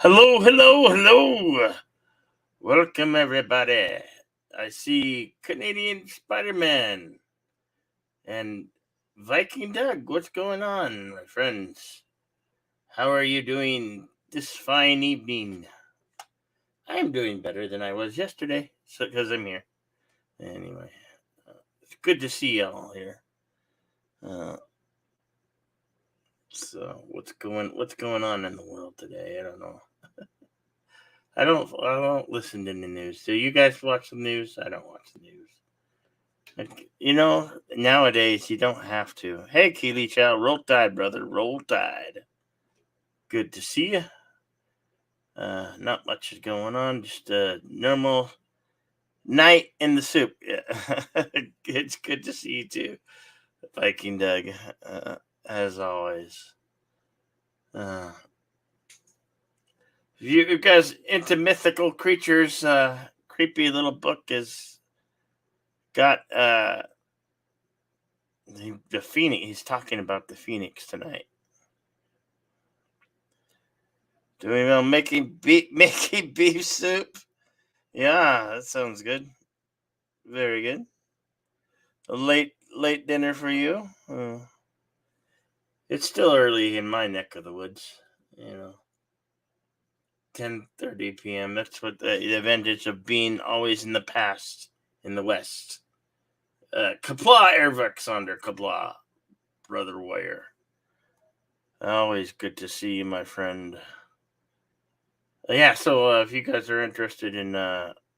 Hello, hello, hello. Welcome, everybody. I see Canadian Spider Man and Viking Doug. What's going on, my friends? How are you doing this fine evening? I am doing better than I was yesterday, because I'm here. Anyway, it's good to see y'all here. Uh, what's going on in the world today? I don't know. I don't listen to the news. Do you guys watch the news? I don't watch the news. Like, nowadays you don't have to. Hey, Keely Chow, roll tide, brother, roll tide. Good to see you. Not much is going on. Just a normal night in the soup. Yeah. It's good to see you too, Viking Doug. As always. Uh, if you guys into mythical creatures, creepy little book has got the phoenix. He's talking about the phoenix tonight. Doing well making making beef soup. Yeah, that sounds good. Very good. A late dinner for you. It's still early in my neck of the woods. You know, 10:30 p.m. That's what the advantage of being always in the past in the west. Kapla Ervexander Kapla, brother warrior. Always good to see you, my friend. Yeah, so if you guys are interested in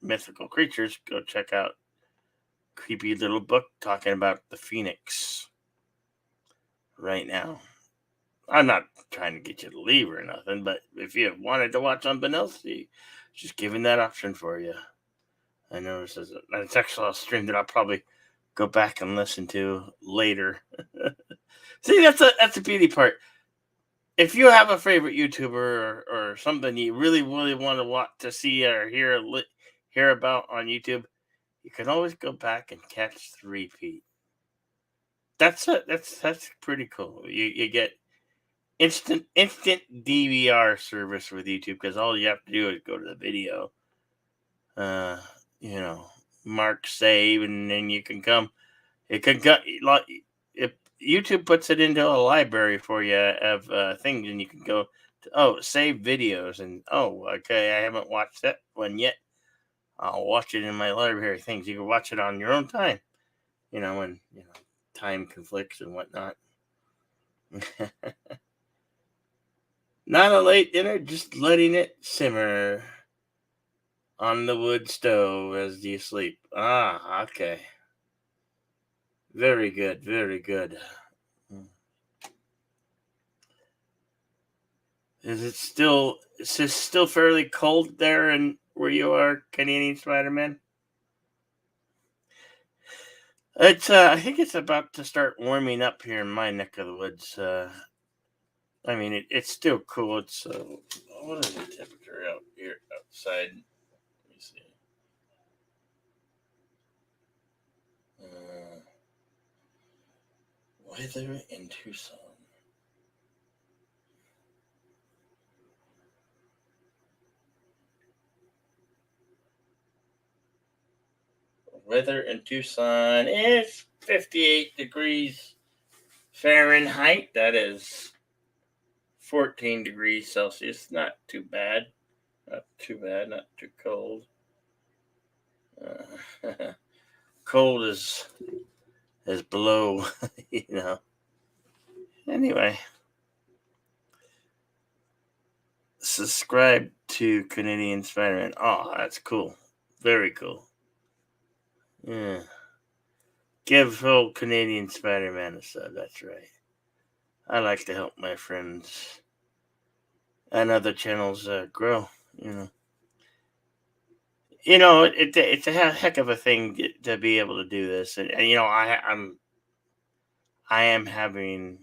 mythical creatures, go check out creepy little book talking about the phoenix right now. I'm not trying to get you to leave or nothing, but if you wanted to watch something else, just giving that option for you. I know it's actually a stream that I'll probably go back and listen to later. See, that's the beauty part. If you have a favorite YouTuber or something you really really want to watch to see or hear about on YouTube, you can always go back and catch the repeat. That's it. That's pretty cool. You get instant DVR service with YouTube because all you have to do is go to the video, uh, you know, mark save, and then you can come. It can go if YouTube puts it into a library for you of things, and you can go to save videos, and okay, I haven't watched that one yet. I'll watch it in my library things. You can watch it on your own time, when time conflicts and whatnot. Not a late dinner, just letting it simmer on the wood stove as you sleep. Ah, okay. Very good, very good. Is it still fairly cold there and where you are, Canadian Spider-Man? It's I think it's about to start warming up here in my neck of the woods. I mean it's still cool. It's what is the temperature out here outside? Let me see. Uh, Weather in Tucson. Weather in Tucson is 58 degrees Fahrenheit. That is 14 degrees Celsius. Not too bad. Not too bad. Not too cold. Cold is below, you know. Anyway, subscribe to Canadian Spider-Man. Oh, that's cool. Very cool. Yeah. Give old Canadian Spider-Man a sub. That's right. I like to help my friends and other channels grow. It's a heck of a thing to be able to do this, and I am having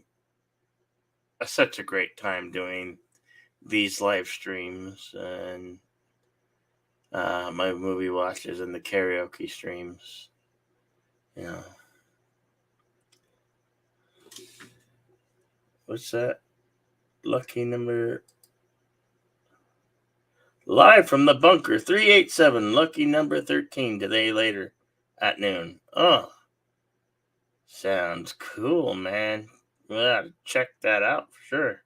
such a great time doing these live streams and my movie watches and the karaoke streams. You know, what's that? Lucky number. Live from the bunker, 387, lucky number 13, today later at noon. Oh, sounds cool, man. We'll have to check that out for sure.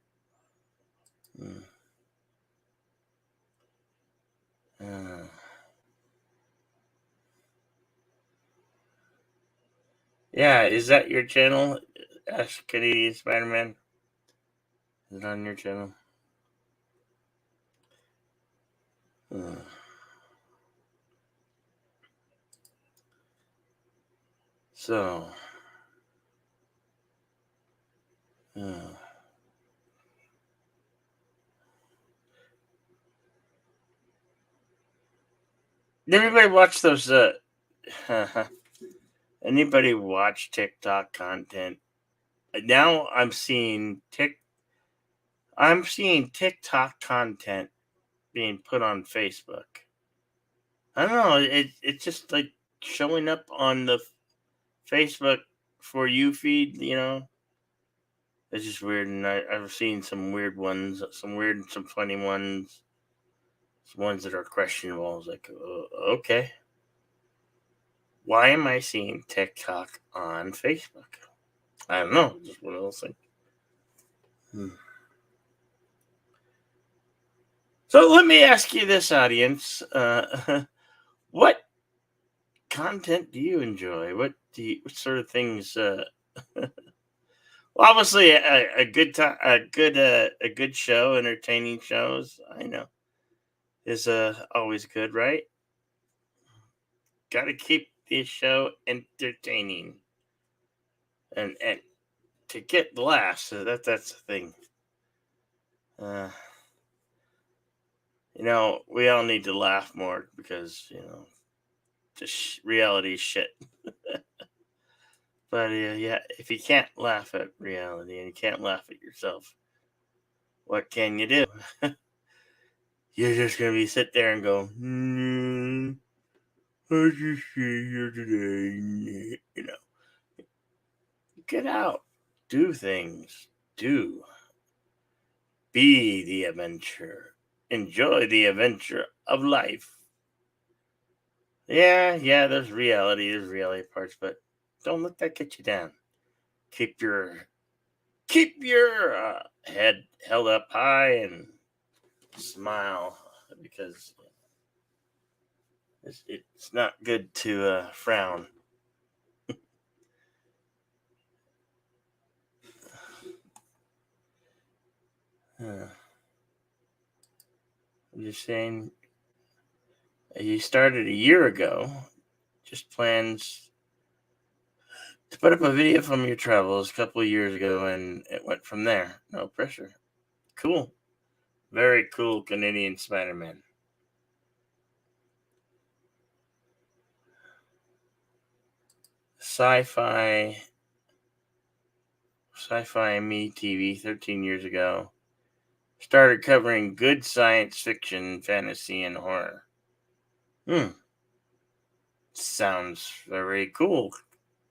Yeah, is that your channel, Ash Canadian Spider-Man? Is it on your channel? So, did anybody watch those? Anybody watch TikTok content? Now I'm seeing TikTok content being put on Facebook. I don't know. It's just like showing up on the Facebook for you feed. It's just weird, and I've seen some weird ones, some weird and some funny ones, some ones that are questionable. I was like, okay, why am I seeing TikTok on Facebook? I don't know. Just one of those things. So let me ask you this, audience: what content do you enjoy? What sort of things? Well, obviously, a good time, a good show, entertaining shows. I know is always good, right? Got to keep the show entertaining, and to get laughs. So that's the thing. Uh, we all need to laugh more because just reality shit. But yeah, if you can't laugh at reality and you can't laugh at yourself, what can you do? You're just gonna be sit there and go, I just see here today. Get out, do things, do be the adventure, enjoy the adventure of life. Yeah, there's reality parts, but don't let that get you down. Keep your head held up high and smile because it's not good to frown. I'm just saying, you started a year ago. Just plans to put up a video from your travels a couple of years ago, and it went from there. No pressure. Cool. Very cool, Canadian Spider-Man. Sci-fi Me TV 13 years ago. Started covering good science fiction, fantasy, and horror. Sounds very cool,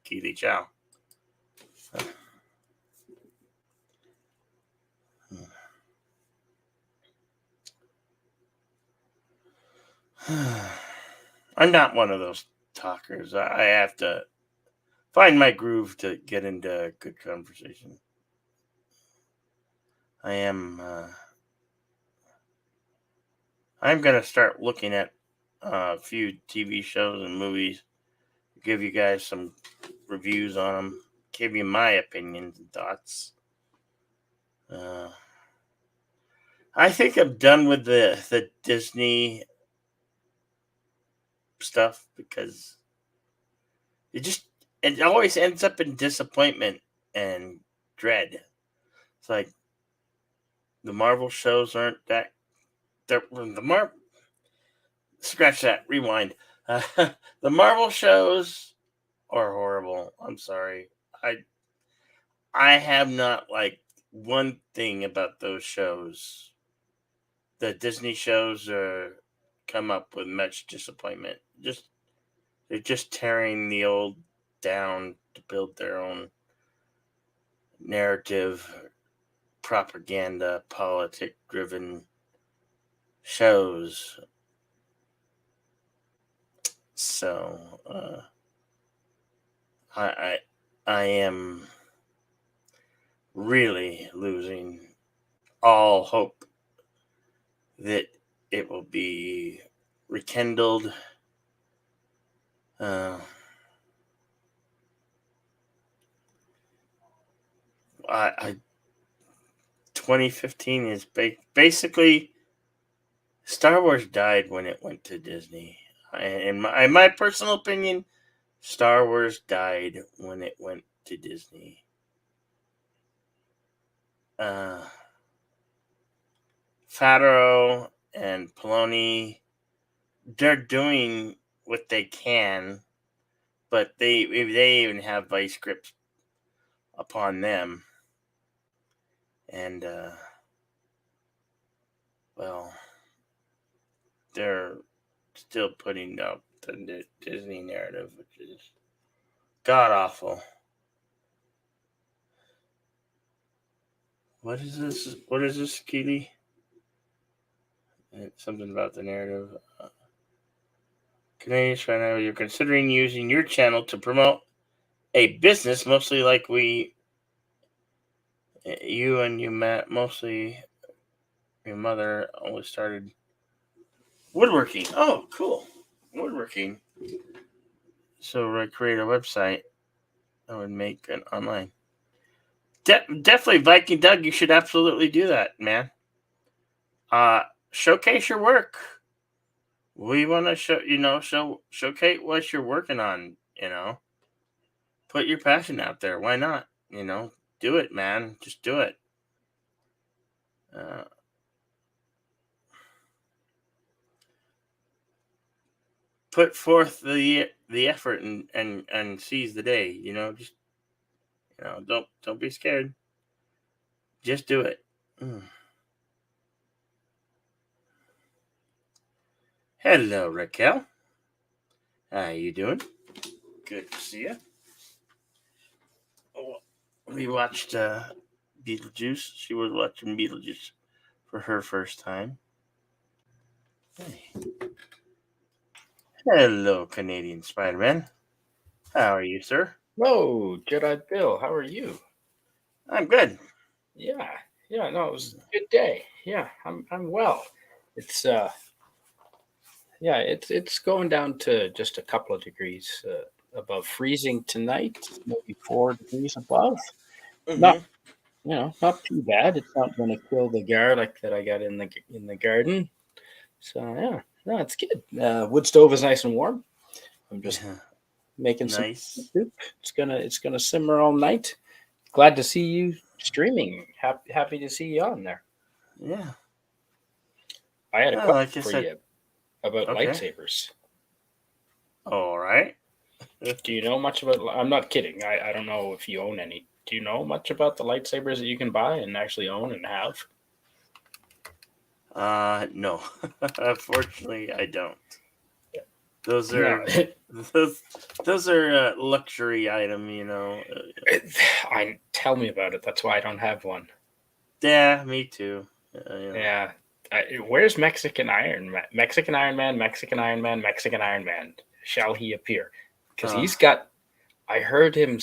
Keely Chow. I'm not one of those talkers. I have to find my groove to get into good conversation. I am. I'm gonna start looking at a few TV shows and movies. Give you guys some reviews on them. Give you my opinions and thoughts. I think I'm done with the Disney stuff because it always ends up in disappointment and dread. It's like the Marvel shows aren't that. The Marvel scratch that. Rewind. The Marvel shows are horrible. I'm sorry. I have not liked one thing about those shows. The Disney shows are come up with much disappointment. They're just tearing the old down to build their own narrative, propaganda, politic driven shows. So I am really losing all hope that it will be rekindled. Uh, 2015 is basically Star Wars died when it went to Disney. In my personal opinion, Star Wars died when it went to Disney. Favreau and Filoni, they're doing what they can, but they even have vice grips upon them. And well, they're still putting up the Disney narrative, which is god awful. What is this? What is this, Keely? Something about the narrative. Canadians right now, you're considering using your channel to promote a business, mostly like you and you, Matt, mostly your mother always started woodworking. Oh, cool. Woodworking. So I create a website that would make an online. Definitely, Viking Doug, you should absolutely do that, man. Showcase your work. We want to showcase what you're working on, Put your passion out there. Why not? Do it, man. Just do it. Put forth the effort and seize the day. Just don't be scared. Just do it. Hello, Raquel. How you doing? Good to see you. We watched Beetlejuice. She was watching Beetlejuice for her first time. Hey. Hello, Canadian Spider-Man. How are you, sir? Hello, Jedi Bill. How are you? I'm good. Yeah. No, it was a good day. Yeah, I'm well. It's it's going down to just a couple of degrees above freezing tonight. Maybe 4 degrees above. Mm-hmm. Not too bad. It's not going to kill the garlic that I got in the garden. So yeah, no, it's good. Wood stove is nice and warm. I'm just making some soup. It's gonna simmer all night. Glad to see you streaming. Happy to see you on there. Yeah. I had a question for you about lightsabers. All right. Do you know much about? I'm not kidding. I don't know if you own any. Do you know much about the lightsabers that you can buy and actually own and have? No. Unfortunately, I don't. Those are those are luxury item, Tell me about it. That's why I don't have one. Yeah, me too. Yeah. Where's Mexican Iron Man? Mexican Iron Man, Mexican Iron Man, Mexican Iron Man. Shall he appear? Because he's got. I heard him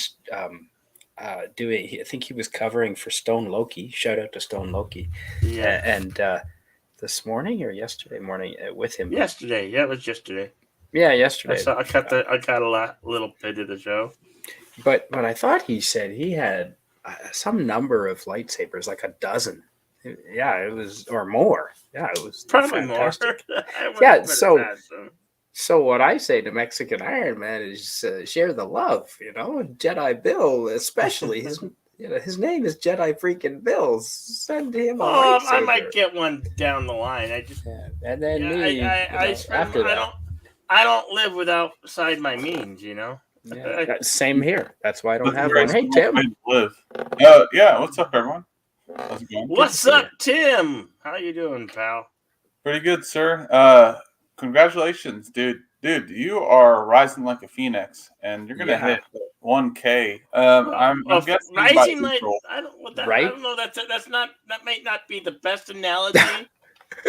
doing. I think he was covering for Stone Loki. Shout out to Stone Loki. Yeah. And this morning or yesterday morning with him. Yesterday. Yeah, it was yesterday. Yeah, yesterday. I got a little bit of the show. But I thought he said he had some number of lightsabers, like a dozen. Yeah, it was, or more. Yeah, it was probably fantastic. More. Yeah, so what I say to Mexican Iron Man is share the love, Jedi Bill, especially his name is Jedi freaking Bill. Send him a lightsaber. I might get one down the line. And then me after that. I don't live outside my means, Yeah, same here. That's why I don't have one. Hey, Tim. Yeah, what's up, everyone? How's it going? What's up, Tim? How you doing, pal? Pretty good, sir. Congratulations, dude. Dude, you are rising like a phoenix, and you're gonna hit 1K. I'm guessing rising like I don't know. That might not be the best analogy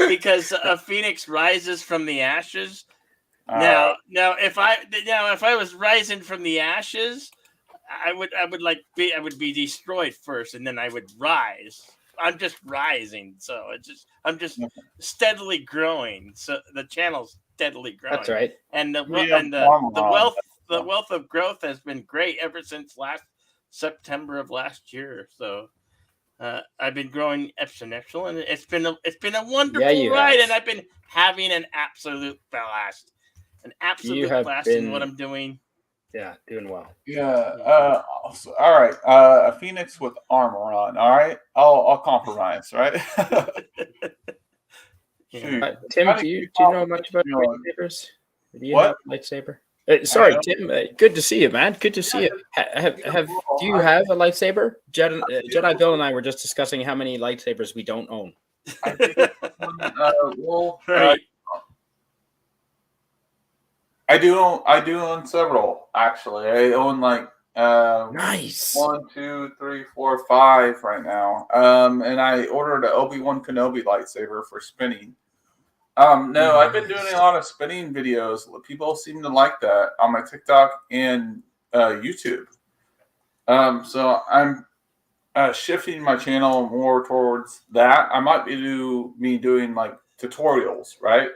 because a phoenix rises from the ashes. Now, if I was rising from the ashes, I would be destroyed first, and then I would rise. I'm just rising, so I'm just steadily growing. So the channel's steadily growing. That's right. And the wealth of growth has been great ever since last September of last year. So I've been growing exponential, and it's been a wonderful ride, and I've been having an absolute blast. In what I'm doing. Yeah, doing well. Yeah. All right. A phoenix with armor on. All right. I'll compromise. Right. Tim, do you know much about lightsabers? Do you have a lightsaber? Sorry, Tim. Good to see you, man. Good to see you. Do you have a lightsaber? Jedi Bill and I were just discussing how many lightsabers we don't own. I do own several, actually. I own like nice 1, 2, 3, 4, 5 right now. And I ordered an Obi-Wan Kenobi lightsaber for spinning. No, I've been doing a lot of spinning videos. People seem to like that on my TikTok and YouTube. So I'm shifting my channel more towards that. I might be doing like tutorials, right?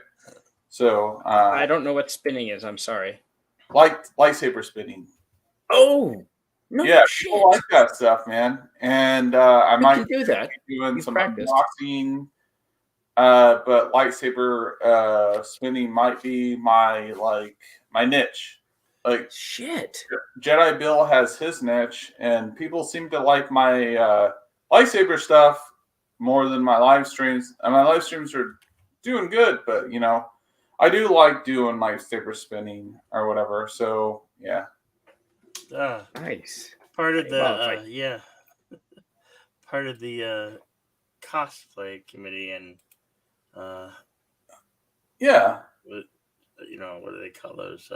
So I don't know what spinning is. I'm sorry. Lightsaber spinning. Oh no! Yeah, shit. people like that stuff, man. And I might do that. Doing some unboxing. But lightsaber spinning might be my niche. Like shit. Jedi Bill has his niche, and people seem to like my lightsaber stuff more than my live streams. And my live streams are doing good, but I do like doing lightsaber spinning or whatever. So yeah. Nice. Part of the part of the cosplay committee and what do they call those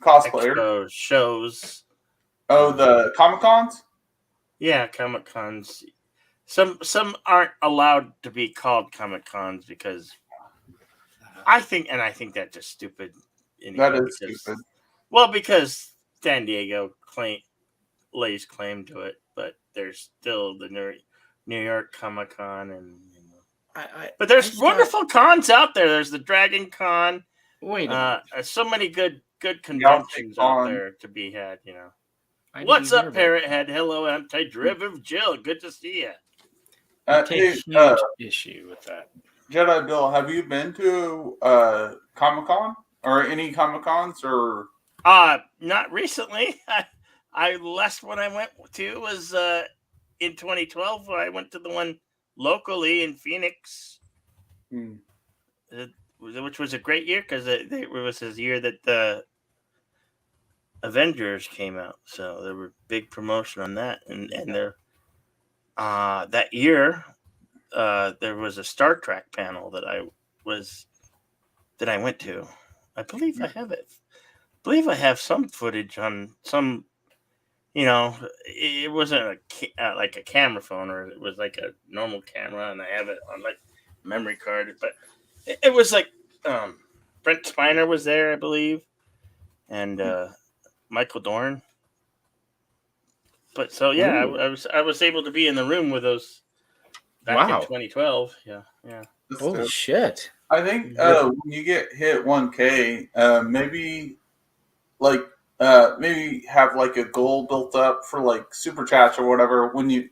cosplayers shows? Oh, the Comic-Cons? Yeah, Comic-Cons. Some aren't allowed to be called Comic-Cons because I think that's just stupid. That is stupid. Well, because San Diego lays claim to it, but there's still the New York Comic-Con, and but there's wonderful cons out there. There's the Dragon Con. Wait, so many good conventions out there to be had. What's up, Parrot Head? Hello, Anti-Derivative Jill. Good to see you. Take huge issue with that. Jedi Bill, have you been to Comic-Con or any Comic-Cons or? Not recently. I last one I went to was in 2012. I went to the one locally in Phoenix, which was a great year because it was his year that the Avengers came out. So there were big promotion on that, and there that year. There was a Star Trek panel that I went to. I believe I have it. I believe I have some footage on some. It wasn't like a camera phone, or it was like a normal camera, and I have it on like memory card. But it was like Brent Spiner was there, I believe, and Michael Dorn. But so yeah, I was able to be in the room with those. Back in 2012, yeah. Holy shit! I think when you get hit 1K, maybe maybe have like a goal built up for like super chats or whatever. When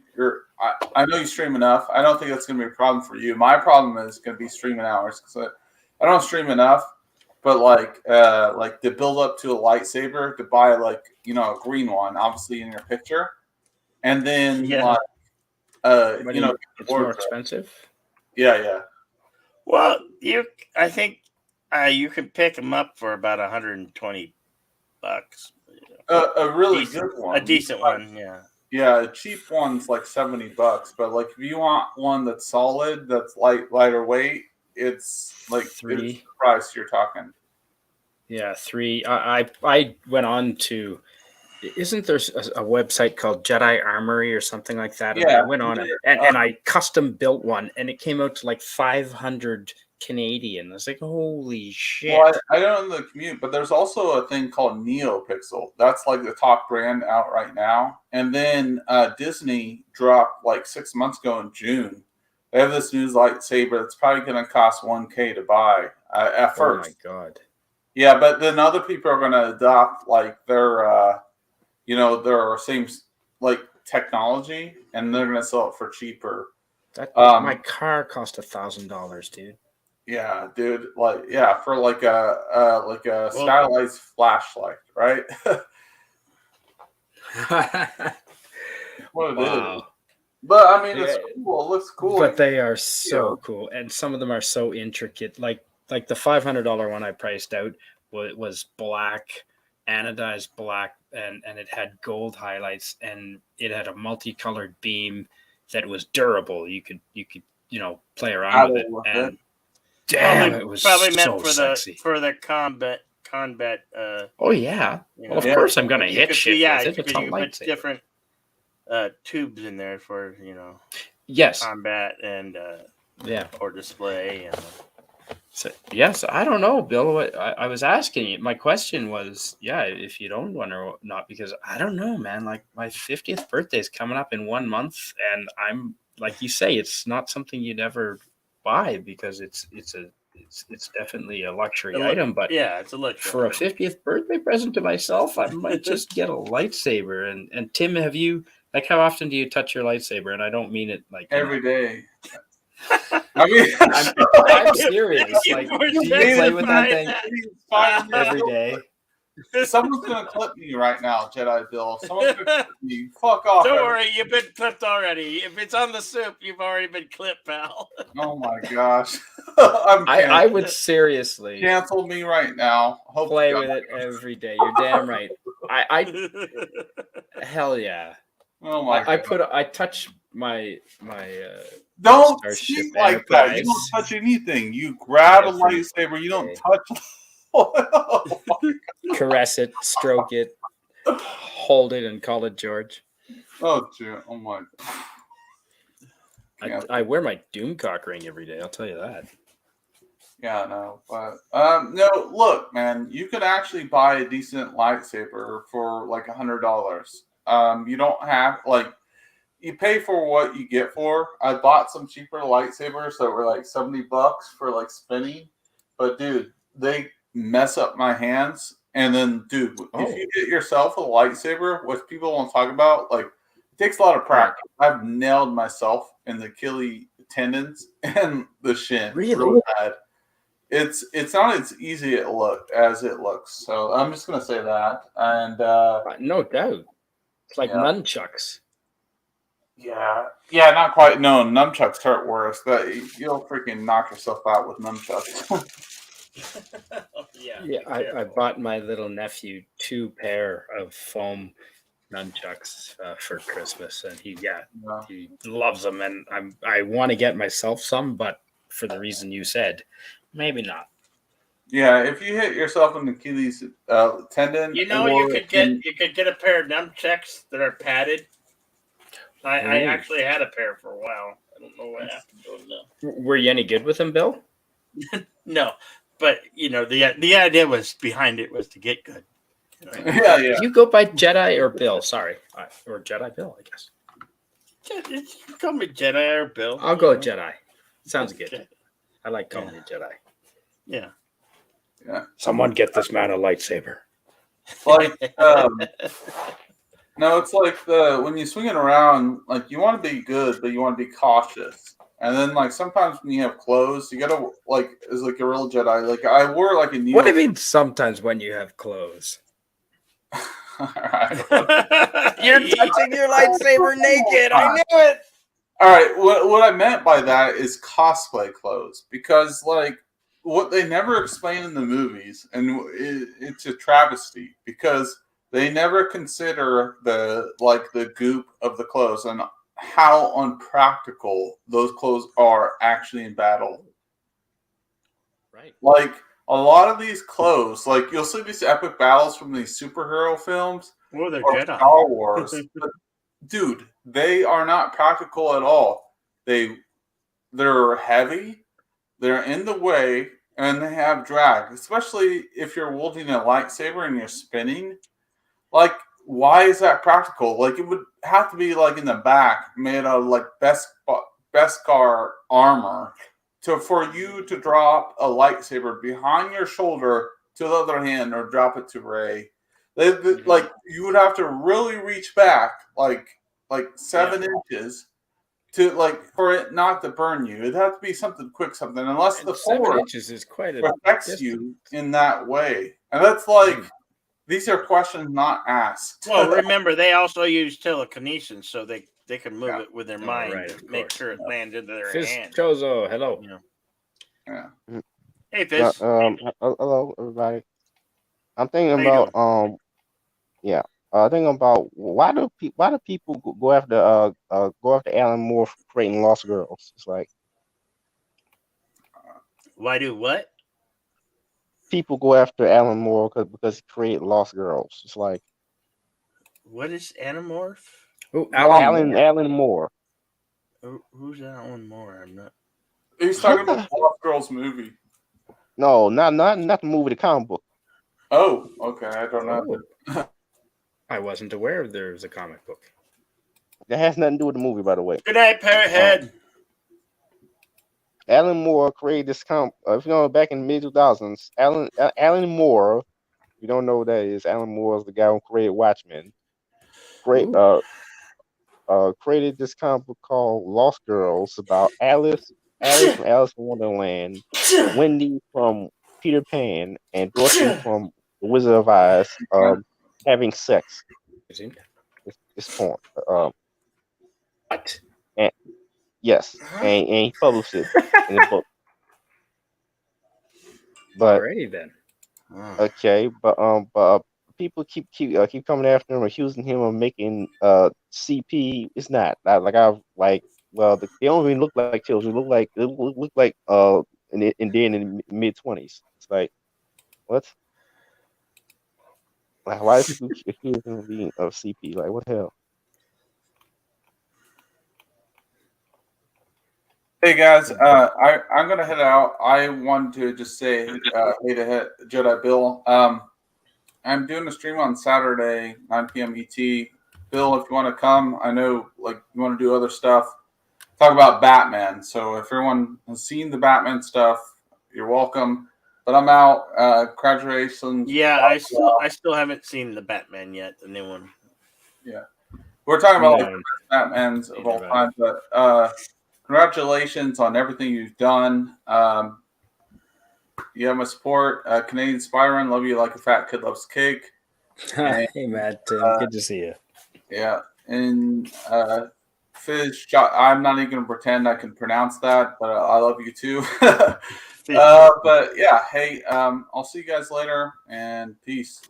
I know you stream enough. I don't think that's going to be a problem for you. My problem is going to be streaming hours because I don't stream enough. But like the build up to a lightsaber to buy like a green one, obviously in your picture, and then it's more expensive. Yeah. Well, I think you can pick them up for about $120. A really good one, a decent one, yeah. Yeah, a cheap one's like $70, but like if you want one that's solid, that's lighter weight, it's like $3. It's the price you're talking. Yeah, $3. I went on to Isn't there a website called Jedi Armory or something like that? And Yeah. I went on it and I custom built one, and it came out to like 500 Canadian. I was like, holy shit. Well, I don't know the commute, but there's also a thing called NeoPixel. That's like the top brand out right now. And then Disney dropped like 6 months ago in June. They have this new lightsaber that's probably going to cost $1,000 to buy at first. Oh my god. Yeah, but then other people are going to adopt like their, their same like technology, and they're going to sell it for cheaper. My car cost $1,000, dude. Yeah, dude. Like, yeah, for like a stylized flashlight, right? What it is. But I mean, it's cool. It looks cool. But they are so cool, and some of them are so intricate. Like the $500 one I priced out was black, anodized black, and it had gold highlights, and it had a multicolored beam that was durable. You could play around with it. And damn, it was probably meant so for sexy. the combat. Oh yeah. Well, of course I'm gonna hit shit. Yeah, with it. you can put different tubes in there for yes, combat and or display. And so, yes, I don't know, Bill. What I was asking you, my question was, if you'd owned one or not, because I don't know, man. Like my 50th birthday is coming up in 1 month, and I'm like you say, it's not something you'd ever buy because it's definitely a luxury item. But yeah, it's a luxury for a 50th birthday present to myself, I might just get a lightsaber. And Tim, have you? Like, how often do you touch your lightsaber? And I don't mean it like every day. I mean, I'm serious. Like, do you play with that thing every day? Someone's gonna clip me right now, Jedi Bill. Someone's gonna clip me. Fuck off. Don't worry, you've been clipped already. If it's on the soup, you've already been clipped, pal. Oh my gosh. I would seriously cancel me right now. Play with it every day. You're damn right. I hell yeah. Oh my God. I touch my don't Starship speak like Enterprise that. You don't touch anything. You grab a lightsaber. You don't touch. Caress it, stroke it, hold it, and call it George. Oh, dear. Oh my. I wear my Doomcock ring every day. I'll tell you that. Yeah, no, but no. Look, man, you could actually buy a decent lightsaber for like $100. You don't have you pay for what you get for. I bought some cheaper lightsabers that were like $70 for like spinning, but dude, they mess up my hands. And then, dude, if you get yourself a lightsaber, which people won't talk about, like it takes a lot of practice. I've nailed myself in the Achilles tendons and the shin. Really bad. It's not as easy as it looks. So I'm just gonna say that. And no doubt, it's like nunchucks. Yeah, not quite. No, nunchucks hurt worse. You'll freaking knock yourself out with nunchucks. I bought my little nephew 2 pair of foam nunchucks for Christmas, and he loves them, and I want to get myself some, but for the reason you said, maybe not. Yeah, if you hit yourself in the Achilles tendon, you could get a pair of nunchucks that are padded. I actually had a pair for a while. I don't know what happened to them now. Were you any good with them, Bill? No, but the idea was behind it was to get good. Yeah. You go by Jedi or Bill? Sorry, or Jedi Bill, I guess. You call me Jedi or Bill. I'll go Jedi. Sounds good. I like calling you Jedi. Yeah. Someone get this man a lightsaber. Like, no, it's like when you swing it around, like you want to be good, but you want to be cautious. And then, like sometimes when you have clothes, you gotta as like a real Jedi. Like I wore like a Neo. What do you mean? Sometimes when you have clothes. All right. You're touching your lightsaber naked. I knew it. All right. What I meant by that is cosplay clothes, because like what they never explain in the movies, and it's a travesty because they never consider the goop of the clothes and how unpractical those clothes are actually in battle. Right. Like a lot of these clothes, like you'll see these epic battles from these superhero films. Well, they're or Jedi. Star Wars. But, dude, they are not practical at all. They're heavy, they're in the way, and they have drag. Especially if you're wielding a lightsaber and you're spinning. Like, why is that practical? Like, it would have to be like in the back, made of like Beskar armor, for you to drop a lightsaber behind your shoulder to the other hand, or drop it to Rey. Like, you would have to really reach back, like 7 inches, to for it not to burn you. It'd have to be something quick, something, unless And the 7 Force inches is quite a protects distance. you in that way, and that's like. These are questions not asked. Well, remember, they also use telekinesis, so they can move it with their mind, right, to make sure it lands into their hand. Chozo, hello. Yeah. Hey, Fizz. Hello, everybody. I'm thinking How you about thinking about why do people go after Alan Moore for creating Lost Girls? It's like Why do what? people go after Alan Moore because he created Lost Girls. It's like What is Animorph? Oh, Alan Moore. Who's Alan Moore? I'm not. He's talking about the Lost Girls movie. No, not the movie, the comic book. Oh, okay. I don't know. I wasn't aware there was a comic book. That has nothing to do with the movie, by the way. Good night, Parrothead. Alan Moore created this comic. If you know, back in the mid 2000s, Alan Moore. If you don't know who that is, Alan Moore is the guy who created Watchmen. Created this comic book called Lost Girls about Alice from Alice in Wonderland, Wendy from Peter Pan, and Dorothy from The Wizard of Oz having sex. It's porn. What? Yes, and he published it in a book. But Alrighty then. okay, but people keep coming after him, accusing him of making CP. It's not they don't even look like children. They look like in the mid-20s. It's like, what? Like, why do people accuse him of being of CP? Like, what the hell? Hey guys, I'm gonna head out. I wanted to just say hey to Jedi Bill. I'm doing a stream on Saturday, 9 p.m. ET. Bill, if you want to come, I know you want to do other stuff. Talk about Batman. So if everyone has seen the Batman stuff, you're welcome. But I'm out. Congratulations. Yeah, I still haven't seen the Batman yet, the new one. Yeah, we're talking about the best Batmans of all time, but congratulations on everything you've done. You have my support. Canadian Spyron, love you like a fat kid loves cake. Hey, Matt. Good to see you. Yeah. And Fizz, I'm not even going to pretend I can pronounce that, but I love you too. But yeah, hey, I'll see you guys later, and peace.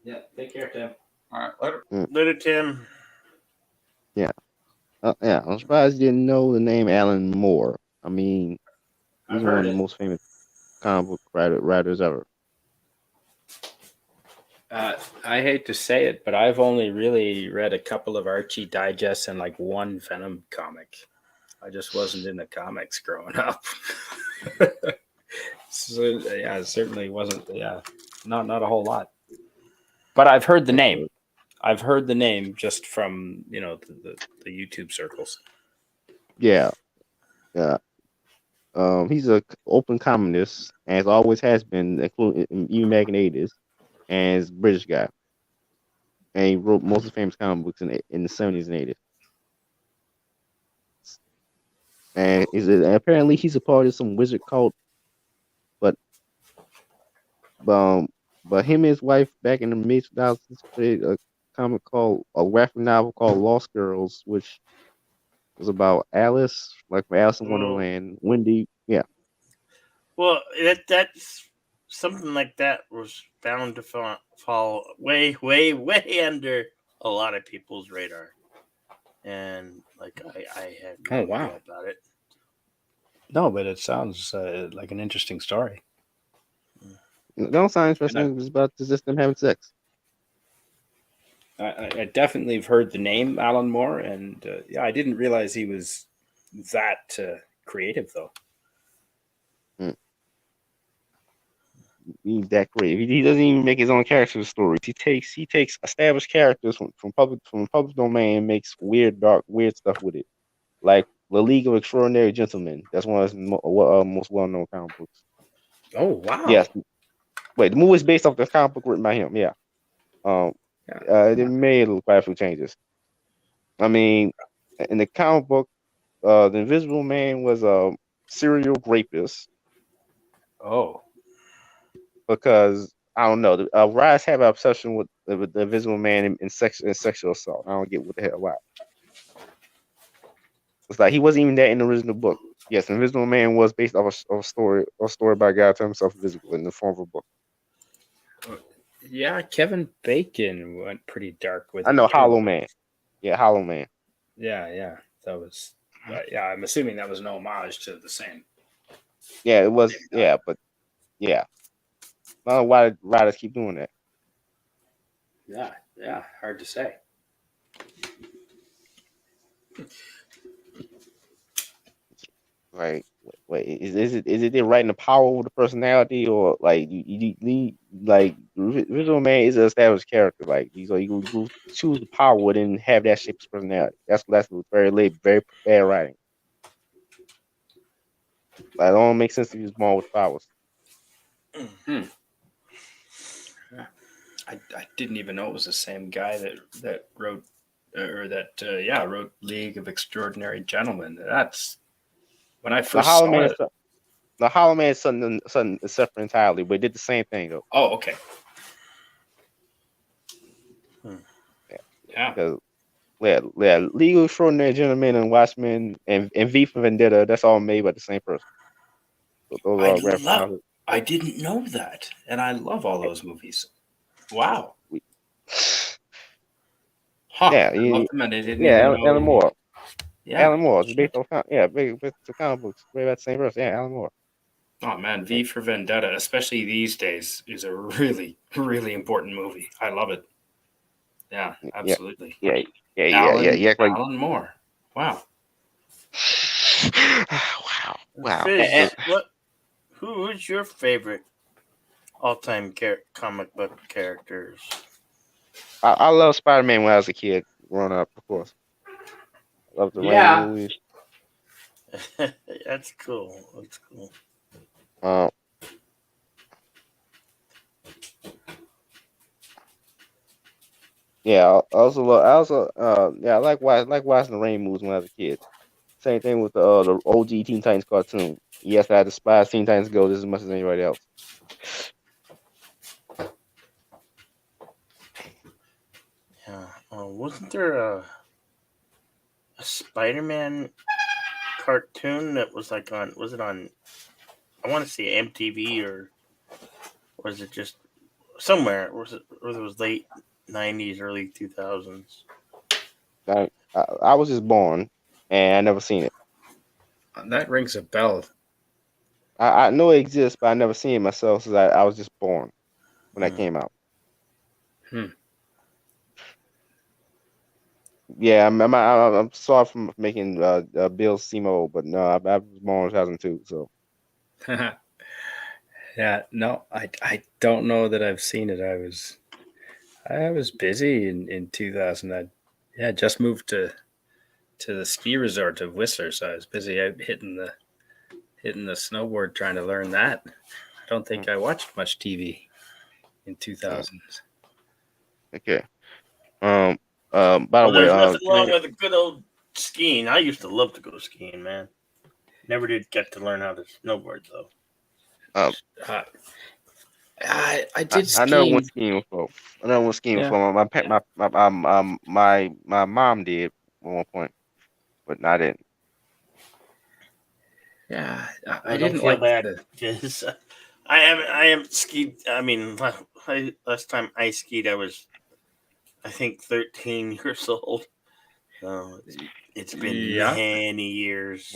Yeah, take care, Tim. All right, later. Later, Tim. Yeah. I'm surprised you didn't know the name Alan Moore. I mean, he's one of the most famous comic book writers ever. I hate to say it, but I've only really read a couple of Archie digests and one Venom comic. I just wasn't into comics growing up. So yeah, it certainly wasn't. Yeah, not a whole lot. But I've heard the name. I've heard the name just from the YouTube circles. Yeah. He's a open communist, as always has been, including even back in the 80s, and he's a British guy. And he wrote most of the famous comic books in the 70s and 80s. And apparently he's a part of some wizard cult, but him and his wife back in the mid 2000s created a graphic novel called Lost Girls, which was about Alice, like Alice in Wonderland, Wendy. Yeah. Well, that's something like that was bound to fall way, way, way under a lot of people's radar, and I had no idea about it. No, but it sounds like an interesting story. Don't sound interesting. It's about just them having sex. I definitely have heard the name Alan Moore, and yeah, I didn't realize he was that creative though. He's that great. He doesn't even make his own character stories. He takes established characters from public domain and makes weird, dark, weird stuff with it. Like the League of Extraordinary Gentlemen. That's one of his most well known comic books. Oh wow! Yes. Wait, the movie is based off the comic book written by him. Yeah. They made quite a few changes. I mean, in the comic book, the Invisible Man was a serial rapist. Oh. Because I don't know, Rise have an obsession with the Invisible Man and sexual assault. I don't get what the hell why. It's like he wasn't even that in the original book. Yes, Invisible Man was based off a story by a guy to himself invisible in the form of a book. Yeah, Kevin Bacon went pretty dark with it. I know too. Hollow Man. Yeah, Hollow Man. Yeah, that was. Yeah, I'm assuming that was an homage to the same. Yeah, it was. Yeah, but yeah. I don't know why writers keep doing that. Yeah, hard to say. Like, wait, is it they're writing the power over the personality, or like you need like Visual Man is an established character. Like you choose the power and then have that shape his personality. That's very late, very bad writing. Like, it don't make sense if he's born with powers. Mm-hmm. I didn't even know it was the same guy that wrote wrote League of Extraordinary Gentlemen. That's when I first saw it. The Hollow Man is something separate entirely, but it did the same thing though. Oh, okay. Yeah. Because League of Extraordinary Gentlemen and Watchmen and V for Vendetta, that's all made by the same person. So those are I didn't know that, and I love all those movies. Wow. Huh. Yeah, Alan Moore. Yeah, Alan Moore. It's based on based on comic books. Made by the same person. Yeah, Alan Moore. Oh man, V for Vendetta, especially these days, is a really, really important movie. I love it. Yeah, absolutely. Yeah. Alan Moore. Wow. Wow. Fizz, who's your favorite all-time comic book characters? I love Spider-Man when I was a kid, growing up, of course. I love the Raimi movies. That's cool. Yeah, I like watching the Raimi movies when I was a kid. Same thing with the OG Teen Titans cartoon. Yes, I despise Teen Titans Go just as much as anybody else. Yeah. Wasn't there a Spider-Man cartoon that was like on? Was it on? I want to say MTV or was it just somewhere? Or it was late 90s, early 2000s? I was just born, and I never seen it. That rings a bell. I know it exists, but I never seen it myself since I was just born when that came out. Yeah, I'm sorry for making Bill Simo, but no, I was born in 2002, so. Yeah, no, I don't know that I've seen it. I was busy in 2000. I just moved to the ski resort of Whistler, so I was busy out hitting the snowboard trying to learn that. I don't think I watched much TV in 2000s. Okay. By the way, there's nothing wrong with a good old skiing. I used to love to go skiing, man. Never did get to learn how to snowboard though. I did ski. I never went skiing before. My mom did at one point, but I didn't. Yeah, I didn't feel bad because I haven't skied. I mean, last time I skied, I was, I think, 13 years old. So it's been many years.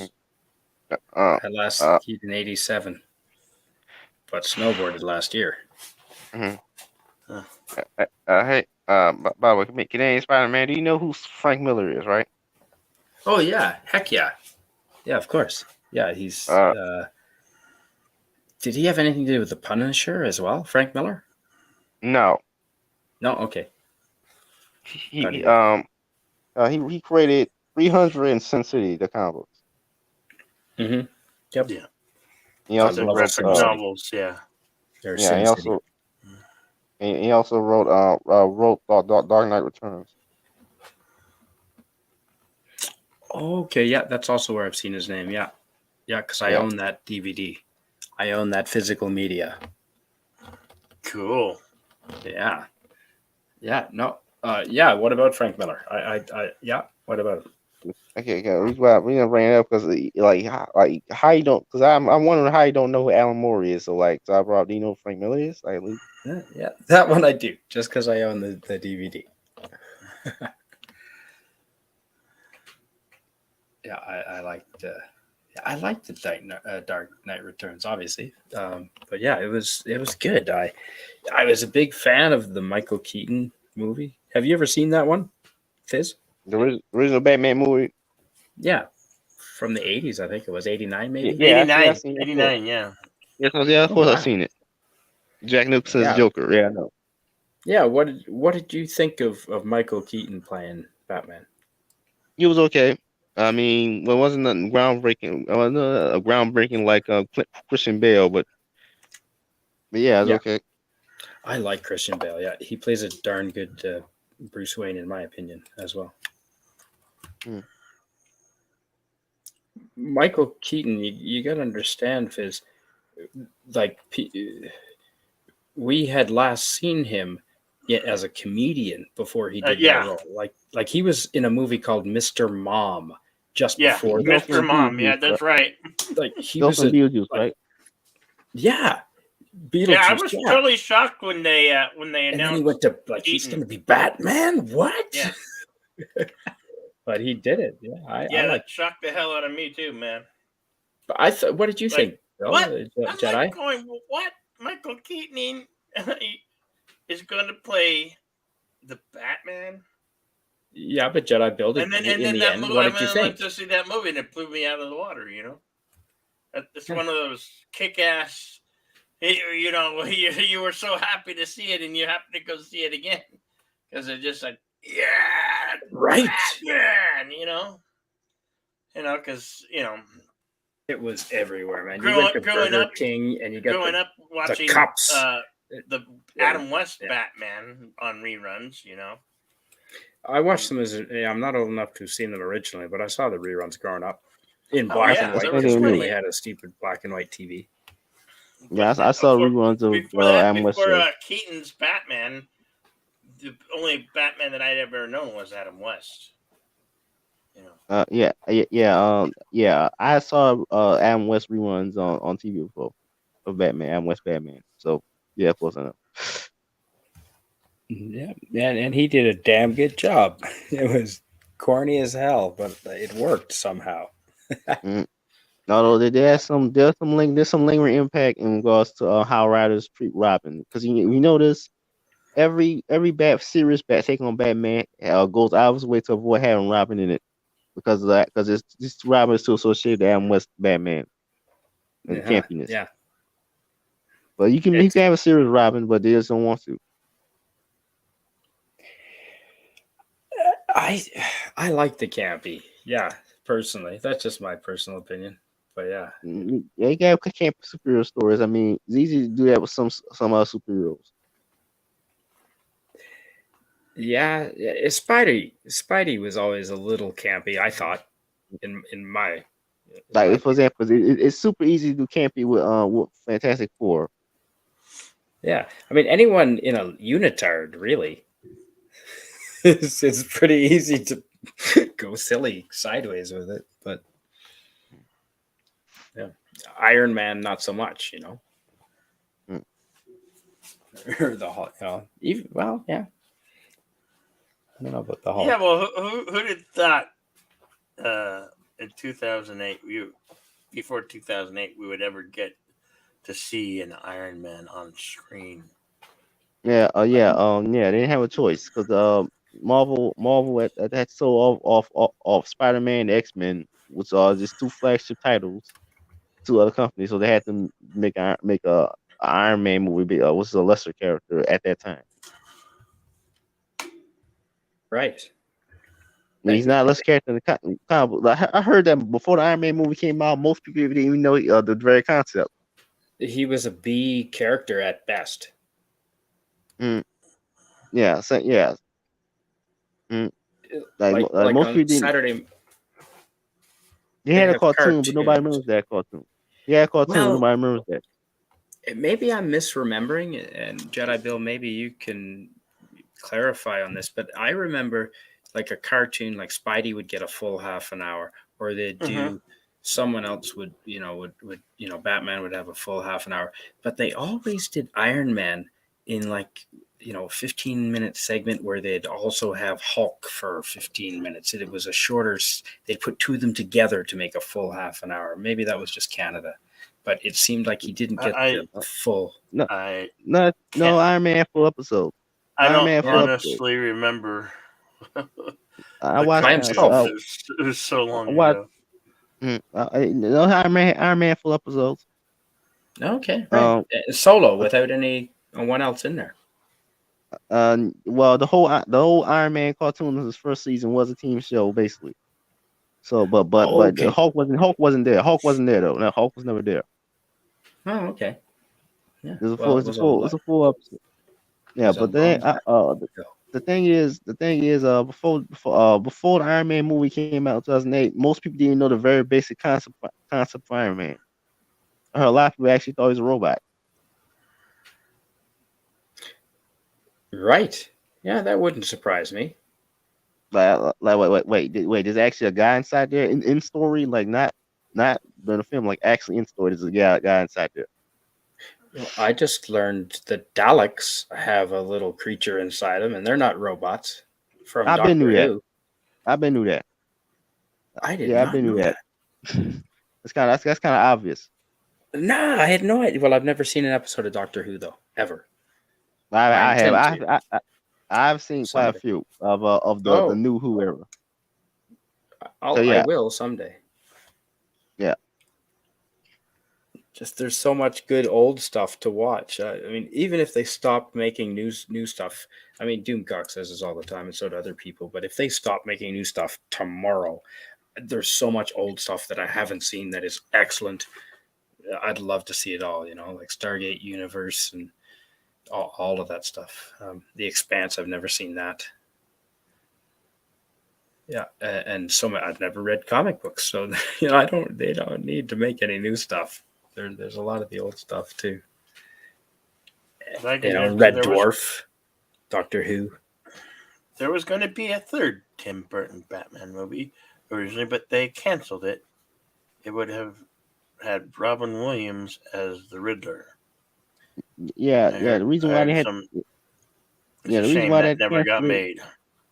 I last skied in '87, but snowboarded last year. Mm-hmm. Hey, By the way, Canadian Spider-Man. Do you know who Frank Miller is? Right. Oh yeah, heck yeah, yeah, of course. Yeah, he's. Uh, Did he have anything to do with the Punisher as well, Frank Miller? no. No, okay. Thought He he did. he created 300 in Sin City, the comic books. Mm-hmm. Yep. Yeah. He I also love wrote Graphic Sin City. novels, yeah. Or yeah. Sin He City. also he also wrote Dark Knight Returns. Okay, yeah, that's also where I've seen his name. Yeah, yeah, because I Yeah. own that DVD. I own that physical media. Cool. Yeah, yeah, no, yeah. What about Frank Miller? Yeah. What about him? Okay, okay. We gonna bring it up because like how you don't because I'm wondering how you don't know who Alan Moore is. So like so I brought. Do you know who Frank Miller is? Like Yeah, that one I do, just because I own the DVD. Yeah, I liked. I liked the Dark Knight Returns, obviously, but yeah, it was good. I was a big fan of the Michael Keaton movie. Have you ever seen that one, Fizz? the original Batman movie. Yeah, from the 80s, I think it was 89, Yeah, maybe. yeah. I 89. seen it. 89, yeah. Yes, yeah. Of Oh course, I've wow. seen it. Jack Nicholson's Yeah, Joker. Yeah, I know. yeah. What did you think of Michael Keaton playing Batman? He was okay. I mean, well, it wasn't nothing groundbreaking. It wasn't a groundbreaking like Christian Bale, but yeah, it's Yeah, okay. I like Christian Bale. Yeah, he plays a darn good Bruce Wayne, in my opinion, as well. Hmm. Michael Keaton, you got to understand, Fizz. Like we had last seen him as a comedian before he did that Yeah. role. Like he was in a movie called Mr. Mom just Yeah. before that. Mr. Mom. Yeah, that's right. Like he Ghost was and a Beetlejuice, like right? yeah, Yeah, I Beetlejuice. was Yeah, totally shocked when they and then he announced went to like he's Keaton. going to be Batman. What? Yeah. But he did it. Yeah, I Yeah, like. that shocked the hell out of me too, man. But I thought. What did you Like, think, Bill? what? I'm Jedi? like going, what? Michael Keaton is going to play the Batman? Yeah, but Jedi build it And then in the that end. movie, What I did you went think? to see that movie and it blew me out of the water. You know, it's Yeah. one of those kick-ass. You know, you were so happy to see it, and you happen to go see it again because it's just like, yeah, Right. Batman. You know, because It was everywhere, man. You Growing- went to growing Burger up- King and you got growing the up watching cups. the Yeah, Adam West yeah. Batman on reruns. You know, I watched them I'm not old enough to have seen them originally, but I saw the reruns growing up in Oh, black yeah, and white there was because we plenty. only had a stupid black and white TV. Yeah, I saw reruns of Adam West. Before Keaton's Batman, the only Batman that I'd ever known was Adam West. You know, Yeah. I saw Adam West reruns on TV before of Batman, Adam West Batman. So yeah, of course I know. Yeah, and he did a damn good job. It was corny as hell, but it worked somehow. Although there's some lingering impact in regards to how writers treat Robin, because you notice every serious bat take on Batman goes out of his way to avoid having Robin in it because of that, because this Robin is still associated with Adam West Batman and campiness. Yeah, But you can have a serious Robin, but they just don't want to. I like the campy. Yeah, personally, that's just my personal opinion. But yeah, Yeah, you got camp superhero stories. I mean, it's easy to do that with some other superheroes. yeah, Spidey was always a little campy. I thought, in my Like for example, it's super easy to do campy with Fantastic Four. Yeah, I mean anyone in a unitard really. It's pretty easy to go silly sideways with it, but yeah, Iron Man not so much, you know. Or the Hulk, even yeah. I don't know about the Hulk. yeah. Well, who did thought in 2008 before 2008 we would ever get to see an Iron Man on screen? They didn't have a choice because Marvel had sold off Spider-Man, X-Men, which are just two flagship titles to other companies, so they had to make a Iron Man movie, which is a lesser character at that time. Right. And he's not a lesser character in the comic book. I heard that before the Iron Man movie came out, most people didn't even know the very concept. He was a B character at best. Mm. Yeah, so yeah. Mm. Like most on people didn't. Saturday. He They had a have cartoon, but nobody remembers cartoons. that cartoon. He had a cartoon, but Well, nobody remembers that. maybe I'm misremembering, and Jedi Bill, maybe you can clarify on this, but I remember like a cartoon, like Spidey would get a full half an hour, or they'd do someone else would Batman would have a full half an hour, but they always did Iron Man in like 15-minute segment where they'd also have Hulk for 15 minutes. It was a shorter. They'd put two of them together to make a full half an hour. Maybe that was just Canada, but it seemed like he didn't get the full. No, I no Iron Man full episode. I Iron don't Man full episode. honestly remember. I watched. It was so long I watched. ago. No Iron Man full episodes. Okay, right. Solo without anyone else in there. Well, the whole Iron Man cartoon, his first season, was a team show basically. So, but okay. Hulk wasn't there. Hulk wasn't there though. No, Hulk was never there. Oh, okay. Yeah. It's a full episode. Yeah, but then the thing is, before the Iron Man movie came out in 2008, most people didn't know the very basic concept of Iron Man. I heard a lot of people actually thought he was a robot. Right. Yeah, that wouldn't surprise me. Wait. There's actually a guy inside there in story, like not in the film, like actually in story. There's a guy inside there. Well, I just learned that Daleks have a little creature inside them, and they're not robots. From I've been Doctor knew that. Who. I've been knew that. I did not know that. That's kind of obvious. Nah, I had no idea. Well, I've never seen an episode of Doctor Who though, ever. I've seen quite a few of the new Who era. I will someday. Yeah. Just there's so much good old stuff to watch. I mean, even if they stopped making new stuff, I mean, Doomcock says this all the time, and so do other people. But if they stop making new stuff tomorrow, there's so much old stuff that I haven't seen that is excellent. I'd love to see it all. Like Stargate Universe and all of that stuff. The Expanse, I've never seen that. Yeah, and I've never read comic books, so they don't need to make any new stuff. There's a lot of the old stuff too. Red Dwarf, Doctor Who. There was going to be a third Tim Burton Batman movie originally, but they canceled it. It would have had Robin Williams as the Riddler. Yeah. The reason why they had the reason why that never got made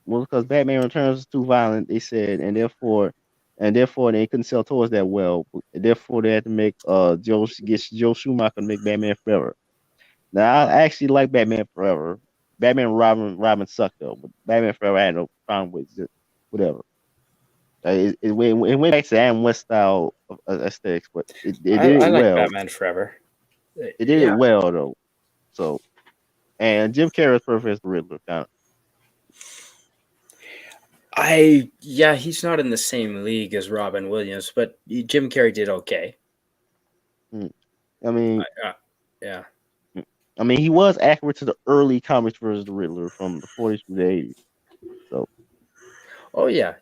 was because Batman Returns was too violent. They said, and therefore they couldn't sell toys that well. Therefore, they had to make Joe Schumacher to make Batman Forever. Now, I actually like Batman Forever. Batman Robin sucked though, but Batman Forever I had no problem with it. Whatever. It went back to Adam West style of aesthetics, but it did it well. I like Batman Forever. It did it well though. So, and Jim Carrey's perfect as the Riddler, kind of. He's not in the same league as Robin Williams, but Jim Carrey did okay. I mean, yeah. I mean, he was accurate to the early comics version of the Riddler from the 40s to the 80s. So. Oh yeah,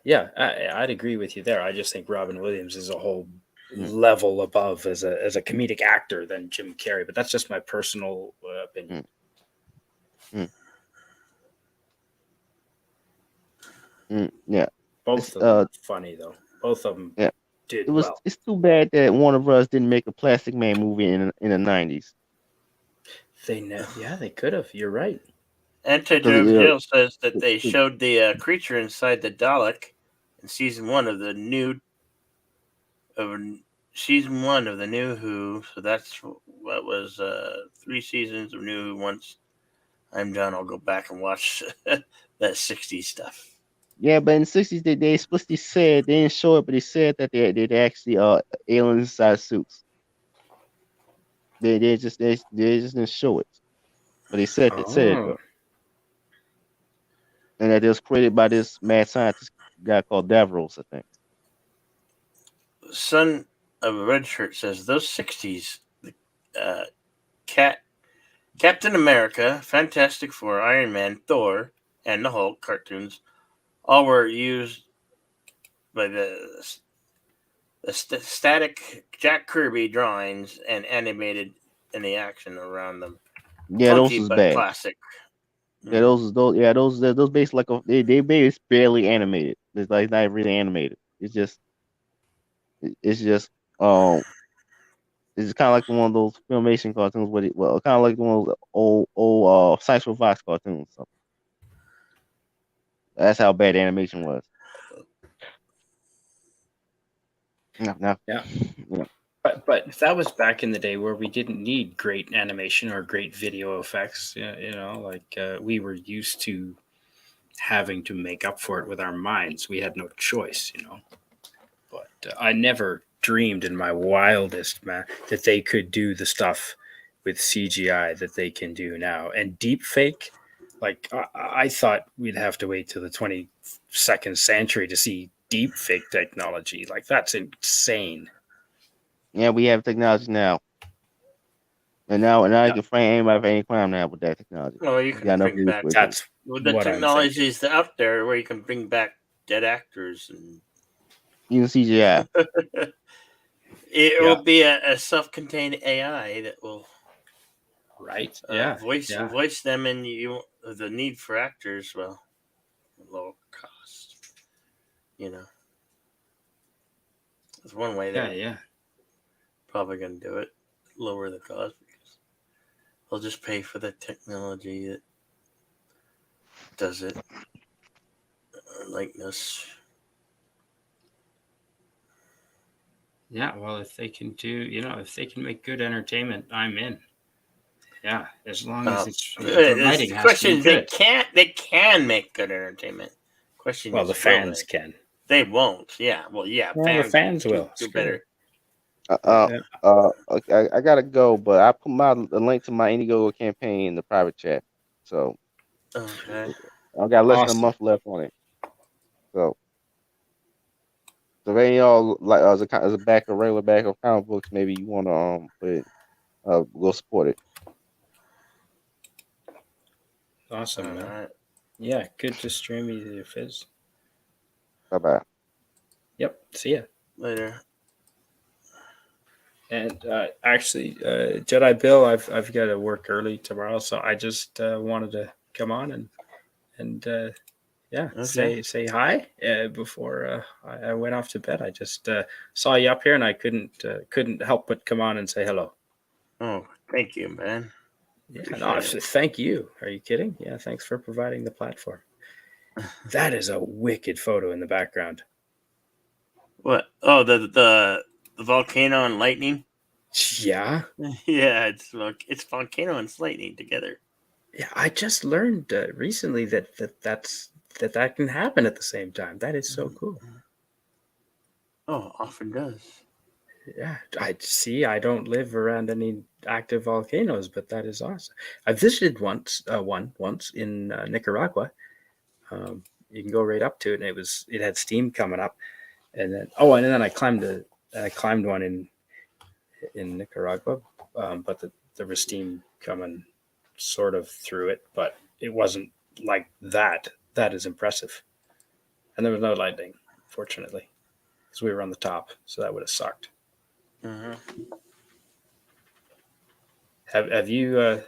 I'd agree with you there. I just think Robin Williams is a whole level above as a comedic actor than Jim Carrey, but that's just my personal opinion. Yeah, both of them funny though. Both of them did well. It's too bad that Warner Bros. Didn't make a Plastic Man movie in the 90s. They could have. You're right. Jill says that they showed the creature inside the Dalek in season 1 of the new Who. So that's what was 3 seasons of New Who once I'm done. I'll go back and watch that 60s stuff. Yeah, but in the 60s, they explicitly said, they didn't show it, but they said that they actually aliens inside suits. They just didn't show it, but they said it Oh, though, and that it was created by this mad scientist guy called Davros, I think. Son of a Red Shirt says those 60s, uh, Captain America, Fantastic Four, Iron Man, Thor, and the Hulk cartoons all were used by the static Jack Kirby drawings and animated in the action around them. Yeah, Funky, those was but bad. classic. Yeah, those basically like they basically barely animated. It's like not really animated. It's just it's kind of like one of those Filmation cartoons with it. Well, kind of like one of those old Sci-Fi Fox cartoons. So that's how bad the animation was. No. yeah. But that was back in the day where we didn't need great animation or great video effects. We were used to having to make up for it with our minds. We had no choice, But I never dreamed in my wildest man that they could do the stuff with CGI that they can do now. And deep fake, like I thought we'd have to wait till the 22nd century to see deep fake technology. Like that's insane. Yeah, we have technology now, and now you can frame anybody for any crime now with that technology. Well, you can bring back that's with the technologies out there where you can bring back dead actors and even CGI. It will be a self-contained AI that will voice them, and the need for actors low cost. That's one way they're probably going to do it, lower the cost, because they'll just pay for the technology that does it, likeness. Yeah, well, if they can if they can make good entertainment, I'm in. Yeah, as long as it's the question. They can make good entertainment. Question. Well, the fans can. They won't. Yeah. Well, yeah. Well, the fans will do better. I gotta go, but I put a link to my Indiegogo campaign in the private chat. So okay, I got less than a month left on it. So if any y'all like as a regular back of comic books, maybe you want to go support it. Awesome, man. Yeah, good to stream you, Fizz. Bye. Yep. See ya later. And actually, Jedi Bill, I've got to work early tomorrow, so I just wanted to come on and say hi before I went off to bed. I just saw you up here, and I couldn't help but come on and say hello. Oh, thank you, man. Yeah, thank you. Are you kidding? Yeah, thanks for providing the platform. That is a wicked photo in the background. What? Oh, the volcano and lightning. Yeah. Yeah, it's volcano and lightning together. Yeah, I just learned recently that can happen at the same time. That is so cool. Oh, often does. Yeah, I don't live around any active volcanoes, but that is awesome. I visited once in Nicaragua. You can go right up to it, and it had steam coming up, and then I climbed one in Nicaragua, but there was steam coming sort of through it, but it wasn't like that. That is impressive, and there was no lightning, fortunately, because we were on the top, so that would have sucked. Mm-hmm. Have you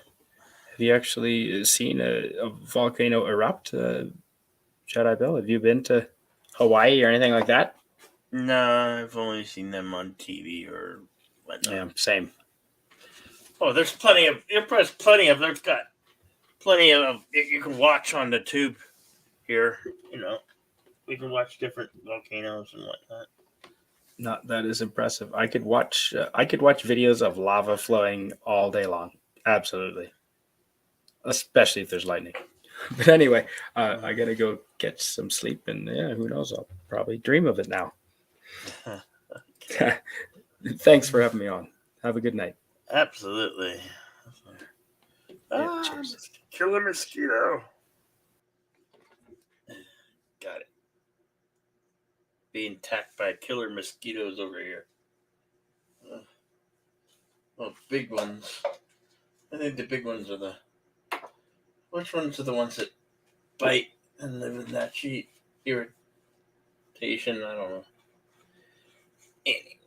actually seen a volcano erupt, Jedi Bill? Have you been to Hawaii or anything like that? No, I've only seen them on TV or whatnot. Yeah, same. Oh, there's plenty of. There's plenty of. There's got plenty of. You can watch on the tube here. We can watch different volcanoes and whatnot. No, that is impressive. I could watch videos of lava flowing all day long. Absolutely. especially if there's lightning. But anyway, I got to go get some sleep, and yeah, who knows? I'll probably dream of it now. Thanks for having me on. Have a good night. Absolutely. Cheers. Killer mosquito. Got it. Being attacked by killer mosquitoes over here. Oh, big ones. I think the big ones are the. Which ones are the ones that bite and live in that sheet? Irritation, I don't know. Anyway.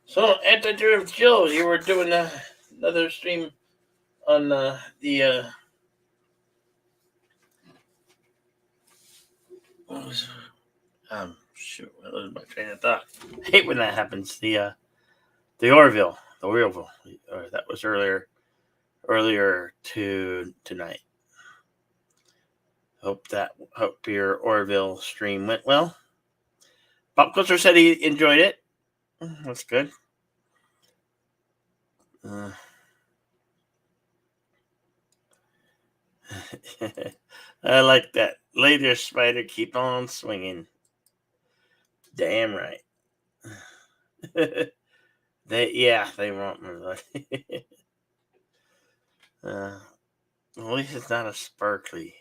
So, Anti-Drift Joe, you were doing another stream on shoot, what was my train of thought? I hate when that happens. The Orville, that was earlier tonight. Hope your Orville stream went well. Pop Culture said he enjoyed it. That's good. I like that. Later, Spider, keep on swinging. Damn right. They want me. At least it's not a sparkly.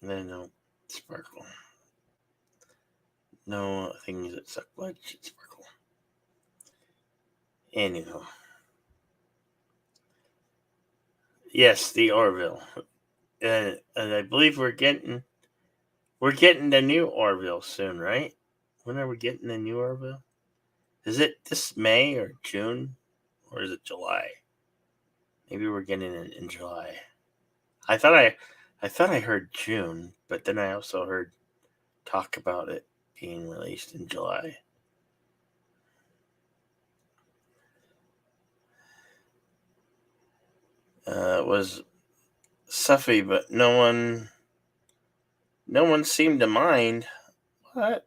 They don't sparkle. No things that suck blood should sparkle. Anyhow. Yes, the Orville. And I believe we're getting the new Orville soon, right? When are we getting the new Orville? Is it this May or June? Or is it July? Maybe we're getting it in July. I thought I heard June, but then I also heard talk about it being released in July. It was Suffy, but no one seemed to mind. What?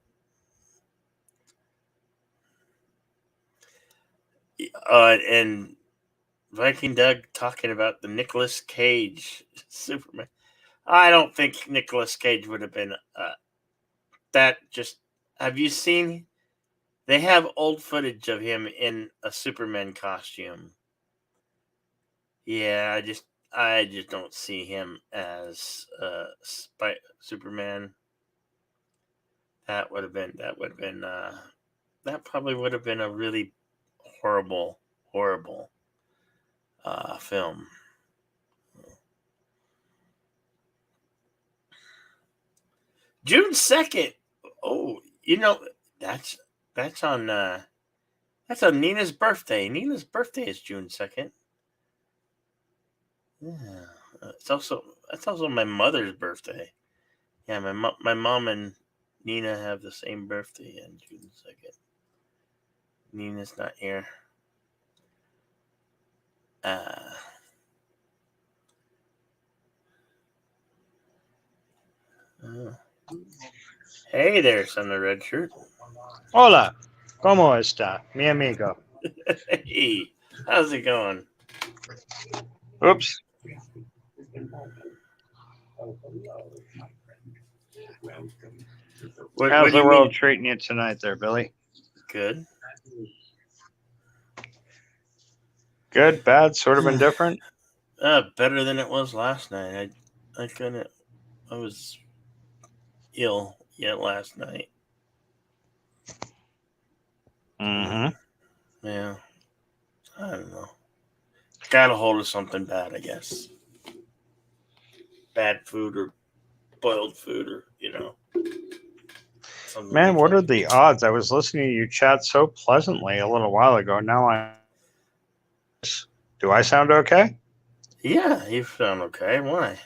And Viking Doug talking about the Nicolas Cage Superman. I don't think Nicolas Cage would have been that. Just have you seen? They have old footage of him in a Superman costume. Yeah, I just don't see him as Superman. That probably would have been a really horrible film. June 2nd. Oh, that's on Nina's birthday. Nina's birthday is June 2nd. Yeah, that's also my mother's birthday. Yeah, my mom and Nina have the same birthday on June 2nd. Nina's not here. Hey there, son of red shirt. Hola, ¿cómo está, mi amigo? Hey, how's it going? Oops. How's the world treating you tonight there, Billy? Good. Good, bad, sort of indifferent? Better than it was last night. I was ill last night. Mm-hmm. Yeah. I don't know. Got a hold of something bad, I guess. Bad food or boiled food or, Man, what are the odds? I was listening to you chat so pleasantly a little while ago. Now do I sound okay? Yeah, you sound okay. Why?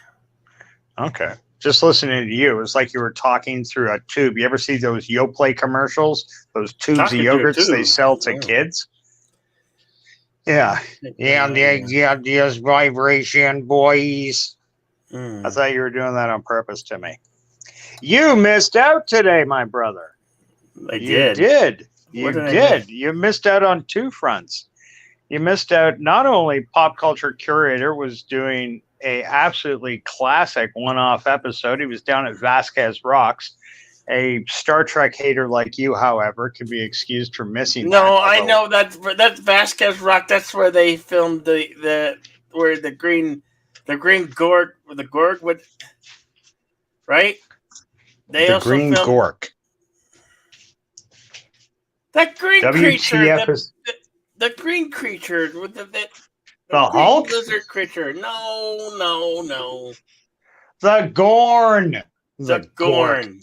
Okay. Just listening to you, it was like you were talking through a tube. You ever see those Yoplait commercials? Those tubes of yogurts they sell to kids? Yeah. Yes, vibration, boys. I thought you were doing that on purpose to me. You missed out today, my brother. I did. You did I did. You missed out on two fronts. You missed out. Not only Pop Culture Curator was doing a absolutely classic one-off episode. He was down at Vasquez Rocks. A Star Trek hater like you, however, can be excused for missing. No, that, I know that's Vasquez Rock. That's where they filmed the green Gorg, the Gorg would, right? They the also Green filmed Gork. that green creature. WTF is The green creature with the the green Hulk? lizard creature. No. The Gorn. The Gork. Gorn.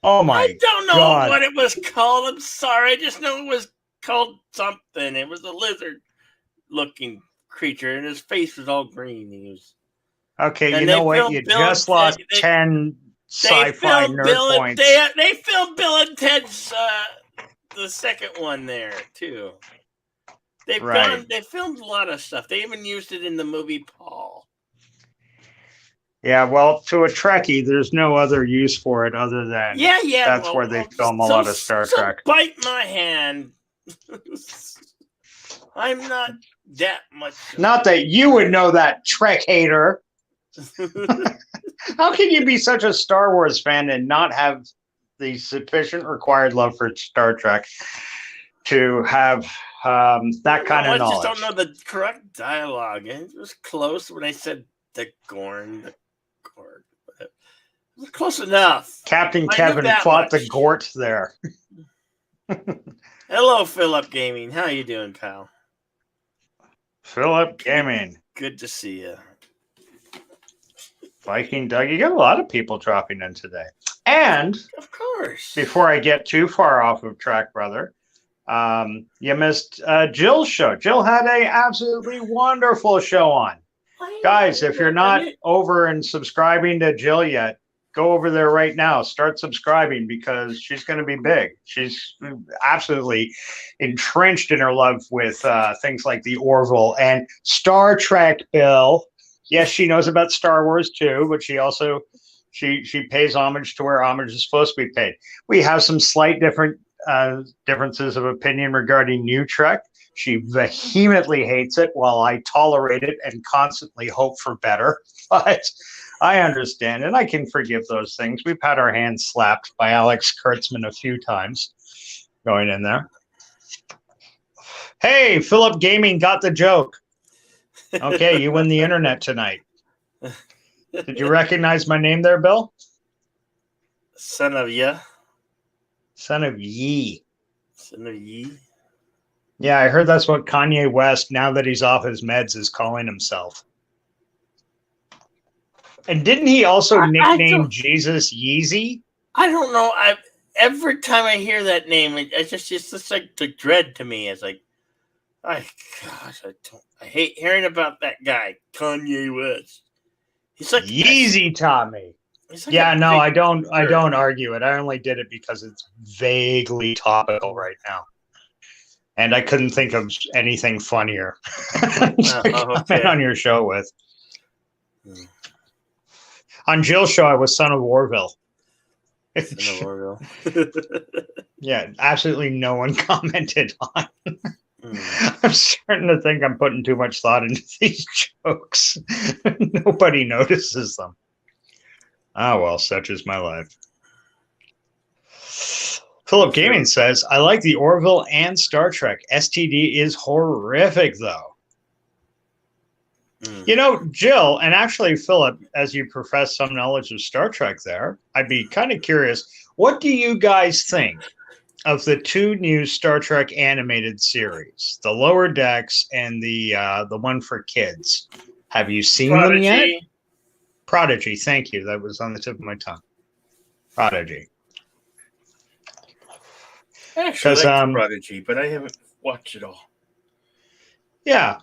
Oh my I don't know God. what it was called. I'm sorry. I just know it was called something. It was a lizard-looking creature, and his face was all green. He was. Okay, And you they know what? filmed You Bill just and lost Ted- 10 They sci-fi filmed nerd Bill. points. They filmed Bill and Ted's the second one there too. Right. They filmed a lot of stuff. They even used it in the movie Paul. Yeah, well, to a Trekkie, there's no other use for it other than Yeah. that's where they film a lot of Star Trek. Bite my hand. I'm not that much. Not that you would know that, Trek hater. How can you be such a Star Wars fan and not have the sufficient required love for Star Trek to have that kind of knowledge? I just don't know the correct dialogue. It was close when I said the Gorn. It was close enough. Captain I Kevin knew that fought much. the Gort there. Hello, Philip Gaming. How you doing, pal? Philip Gaming. Good to see you. Viking Doug. You got a lot of people dropping in today. And Of course. before I get too far off of track, brother, you missed Jill's show. Jill had a absolutely wonderful show on. Guys, if you're not over and subscribing to Jill yet, go over there right now. Start subscribing because she's going to be big. She's absolutely entrenched in her love with things like the Orville and Star Trek, Bill. Yes, she knows about Star Wars too, but she also she pays homage to where homage is supposed to be paid. We have some slight differences of opinion regarding New Trek. She vehemently hates it while I tolerate it and constantly hope for better. But I understand and I can forgive those things. We've had our hands slapped by Alex Kurtzman a few times going in there. Hey, Philip Gaming got the joke. Okay, you win the internet tonight. Did you recognize my name there, Bill? Son of ya. Son of ye. Son of ye. Yeah, I heard that's what Kanye West, now that he's off his meds, is calling himself. And didn't he also nickname Jesus Yeezy? I don't know. Every time I hear that name, it's just like the dread to me. It's like, I hate hearing about that guy, Kanye West. He's like Yeezy Tommy. Like yeah, no, I don't argue it. I only did it because it's vaguely topical right now. And I couldn't think of anything funnier to comment on your show with. On Jill's show, I was Son of Warville. Son of Warville. Yeah, absolutely no one commented on. I'm starting to think I'm putting too much thought into these jokes. Nobody notices them. Ah, well, such is my life. Philip Gaming says, I like the Orville and Star Trek. STD is horrific, though. You know, Jill, and actually, Philip, as you profess some knowledge of Star Trek there, I'd be kind of curious, what do you guys think of the two new Star Trek animated series, the Lower Decks and the one for kids? Have you seen them yet? Prodigy, thank you. That was on the tip of my tongue. Prodigy. I actually like Prodigy, but I haven't watched it all. Yeah.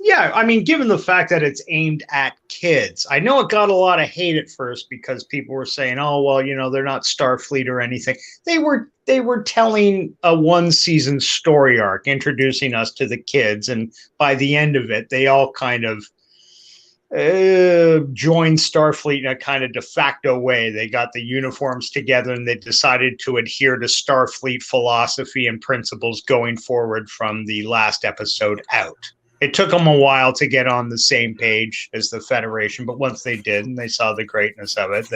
Yeah, I mean, given the fact that it's aimed at kids, I know it got a lot of hate at first because people were saying, "Oh, well, you know, they're not Starfleet or anything." They were telling a one-season story arc, introducing us to the kids, and by the end of it, they all kind of joined Starfleet in a kind of de facto way. They got the uniforms together and they decided to adhere to Starfleet philosophy and principles going forward from the last episode out. It took them a while to get on the same page as the Federation, but once they did and they saw the greatness of it,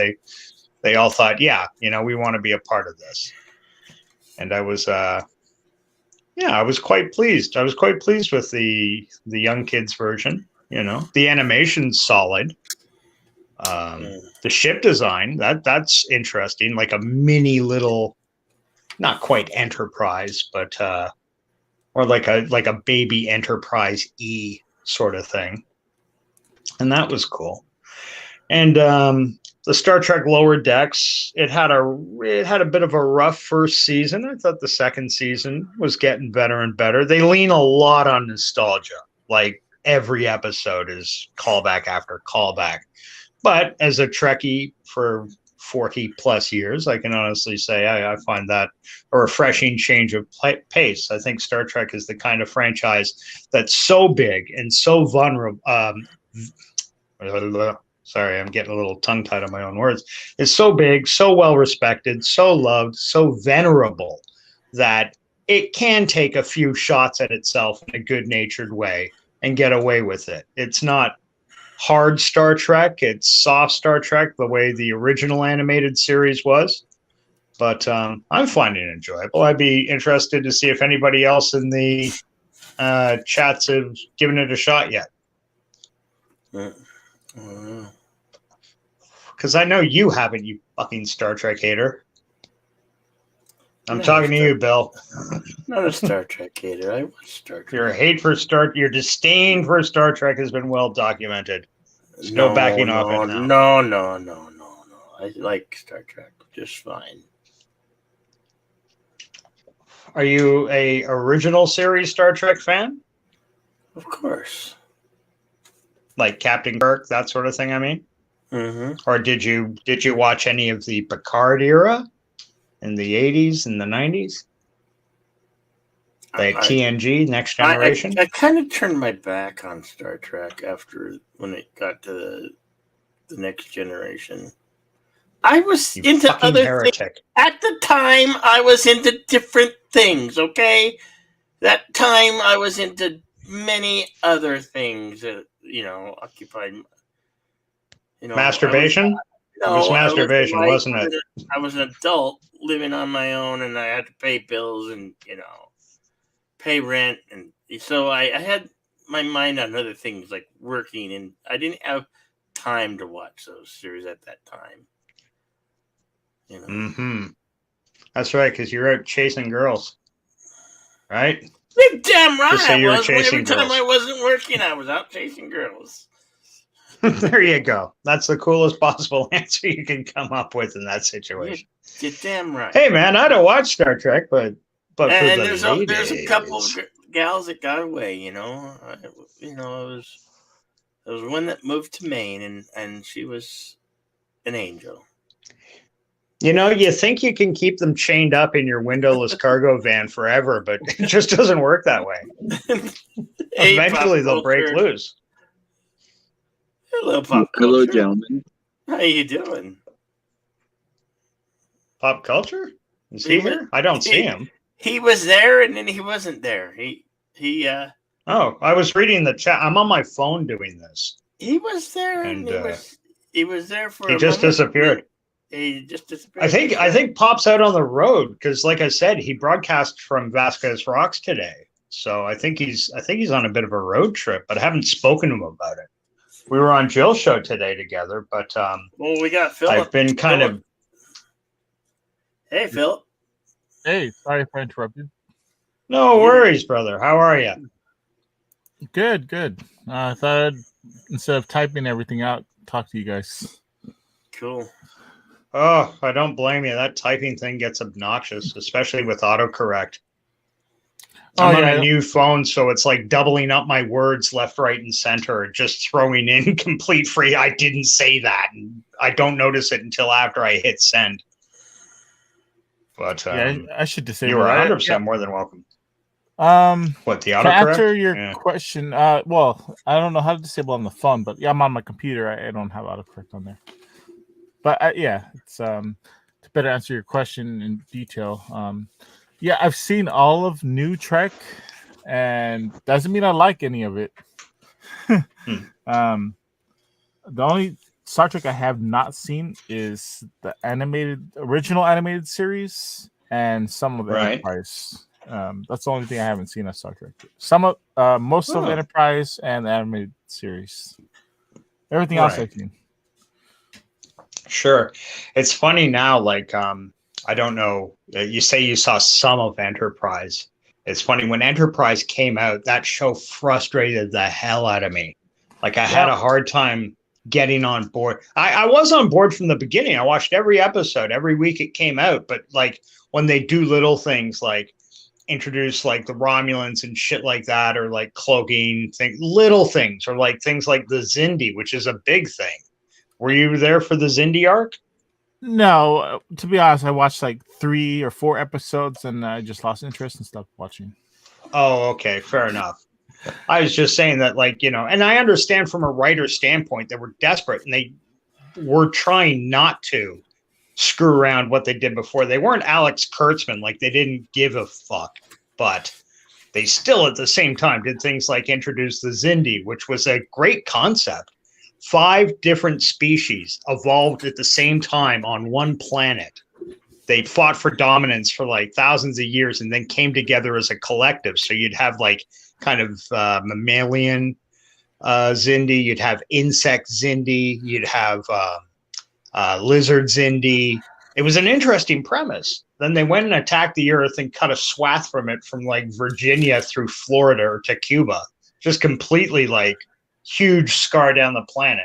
they all thought, yeah, we want to be a part of this. And I was quite pleased. I was quite pleased with the young kids version. The animation's solid. The ship design, that's interesting, like a mini little, not quite Enterprise, but or like a baby Enterprise E sort of thing. And that was cool. And the Star Trek Lower Decks, it had a bit of a rough first season. I thought the second season was getting better and better. They lean a lot on nostalgia. Like every episode is callback after callback. But as a Trekkie for 40 plus years, I can honestly say I find that a refreshing change of pace. I think Star Trek is the kind of franchise that's so big and so vulnerable. Sorry, I'm getting a little tongue-tied on my own words. It's so big, so well-respected, so loved, so venerable that it can take a few shots at itself in a good-natured way and get away with it. It's not hard Star Trek. It's soft Star Trek, the way the original animated series was. But I'm finding it enjoyable. I'd be interested to see if anybody else in the chats have given it a shot yet. Because I know you haven't, you fucking Star Trek hater. I'm talking to you, Bill. Not a Star Trek hater. I watch Star Trek. Your disdain for Star Trek has been well documented. There's no backing off it now. No. I like Star Trek just fine. Are you a original series Star Trek fan? Of course. Like Captain Kirk, that sort of thing, I mean? Mm-hmm. Or did you watch any of the Picard era in the 80s and the 90s? Like TNG, Next Generation? I kind of turned my back on Star Trek when it got to the Next Generation. I was into other things. At the time, I was into different things, okay? That time, I was into many other things that, occupied... Masturbation? It was masturbation, wasn't it? I was an adult living on my own, and I had to pay bills and, pay rent. And so I had my mind on other things like working, and I didn't have time to watch those series at that time. Mm-hmm. That's right, because you're out chasing girls, right? You're damn right. Just say you were chasing Every time I wasn't working, I was out chasing girls. There you go. That's the coolest possible answer you can come up with in that situation. You're damn right. Hey, man, I don't watch Star Trek, but and there's a couple of gals that got away. It was one that moved to Maine, and she was an angel. You think you can keep them chained up in your windowless cargo van forever, but it just doesn't work that way. Eventually, they'll break loose. Hello, Pop Culture. Hello, gentlemen. How you doing? Pop Culture? Is he here? I don't see him. He was there, and then he wasn't there. Oh, I was reading the chat. I'm on my phone doing this. He was there, and he was there for. He just disappeared. He just disappeared. I think Pop's out on the road because, like I said, he broadcast from Vasquez Rocks today. So I think he's on a bit of a road trip, but I haven't spoken to him about it. We were on Jill's show today together, but we got Philip. I've been kind of. Hey, Philip. Hey, sorry if I interrupted. No worries, brother. How are you? Good. I thought instead of typing everything out, talk to you guys. Cool. Oh, I don't blame you. That typing thing gets obnoxious, especially with autocorrect. I'm on a new phone, so it's like doubling up my words left, right, and center, just throwing in complete free. I didn't say that. And I don't notice it until after I hit send. But I should disable. You were 100% more than welcome. What, the To autocorrect? answer your Yeah. question, well, I don't know how to disable on the phone, but yeah, I'm on my computer. I don't have autocorrect on there. But yeah, it's to better answer your question in detail. Yeah, I've seen all of New Trek, and doesn't mean I like any of it. The only Star Trek I have not seen is the original animated series and some of Right. Enterprise. That's the only thing I haven't seen of Star Trek. Most of Oh. Enterprise and the animated series. Everything else Right. I've seen. Sure. It's funny now, like, I don't know, you say you saw some of Enterprise. It's funny, when Enterprise came out, that show frustrated the hell out of me. Like, I had a hard time getting on board. I was on board from the beginning. I watched every episode, every week it came out. But, like, when they do little things like introduce, like, the Romulans and shit like that, or, like, cloaking, little things, or, like, things like the Xindi, which is a big thing. Were you there for the Xindi arc? No, to be honest, I watched like 3 or 4 episodes and I just lost interest and stopped watching. Oh, okay, fair enough. I was just saying that, like, you know, and I understand from a writer's standpoint that we're desperate and they were trying not to screw around what they did before. They weren't Alex Kurtzman, like they didn't give a fuck, but they still at the same time did things like introduce the Xindi, which was a great concept. 5 different species evolved at the same time on one planet. They fought for dominance for like thousands of years and then came together as a collective. So you'd have like kind of mammalian Xindi, you'd have insect Xindi, you'd have lizard Xindi. It was an interesting premise. Then they went and attacked the Earth and cut a swath from it from like Virginia through Florida or to Cuba. Just completely like huge scar down the planet.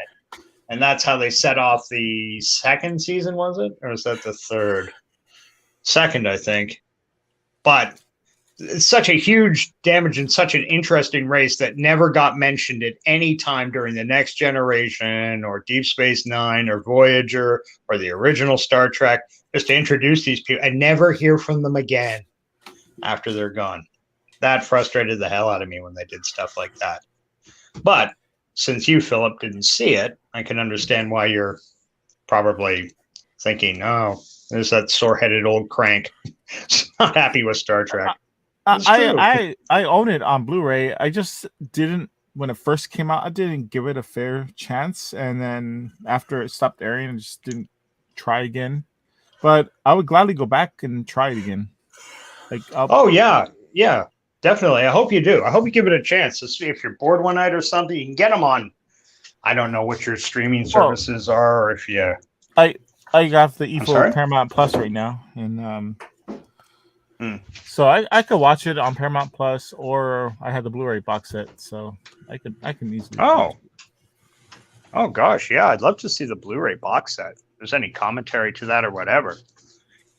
And that's how they set off the 2nd season, was it? Or was that the 3rd? 2nd, I think. But it's such a huge damage and such an interesting race that never got mentioned at any time during the Next Generation or Deep Space Nine or Voyager or the original Star Trek, just to introduce these people and never hear from them again after they're gone. That frustrated the hell out of me when they did stuff like that. But since you, Philip, didn't see it, I can understand why you're probably thinking, oh, there's that sore-headed old crank. Not happy with Star Trek. I own it on Blu-ray. I just didn't, when it first came out, I didn't give it a fair chance. And then after it stopped airing, I just didn't try again. But I would gladly go back and try it again. Like, yeah. Definitely. I hope you do. I hope you give it a chance to see if you're bored one night or something. You can get them on. I don't know what your streaming services are, or if you. I got the EFO Paramount Plus right now, and so I could watch it on Paramount Plus, or I had the Blu-ray box set, so I can easily. Oh gosh, yeah. I'd love to see the Blu-ray box set. If there's any commentary to that or whatever.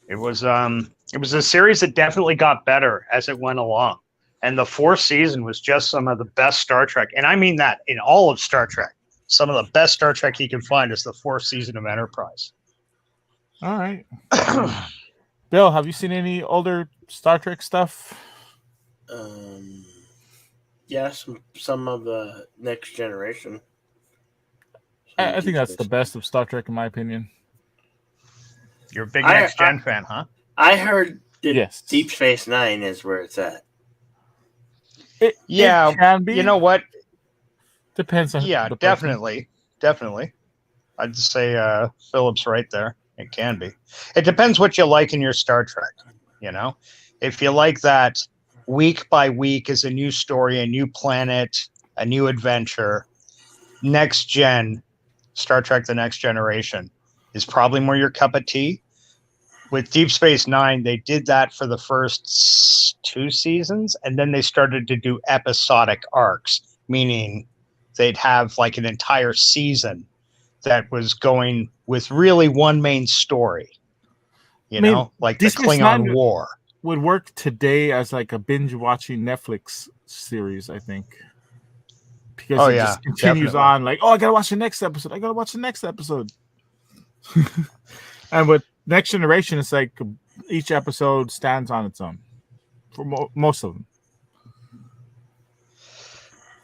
It was a series that definitely got better as it went along. And the 4th season was just some of the best Star Trek. And I mean that in all of Star Trek. Some of the best Star Trek you can find is the 4th season of Enterprise. All right. Bill, have you seen any older Star Trek stuff? Yeah, some of the Next Generation. I think that's the best of Star Trek, in my opinion. You're a big Next Gen fan, huh? I heard that yes. Deep Space Nine is where it's at. It can be. You know what? Depends on. Yeah, definitely. I'd say Philip's right there. It can be. It depends what you like in your Star Trek. You know, if you like that week by week is a new story, a new planet, a new adventure. Next Gen, Star Trek: The Next Generation is probably more your cup of tea. With Deep Space Nine, they did that for the first 2 seasons, and then they started to do episodic arcs, meaning they'd have like an entire season that was going with really one main story. You know, like the Klingon War. Would work today as like a binge-watching Netflix series, I think. Because it just continues on, like, I gotta watch the next episode. And with Next Generation, it's like each episode stands on its own for most of them.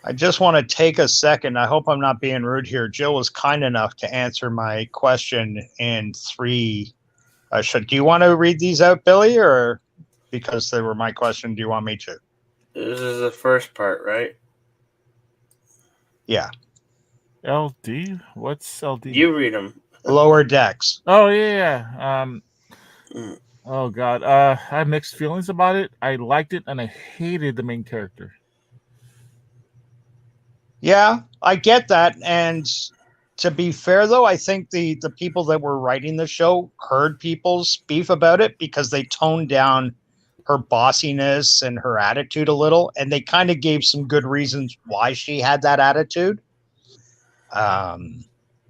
I just want to take a second. I hope I'm not being rude here. Jill was kind enough to answer my question in 3. Do you want to read these out, Billy, or because they were my question, do you want me to? This is the first part, right? Yeah. LD? What's LD? You read them. Lower Decks. Oh yeah. Oh god. I have mixed feelings about it. I liked it and I hated the main character. Yeah, I get that. And to be fair, though, I think the people that were writing the show heard people's beef about it because they toned down her bossiness and her attitude a little, and they kind of gave some good reasons why she had that attitude.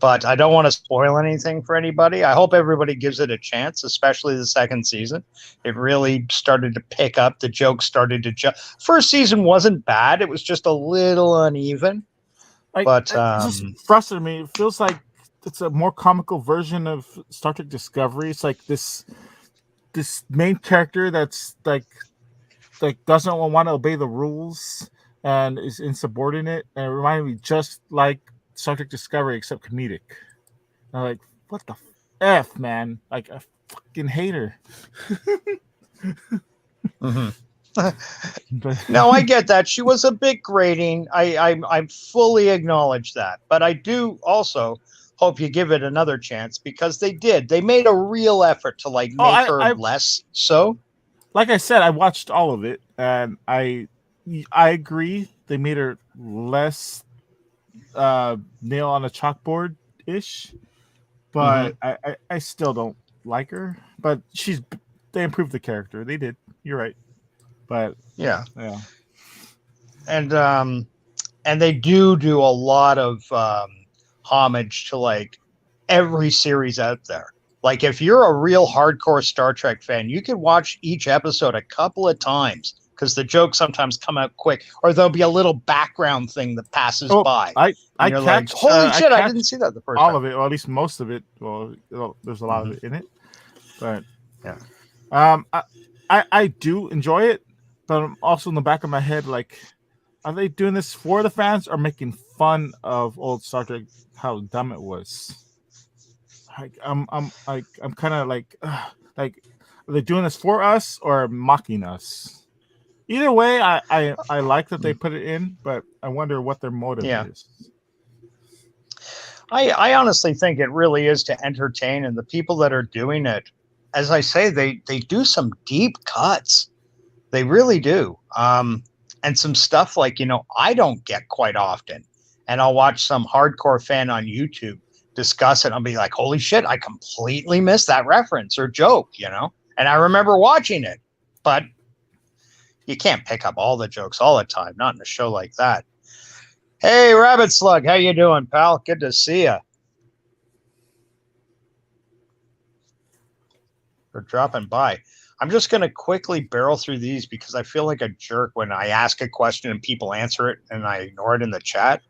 But I don't want to spoil anything for anybody. I hope everybody gives it a chance, especially the second season. It really started to pick up. The jokes started to first season wasn't bad. It was just a little uneven. But it just frustrated me. It feels like it's a more comical version of Star Trek Discovery. It's like this main character that's like doesn't want to obey the rules and is insubordinate. And it reminded me just like Star Trek Discovery, except comedic. And I'm like, what the F, man? Like, I fucking hate her. No, I get that. She was a bit grating. I fully acknowledge that. But I do also hope you give it another chance because they did. They made a real effort to make her less so. Like I said, I watched all of it, and I agree. They made her less nail on a chalkboard ish, but I still don't like her. But they improved the character. They did. You're right. But yeah, and they do a lot of homage to like every series out there. Like if you're a real hardcore Star Trek fan, you could watch each episode a couple of times because the jokes sometimes come out quick, or there'll be a little background thing that passes by. I catch, like, holy shit! I didn't see that the first all time. of it, or at least most of it. Well, there's a lot of it in it, but yeah. I do enjoy it, but I'm also in the back of my head like, are they doing this for the fans or making fun of old Star Trek, how dumb it was? Like I'm kind of like, are they doing this for us or mocking us? Either way, I like that they put it in, but I wonder what their motive is. I honestly think it really is to entertain, and the people that are doing it, as I say, they do some deep cuts. They really do. And some stuff like, I don't get quite often. And I'll watch some hardcore fan on YouTube discuss it. I'll be like, holy shit, I completely missed that reference or joke, And I remember watching it. But you can't pick up all the jokes all the time, not in a show like that. Hey, Rabbit Slug, how you doing, pal? Good to see you. For dropping by. I'm just going to quickly barrel through these because I feel like a jerk when I ask a question and people answer it and I ignore it in the chat.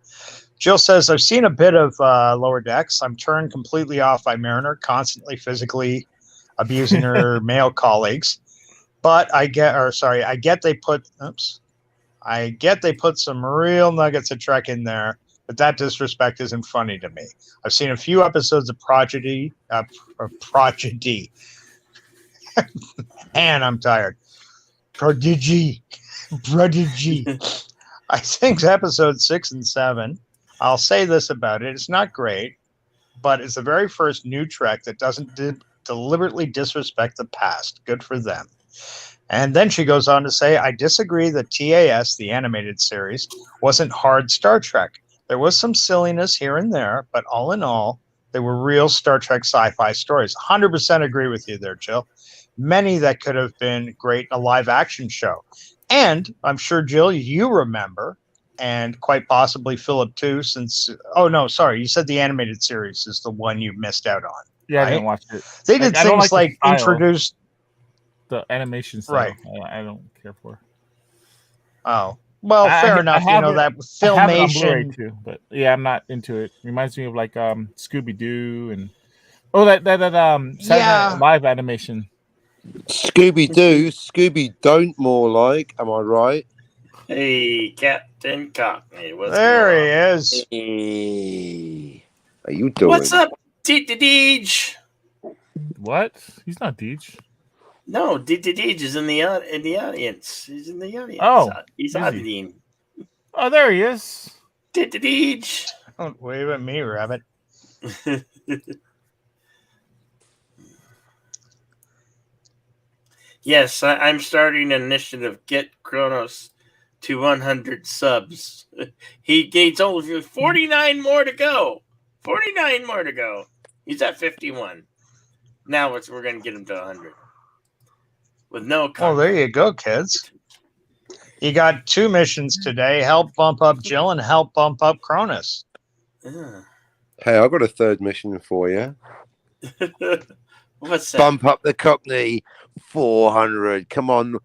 Jill says, I've seen a bit of Lower Decks. I'm turned completely off by Mariner, constantly physically abusing her male colleagues. But I get they put some real nuggets of Trek in there, but that disrespect isn't funny to me. I've seen a few episodes of Prodigy. And I'm tired. Prodigy. I think episodes 6 and 7. I'll say this about it. It's not great, but it's the very first new Trek that doesn't deliberately disrespect the past. Good for them. And then she goes on to say, I disagree that TAS, the animated series, wasn't hard Star Trek. There was some silliness here and there, but all in all, they were real Star Trek sci-fi stories. 100% agree with you there, Jill. Many that could have been great in a live action show. And I'm sure, Jill, you remember, and quite possibly Philip too, since, oh no, sorry, you said the animated series is the one you missed out on. Yeah, right? I didn't watch it. They did things like introduce the animation style. Right. I don't care for. Oh. Well, fair enough. That Filmation. I have it on Blu-ray too, but yeah, I'm not into it. Reminds me of like Scooby Doo and Saturday Night Live animation. Scooby don't more like. Am I right? Hey, Cat. Captain Cockney. There he is. Hey, how you doing? What's up, Deej? What? He's not Deej. No, Deej is in the audience. He's in the audience. Oh, he's is he? auditing. Oh, there he is. Deej. Don't wave at me, Rabbit. Yes, I'm starting an initiative. Get Kronos to 100 subs. He gains only 49 more to go. 49 more to go. He's at 51. Now we're going to get him to 100. With no content. Well, there you go, kids. You got 2 missions today. Help bump up Jill and help bump up Cronus. Hey, I've got a third mission for you. What's that? Bump up the Cockney 400. Come on.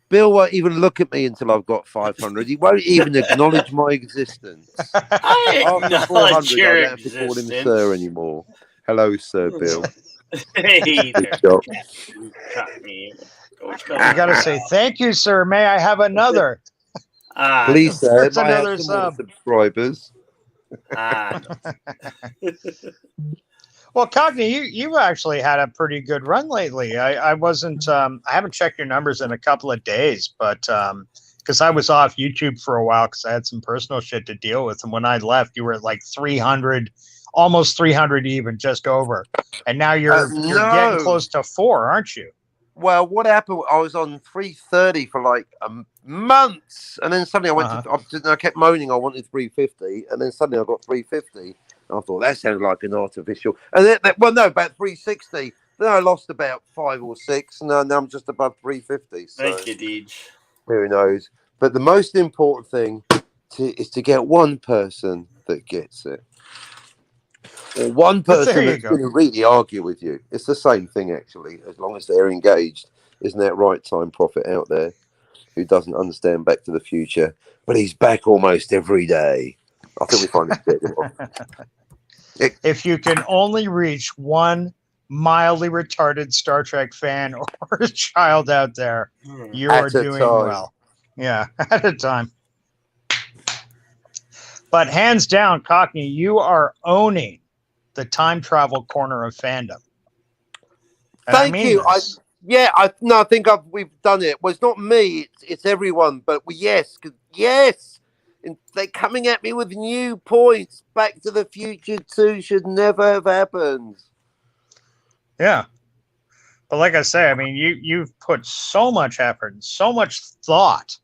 Bill won't even look at me until I've got 500. He won't even acknowledge my existence. I After acknowledge 400, your I don't have to call him existence. sir anymore. Hello, Sir Bill. Hey there. Good job. Cockney. What's You going on? got to say, thank you, sir. May I have another? Please, sir. That's Might have another some more sub. subscribers. Well, Cockney, you've actually had a pretty good run lately. I wasn't, I haven't checked your numbers in a couple of days, but because I was off YouTube for a while because I had some personal shit to deal with. And when I left, you were at like 300, almost 300 even, just over. And now you're No. getting close to 4, aren't you? Well, what happened? I was on 330 for like months, and then suddenly I went I kept moaning I wanted 350, and then suddenly I got 350. I thought that sounded like an artificial. And then, well, no, about 360. Then I lost about 5 or 6. Now I'm just above 350. So Thank you, Deej. who knows? But the most important thing is to get one person that gets it, or one person There you that's go. going to really argue with you. It's the same thing, actually, as long as they're engaged. Isn't that right, Time Prophet out there, who doesn't understand Back to the Future, but he's back almost every day. I think we finally get him off. If you can only reach one mildly retarded Star Trek fan or a child out there, you At are a doing time. well. Yeah, at a time. But hands down, Cockney, you are owning the time travel corner of fandom. And Thank you. this. I think we've done it. Well, it's not me. It's everyone. But yes. And they're coming at me with new points. Back to the Future 2 should never have happened. Yeah. But like I say, I mean, you've put so much effort and so much thought.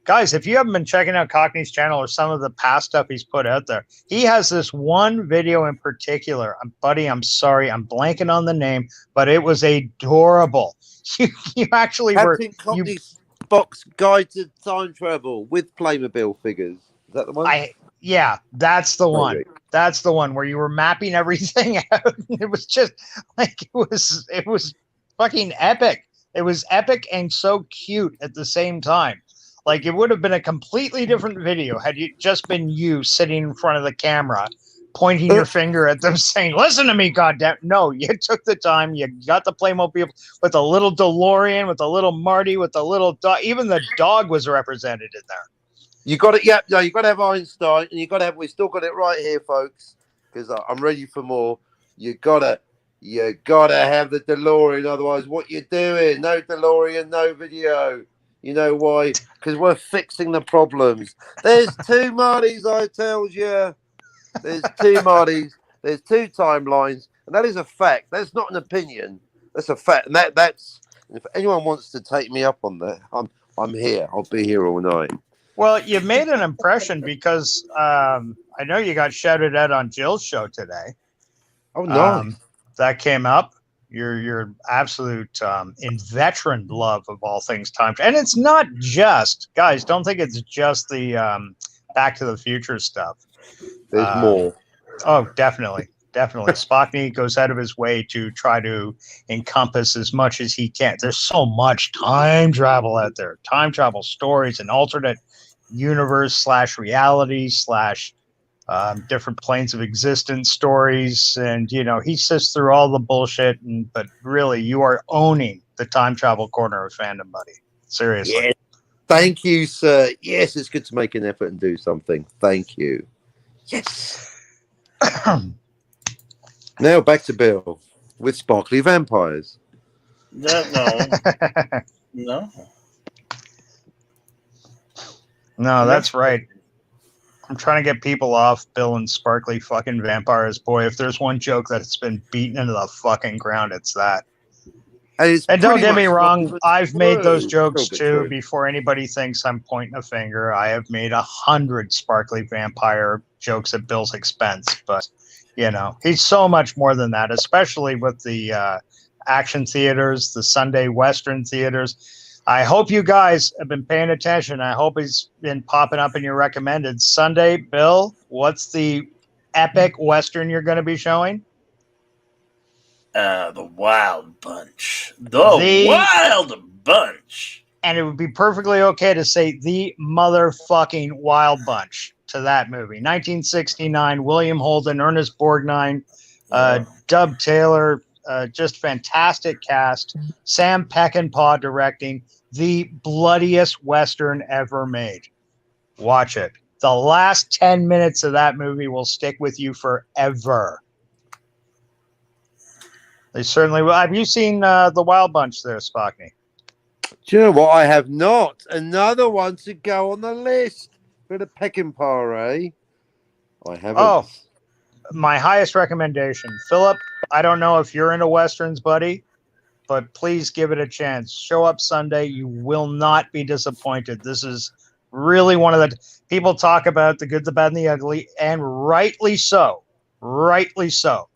Guys, if you haven't been checking out Cockney's channel or some of the past stuff he's put out there, he has this one video in particular. Buddy, I'm sorry, I'm blanking on the name, but it was adorable. You actually Captain Cockney's Box Guide to Time Travel with Playmobil figures. Is that the one? Yeah, that's the one. Maybe. That's the one where you were mapping everything out. It was just like it was fucking epic. It was epic and so cute at the same time. Like, it would have been a completely different video had you just been you sitting in front of the camera, pointing your finger at them saying, listen to me, goddamn. No, you took the time. You got the Playmobil with a little DeLorean, with a little Marty, with a little dog. Even the dog was represented in there. You got it. Yeah, no, you got to have Einstein, and you got to have. We still got it right here, folks, because I'm ready for more. You gotta have the DeLorean. Otherwise, what you doing? No DeLorean, no video. You know why? Because we're fixing the problems. There's 2 Martys, I tells you. There's 2 Martys. There's 2 timelines, and that is a fact. That's not an opinion. That's a fact. And that's. If anyone wants to take me up on that, I'm here. I'll be here all night. Well, you made an impression because I know you got shouted out on Jill's show today. Oh, nice. That came up. Your absolute inveterate love of all things time, and it's not just, guys. Don't think it's just the Back to the Future stuff. There's more. Oh, definitely. Spockney goes out of his way to try to encompass as much as he can. There's so much time travel out there. Time travel stories and alternate universe / reality / different planes of existence stories. And, he sifts through all the bullshit. But really, you are owning the time travel corner of fandom, buddy. Seriously. Thank you, sir. Yes, it's good to make an effort and do something. Thank you. Yes. Now back to Bill with sparkly vampires. No. No. No, that's right. I'm trying to get people off Bill and sparkly fucking vampires. Boy, if there's one joke that's been beaten into the fucking ground, it's that. And don't get me wrong, I've made those jokes too before anybody thinks I'm pointing a finger. I have made 100 sparkly vampire jokes at Bill's expense, but you know, he's so much more than that, especially with the action theaters, the Sunday Western theaters. I hope you guys have been paying attention. I hope he's been popping up in your recommended. Sunday, Bill, what's the epic Western you're going to be showing? The Wild Bunch. The Wild Bunch. And it would be perfectly okay to say the motherfucking Wild Bunch to that movie. 1969, William Holden, Ernest Borgnine, Dub Taylor, just fantastic cast. Sam Peckinpah directing, the bloodiest Western ever made. Watch it. The last 10 minutes of that movie will stick with you forever. They certainly will. Have you seen The Wild Bunch there, Spockney? Do you know what? I have not. Another one to go on the list for the Peckinpah, eh? I haven't. Oh, my highest recommendation. Philip, I don't know if you're into Westerns, buddy, but please give it a chance. Show up Sunday. You will not be disappointed. This is really one of the... People talk about the good, the bad, and the ugly, and rightly so. Rightly so.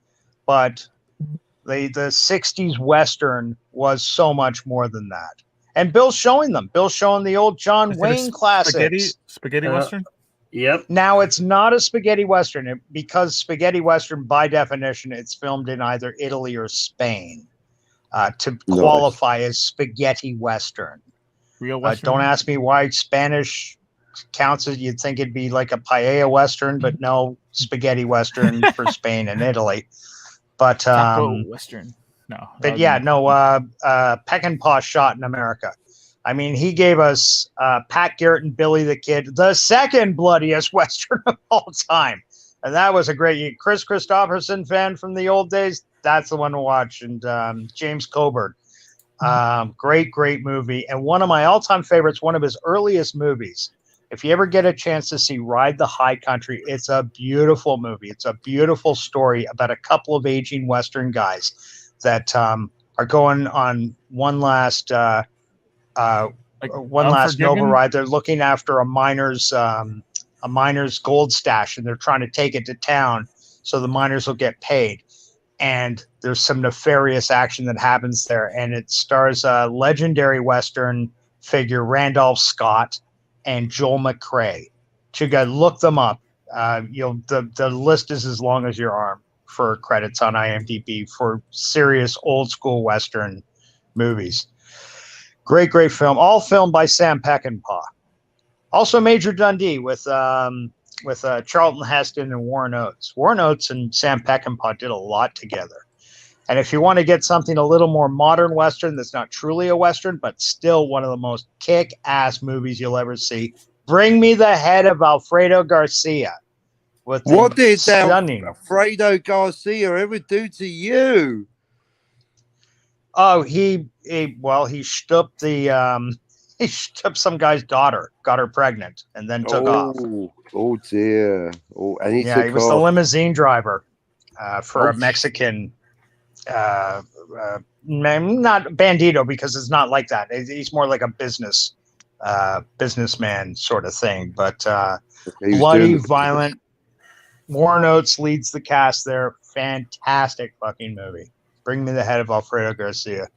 But... The 60s Western was so much more than that. And Bill's showing them. Bill's showing the old John Wayne classics. Spaghetti Western? Yep. Now, it's not a spaghetti Western because spaghetti Western, by definition, it's filmed in either Italy or Spain to qualify as spaghetti Western. Real Western? Don't ask me why Spanish counts as you'd think it'd be like a paella Western, but no, spaghetti Western for Spain and Italy. But Western. No. But yeah, no, Peckinpah shot in America. I mean, he gave us Pat Garrett and Billy the Kid, the second bloodiest Western of all time. And that was a great Chris Christopherson fan from the old days. That's the one to watch. And James Coburn. Great movie. And one of my all-time favorites, one of his earliest movies. If you ever get a chance to see Ride the High Country, it's a beautiful movie. It's a beautiful story about a couple of aging Western guys that are going on one last noble ride. They're looking after a miner's gold stash, and they're trying to take it to town so the miners will get paid. And there's some nefarious action that happens there, and it stars a legendary Western figure, Randolph Scott, and Joel McCrea. You guys look them up. The list is as long as your arm for credits on IMDb for serious old school Western movies. Great film. All filmed by Sam Peckinpah. Also Major Dundee with Charlton Heston and Warren Oates. Warren Oates and Sam Peckinpah did a lot together. And if you want to get something a little more modern Western that's not truly a Western, but still one of the most kick-ass movies you'll ever see, Bring Me the Head of Alfredo Garcia. What did Alfredo Garcia ever do to you? Oh, he stooped he stooped some guy's daughter, got her pregnant, and then took off. Oh dear. Oh, and he was the limousine driver for a Mexican. Not bandito, because it's not like that. He's more like a businessman sort of thing. But bloody, violent. Warren Oates leads the cast there. Fantastic fucking movie. Bring Me the Head of Alfredo Garcia.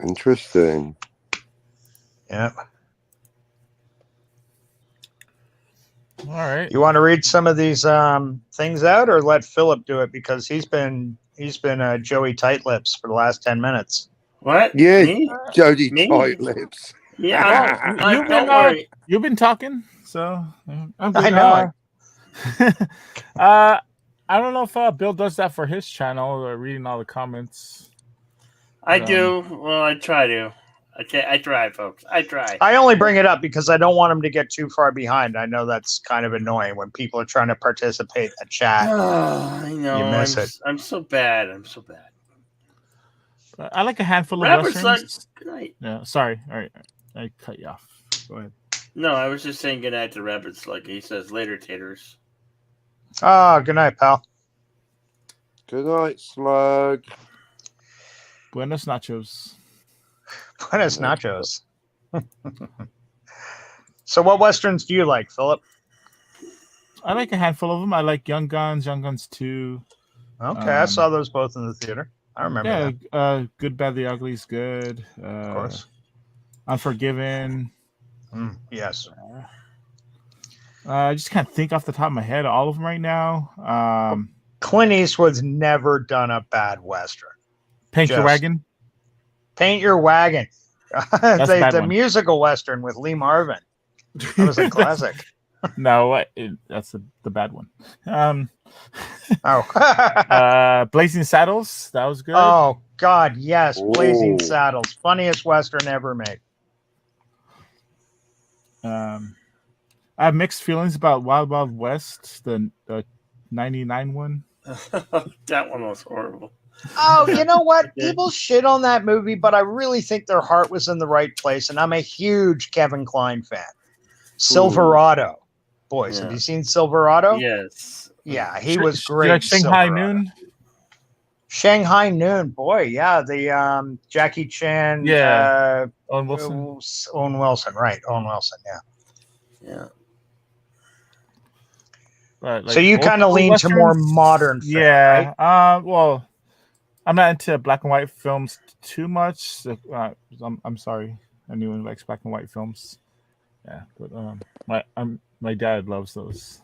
Interesting. Yeah. All right. You want to read some of these things out, or let Philip do it, because he's been Joey Tightlips for the last 10 minutes. What? Yeah, Me? Jody Me? Tightlips. Yeah, you've been talking, so I'm good. I know. I don't know if Bill does that for his channel, or reading all the comments. I do. Well, I try to. Okay, I try, folks. I try. I only bring it up because I don't want them to get too far behind. I know that's kind of annoying when people are trying to participate in the chat. Oh, I know. You miss it. I'm so bad. I'm so bad. I like a handful of Rapper's westerns. good night. Yeah, sorry. All right, I cut you off. Go ahead. No, I was just saying good night to Rapid Slug. He says later, taters. Oh, good night, pal. Good night, Slug. Buenos nachos. Buenos nachos. So, what westerns do you like, Philip? I like a handful of them. I like Young Guns, Young Guns 2. Okay, I saw those both in the theater. I remember that. Yeah, Good, Bad, the Ugly is good. Of course. Unforgiven. Yes. I just can't think off the top of my head all of them right now. Clint Eastwood's never done a bad western. Paint Your Wagon. Paint Your Wagon. the one. musical western with Lee Marvin. That was a classic. No, that's the bad one. Blazing Saddles. That was good. Oh God, yes, Blazing Ooh. Saddles, funniest western ever made. I have mixed feelings about Wild Wild West, the 99 one. That one was horrible. Oh, you know what? People shit on that movie, but I really think their heart was in the right place, and I'm a huge Kevin Kline fan. Silverado. Boys, have you seen Silverado? Yes. Yeah, he was great. Like Shanghai Noon? Shanghai Noon, boy, yeah. The Jackie Chan. Yeah. Owen Wilson. Owen Wilson, right. Owen Wilson, yeah. Yeah. But, so you kind of lean to more modern film, yeah. right? Well, I'm not into black and white films too much. So, I'm sorry. Anyone likes black and white films. Yeah, but my dad loves those.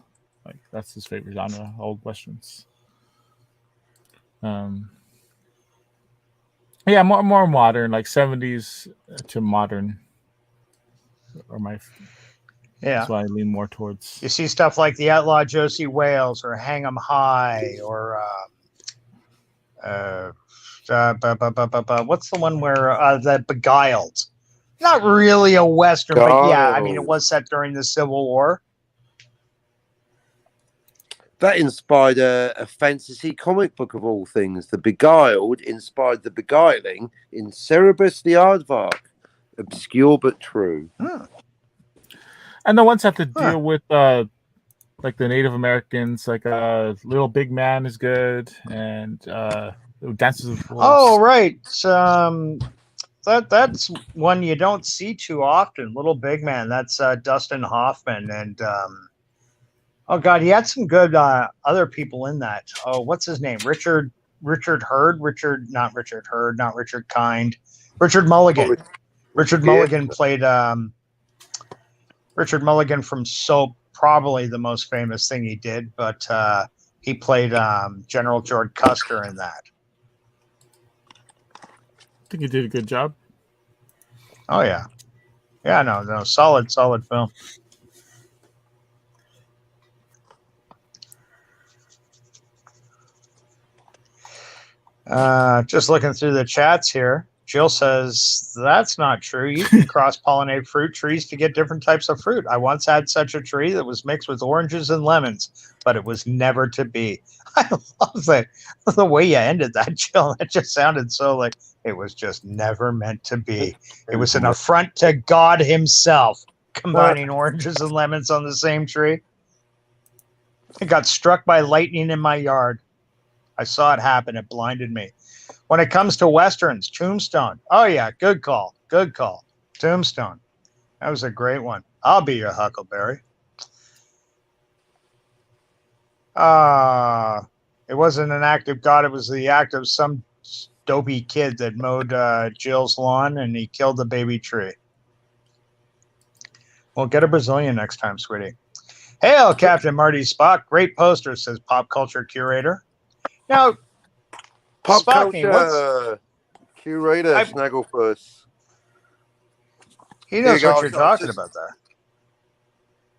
Like that's his favorite genre, old westerns. Yeah, more modern, like 70s to modern. Or my Yeah. That's why I lean more towards. You see stuff like The Outlaw Josie Wales or Hang 'em High or what's the one where the Beguiled? Not really a western, but yeah, I mean it was set during the Civil War. That inspired a fantasy comic book of all things. The Beguiled inspired the beguiling in Cerebus the Aardvark. Obscure but true. And the ones have to deal with like the Native Americans, like Little Big Man is good, and Dances with Wolves. Oh right, that's one you don't see too often. Little Big Man. That's Dustin Hoffman, and oh god, he had some good other people in that. Oh, what's his name? Richard Hurd. Not Richard Kind. Richard Mulligan. Richard Mulligan played Richard Mulligan from Soap, probably the most famous thing he did, but he played General George Custer in that. I think he did a good job. Oh yeah, yeah, no, solid film. Just looking through the chats here. Jill says, that's not true. You can cross-pollinate fruit trees to get different types of fruit. I once had such a tree that was mixed with oranges and lemons, but it was never to be. I love that. The way you ended that, Jill. That just sounded so like it was just never meant to be. It was an affront to God himself, combining oranges and lemons on the same tree. It got struck by lightning in my yard. I saw it happen. It blinded me. When it comes to westerns, Tombstone. Oh yeah, good call. Good call. Tombstone. That was a great one. I'll be your Huckleberry. It wasn't an act of God. It was the act of some dopey kid that mowed Jill's lawn and he killed the baby tree. Well, get a Brazilian next time, sweetie. Hail, Captain Marty Spock. Great poster, says Pop Culture Curator. Now, Pop Spocky, Culture Curator Snagglepuss. He knows what you're talking about there.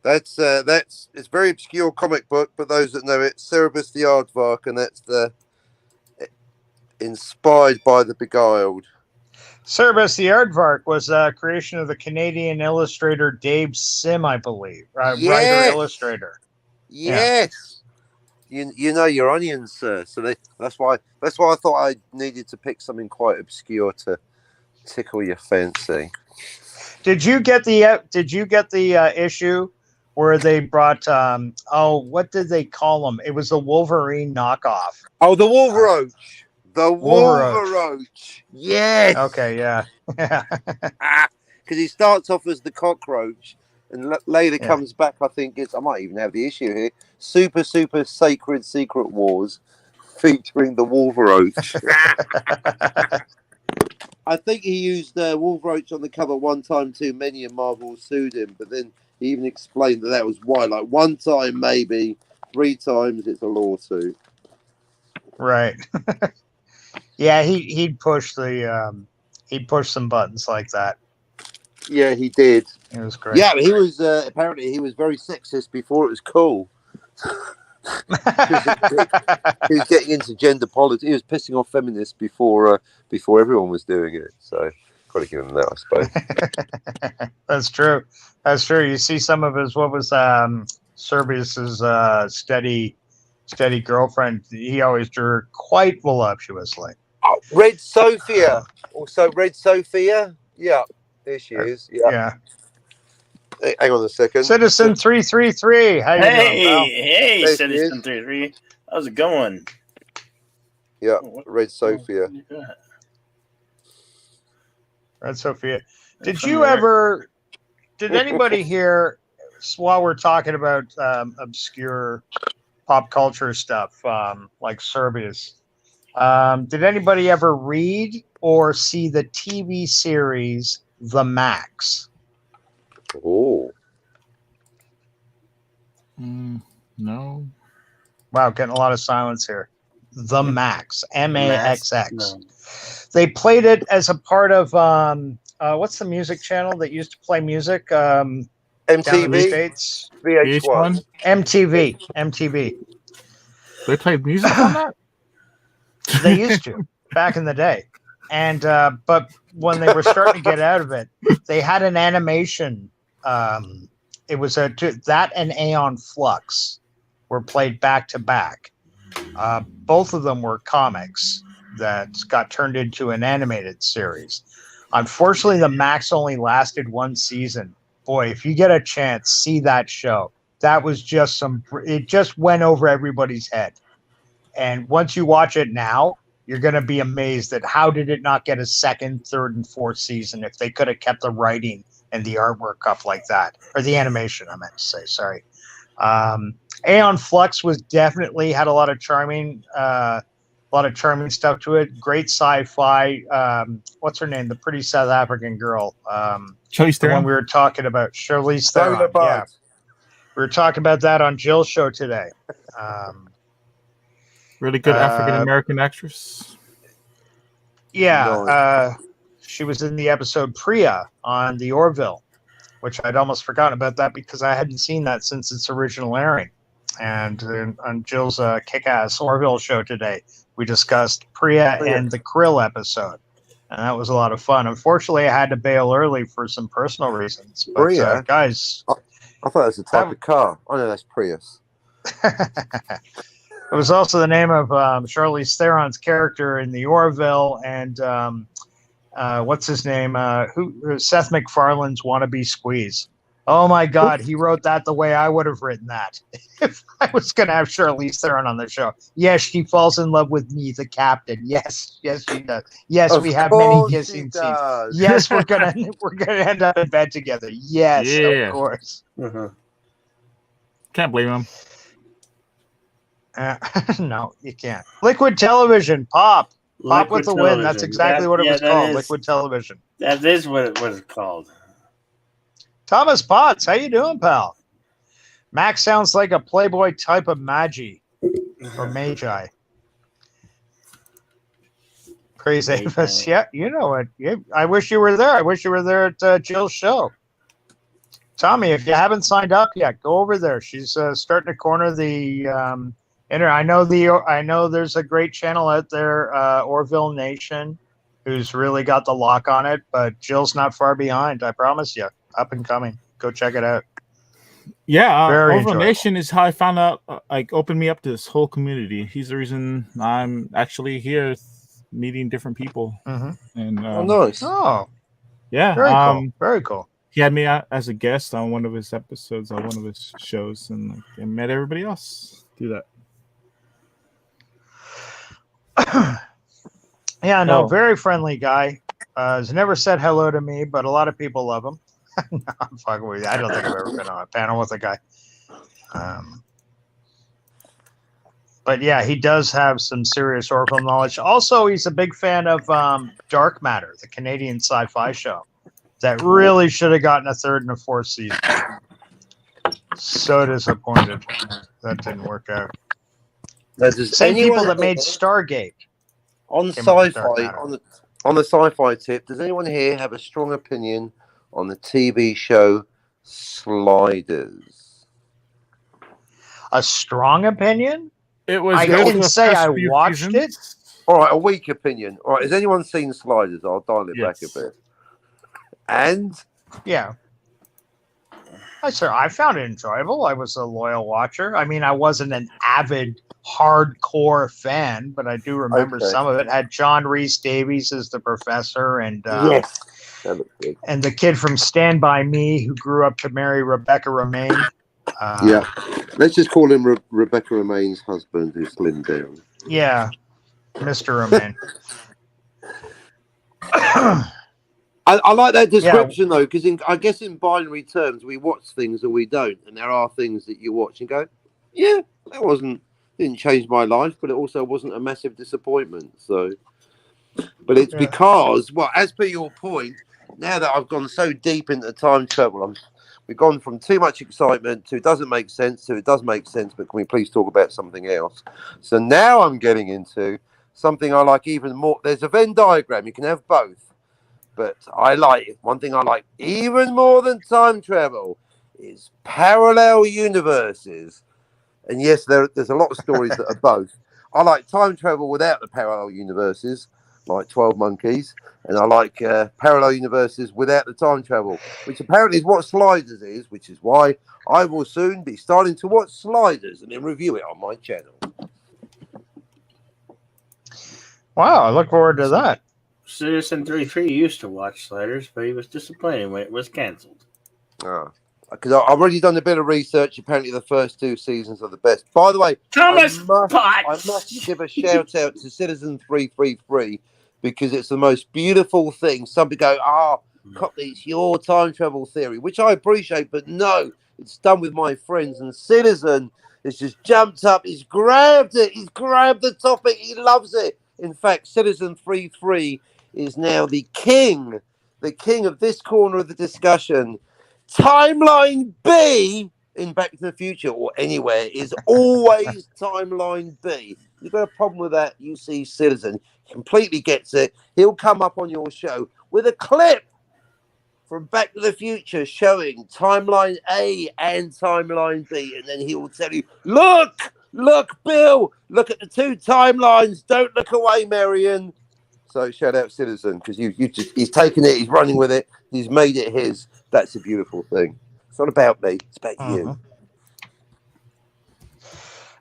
That's it's a very obscure comic book, but those that know it, Cerebus the Aardvark, and that's the inspired by the Beguiled. Cerbus the Aardvark was a creation of the Canadian illustrator Dave Sim, I believe. Writer Yes. illustrator. Yes. You know your onions, sir. So that's why I thought I needed to pick something quite obscure to tickle your fancy. Did you get the issue where they brought what did they call them? It was the Wolverine knockoff. Oh, the Wolveroach. The Wolveroach. Yes. Okay, yeah. Because he starts off as the cockroach and later comes back, I think I might even have the issue here. Super Sacred Secret Wars featuring the Wolveroach. I think he used Wolveroach on the cover one time too many and Marvel sued him, but then he even explained that was why. Like one time, maybe 3 times, it's a lawsuit. Right. Yeah, he'd push some buttons like that. Yeah, he did. It was great. Yeah, but he was apparently he was very sexist before it was cool. He was getting into gender politics. He was pissing off feminists before everyone was doing it. So, got to give him that, I suppose. That's true. That's true. You see some of his Serbius's steady girlfriend. He always drew her quite voluptuously. Oh, Red Sophia. Also, Red Sophia. Yeah, there she is. Yeah. Hang on a second. Citizen 333. How you doing, pal? Hey, Citizen 333. How's it going? Yeah, Red Sophia. Red Sophia. Did anybody hear, while we're talking about obscure pop culture stuff like Serbius, did anybody ever read or see the TV series The Max? Oh. No. Wow, getting a lot of silence here. The Max, MAXX. No. They played it as a part of what's the music channel that used to play music? MTV. Down in the States? VH1. MTV. They played music on that? They used to back in the day. And but when they were starting to get out of it, they had an animation. It was that and Aeon Flux were played back to back. Both of them were comics that got turned into an animated series. Unfortunately, the Max only lasted 1 season. Boy, if you get a chance, see that show. That was just it just went over everybody's head. And once you watch it now, you're going to be amazed at how did it not get a 2nd, 3rd, and 4th season if they could have kept the writing and the artwork up like that, or the animation, I meant to say, sorry. Aeon Flux was definitely had a lot of charming stuff to it. Great sci-fi. What's her name? The pretty South African girl. Charlize The one Theron. we were talking about, Charlize Theron. Yeah, we were talking about that on Jill's show today. Really good African American actress. Yeah, she was in the episode Priya on the Orville, which I'd almost forgotten about that because I hadn't seen that since its original airing. And on Jill's kick-ass Orville show today, we discussed Priya and the Krill episode, and that was a lot of fun. Unfortunately, I had to bail early for some personal reasons. But, Priya? Guys, I thought that was a type of car. Oh no, that's Prius. it was also the name of Charlize Theron's character in the Orville, and what's his name? Seth MacFarlane's wannabe Squeeze. Oh my God, he wrote that the way I would have written that if I was going to have Charlize Theron on the show. Yes, she falls in love with me, the captain. Yes, she does. Yes, we have many kissing scenes. Yes, we're gonna end up in bed together. Yes, of course. Can't blame him. No, you can't. Liquid Television, Pop with the win. That's exactly what it was called. Liquid Television. That is what it's called. Thomas Potts, how you doing, pal? Max sounds like a Playboy type of magi or magi. Praise Avis. Yeah, you know it. I wish you were there. I wish you were there at Jill's show. Tommy, if you haven't signed up yet, go over there. She's starting to corner the I know there's a great channel out there, Orville Nation. who's really got the lock on it. But Jill's not far behind. I promise you, up and coming. Go check it out. Yeah, Very Orville enjoyable. Nation is how I found out. Opened me up to this whole community. He's the reason I'm actually here, meeting different people. Mm-hmm. And Oh, nice. Oh, yeah, very cool. Very cool. He had me as a guest on one of his episodes on one of his shows, and I met everybody else through that. Yeah, no, Oh. very friendly guy. Has never said hello to me, but a lot of people love him. No, I'm fucking with you. I don't think I've ever been on a panel with a guy. But yeah, he does have some serious Orville knowledge. Also, he's a big fan of Dark Matter, the Canadian sci-fi show that really should have gotten a third and a fourth season. So disappointed that didn't work out. Now, does Same people anyone that made Stargate. on came up with sci-fi Dark Matter. on the sci-fi tip? Does anyone here have a strong opinion on the TV show Sliders? A strong opinion? It was. I good for can the say first I few watched seasons. it. All right, a weak opinion. All right, has anyone seen Sliders? I'll dial it back a Yes. bit. And Yeah. I found it enjoyable. I was a loyal watcher. I mean, I wasn't an avid, hardcore fan, but I do remember Okay. some of it. Had John Rhys Davies as the professor, and yes, that looks good. and the kid from Stand By Me who grew up to marry Rebecca Romaine. Yeah, let's just call him Rebecca Romaine's husband, who slimmed down. Yeah, Mr. Romaine. I like that description though, because I guess in binary terms, we watch things or we don't, and there are things that you watch and go, yeah, that didn't change my life, but it also wasn't a massive disappointment. So, but it's because, well, as per your point, now that I've gone so deep into time travel, we've gone from too much excitement to it doesn't make sense to it does make sense, but can we please talk about something else? So now I'm getting into something I like even more. There's a Venn diagram, you can have both. But one thing I like even more than time travel is parallel universes. And yes, there's a lot of stories that are both. I like time travel without the parallel universes, like 12 Monkeys. And I like parallel universes without the time travel, which apparently is what Sliders is, which is why I will soon be starting to watch Sliders and then review it on my channel. Wow, I look forward to that. Citizen 33 used to watch Sliders, but he was disappointed when it was canceled. Because I've already done a bit of research. Apparently, the first 2 seasons are the best. By the way, Thomas I Potts! must give a shout out to Citizen 333 because it's the most beautiful thing. Some people go, Cockney, it's your time travel theory, which I appreciate, but no, it's done with my friends. And Citizen has just jumped up. He's grabbed it. He's grabbed the topic. He loves it. In fact, Citizen 33 is now the king of this corner of the discussion. Timeline B in Back to the Future or anywhere is always Timeline B. You've got a problem with that, you see Citizen. Completely gets it. He'll come up on your show with a clip from Back to the Future showing Timeline A and Timeline B. And then he will tell you, look, Bill, look at the 2 timelines. Don't look away, Marion. So shout out Citizen, because he's taken it, he's running with it, he's made it his. That's a beautiful thing. It's not about me, it's about you.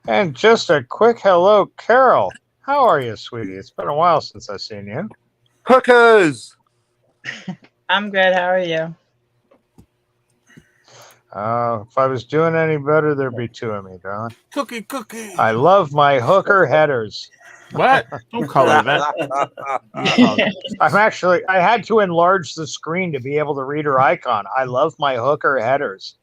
And just a quick hello, Carol. How are you, sweetie? It's been a while since I've seen you. Hookers! I'm good. How are you? If I was doing any better, there'd be 2 of me, darling. Cookie. I love my hooker headers. What? Don't call her that. I had to enlarge the screen to be able to read her icon. I love my hooker headers.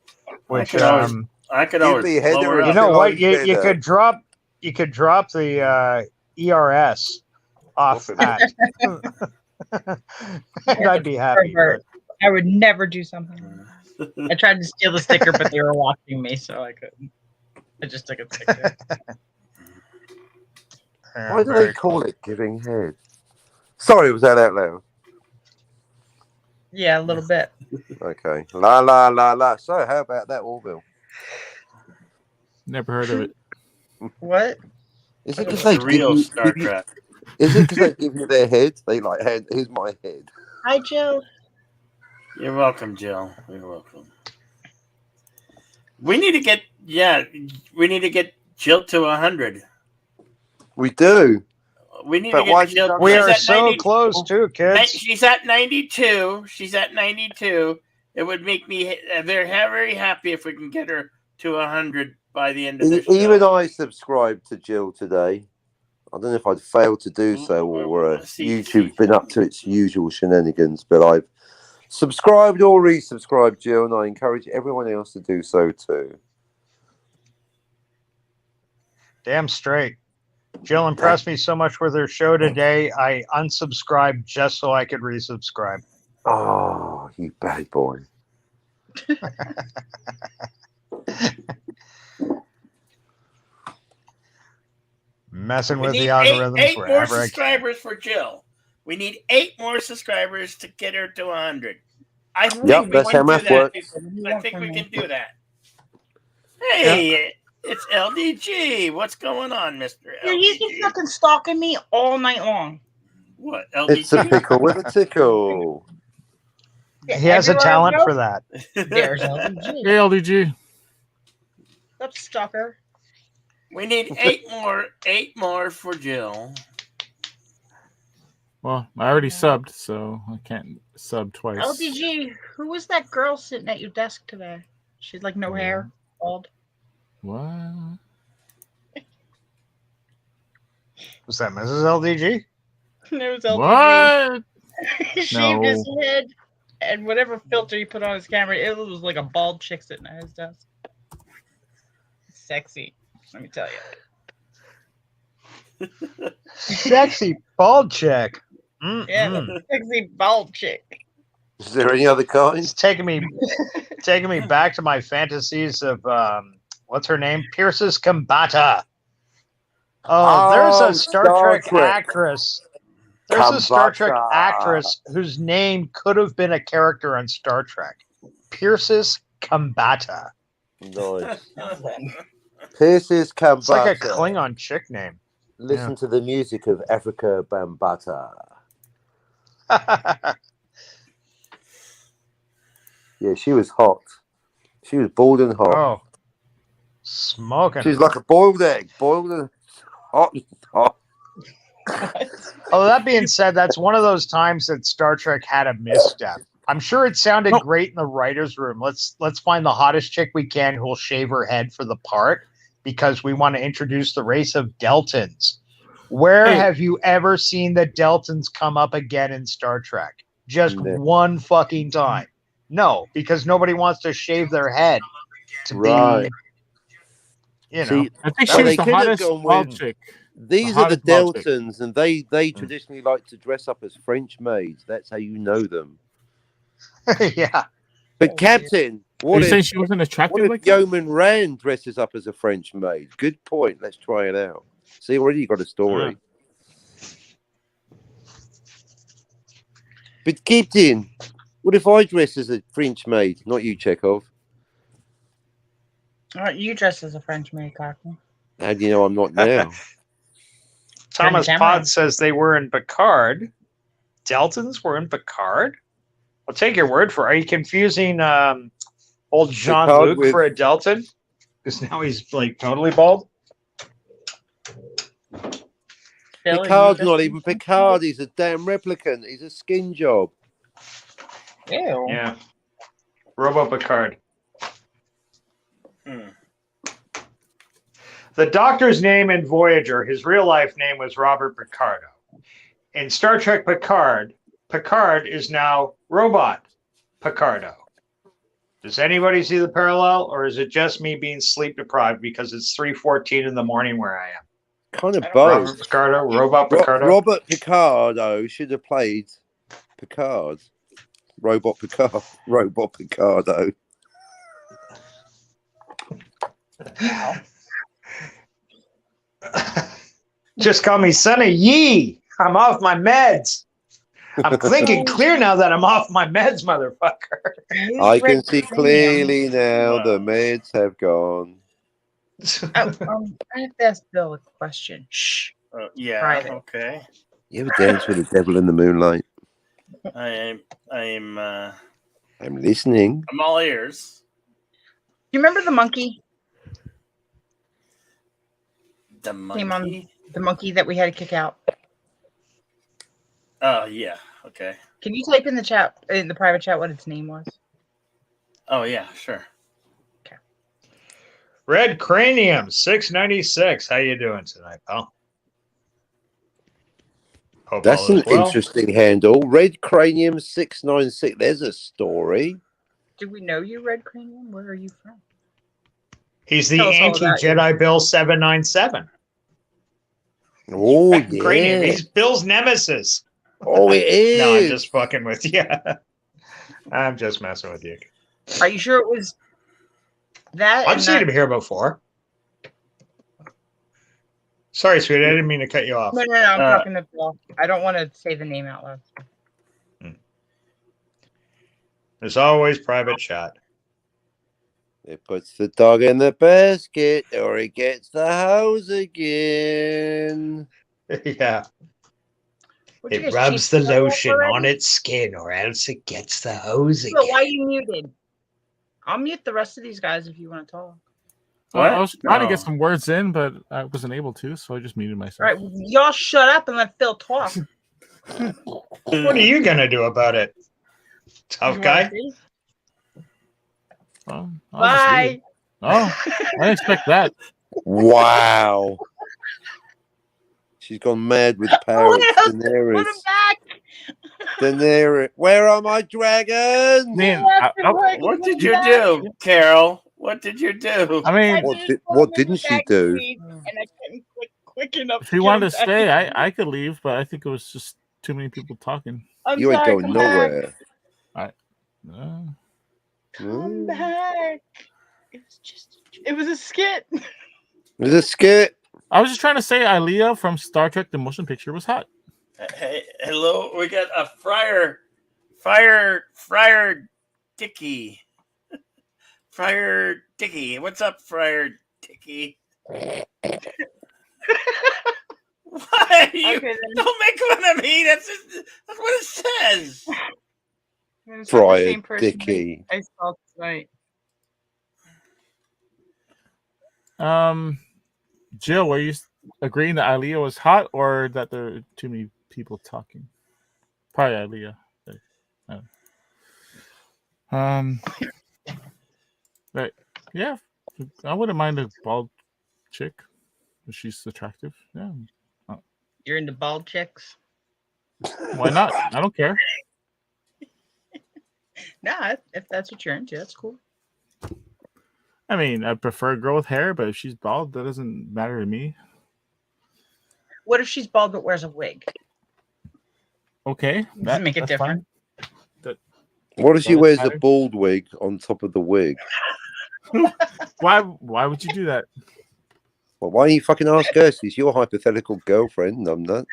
Which I could always me header blow her and you up. know I'll what? say You that. could drop the ERS off that. And I'd be happy. Pervert. I would never do something. I tried to steal the sticker, but they were watching me, so I couldn't. I just took a picture. Why do they call it giving head? Sorry, was that out loud? Yeah, a little bit. Okay. La la la la. So how about that, Orville? Never heard of it. What? Is it It's because they the real give Star you, Trek. Is it because they give you their head? They like, here's my head. Hi, Jill. You're welcome, Jill. You're welcome. We need to get Jill to 100. We do. We need But to why get Jill. We she's are at so 90 close too, kids. She's at 92. She's at 92. It would make me very, very happy if we can get her to 100 by the end of this Even show. I subscribed to Jill today. I don't know if I'd failed to do so or YouTube's been up to its usual shenanigans, but I've subscribed or resubscribed, Jill, and I encourage everyone else to do so too. Damn straight. Jill impressed me so much with her show today, I unsubscribed just so I could resubscribe. Oh, you bad boy. Messing We with need the algorithms eight more wherever I can. subscribers for Jill. We need 8 more subscribers to get her to 100. I think Yep, we that's can how do math that. works. I think we can do that. Hey, it's LDG. What's going on, Mr. Dude, he's been LDG? fucking stalking me all night long. What, LDG? It's a pickle with a tickle. He has a Everywhere I talent go, for that. There's LDG. Hey, LDG. What's stalker? We need 8 more for Jill. Well, I already subbed, so I can't sub twice. LDG, who was that girl sitting at your desk today? She's like no hair, bald. What? Was that Mrs. LDG? It was LDG. What? He shaved No. his head, and whatever filter he put on his camera, it was like a bald chick sitting at his desk. Sexy, let me tell you. Sexy bald chick. Yeah, the sexy bald chick. Is there any other kind? It's taking me back to my fantasies of what's her name? Pierce's Combata. Oh, there's Oh, a Star Trek actress. There's a Star Trek Combata. actress whose name could have been a character on Star Trek. Pierce's Combata. Nice. Pierce's Combata. It's like a Klingon chick name. Listen to the music of Africa Bambata. Yeah, she was hot. She was bald and hot. Oh, smoking. She's like a boiled egg, boiled and hot. Oh, that being said, that's one of those times that Star Trek had a misstep. I'm sure it sounded great in the writers' room. Let's find the hottest chick we can who will shave her head for the part because we want to introduce the race of Deltans. Where have you ever seen the Deltans come up again in Star Trek? Just one fucking time. No, because nobody wants to shave their head to be, you know. See, I think she was the hottest bald chick. These are the Deltans, and they traditionally like to dress up as French maids. That's how you know them. Yeah. But Captain, Are you saying she wasn't attractive what if like that? Yeoman Rand dresses up as a French maid? Good point. Let's try it out. See, already you got a story. But Captain, what if I dress as a French maid? Not you, Chekhov. All right, you dress as a French maid, Cockney. How do you know I'm not now? Thomas Cameron. Pod says they were in Picard. Deltans were in Picard? I'll take your word for it. Are you confusing old Jean-Luc with- for a Deltan? Because now he's like totally bald. Bill, Picard's you not dress- even Picard. He's a damn replicant. He's a skin job. Ew. Yeah. Robo Picard. The Doctor's name in Voyager, his real life name was Robert Picardo. In Star Trek Picard, Picard is now Robot Picardo. Does anybody see the parallel, or is it just me being sleep deprived because it's 3:14 in the morning where I am? Kind of Robert both. Picardo, Robot Picardo. Robert Picardo should have played Picard. Robot Picard. Robot Picardo. Just call me Sonny Yee. I'm off my meds. I'm thinking clear now that I'm off my meds, motherfucker. I can see clearly now the meds have gone. I have to ask Bill a question. Shh. Yeah. Private. Okay. You ever dance with the devil in the moonlight? I'm I'm listening. I'm all ears. You remember the monkey? The Came on monkey. the monkey that we had to kick out. Oh yeah. Okay. Can you type in the chat, in the private chat, what its name was? Oh yeah. Sure. Red Cranium 696. How you doing tonight, pal? Hope That's all an is well. interesting handle. Red Cranium 696. There's a story. Do we know you, Red Cranium? Where are you from? He's the Tell us all about anti-Jedi Bill 797. Oh, Red Cranium. yeah. He's Bill's nemesis. Oh, it is. No, I'm just fucking with you. I'm just messing with you. Are you sure it was that? I've and seen not- him here before. Sorry, sweetie. I didn't mean to cut you off. No, I'm talking to Bill. I don't want to say the name out loud. There's always private chat. It puts the dog in the basket or it gets the hose again. Yeah. Would you It guys rubs cheat the the devil lotion already? on its skin or else it gets the hose Bill, again. why are you muted? I'll mute the rest of these guys if you want to talk. I was trying to get No. some words in, but I wasn't able to, so I just muted myself. All right, y'all shut up and let Phil talk. What are you going to do about it? Tough You guy? wanna see? Well, I'll just leave. Bye. Oh, I didn't expect that. Wow. She's gone mad with power. Put him Daenerys. back. Daenerys. Where are my dragons? Man, What did you do, Carol? What did you do? I mean, What didn't she do? And I couldn't click quick enough. if he wanted to stay, I could leave, but I think it was just too many people talking. I'm You ain't sorry, going come back. nowhere. Come back. It was a skit. There's a skit. I was just trying to say Ilea from Star Trek the Motion Picture was hot. Hey, hello. We got a Friar Dicky. Friar Dicky. What's up, Friar Dicky? Why? You Okay, then. don't make fun of me. That's what it says. It's not the same Friar person Dicky. I saw tonight. Jill, were you agreeing that Ilea was hot or that there are too many people talking? Probably Ilea. But yeah, I wouldn't mind a bald chick if she's attractive. Yeah, You're into bald chicks? why not? I don't care. Nah, if that's what you're into, that's cool. I mean, I prefer a girl with hair, but if she's bald, that doesn't matter to me. What if she's bald but wears a wig? Okay, Does it make it that's different? fine. What if she Does it wears a matter? bald wig on top of the wig? Why would you do that? Well, why don't you fucking ask her? She's your hypothetical girlfriend. I'm not.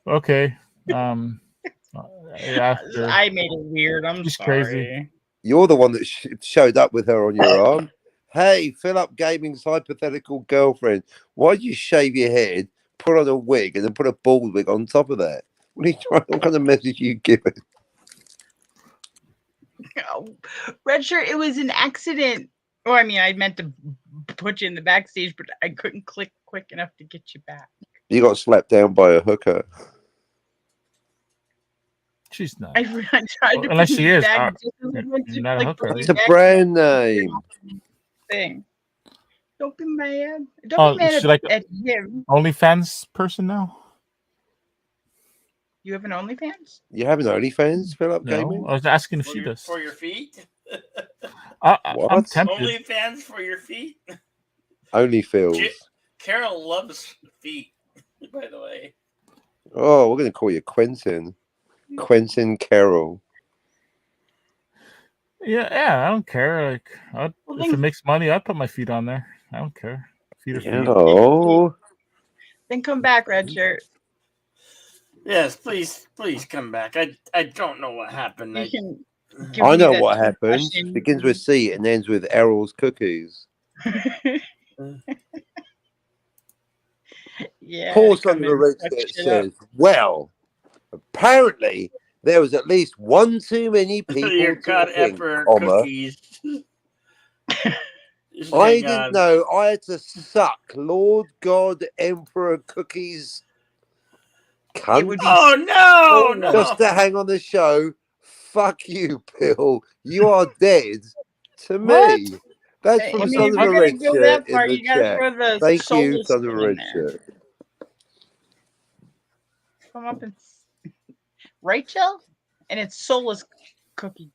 Okay. Yeah, sure. I made it weird. I'm She's sorry. crazy. You're the one that showed up with her on your arm. Hey, Philip Gaming's hypothetical girlfriend. Why'd you shave your head, put on a wig, and then put a bald wig on top of that? What are you trying? What kind of message are you giving? Oh, Red Shirt, it was an accident. Oh, I mean, I meant to put you in the backstage, but I couldn't click quick enough to get you back. You got slapped down by a hooker. She's not. I tried to Unless put she you is. back, just as I went to, You're not a like, hooker, put are you you? It's a back brand name. thing. Don't be mad. Oh, Don't be is mad she like at him. OnlyFans person now? You have an OnlyFans? You have an OnlyFans, Philip No, Gaming? I was asking if she does. For your feet? I'm What? tempted. Only fans for your feet? Only feels. Carol loves feet, by the way. Oh, we're going to call you Quentin. Quentin Carroll. Yeah, I don't care. Like, Well, if it makes money, I'd put my feet on there. I don't care. Feet are feet. Oh, Then come back, Red Shirt. Yes, please come back. I don't know what happened. You can give I me know that what happens. question. Begins with C and ends with Errol's cookies. Yeah. Poor to come son of a and red fuck shirt shit up. says, well, apparently there was at least one too many people Your God talking, Emperor comma. cookies. Just I hang didn't on. know I had to suck Lord God Emperor cookies. It would Cunt. be Oh no, Just no. to hang on the show. Fuck you, Bill. You are dead to What? me. That's I from What's mean, Son if of you're a gonna Red go Shirt that in far, the you gotta chat. throw the Thank you, soulless Son of a in Red there. Shirt. Come up and right, Jill? And it's soulless cookie.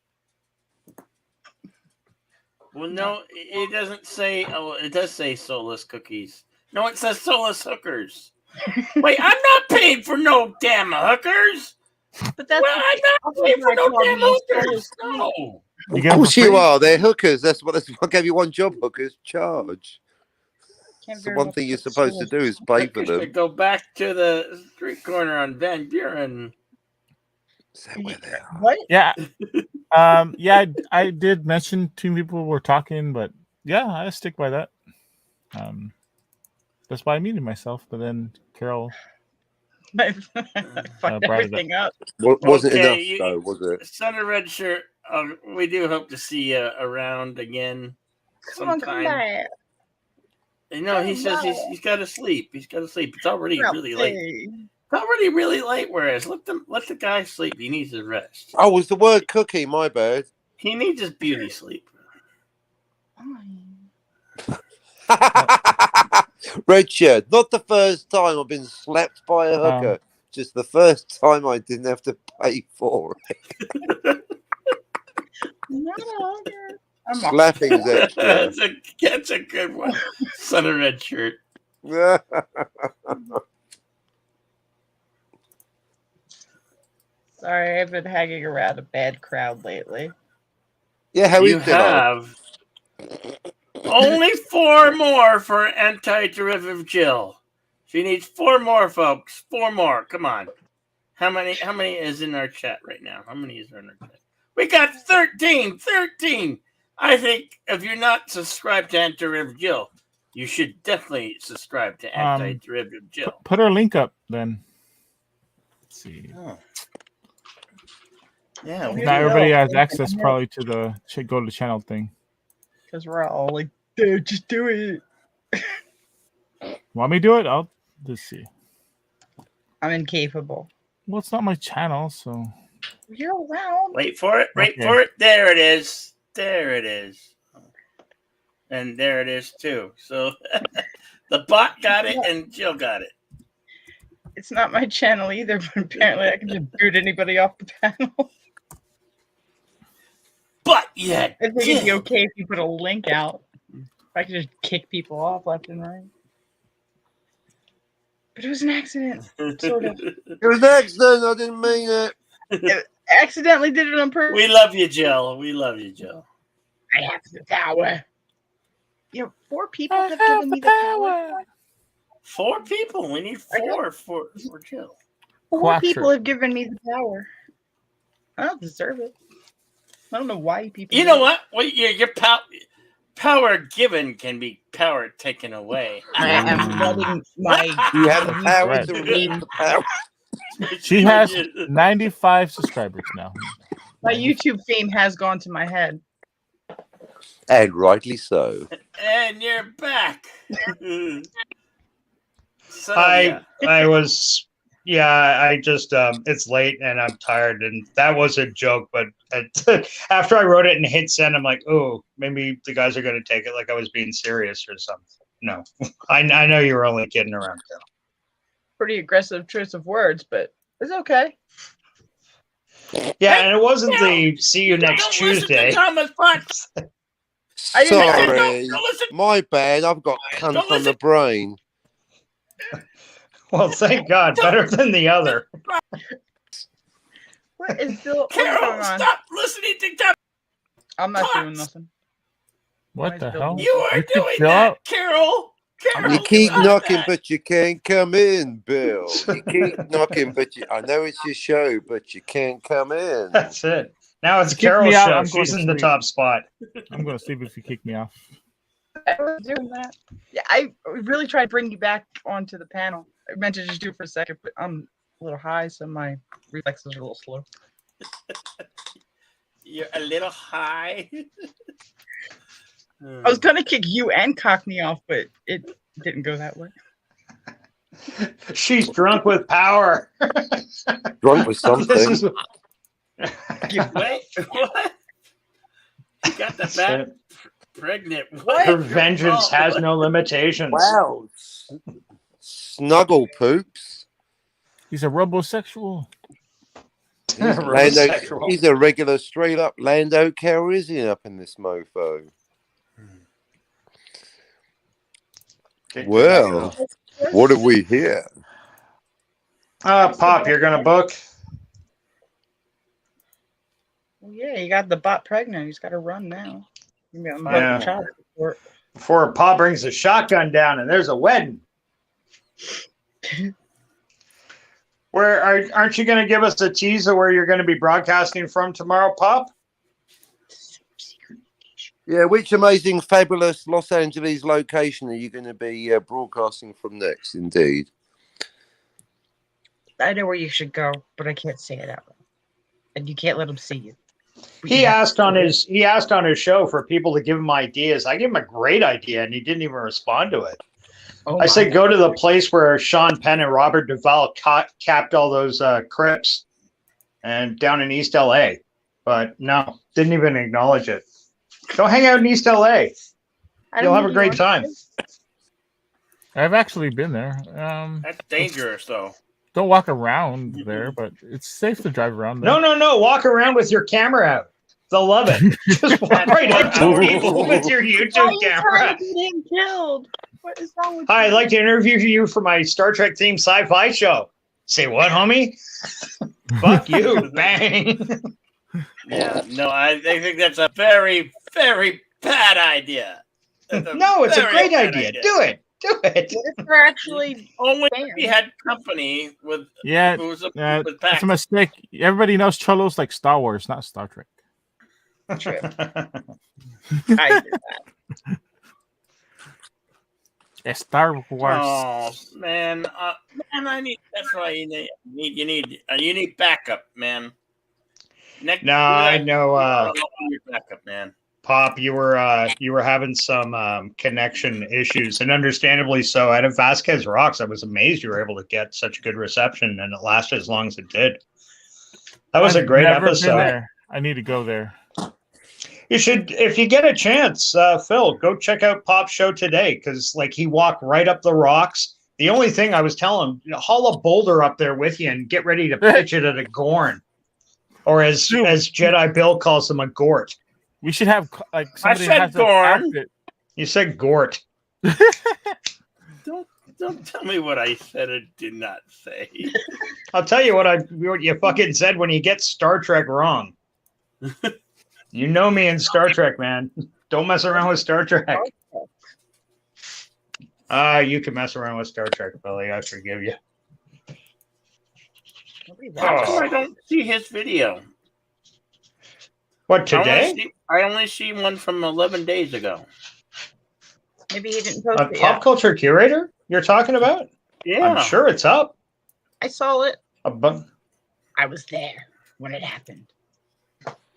Well, no, it doesn't say. Oh, it does say soulless cookies. No, it says soulless hookers. Wait, I'm not paying for no damn hookers. But that's Well, I'm not paying for no damn hookers. No. You Of get 'em for course you free? are. They're hookers. That's what I gave you one job, hookers. Charge. Can't It's the very one much thing you're put supposed to soulless do is pay for Hookers them. should go back to the street corner on Van Buren. Is that where they are? What? Yeah. Yeah, I did mention two people were talking, but yeah, I stick by that. That's why I muted myself, but then Carol I fucked brought it up. everything up. Wasn't Okay, enough, though, was it? Son of Red Shirt, we do hope to see you around again Come on, come sometime. back. You know, he Come says back. he's got to sleep. He's got to sleep. It's already Well, really late. hey. It's already really late. Whereas let the guy sleep. He needs his rest. Oh, was the word cookie? My bad. He needs his beauty sleep. Red Shirt. Not the first time I've been slapped by a hooker. Just the first time I didn't have to pay for it. Slapping's extra. That's a good one. Son of Red Shirt. Sorry, I've been hanging around a bad crowd lately. Yeah, how You is Dillard? have only 4 more for anti-derivative Jill. She needs 4 more, folks. 4 more. Come on. How many is in our chat right now? How many is in our chat? We got 13. 13. I think if you're not subscribed to anti-derivative Jill, you should definitely subscribe to anti-derivative Jill. Put our link up then. Let's see. Oh. Yeah, Not everybody has access probably to the go to the channel thing. Because we're all like, dude, just do it. Want me to do it? I'll just see. I'm incapable. Well, it's not my channel, so. You're around. Wait for it. Wait Okay. for it. There it is. There it is. And there it is too. So the bot got it and Jill got it. It's not my channel either, but apparently I can just boot anybody off the panel. But yeah, I think it'd be okay if you put a link out. I could just kick people off left and right. But it was an accident, sort of. It was an accident. I didn't mean it. Accidentally did it on purpose. We love you, Jill. We love you, Jill. I have the power. You know, 4 people have given me the power. 4 people. We need 4 for Jill. 4 people have given me the power. I don't deserve it. I don't know why people. You know what? Your power given can be power taken away. I am letting my. You have the power Right. to remove the power. She has 95 subscribers now. My YouTube fame has gone to my head. And rightly so. And you're back. So, I was I just it's late and I'm tired, and that was a joke, but after I wrote it and hit send, I'm like, oh, maybe the guys are going to take it like I was being serious or something. No, I know you were only kidding around, Carol. Pretty aggressive choice of words, but it's okay. Yeah, and it wasn't the see you next Tuesday. Thomas Potts. Sorry, my bad. I've got cunt on the brain. Well, thank God, better than the other. What is Bill? Carol, stop listening to Thomas. I'm not doing nothing. What the hell? You are keep doing Jill that, out? Carol. You keep knocking, but you can't come in, Bill. You keep knocking, but I know it's your show, but you can't come in. That's it. Now it's Kick me Carol's out, show. I'm going She's to in the sleep. top spot. I'm going to sleep if you kick me off. I was doing that. Yeah, I really tried to bring you back onto the panel. I meant to just do it for a second, but I'm a little high, so my reflexes are a little slow. You're a little high. I was gonna kick you and Cockney off, but it didn't go that way. She's drunk with power. Drunk with something. This is- Wait, what? You got the fat pregnant. Her vengeance has no limitations. Wow. Snuggle poops. He's a robosexual. Robosexual. He's a regular straight up Lando Calrissian up in this mofo. Well, what have we here? Pop, you're gonna book. Well, yeah, you got the bot pregnant. He's got to run now. Yeah. Child support. Before Pop brings the shotgun down and there's a wedding. Where aren't you going to give us a teaser where you're going to be broadcasting from tomorrow, Pop? Yeah, which amazing, fabulous Los Angeles location are you going to be broadcasting from next? Indeed. I know where you should go, but I can't say it out loud. And you can't let him see you. But He you have asked to- on his show for people to give him ideas. I gave him a great idea and he didn't even respond to it. Oh I my said God. go to the place where Sean Penn and Robert Duvall capped all those Crips and down in East LA. But no, didn't even acknowledge it. Go hang out in East LA. I don't You'll have a really great want time. I've actually been there. That's dangerous, though. Don't walk around there, but it's safe to drive around there. No. Walk around with your camera out. They'll love it. Just walk right up to people with your Why are YouTube you camera. trying to get him killed? What is wrong with Hi, you? I'd like to interview you for my Star Trek themed sci-fi show. Say what, homie? Fuck you. Bang. Yeah, no, I think that's a very, very bad idea. That's No, it's a very great bad idea. Do it. Do it. What if they're actually Only fans? if we had company with Yeah, who was with it's Pac. a mistake. Everybody knows Cholo's like Star Wars, not Star Trek. True. I did that. It's Star Wars. Oh man, I need. That's why you need backup, man. Next, No, I know. your backup, man. Pop, you were having some connection issues, and understandably so. Out of Vasquez Rocks, I was amazed you were able to get such good reception, and it lasted as long as it did. That was a I've great never been episode. there. I need to go there. You should, if you get a chance, Phil, go check out Pop's show today because, like, he walked right up the rocks. The only thing I was telling him, haul a boulder up there with you and get ready to pitch it at a Gorn, or as Jedi Bill calls them, a Gort. We should have like somebody said has to Gorn. act it. You said Gort. Don't tell me what I said or did not say. I'll tell you what you fucking said when you get Star Trek wrong. You know me in Star Trek, man. Don't mess around with Star Trek. You can mess around with Star Trek, Billy. I forgive you. How come I don't see his video? What, today? I only see one from 11 days ago. Maybe he didn't post A it pop yet. culture curator you're talking about? Yeah. I'm sure it's up. I saw it. But I was there when it happened.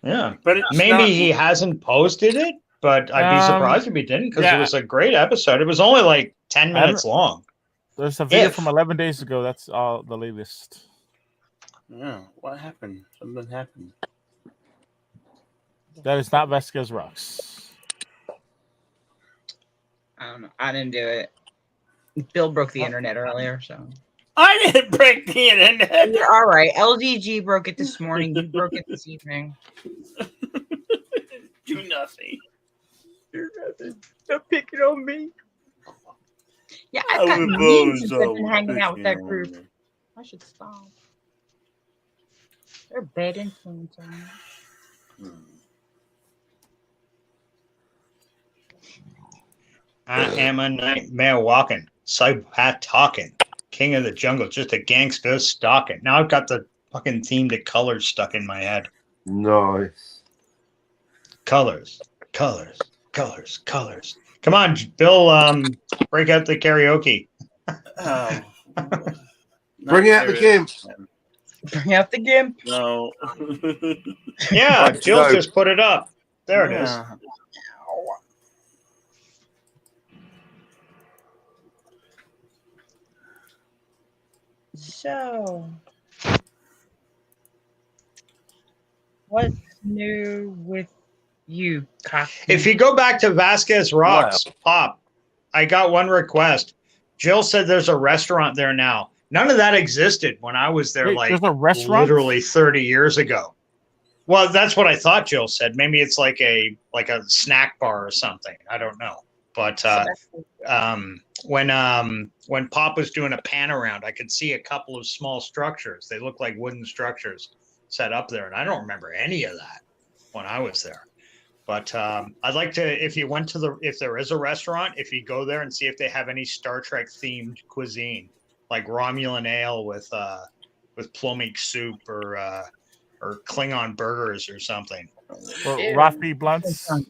yeah. But it's Maybe not- he hasn't posted it, but I'd be surprised if he didn't because yeah. it was a great episode. It was only like 10 minutes long. There's a video If- from 11 days ago. That's all the latest. Yeah. What happened? Something happened. That is not Vasquez Rocks. I don't know. I didn't do it. Bill broke the internet earlier, so. I didn't break the internet. You're all right. LDG broke it this morning. You broke it this evening. Do nothing. You're nothing. Don't pick it on me. Yeah, I I've got was memes since I've so been hanging out with that picking on group. me. I should stop. They're bad influence on me. I am a nightmare walking, psychopath talking, king of the jungle, just a gangster stalking. Now I've got the fucking themed colors stuck in my head. Nice. Colors, colors, colors, colors. Come on, Bill. Break out the karaoke. Oh, Bring out the gimps. Bring out the gimp. No. Yeah, Like, Jill no. just put it up. There it is. Yeah. So, what's new with you, Coffee? If you go back to Vasquez Rocks, Pop, I got one request. Jill said there's a restaurant there now. None of that existed when I was there, Wait, like there's a restaurant? literally 30 years ago. Well, that's what I thought Jill said. Maybe it's like a snack bar or something. I don't know. But when Pop was doing a pan around, I could see a couple of small structures. They look like wooden structures set up there, and I don't remember any of that when I was there. But I'd like to, if there is a restaurant, if you go there and see if they have any Star Trek themed cuisine, like Romulan ale with Plumik soup or Klingon burgers or something. Or Rafi Blunts. From,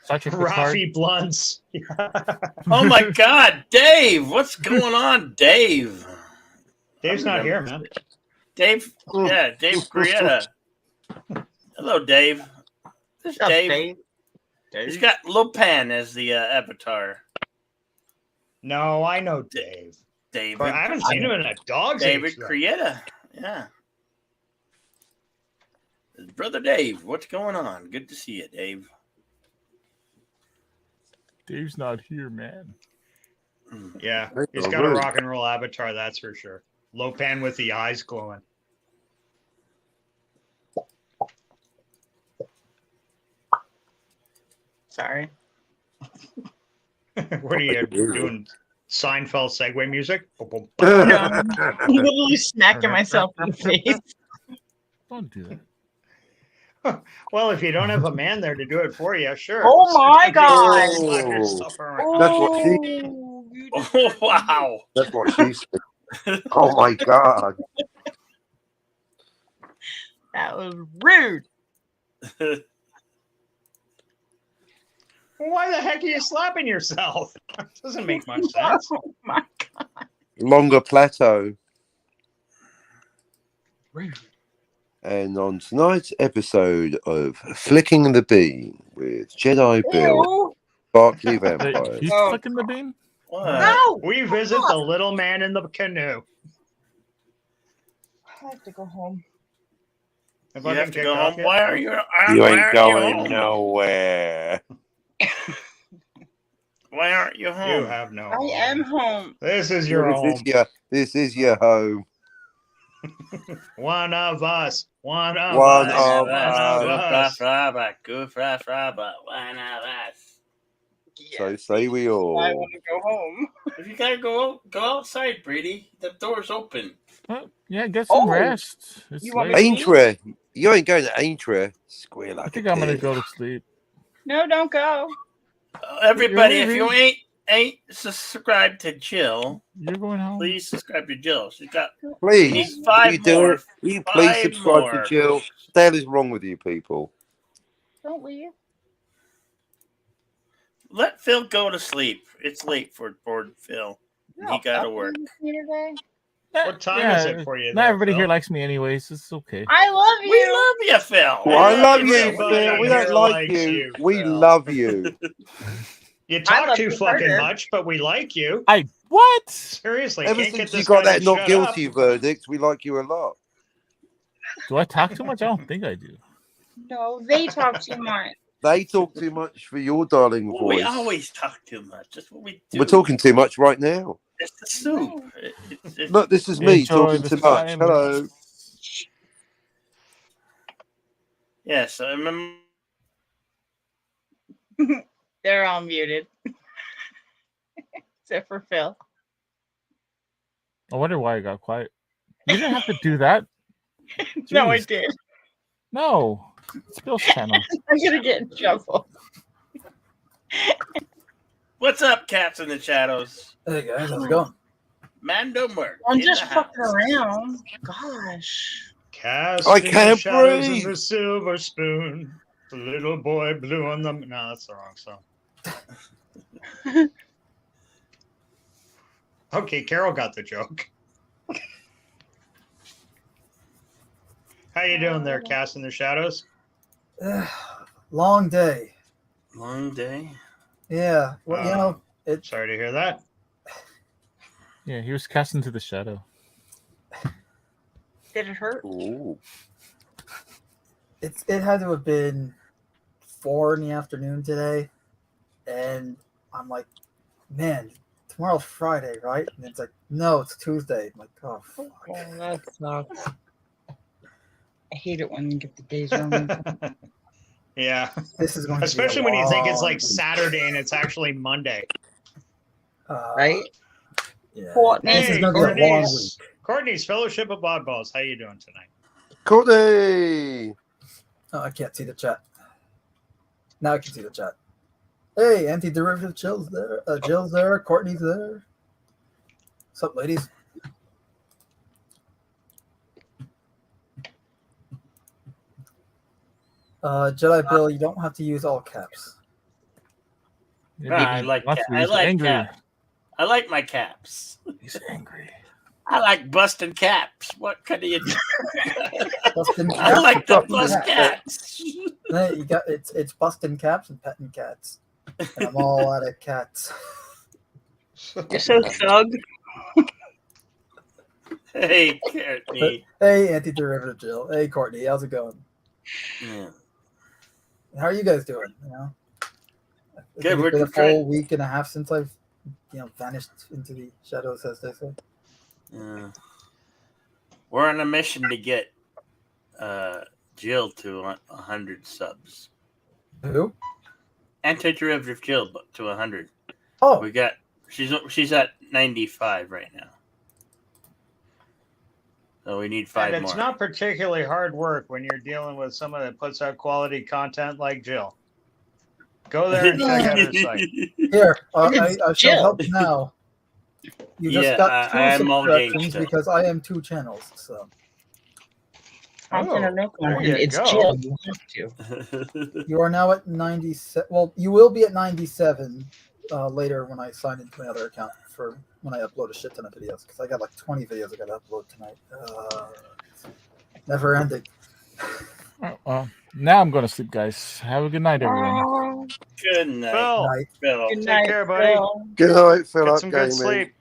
Rafi Blunts. Oh my God, Dave! What's going on, Dave? Dave's not here, man. Dave, yeah, Dave Grietta. Hello, Dave. This is What's up, Dave. He's got Lopan as the avatar. No, I know Dave. David. But I haven't seen him in a dog's David age, though. Grietta. Yeah. Brother Dave, what's going on? Good to see you, Dave. Dave's not here, man. Yeah, he's got a rock and roll avatar, that's for sure. Lopan with the eyes glowing. Sorry. What are you doing? Seinfeld segue music? Boom, boom. No, I'm literally smacking myself in the face. Don't do that. Well, if you don't have a man there to do it for you, sure. Oh my God. Slap yourself around. That's what she. Oh, wow. That's what she said. Oh my God. That was rude. Why the heck are you slapping yourself? Doesn't make much sense. Oh my God. Longer plateau. Rude. And on tonight's episode of Flicking the Bean with Jedi Bill, Ew. Barkley Wait, Vampire. he's Oh. flicking the bean? What? No. We visit the little man in the canoe. I have to go home. Have You I have been to kicked go off home. yet? Why are you? You why ain't aren't going home? nowhere. Why aren't you You home? have no. I home. am home. This is your home. This is your home. One of us. One of One us. of One us. of us. Good fraba. One of us. So say we I all. want to go home. If you gotta go outside, Brady. The door's open. Yeah, get some Oh. rest. It's You want late. me to- Aintree. You ain't going to Aintree. Squeal like I think a I'm gonna pig. go to sleep. No, don't go. Everybody, if leaving? you ain't subscribed to Jill, You're going home. please subscribe to Jill. She's got Please. Need 5 you do more. it. Will you please 5 subscribe more. to Jill? What the hell is wrong with you people? Don't leave. Let Phil go to sleep. It's late for Phil. He gotta work. Today. What time is it for you? Not there, everybody Phil? here likes me, anyways. It's okay. I love you. We love you, Phil. Well, I love you, Everybody Phil. We here don't like likes you. you, We Phil. love you. You I talk love too you fucking harder. much, but we like you. What? Seriously, Ever can't get since you this got guy that to not shut guilty up. verdict, we like you a lot. Do I talk too much? I don't think I do. No, they talk too much. They talk too much for your darling Well, voice. we always talk too much. That's what we do. We're talking too much right now. It's the soup. It's Look, this is me Enjoy talking the too much. silence. Hello. yes. I remember. They're all muted. Except for Phil. I wonder why I got quiet. You didn't have to do that. No, I Jeez. did. No. It's Bill's channel. I'm going to get in trouble. What's up, cats in the shadows? Hey guys, how's it going? Mando Merc. I'm in just the fucking house. around. Gosh. Cast I in the can't shadows breathe. in the silver spoon. The little boy blue on the. No, that's the wrong song. Okay, Carol got the joke. How you doing there, Cast in the Shadows? Long day. Long day. Yeah. Well, you know, it's Sorry to hear that. Yeah, he was cast into the shadow. Did it hurt? Ooh. it had to have been 4 in the afternoon today, and I'm like, man, tomorrow's Friday, right? And it's like, no, it's Tuesday. I'm like, oh, fuck. Oh, that sucks. I hate it when you get the days wrong. Yeah. This is going to be Especially a when you think it's long like Saturday and it's actually Monday. Right? Yeah. Courtney. This is Hey, going to be a long week. Courtney's Fellowship of Oddballs. How you doing tonight? Courtney. Oh, I can't see the chat. Now I can see the chat. Hey, anti-derivative Jill's there. Jill's there. Courtney's there. What's up, ladies? Jedi Bill, you don't have to use all caps. I like Lots of I these like angry. caps. I like my caps. He's angry. I like busting caps. What kind of you? Busting I caps like and to petting bust cats. caps. Hey, you got it's busting caps and petting cats. And I'm all out of cats. You're so thug. Hey, Courtney. Hey, anti-derivative Jill. Hey, Courtney. How's it going? Yeah. How are you guys doing? You know, Good, It's we're been a trying- full week and a half since I've, vanished into the shadows, as they say. Yeah. We're on a mission to get Jill to 100 subs. Who? Anti-derivative Jill to 100. Oh, We got she's at 95 right now. So we need 5 And it's more. not particularly hard work when you're dealing with someone that puts out quality content like Jill. Go there and check out her site. here. I shall Jill. help you now. You just Yeah, got 2 I am all subscriptions gauged up. because I am 2 channels. So Content of no there content. you It's go. Jill. You have to. you are now at 97. Well, you will be at 97 later when I sign into my other account for when I upload a shit ton of videos, because I got like 20 videos I got to upload tonight. Never ending. Oh, well, now I'm going to sleep, guys. Have a good night, everyone. Good night, Phil, Night. Phil. Good take night, care, buddy. Phil. Good night, Phil. Get Up some good gaming. sleep.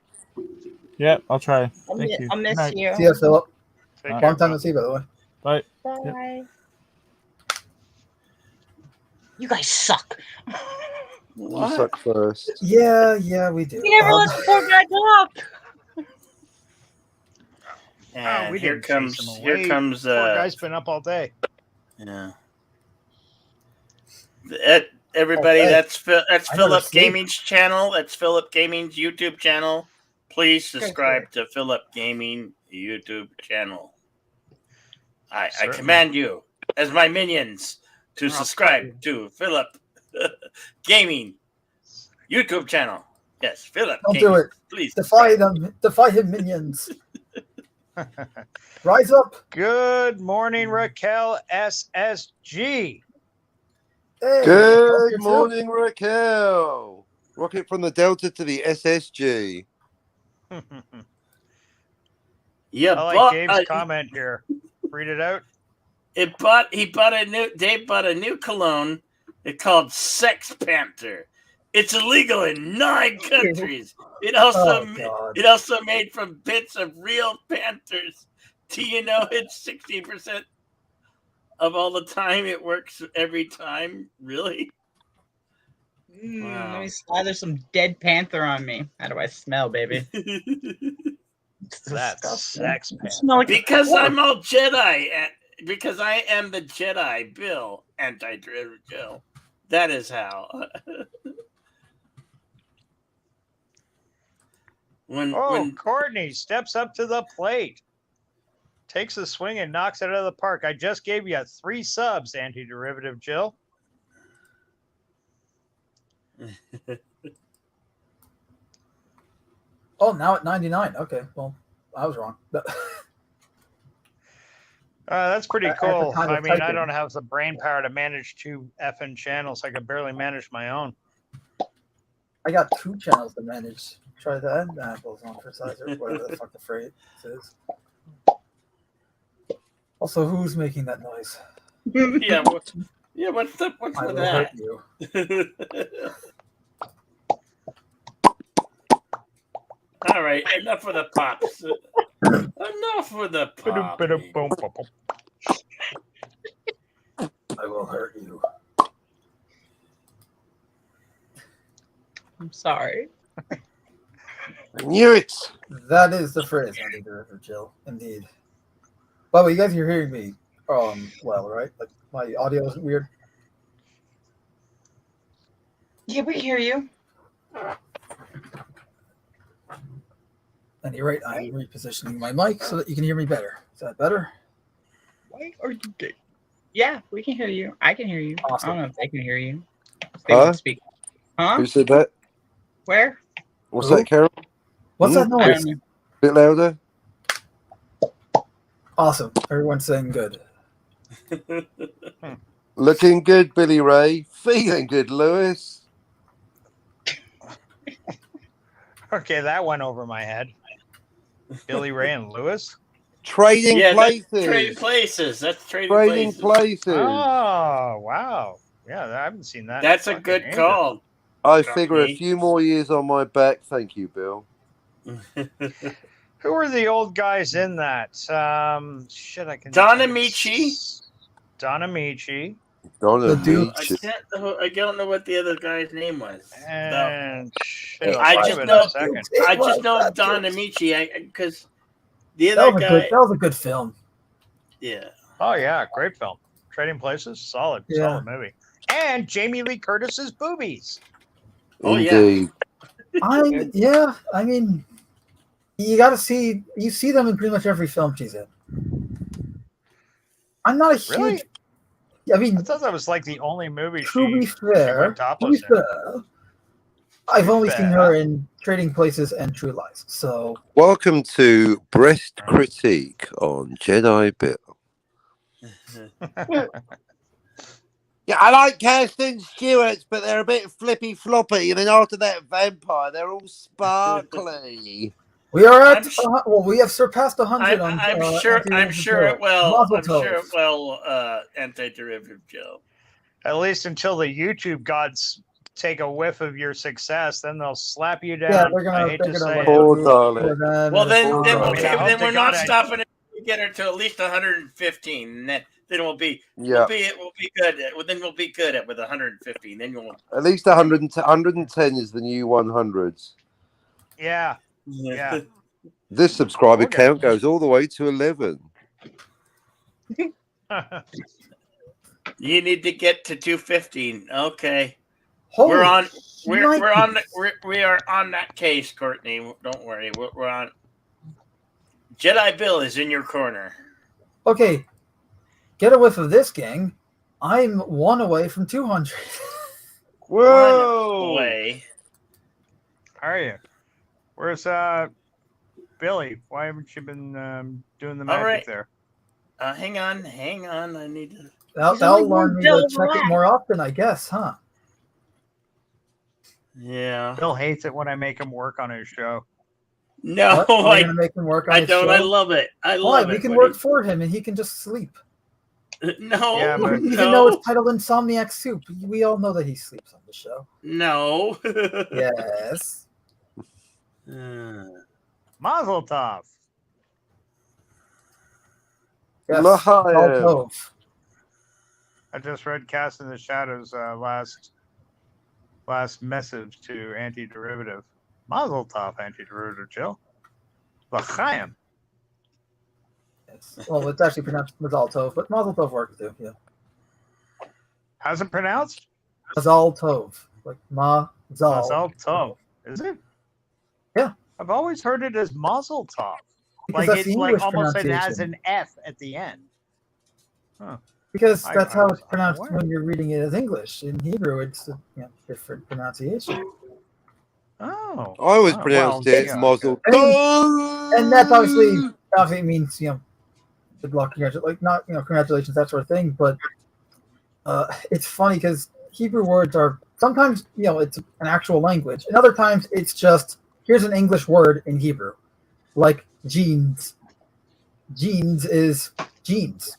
Yep, I'll try. I'll Thank you. miss Good night. you. See ya, Philip. Take Long care, Long time bud. to see, by the way. Bye. Bye. You guys suck. You suck first. Yeah, we do. You never let the poor guy talk. And we here didn't chase comes him away. Poor guy's been up all day. yeah. Everybody, Okay. that's I never Philip sleep. Gaming's channel. That's Philip Gaming's YouTube channel. Please subscribe to Philip Gaming YouTube channel. I Certainly. command you, as my minions, to subscribe to Philip Gaming YouTube channel. Yes, Philip. Don't Gaming. do it. Please Defy subscribe. them. Defy him, minions. Rise up. Good morning, Raquel SSG. Hey, Good Buster too. morning, Raquel. Rocket from the Delta to the SSG. Yeah, I like but Dave's comment here. Read it out. Dave bought a new cologne. It's called Sex Panther. It's illegal in 9 countries. It also Oh, God. it also made from bits of real panthers. Do you know it's 60% of all the time? It works every time. Really? Wow. Let me slather some dead panther on me. How do I smell, baby? It's That's disgusting. Sex I Panther. smell like Because a I'm all Jedi. Because I am the Jedi Bill, anti-derivative Jill. That is how. when Courtney steps up to the plate, takes a swing and knocks it out of the park. I just gave you 3 subs, anti-derivative Jill. Oh, now at 99. Okay, well, I was wrong. That's pretty I have to cool. kind of I mean, type I it. don't have the brain power to manage 2 effing channels. I can barely manage my own. I got 2 channels to manage. Try that. Apple's on for size or whatever the fuck the phrase is. Also, who's making that noise? Yeah. What's what's I with will hurt that? you. All right, enough of the pops. Enough with the pop. I will hurt you. I'm sorry. I knew it. That is the phrase, Andy the River Jill. Indeed. By the way, you guys are hearing me well, right? Like my audio isn't weird. Yeah, we hear you. And you're right, I'm repositioning my mic so that you can hear me better. Is that better? Why are you good? Yeah, we can hear you. I can hear you. Awesome. I don't know if they can hear you. They Huh? can speak. Huh? Who said that? Where? What's Who? that, Carol? What's that I noise? don't know. A bit louder. Awesome. Everyone's saying good. Looking good, Billy Ray. Feeling good, Lewis. Okay, that went over my head. Billy Ray and Lewis. Trading Yeah, places. that's trading places. That's trading Trading places. places. Oh wow! Yeah, I haven't seen that. That's a fucking good ages. call. I figure a me. few more years on my back. Thank you, Bill. Who are the old guys in that? Shit, I can. Don Amici. Don Amici. Donna The dude- I don't know what the other guy's name was. And shit, I I'll just give it know- a second. I just know Don Amici because the That other was, guy. that was a good film. Yeah. Oh yeah, great film. Trading Places, solid Yeah. movie. And Jamie Lee Curtis's boobies. Oh, yeah. Indeed. I mean, you see them in pretty much every film she's in. I'm not a huge. Really? I mean, I thought that was like the only movie to be she fair, went topless in. I've only fair. seen her in Trading Places and True Lies. So Welcome to Breast Critique on Jedi Bill. Yeah, I like Kirsten Stewart, but they're a bit flippy floppy, and then after that vampire, they're all sparkly. we are at we have surpassed 100 on. I'm sure Anti-Derivative it will. Mazel I'm sure it tov. will. Anti-derivative Joe. At least until the YouTube gods take a whiff of your success, then they'll slap you down. Yeah, they're I gonna. hate They're to gonna say like, it. Poor do it darling. for them, Well, and then, it's then, all- okay, I hope then to we're not God I- stopping it. We get her to at least 115. And then we'll be. Yeah, We'll be good. Then we'll be good at with 115. Then you'll. at least 110 is the new 100s. Yeah, yeah. This subscriber Okay. count goes all the way to 11. You need to get to 215. Okay. Holy We're on. We are on that case, Courtney. Don't worry. We're on. Jedi Bill is in your corner. Okay, get a whiff of this, gang. I'm 1 away from 200. Whoa! Way. Are you? Where's Billy? Why haven't you been doing the magic right. there? Hang on. I need to. That'll learn me to check it more often, I guess, huh? Yeah. Bill hates it when I make him work on his show. No, What? Are we gonna make him work on I his don't. show? I love it. I Why? love it. We can when work for him, and he can just sleep. No. Yeah, but- Even no, though it's titled Insomniac Soup, we all know that he sleeps on the show. no. Yes. Mazel tov. Yes. L'chaim. All tov. I just read Cast in the Shadows last message to Anti-Derivative. Mazel tov, Anti-Derivative Jill. L'chaim. Yes. Well, it's actually pronounced Mazal Tov, but Mazel Tov works too. Yeah. How's it pronounced? Mazal Tov, like Mazal. Mazel tov. Is it? Yeah. I've always heard it as Mazel tov. Because Like that's it's the like English almost it has pronunciation. an F at the end. Because I- that's I how was it's pronounced unaware. when you're reading it as English. In Hebrew, it's a different pronunciation. Oh. I always Oh, pronounced well, it yeah, Mazel okay. Tov. And that's obviously means good luck, congratulations, like not congratulations, that sort of thing. But it's funny because Hebrew words are sometimes, it's an actual language, and other times it's just here's an English word in Hebrew, like jeans. Jeans is jeans.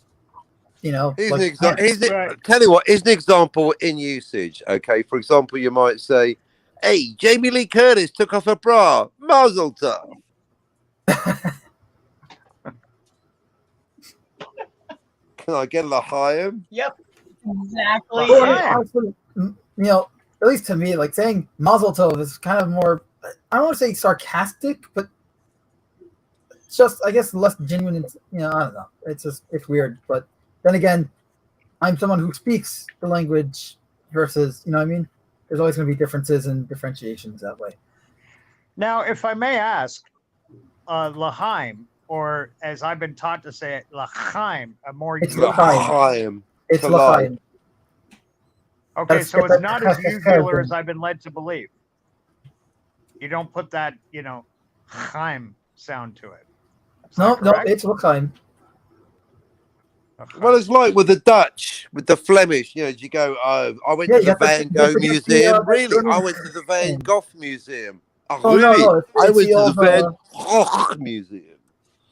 Here's like an example. Tell you what, here's an example in usage. Okay, for example, you might say, "Hey, Jamie Lee Curtis took off her bra. Mazel tov." Can I get l'chaim? Yep, exactly. Honestly, at least to me, like saying Mazel Tov is kind of more. I don't want to say sarcastic, but it's just, I guess, less genuine. I don't know. It's weird. But then again, I'm someone who speaks the language versus, what I mean? There's always going to be differences and differentiations that way. Now, if I may ask, l'chaim, or as I've been taught to say it, l'chaim, a more It's l'chaim. It's l'chaim. Okay, so it's not as usual as I've been led to believe. You don't put that, chaim sound to it. No, it's l'chaim. Well, it's like with the Dutch, with the Flemish. You go, I went to the Van Gogh Museum. Really, I went to the Van Gogh Museum. Oh, really? no, I went to the Van Gogh Museum.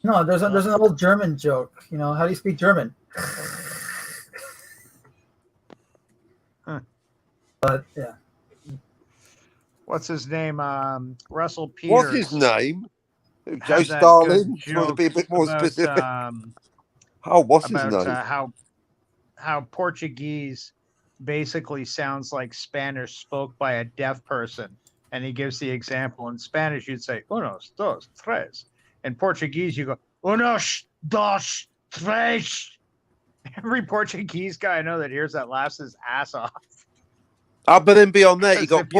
No, there's an old German joke. How do you speak German? But yeah. What's his name? Russell Peters. What's his name? Joe Stalin. You want to be a bit more specific? What's his name? How Portuguese basically sounds like Spanish spoke by a deaf person, and he gives the example. In Spanish, you'd say unos, dos, tres. In Portuguese, you go unos, dos, tres. Every Portuguese guy I know that hears that laughs his ass off. But then beyond that, you got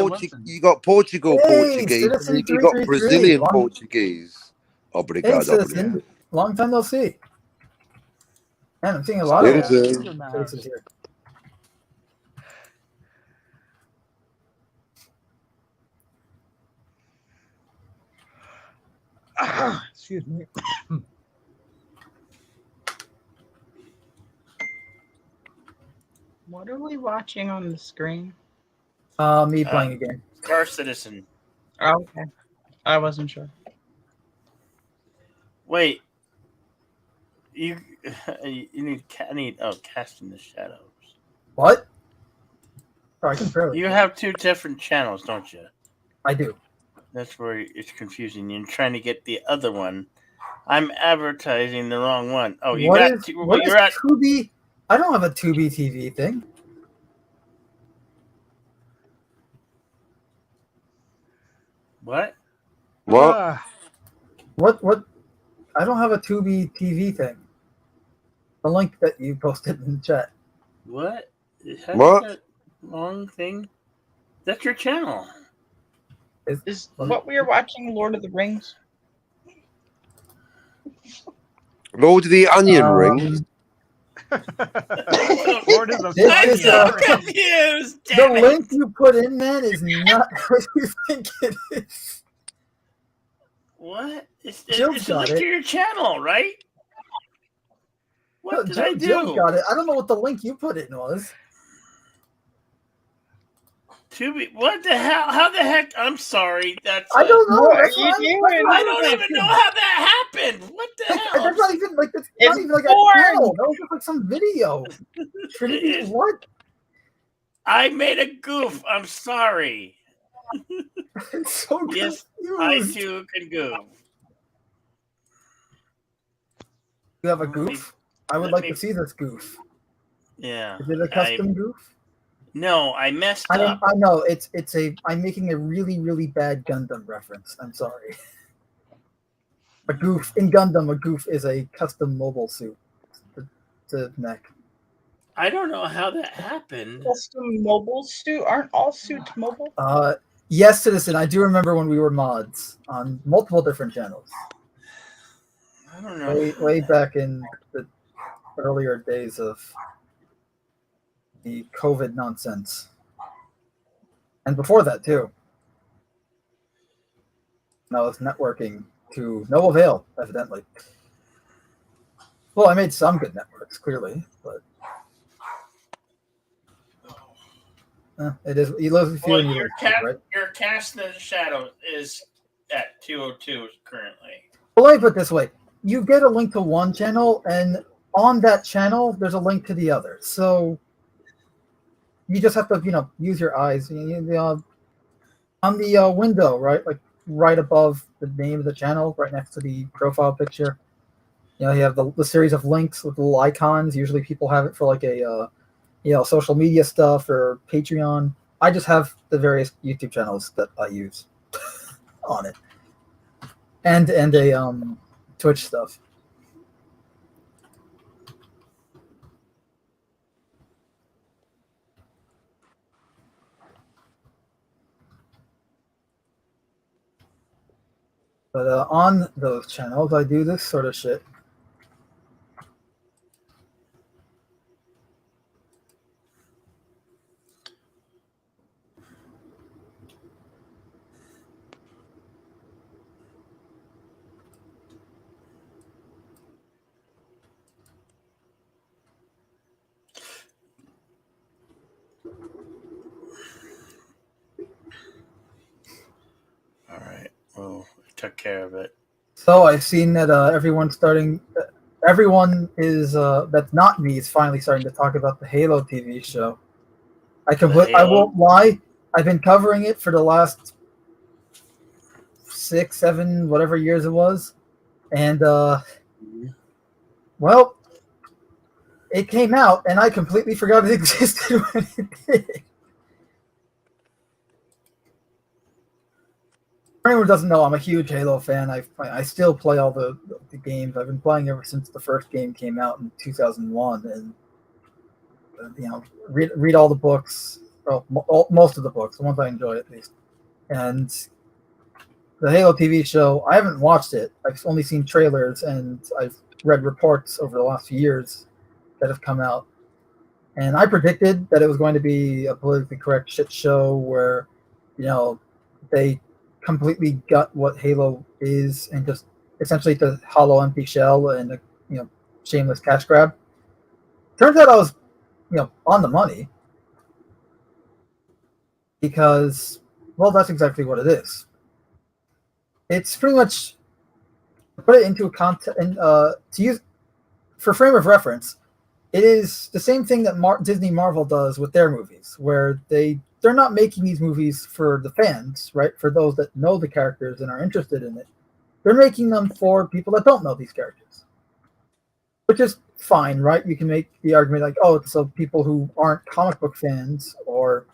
Portugal Portuguese, and you got Brazilian Portuguese. Obrigado. Long time no see. Man, I'm seeing a lot of faces here. Excuse me. What are we watching on the screen? Me playing a game. Star Citizen. Oh, okay. I wasn't sure. Wait. You need Cast in the Shadows. What? Oh, I can barely. You have two different channels, don't you? I do. That's where it's confusing. You're trying to get the other one. I'm advertising the wrong one. Oh, you got you're at Tubi. I don't have a Tubi TV thing. What? What? What? I don't have a Tubi TV thing. The link that you posted in the chat. What? What? That wrong thing? That's your channel. Is what we are watching Lord of the Rings? Lord of the Onion Rings. Lord of the I'm so confused. The Damn it. link you put in, man, is not what you think it is. What? It's Jill's a got link it. to your channel, right? What did I do? Jill got it. I don't know what the link you put in was. Tubi. What the hell? How the heck? I'm sorry. That's. I don't know. What That's are you what doing? I don't even know how that happened. What the hell? That's not even like. That's It's not even like porn. a channel. That was just like some video. Trinity, what? I made a goof. I'm sorry. It's so Yes, confused. I too can goof. You have a goof? I would let like me- to see this goof. Yeah. Is it a custom goof? No, I messed I up. know I'm making a really, really bad Gundam reference. I'm sorry. A goof in Gundam, a goof is a custom mobile suit to mech. I don't know how that happened. Custom mobile suit? Aren't all suits mobile? Yes, Citizen. I do remember when we were mods on multiple different channels. I don't know. Way back in the earlier days of the COVID nonsense. And before that, too. And I was networking to no avail, evidently. Well, I made some good networks, clearly, but It is. You lose a few. Well, and you your, lose two, right? your cast in the shadow is at 202 currently. Well, let me put it this way: you get a link to one channel, and on that channel, there's a link to the other. So you just have to, use your eyes. On the window, right, like right above the name of the channel, right next to the profile picture. You have the series of links with little icons. Usually, people have it for like a social media stuff or Patreon. I just have the various YouTube channels that I use on it, and a Twitch stuff. But on those channels, I do this sort of shit. All right. Well, I took care of it. So I've seen that everyone is that's not me is finally starting to talk about the Halo TV show. I won't lie. I've been covering it for the last 6, 7, whatever years it was, and well, it came out, and I completely forgot it existed when it did. For anyone who doesn't know, I'm a huge Halo fan. I still play all the games. I've been playing ever since the first game came out in 2001, and read all the books. Well, most of the books, the ones I enjoy at least. And the Halo TV show, I haven't watched it. I've only seen trailers, and I've read reports over the last few years that have come out. And I predicted that it was going to be a politically correct shit show where, they completely gut what Halo is and just essentially it's a hollow, empty shell and a shameless cash grab. Turns out I was on the money because that's exactly what it is. It's pretty much, to put it into a context and to use for frame of reference, it is the same thing that Disney Marvel does with their movies, where they're not making these movies for the fans, right? For those that know the characters and are interested in it. They're making them for people that don't know these characters, which is fine, right? You can make the argument like, oh, so people who aren't comic book fans or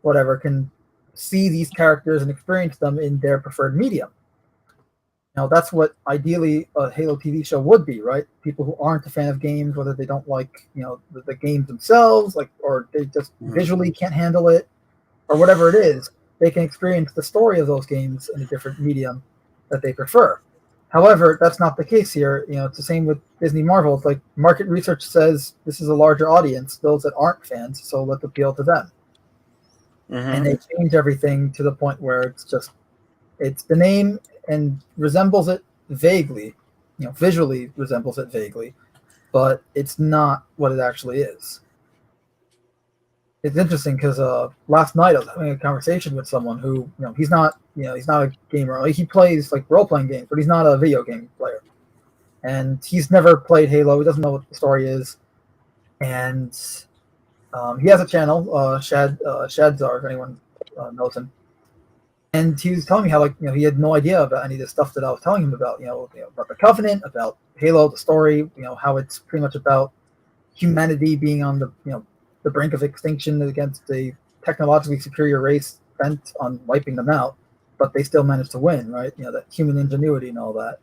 whatever can see these characters and experience them in their preferred medium. That's what ideally a Halo TV show would be, right? People who aren't a fan of games, whether they don't like, the games themselves, or they just visually can't handle it, or whatever it is, they can experience the story of those games in a different medium that they prefer. However, that's not the case here. It's the same with Disney Marvel. It's like market research says this is a larger audience, those that aren't fans, so let's appeal to them. And they change everything to the point where it's the name and resembles it vaguely, visually resembles it vaguely, but it's not what it actually is. It's interesting because last night I was having a conversation with someone who, he's not a gamer. He plays like role-playing games, but he's not a video game player. And he's never played Halo. He doesn't know what the story is. And he has a channel, Shadzar, if anyone knows him. And he was telling me how, he had no idea about any of the stuff that I was telling him about, about the Covenant, about Halo, the story, how it's pretty much about humanity being on the brink of extinction against a technologically superior race bent on wiping them out, but they still managed to win, right? That human ingenuity and all that.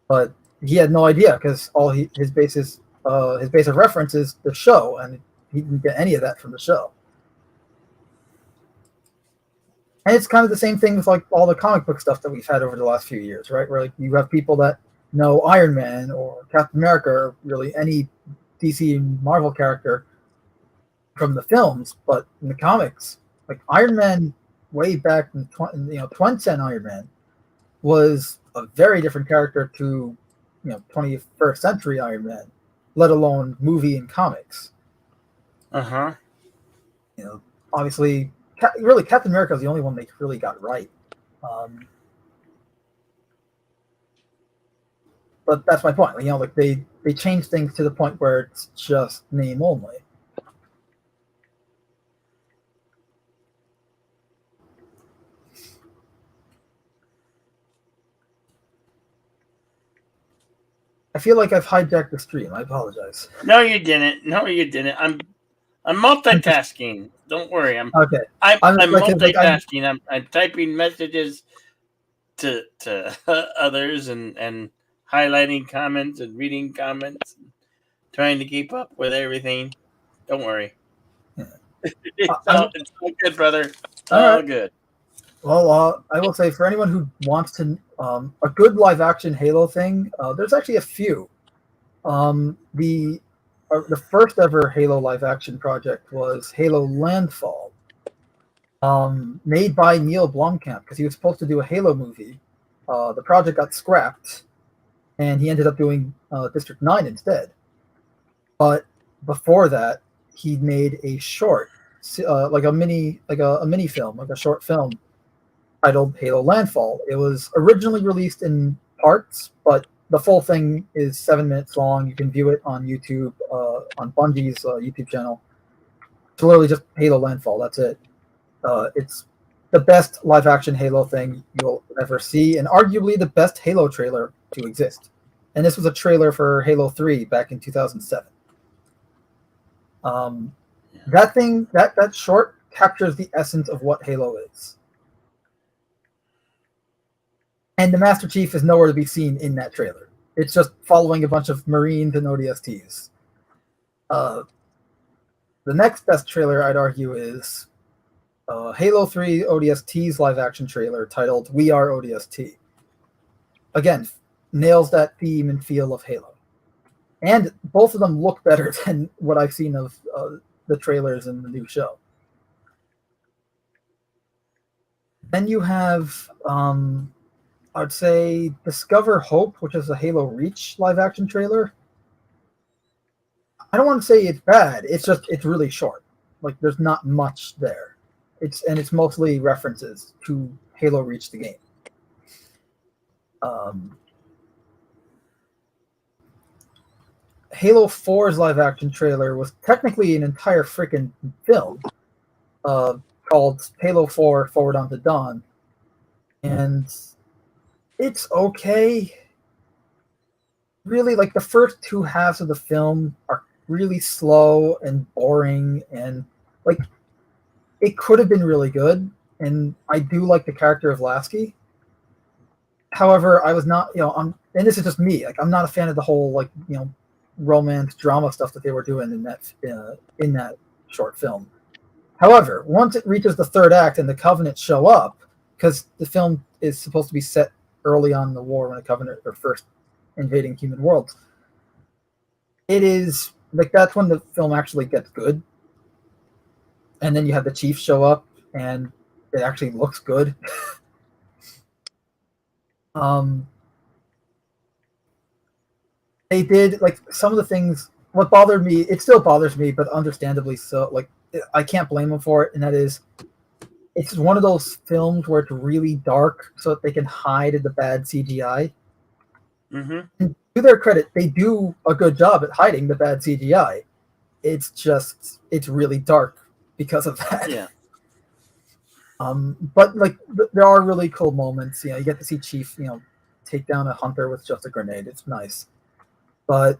But he had no idea because all his base of reference is the show, and he didn't get any of that from the show. And it's kind of the same thing with all the comic book stuff that we've had over the last few years, right? Where you have people that know Iron Man or Captain America or really any DC and Marvel character from the films, but in the comics, Iron Man way back in 2010 Iron Man was a very different character to 21st century Iron Man, let alone movie and comics. obviously, really, Captain America is the only one they really got right. But that's my point. Like they changed things to the point where it's just name only. I feel like I've hijacked the stream. I apologize. No, you didn't. No, you didn't. I'm multitasking. Don't worry. I'm multitasking. I'm typing messages to others and highlighting comments and reading comments, and trying to keep up with everything. Don't worry. It's all good, brother. All good. Well, I will say for anyone who wants to a good live action Halo thing, there's actually a few. The first ever Halo live action project was Halo Landfall, made by Neil Blomkamp because he was supposed to do a Halo movie. The project got scrapped, and he ended up doing District 9 instead. But before that, he made a short, like a mini film, like a short film titled Halo Landfall. It was originally released in parts, but the full thing is 7 minutes long. You can view it on YouTube, on Bungie's YouTube channel. It's literally just Halo Landfall. That's it. It's the best live-action Halo thing you'll ever see, and arguably the best Halo trailer to exist. And this was a trailer for Halo 3 back in 2007. That short captures the essence of what Halo is. And the Master Chief is nowhere to be seen in that trailer. It's just following a bunch of Marines and ODSTs. The next best trailer, I'd argue, is Halo 3 ODST's live-action trailer titled We Are ODST. Again, nails that theme and feel of Halo. And both of them look better than what I've seen of the trailers in the new show. Then you have... I'd say Discover Hope, which is a Halo Reach live-action trailer. I don't want to say it's bad. It's really short. Like there's not much there. It's mostly references to Halo Reach the game. Halo 4's live-action trailer was technically an entire freaking film called Halo 4 Forward Unto Dawn, and it's okay. Really, like the first two halves of the film are really slow and boring, and like it could have been really good. And I do like the character of Lasky. However, I was not, and this is just me. Like I'm not a fan of the whole romance drama stuff that they were doing in that short film. However, once it reaches the third act and the Covenant show up, because the film is supposed to be set early on in the war when the Covenant are first invading human worlds, it is like that's when the film actually gets good. And then you have the Chief show up and it actually looks good. They did like some of the things. What bothered me, it still bothers me, but understandably so. Like I can't blame them for it, and that is, it's one of those films where it's really dark so that they can hide the bad CGI. Mm-hmm. And to their credit, they do a good job at hiding the bad CGI. It's really dark because of that. Yeah. But like there are really cool moments. You get to see Chief, take down a hunter with just a grenade. It's nice. But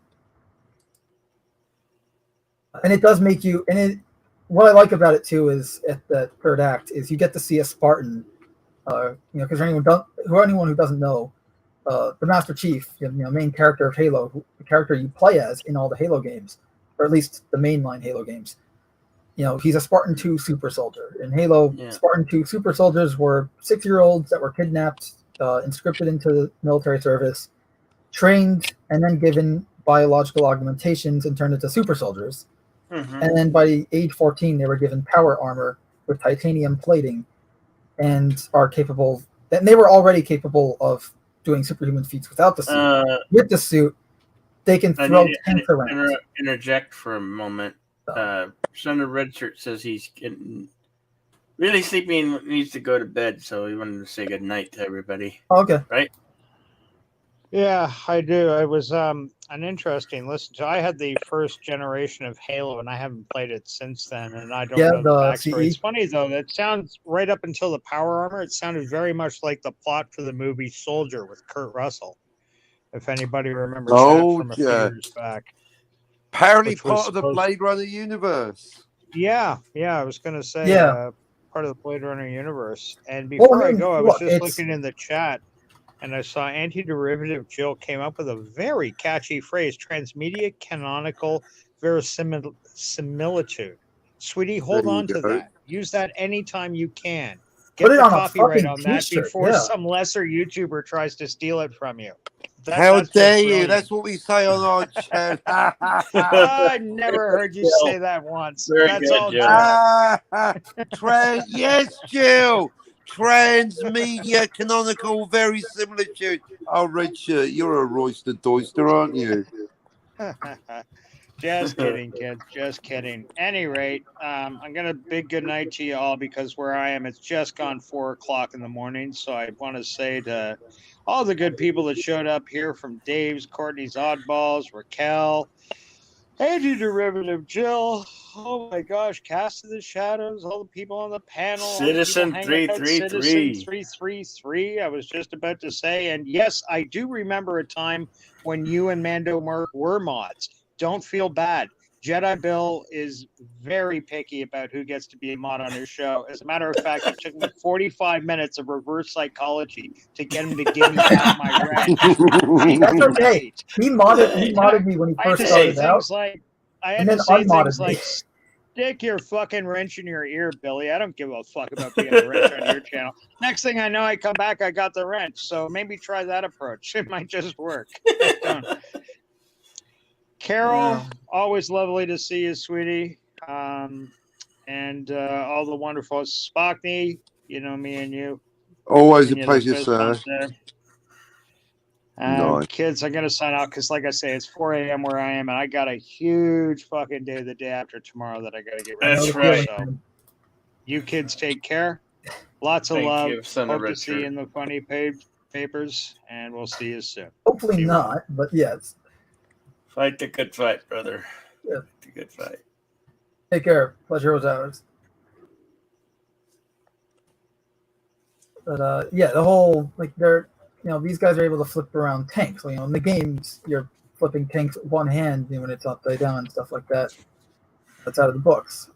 and it does make you, and it, what I like about it too is at the third act is you get to see a Spartan, because anyone who doesn't know, the Master Chief, main character of Halo, the character you play as in all the Halo games, or at least the mainline Halo games, he's a Spartan 2 super soldier. In Halo, Spartan 2 super soldiers were 6-year-olds that were kidnapped, conscripted into the military service, trained, and then given biological augmentations and turned into super soldiers. Mm-hmm. And then by age 14, they were given power armor with titanium plating and are capable, and they were already capable of doing superhuman feats without the suit. With the suit, they can throw tanks around. Interject for a moment. Son of Redshirt says he's Really Sleeping needs to go to bed, so we wanted to say good night to everybody. Okay. Right? Yeah, I do. It was an interesting listen to. I had the first generation of Halo, and I haven't played it since then, and I don't know the backstory. It's funny though. That sounds right up until the power armor. It sounded very much like the plot for the movie Soldier with Kurt Russell. If anybody remembers that from a few years back. Apparently part of the Blade Runner universe. Yeah, I was going to say part of the Blade Runner universe. And Well, before I mean, I go, I was look, just it's- looking in the chat, and I saw Anti-Derivative Jill came up with a very catchy phrase: transmedia canonical verisimilitude. Sweetie, hold There you on to go. that. Use that anytime you can. Put Get it the on a copyright fucking on that t-shirt, before yeah. some lesser YouTuber tries to steal it from you. How That's just dare you? brilliant. That's what we say on our channel. I never heard you say that once. Very That's good, all Jill. Yes, Jill. Transmedia canonical verisimilitude. Oh, Red Shirt, you're a Royster Doyster, aren't you? Just kidding, kids. Just kidding. Any rate, I'm gonna big good night to you all, because where I am, it's just gone 4 o'clock in the morning. So I want to say to all the good people that showed up here, from Dave's, Courtney's Oddballs, Raquel, Anti-Derivative Jill, oh my gosh, Cast of the Shadows, all the people on the panel, all the people Citizen hanging out, 333. Citizen 333. I was just about to say, and yes, I do remember a time when you and Mando Merc were mods. Don't feel bad. Jedi Bill is very picky about who gets to be a mod on his show. As a matter of fact, it took me 45 minutes of reverse psychology to get him to give me back my rank. That's okay. He modded me when he I had first to say started out. things like, I had and to then say unmodded things me. like, stick your fucking wrench in your ear, Billy. I don't give a fuck about being a wrench on your channel. Next thing I know, I come back, I got the wrench. So maybe try that approach. It might just work. Don't. Carol, always lovely to see you, sweetie. And all the wonderful Spockney, you know me and you. Always a Giving you the pleasure, fist sir. bumps there. Nice. Kids, I'm gonna sign out because, like I say, it's 4 a.m. where I am, and I got a huge fucking day the day after tomorrow that I gotta get ready. That's for. right. So, you kids take care. Lots of Thank love. you, son of Hope to Red see you Shirt. in the funny papers, and we'll see you soon. Hopefully See you not, but yes. Fight the good fight, brother. Yeah. Fight the good fight. Take care. Pleasure was ours. But yeah, the whole these guys are able to flip around tanks. So, in the games, you're flipping tanks with one hand when it's upside down and stuff like that. That's out of the books.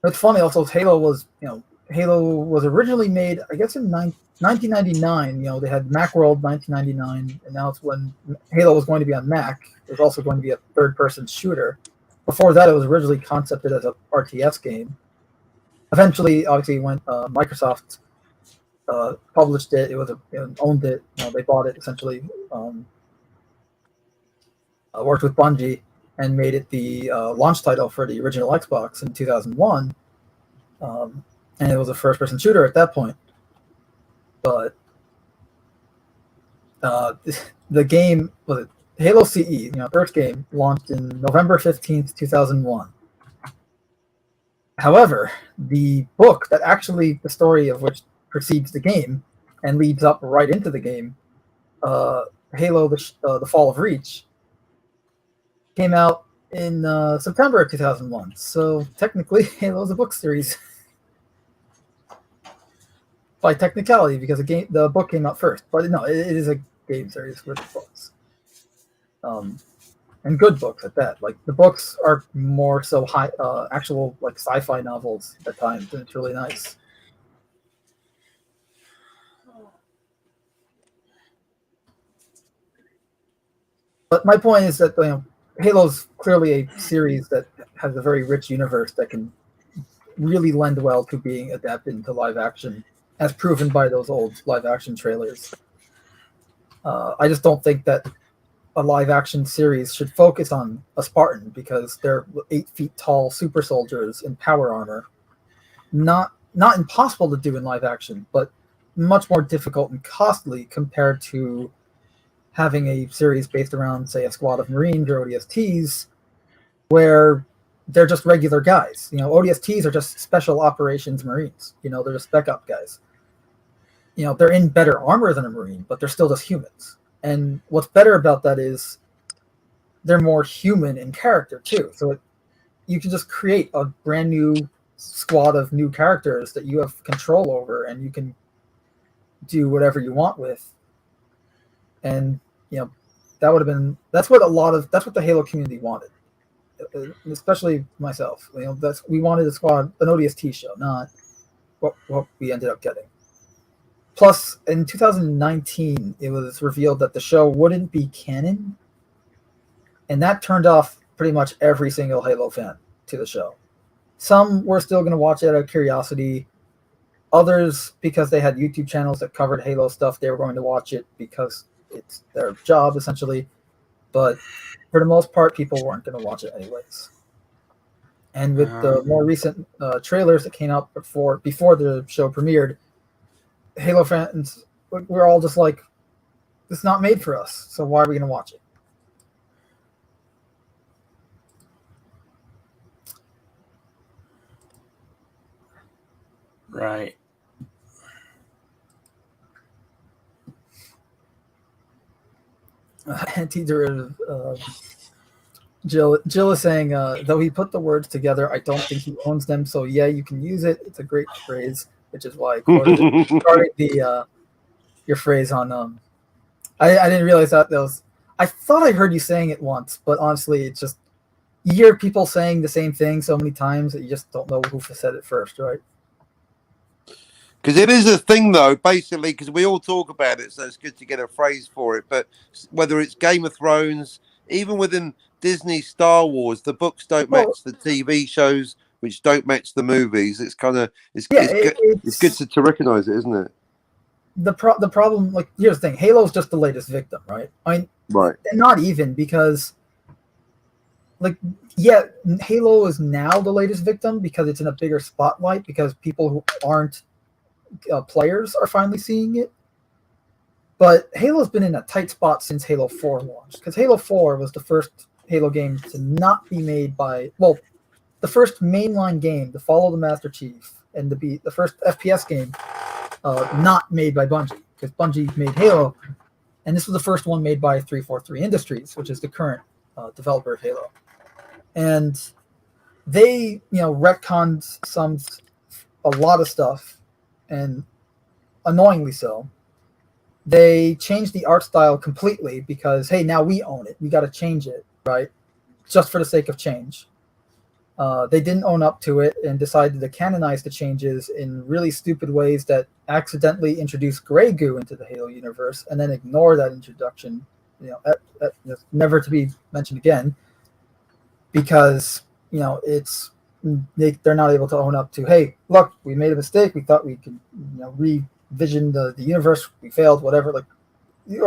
It's funny also. Halo was originally made, I guess, in 1999. They had Macworld 1999, and now it's when Halo was going to be on Mac. It was also going to be a third-person shooter. Before that, it was originally concepted as a RTS game. Eventually, obviously, when Microsoft published it, owned it. They bought it essentially. Worked with Bungie and made it the launch title for the original Xbox in 2001. And it was a first-person shooter at that point. But the game was Halo CE, first game, launched in November 15th, 2001. However, the book that actually the story of which precedes the game and leads up right into the game, Halo: The Fall of Reach, came out in September of 2001. So technically, Halo is a book series by technicality because the book came out first. But no, it is a game series with books. And good books at that. Like the books are more so high, actual like sci-fi novels at times, and it's really nice. But my point is that Halo's clearly a series that has a very rich universe that can really lend well to being adapted into live action, as proven by those old live action trailers. I just don't think that a live action series should focus on a Spartan because they're 8 feet tall super soldiers in power armor. Not impossible to do in live action, but much more difficult and costly compared to having a series based around, say, a squad of Marines or ODSTs, where they're just regular guys. You know, ODSTs are just special operations Marines. You know, they're just spec op guys. You know, they're in better armor than a Marine, but they're still just humans. And what's better about that is they're more human in character too. So you can just create a brand new squad of new characters that you have control over, and you can do whatever you want with. And you know, that's what the Halo community wanted, especially myself. You know, we wanted a squad, an ODST show, not what we ended up getting. Plus, in 2019, it was revealed that the show wouldn't be canon, and that turned off pretty much every single Halo fan to the show. Some were still going to watch it out of curiosity. Others, because they had YouTube channels that covered Halo stuff, they were going to watch it because it's their job, essentially. But for the most part, people weren't going to watch it anyways. And with the more recent trailers that came out before the show premiered, Halo fans, we're all just like, it's not made for us, so why are we going to watch it? Right. Anti-derivative. Jill is saying, though he put the words together, I don't think he owns them. So yeah, you can use it. It's a great phrase, which is why I quoted your phrase on. I didn't realize that was. I thought I heard you saying it once, but honestly, it's just you hear people saying the same thing so many times that you just don't know who said it first, right? Because it is a thing, though, basically, because we all talk about it, so it's good to get a phrase for it. But whether it's Game of Thrones, even within Disney Star Wars, the books don't match the TV shows, which don't match the movies. It's kind of it's good to recognize it, isn't it? The problem, like, here's the thing: Halo's just the latest victim, right? I mean, right? Not even, because, like, yeah, Halo is now the latest victim because it's in a bigger spotlight, because people who aren't players are finally seeing it. But Halo's been in a tight spot since Halo 4 launched, because Halo 4 was the first Halo game to not be made by, well, the first mainline game to follow the Master Chief and to be the first FPS game not made by Bungie, because Bungie made Halo, and this was the first one made by 343 Industries, which is the current developer of Halo. And they, retconned a lot of stuff, and annoyingly so. They changed the art style completely because, hey, now we own it. We got to change it, right? Just for the sake of change. They didn't own up to it and decided to canonize the changes in really stupid ways that accidentally introduce Grey Goo into the Halo universe and then ignore that introduction, never to be mentioned again, because, they're not able to own up to, hey, look, we made a mistake. We thought we could, revision the universe. We failed, whatever. They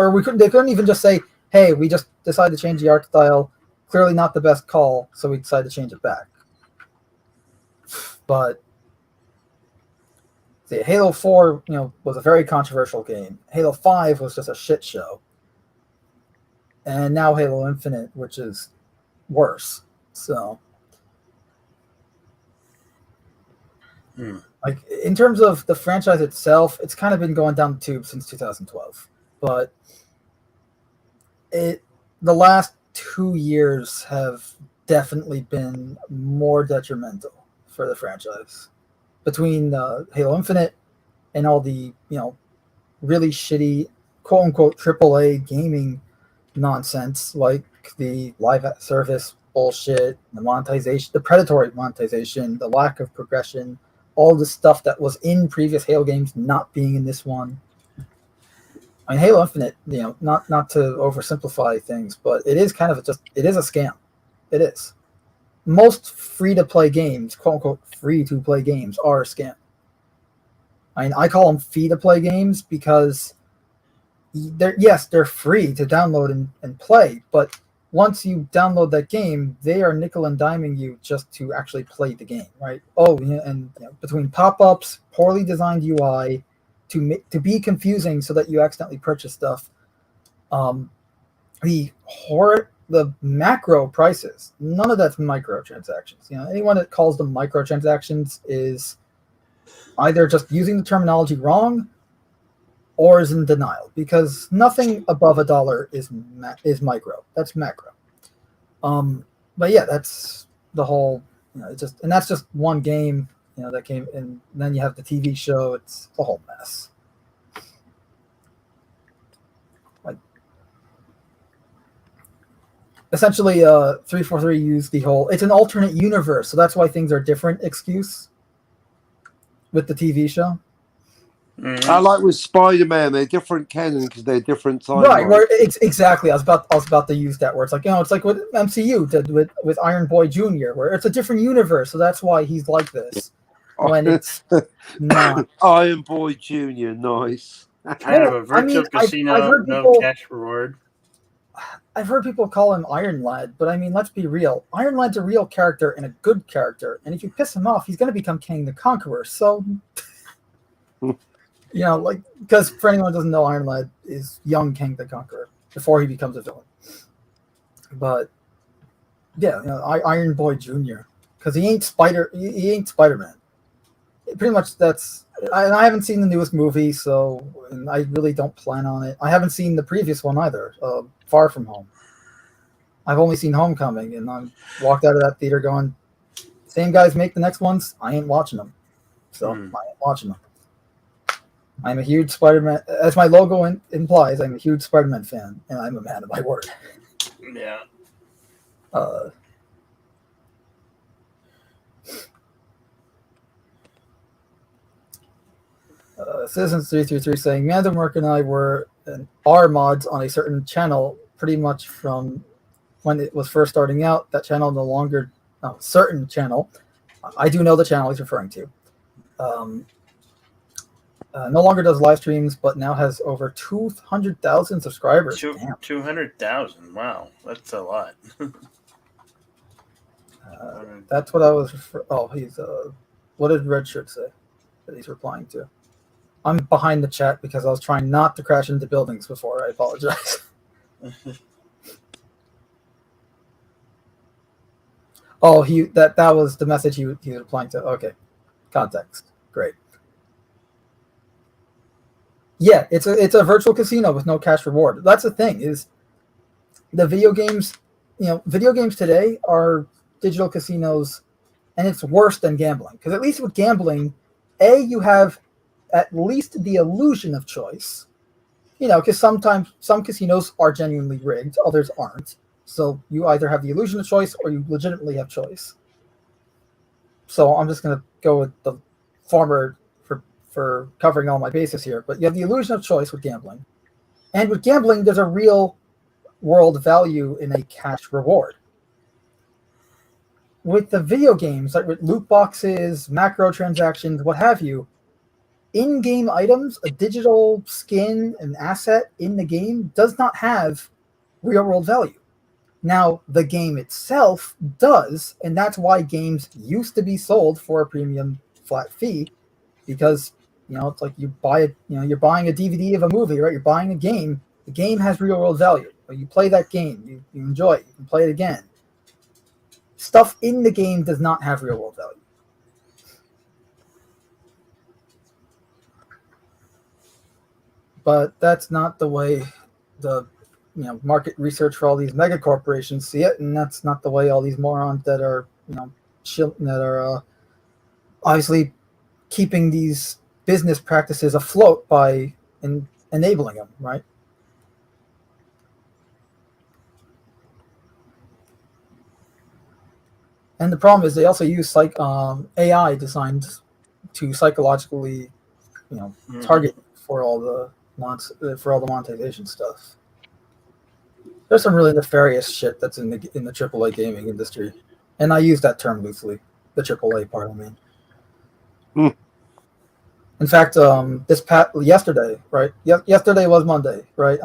couldn't even just say, hey, we just decided to change the art style. Clearly not the best call, so we decided to change it back. But Halo 4, was a very controversial game. Halo 5 was just a shit show. And now Halo Infinite, which is worse. So, like, in terms of the franchise itself, it's kind of been going down the tube since 2012. But the last 2 years have definitely been more detrimental for the franchise, between Halo Infinite and all the really shitty quote unquote AAA gaming nonsense, like the live service bullshit, the monetization, the predatory monetization, the lack of progression, all the stuff that was in previous Halo games not being in this one. I mean, Halo Infinite, not to oversimplify things, but it is kind of it is a scam. It is. Most free-to-play games, quote-unquote free-to-play games, are a scam. I mean, I call them fee-to-play games because they're free to download and play, but once you download that game, they are nickel and diming you just to actually play the game, right? Between pop-ups, poorly designed UI, to be confusing so that you accidentally purchase stuff. The the macro prices. None of that's microtransactions. Anyone that calls them microtransactions is either just using the terminology wrong or is in denial, because nothing above $1 is micro. That's macro. But yeah, that's the whole. And that's just one game. That came, and then you have the TV show. It's a whole mess. Essentially, 343 used the whole "it's an alternate universe," so that's why things are different excuse with the TV show. I like with Spider-Man, they're different canon because they're different timelines. Right, exactly. I was about to use that word. It's like it's like what MCU did with Iron Boy Jr., where it's a different universe, so that's why he's like this. When it's not. Iron Boy Jr., nice. Kind of a virtual casino, no cash reward. I've heard people call him Iron Lad, but I mean, let's be real. Iron Lad's a real character and a good character, and if you piss him off, he's going to become King the Conqueror. So, because for anyone who doesn't know, Iron Lad is young King the Conqueror before he becomes a villain. But yeah, Iron Boy Jr. because he ain't Spider-Man. Pretty much that's. I haven't seen the newest movie, and I really don't plan on it. I haven't seen the previous one either, Far From Home. I've only seen Homecoming, and I walked out of that theater going, same guys make the next ones, I ain't watching them. So I ain't watching them. I'm a huge Spider-Man, as my logo implies, I'm a huge Spider-Man fan, and I'm a man of my word. Yeah. Citizens 333 saying Mando Merc and I are mods on a certain channel pretty much from when it was first starting out. That channel certain channel. I do know the channel he's referring to. No longer does live streams, but now has over 200,000 subscribers. 200,000. Wow, that's a lot. That's what I was. He's. What did Red Shirt say that he's replying to? I'm behind the chat because I was trying not to crash into buildings before. I apologize. That was the message he was replying to. Okay, context. Great. Yeah, it's a virtual casino with no cash reward. That's the thing is, the video games. Video games today are digital casinos, and it's worse than gambling because at least with gambling, you have at least the illusion of choice, because sometimes some casinos are genuinely rigged, others aren't. So you either have the illusion of choice or you legitimately have choice. So I'm just going to go with the former for covering all my bases here. But you have the illusion of choice with gambling. And with gambling, there's a real world value in a cash reward. With the video games, like with loot boxes, macro transactions, what have you, in-game items, a digital skin, an asset in the game does not have real-world value. Now, the game itself does, and that's why games used to be sold for a premium flat fee, because it's like you buy it. You're buying a DVD of a movie, right? You're buying a game. The game has real-world value. You play that game, you enjoy it. You can play it again. Stuff in the game does not have real-world value. But that's not the way the market research for all these mega corporations see it, and that's not the way all these morons that are obviously keeping these business practices afloat by enabling them, right? And the problem is they also use AI designed to psychologically, target for all the monetization stuff. There's some really nefarious shit that's in the AAA gaming industry, and I use that term loosely. The AAA part, I mean. In fact, yesterday, right? Yesterday was Monday, right?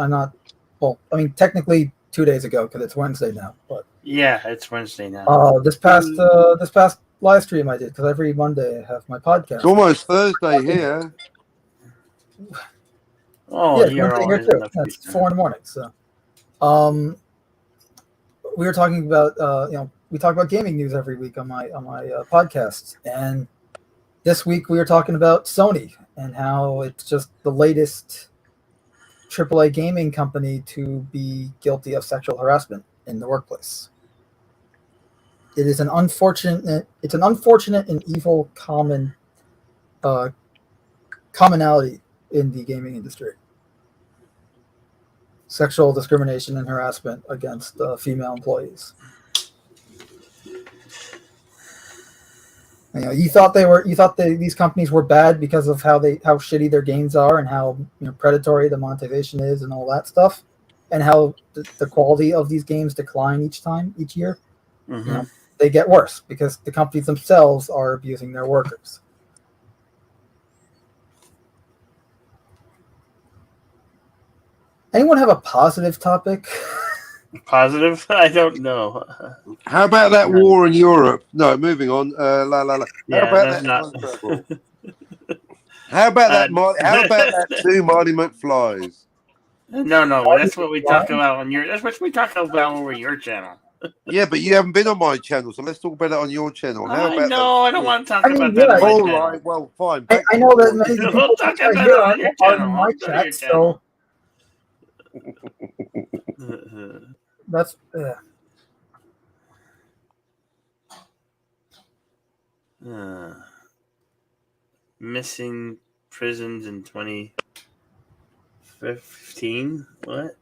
Technically 2 days ago because it's Wednesday now. But yeah, it's Wednesday now. This past live stream I did because every Monday I have my podcast. It's almost Thursday here. Oh, yeah, here too. It's 4 in the morning. So, we were talking about we talk about gaming news every week on my podcast, and this week we were talking about Sony and how it's just the latest AAA gaming company to be guilty of sexual harassment in the workplace. It is an unfortunate and evil commonality in the gaming industry. Sexual discrimination and harassment against female employees. You thought these companies were bad because of how shitty their games are and how predatory the monetization is and all that stuff, and how the quality of these games decline each year. Mm-hmm. They get worse because the companies themselves are abusing their workers. Anyone have a positive topic? Positive? I don't know. How about that war in Europe? No, moving on. How about that? How about that 2 Marty McFlies? No. That's what we talk about on your. That's what we talk about over your channel. Yeah, but you haven't been on my channel, so let's talk about it on your channel. I don't want to talk about that. All right, well, fine. I know that many people We'll talk about that on your channel. on my chat, so that's missing prisons in 2015. What?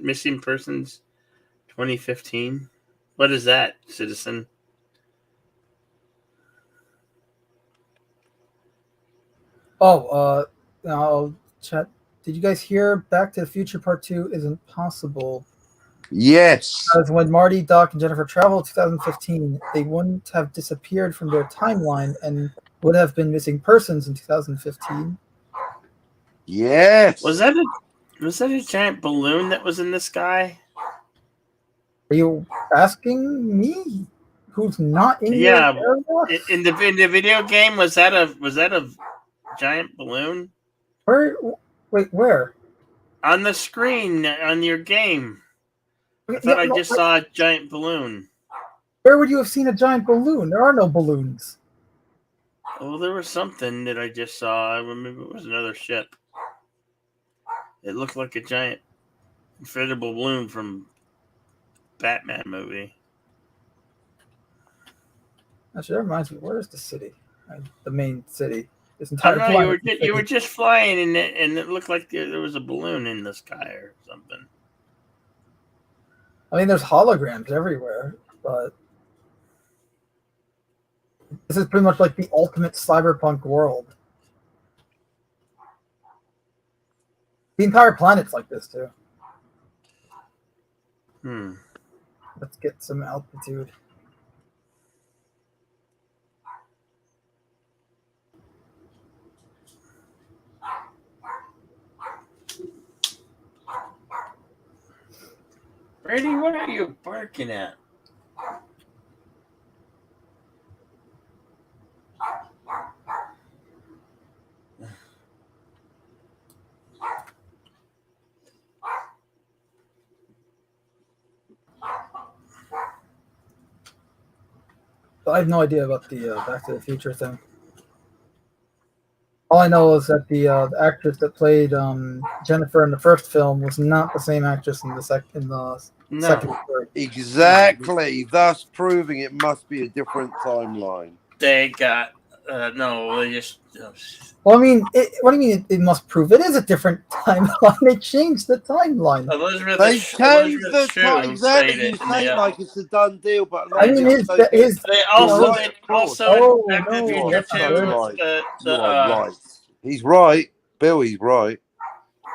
Missing persons 2015. What is that, citizen? I'll chat. Did you guys hear Back to the Future Part 2 isn't possible? Yes. Because when Marty, Doc, and Jennifer traveled 2015, they wouldn't have disappeared from their timeline and would have been missing persons in 2015. Yes. Was that a giant balloon that was in the sky? Are you asking me, who's not in your area? In the video game, was that a giant balloon? Where? On the screen on your game. I thought I just saw a giant balloon. Where would you have seen a giant balloon? There are no balloons. Oh, there was something that I just saw. I remember it was another ship. It looked like a giant inflatable balloon from Batman movie. Actually, that reminds me. Where is the city? The main city. I don't know. You were just flying in it, and it looked like there was a balloon in the sky or something. I mean, there's holograms everywhere, but this is pretty much like the ultimate cyberpunk world. The entire planet's like this too. Let's get some altitude. Brady, what are you barking at? I have no idea about the Back to the Future thing. All I know is that the actress that played Jennifer in the first film was not the same actress in the second. Exactly, thus proving it must be a different timeline. They got no. They just. Well, I mean, what do you mean? It must prove it is a different timeline. They changed the timeline. They changed the timeline. Exactly, you say like it's a done deal, but I mean, right. He's right, Bill. He's right.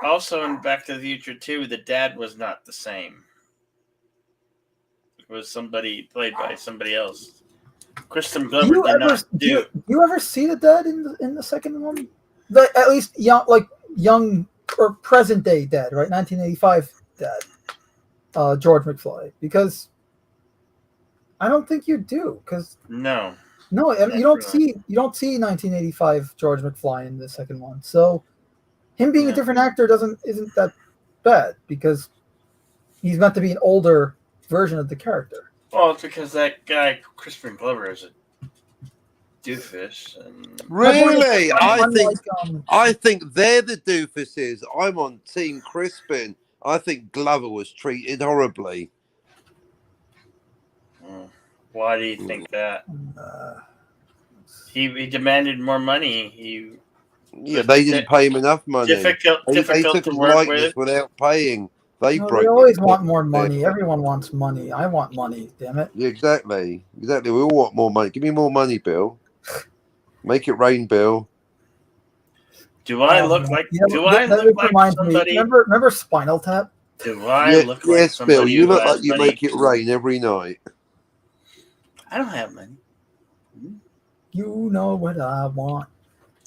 Also, in Back to the Future 2, the dad was not the same. It was somebody played by somebody else. Kristen Glover did not do. Do you ever see the dad in the second one? At least young or present day dad, right? 1985 dad, George McFly. Because I don't think you do. No, I mean, you don't see 1985 George McFly in the second one. So him being a different actor isn't that bad because he's meant to be an older version of the character. Well, it's because that guy Christopher Glover is a doofus. And Really? Unlike, I think they're the doofuses. I'm on Team Crispin. I think Glover was treated horribly. Why do you think that? He demanded more money. Yeah, they didn't pay him enough money. Difficult They to took his work likeness with. without paying. They no, broke. they always it. want more money. Everyone wants money. I want money. Damn it. Yeah, exactly. We all want more money. Give me more money, Bill. Make it rain, Bill. Do I look like? Yeah, Do I that look like reminds me. somebody? Remember Spinal Tap? Do I look like Yes, somebody Bill. You who look has like you money? make it rain every night. I don't have money. You know what I want.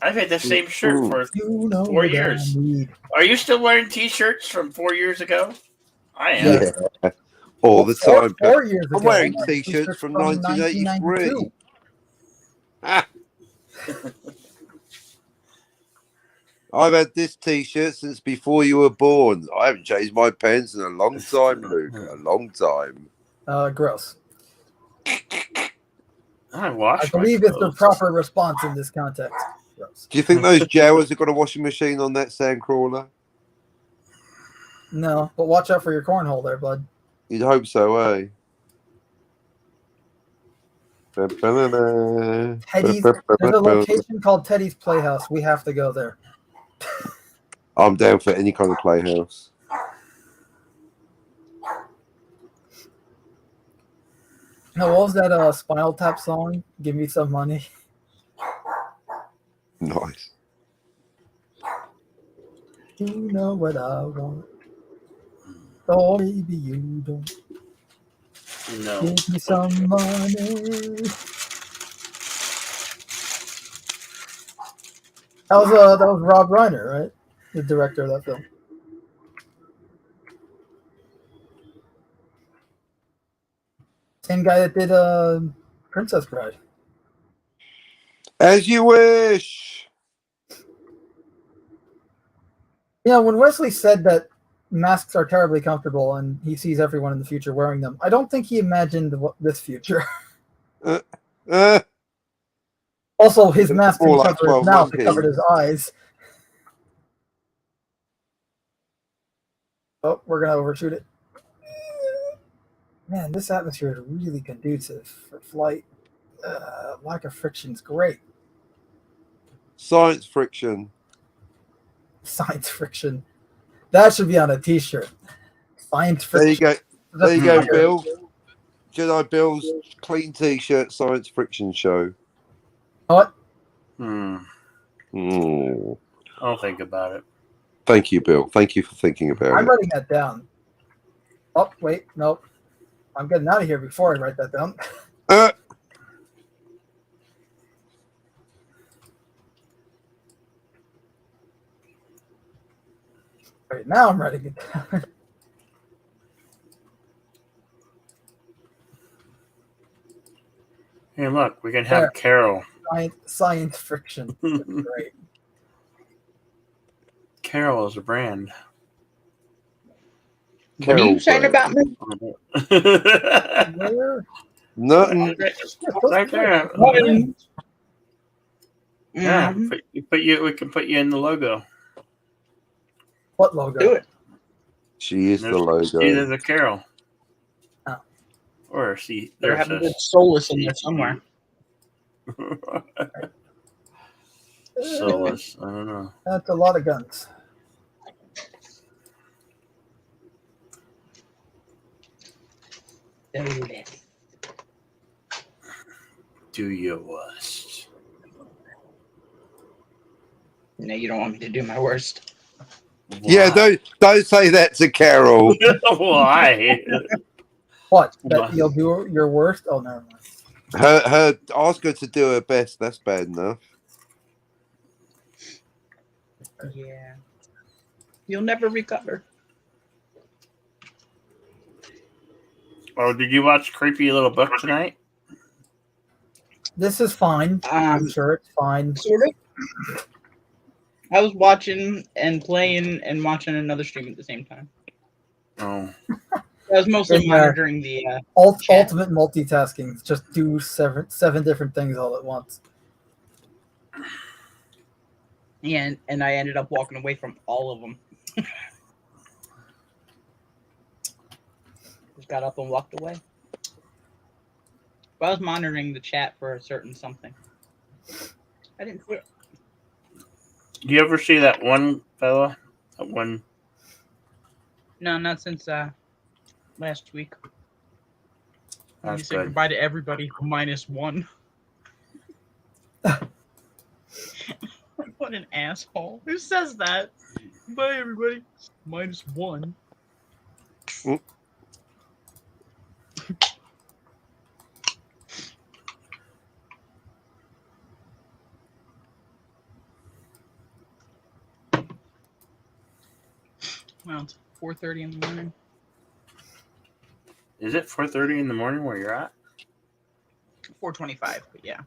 I've had the same shirt for You know 4 what years. I need. Are you still wearing T-shirts from 4 years ago? I am. Yeah. All the time. 4 years ago. I'm wearing I had t-shirts from 1992. 1983. I've had this t-shirt since before you were born. I haven't changed my pants in a long time, Luke. A long time. Gross. I wash. I believe it's the proper response in this context. Gross. Do you think those Jawas have got a washing machine on that Sandcrawler? No, but watch out for your cornhole there, bud. You'd hope so, eh? Teddy's. There's a location called Teddy's Playhouse. We have to go there. I'm down for any kind of playhouse. No, what was that Spinal Tap song? Give me some money. Nice. You know what I want. Oh, maybe you don't. No. Give me some money. That was Rob Reiner, right? The director of that film. Same guy that did Princess Bride. As you wish. Yeah, when Wesley said that masks are terribly comfortable and he sees everyone in the future wearing them, I don't think he imagined this future. Also, his mask didn't like cover his 12 mouth, it monkeys. covered his eyes. Oh, we're going to overshoot it. Man, this atmosphere is really conducive for flight. Lack of friction's great. Science friction. Science friction. That should be on a t-shirt. Science friction. There you go, Bill. Jedi Bill's clean t-shirt science friction show. What? Mm. I'll think about it. Thank you, Bill. Thank you for thinking about I'm it. writing that down. Oh, wait, nope. I'm getting out of here before I write that down. Right now I'm writing it down. Hey, look, we can have There. Carol. Science friction. That's great. Carol is a brand. What are you saying about me? Where? Nothing. Right there. Yeah, we can put you in the logo. What logo? Do it. She is the logo. Either the Carol. Oh. Or see, They're there's having a good soulless in there somewhere. Soulless. I don't know. That's a lot of guns. Do your worst. No, you don't want me to do my worst. Yeah, don't say that to Carol. Why? What? That you'll do your worst? Oh, never mind. Her ask her to do her best. That's bad enough. Yeah. You'll never recover. Oh, did you watch Creepy Little Book tonight? This is fine. I'm sure it's fine. Sort of. I was watching and playing and watching another stream at the same time. Oh. I was mostly Yeah. monitoring the chat. Ultimate multitasking. Just do seven different things all at once. Yeah, and I ended up walking away from all of them. Just got up and walked away. But I was monitoring the chat for a certain something. I didn't quit. Do you ever see that one fella? That one? No, not since last week. You That's said good. goodbye to everybody -1. What an asshole. Who says that? Bye, everybody. -1. Mm. Well, it's 4:30 in the morning. Is it 4:30 in the morning where you're at? 4:25, but yeah.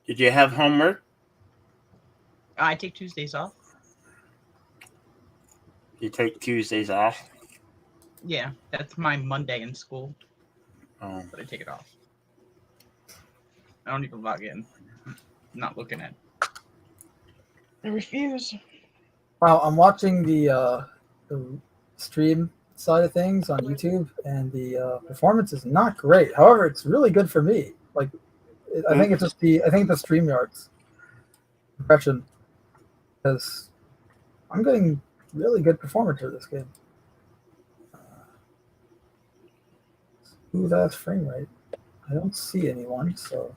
Did you have homework? I take Tuesdays off. You take Tuesdays off? Yeah, that's my Monday in school. Oh. But I take it off. I don't even log in. I'm not looking at it. I refuse. Wow, I'm watching the stream side of things on YouTube, and the performance is not great. However, it's really good for me. Like, I think it's just the StreamYard's impression, because I'm getting really good performance for this game. Smooth ass frame rate. I don't see anyone, so.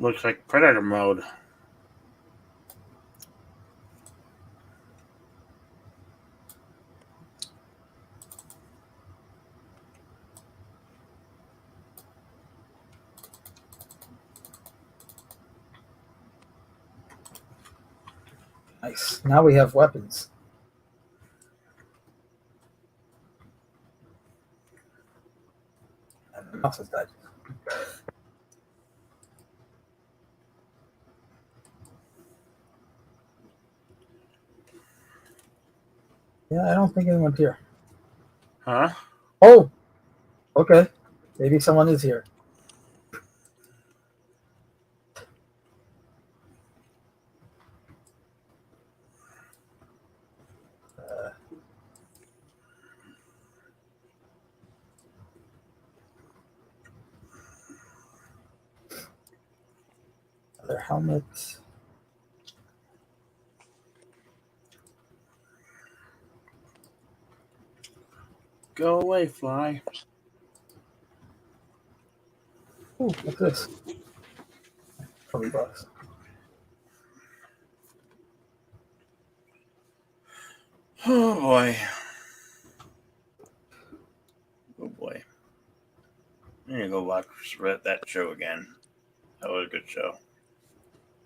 Looks like Predator mode. Nice. Now we have weapons. And the mouse has died. Yeah, I don't think anyone's here. Huh? Oh! Okay. Maybe someone is here. Other helmets. Go away, fly. Ooh, what's this? $20. Oh boy. Oh boy. I need to go watch that show again. That was a good show.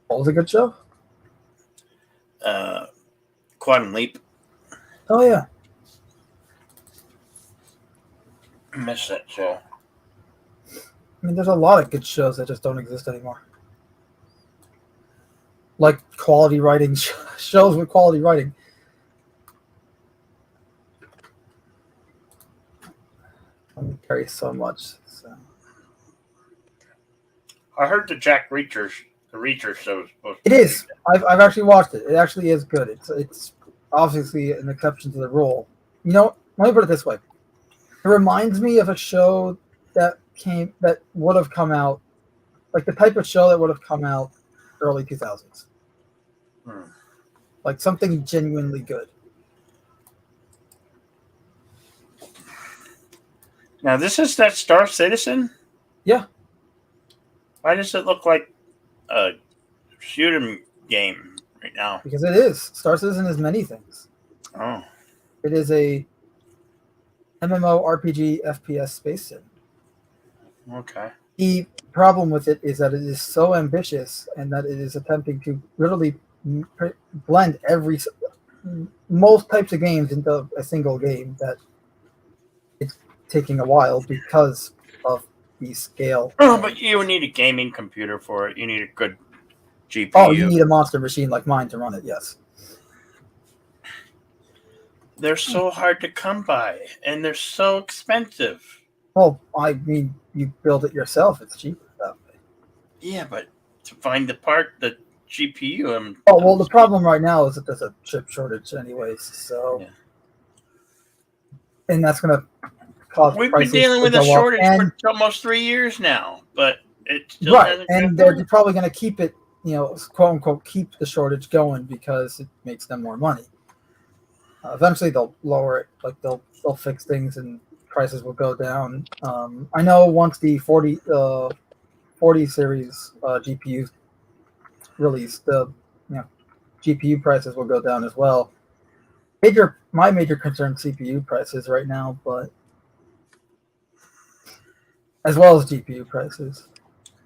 What was a good show? Quantum Leap. Oh, yeah. I miss that show. I mean, there's a lot of good shows that just don't exist anymore. Like quality writing shows with quality writing. I carry so much. So. I heard the Reacher show is supposed It to is. I've actually watched it. It actually is good. It's obviously an exception to the rule. You know, let me put it this way. It reminds me of a show that would have come out, like the type of show that would have come out early 2000s. Like something genuinely good. Now, this is that Star Citizen? Yeah. Why does it look like a shooting game right now? Because it is. Star Citizen is many things. Oh. It is a MMORPG FPS space sim. Okay. The problem with it is that it is so ambitious and that it is attempting to literally blend most types of games into a single game, that it's taking a while because of the scale. Oh, but you need a gaming computer for it. You need a good GPU. Oh, you need a monster machine like mine to run it, yes. They're so hard to come by, and they're so expensive. Well, I mean, you build it yourself. It's cheaper that way. Yeah, but to find the GPU. Oh, well, the problem right now is that there's a chip shortage anyways, so... Yeah. And that's going to cause We've been prices dealing to with a go up. shortage And, for almost 3 years now, but it still right, hasn't and they're probably going to keep it, quote unquote, keep the shortage going because it makes them more money. Eventually, they'll lower it. Like they'll fix things and prices will go down. I know once the 40 series GPUs release, the GPU prices will go down as well. My major concern is CPU prices right now, but as well as GPU prices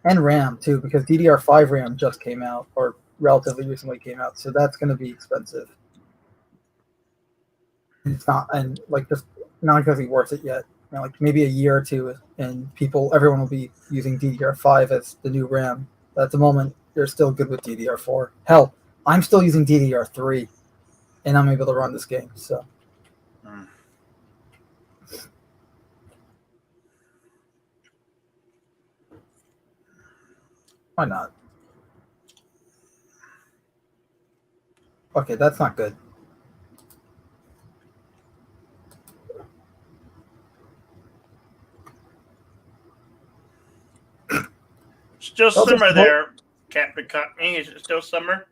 and RAM too, because DDR5 RAM just came out, or relatively recently came out, so that's going to be expensive. It's not, and like just not going to be worth it yet. Like maybe a year or two, and everyone will be using DDR5 as the new RAM. But at the moment, they're still good with DDR4. Hell, I'm still using DDR3, and I'm able to run this game. So. Why not? Okay, that's not good. Still summer there, Captain Cockney. Is it still summer?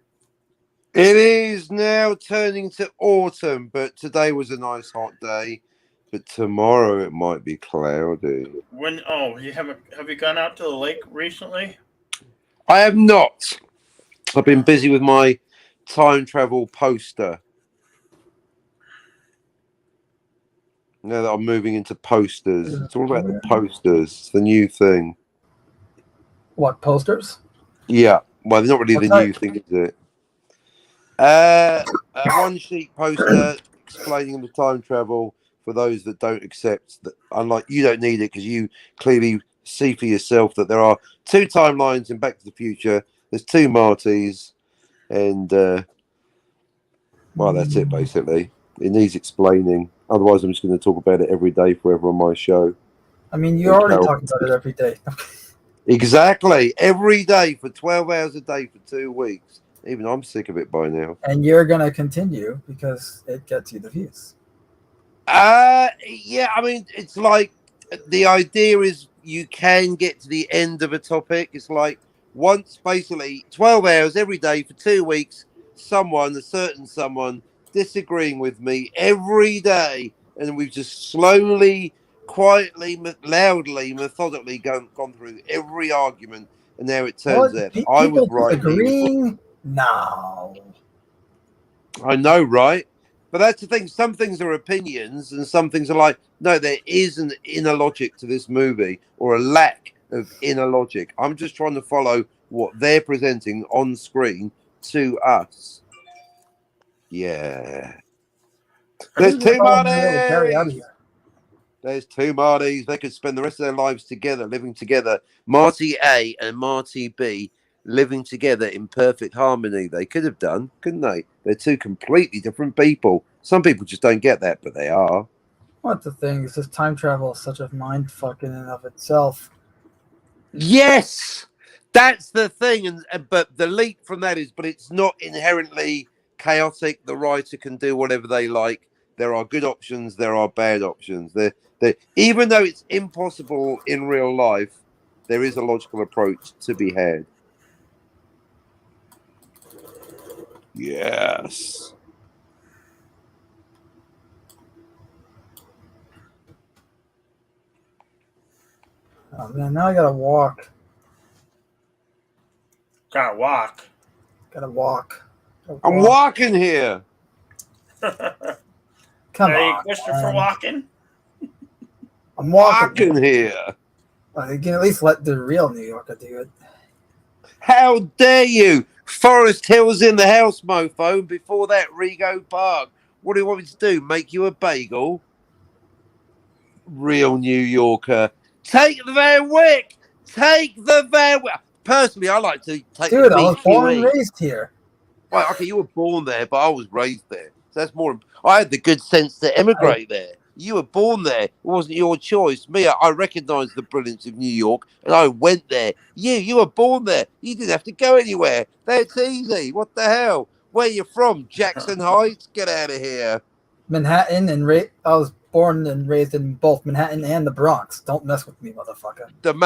It is now turning to autumn, but today was a nice hot day. But tomorrow it might be cloudy. Have you gone out to the lake recently? I have not. I've been busy with my time travel poster. Now that I'm moving into posters, it's all about the posters. It's the new thing. What, posters? Yeah. Well, they're not really the new thing, is it? A one-sheet poster explaining the time travel for those that don't accept that. Unlike you, don't need it because you clearly see for yourself that there are 2 timelines in Back to the Future. There's 2 Martys, and well, that's it basically. It needs explaining. Otherwise, I'm just going to talk about it every day forever on my show. I mean, you're already talking about it every day. Exactly. Every day for 12 hours a day for 2 weeks. Even I'm sick of it by now. And you're going to continue because it gets you the views. Yeah, I mean, it's like the idea is you can get to the end of a topic. It's like once, basically, 12 hours every day for 2 weeks, a certain someone disagreeing with me every day. And we've just slowly, quietly, loudly, methodically gone through every argument. And now it turns out I was right. Agreeing? No. I know, right? But that's the thing. Some things are opinions, and some things are like, no, there is an inner logic to this movie, or a lack of inner logic. I'm just trying to follow what they're presenting on screen to us. Yeah. There's 2 Martys. There's 2 Martys. They could spend the rest of their lives together, living together. Marty A and Marty B living together in perfect harmony. They could have done, couldn't they? They're 2 completely different people. Some people just don't get that, but they are. What the thing is, this time travel is such a mind fuck in and of itself. Yes, that's the thing. But the leap from that is, but it's not inherently chaotic. The writer can do whatever they like. There are good options. There are bad options. Even though it's impossible in real life, there is a logical approach to be had. Yes. Oh man, now I gotta walk. Gotta walk. Gotta walk. I'm walking here. Come Hey, on, Christopher man. Walken. I'm walking. Walking here. You can at least let the real New Yorker do it. How dare you? Forest Hill's in the house, mofo. And before that, Rego Park. What do you want me to do? Make you a bagel? Real New Yorker. Take the Van Wyck. Take the Van Wyck. Personally, I like to take Dude, the I was born and BQE. raised here. Well, okay, you were born there, but I was raised there. So that's more. I had the good sense to emigrate there. You were born there. It wasn't your choice. Me, I recognise the brilliance of New York, and I went there. You were born there. You didn't have to go anywhere. That's easy. What the hell? Where you from? Jackson Heights? Get out of here. Manhattan and I was born and raised in both Manhattan and the Bronx. Don't mess with me, motherfucker. Good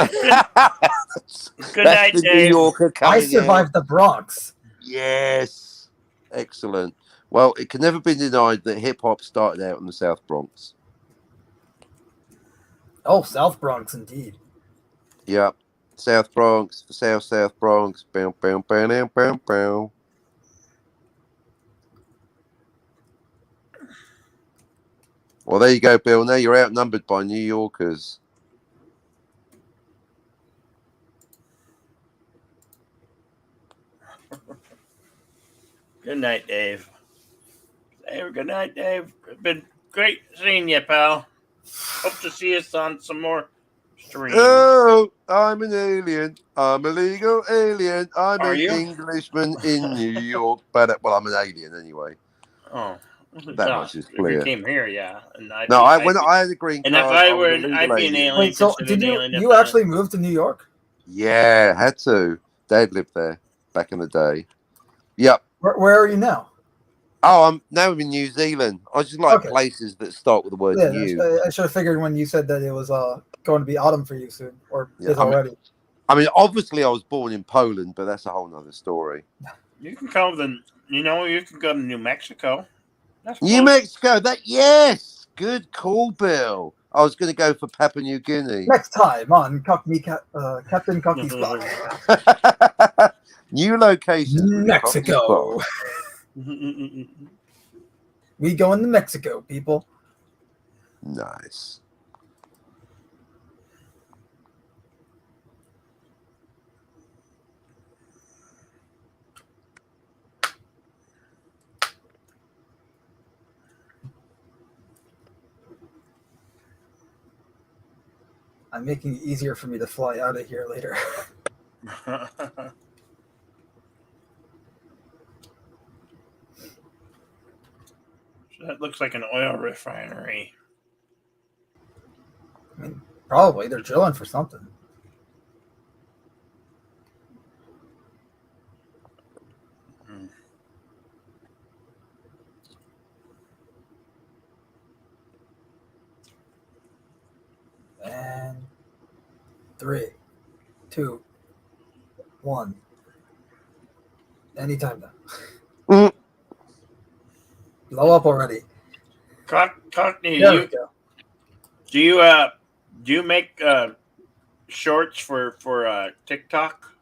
night, the Dave. New Yorker I coming survived out. the Bronx. Yes. Excellent. Well, it can never be denied that hip hop started out in the South Bronx. Oh, South Bronx, indeed. Yep. South Bronx, the South Bronx. Bow, bow, bow, bow, bow, bow. Well, there you go, Bill. Now you're outnumbered by New Yorkers. Good night, Dave. Hey, good night, Dave. It's been great seeing you, pal. Hope to see us on some more streams. Oh, I'm an alien. I'm a legal alien. I'm Are an you? Englishman in New York. But well, I'm an alien anyway. Oh, That much is if clear. you came here, yeah. And I had a green and card. if I was were, a legal I'd be an alien. Wait, so considered did you alien if you I- actually move to New York? Yeah, had to. Dad lived there back in the day. Yep. Where are you now? Oh, I'm now in New Zealand. I just like Okay. places that start with the word Yeah, new. I should have figured when you said that it was going to be autumn for you soon, or Yeah, is already. I mean, obviously, I was born in Poland, but that's a whole nother story. You can come to, you can go to New Mexico. That's New close. Mexico, yes, good call, Bill. I was going to go for Papua New Guinea. Next time on Captain Cockney Spot. New locations. with Mexico. We going to Mexico, people. Nice. I'm making it easier for me to fly out of here later. That looks like an oil refinery. I mean, probably they're drilling for something. And 3, 2, 1. Anytime now. Blow up already. Cockney, There we go. do you make shorts for TikTok?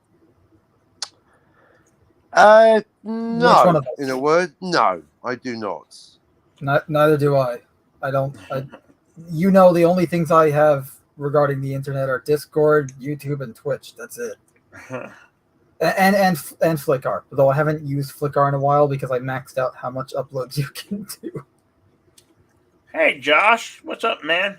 Which No. one of us? In a word, no, I do not. Neither do I. I don't. You know, the only things I have regarding the internet are Discord, YouTube, and Twitch. That's it. And Flickr. Though I haven't used Flickr in a while because I maxed out how much uploads you can do. Hey, Josh, what's up, man?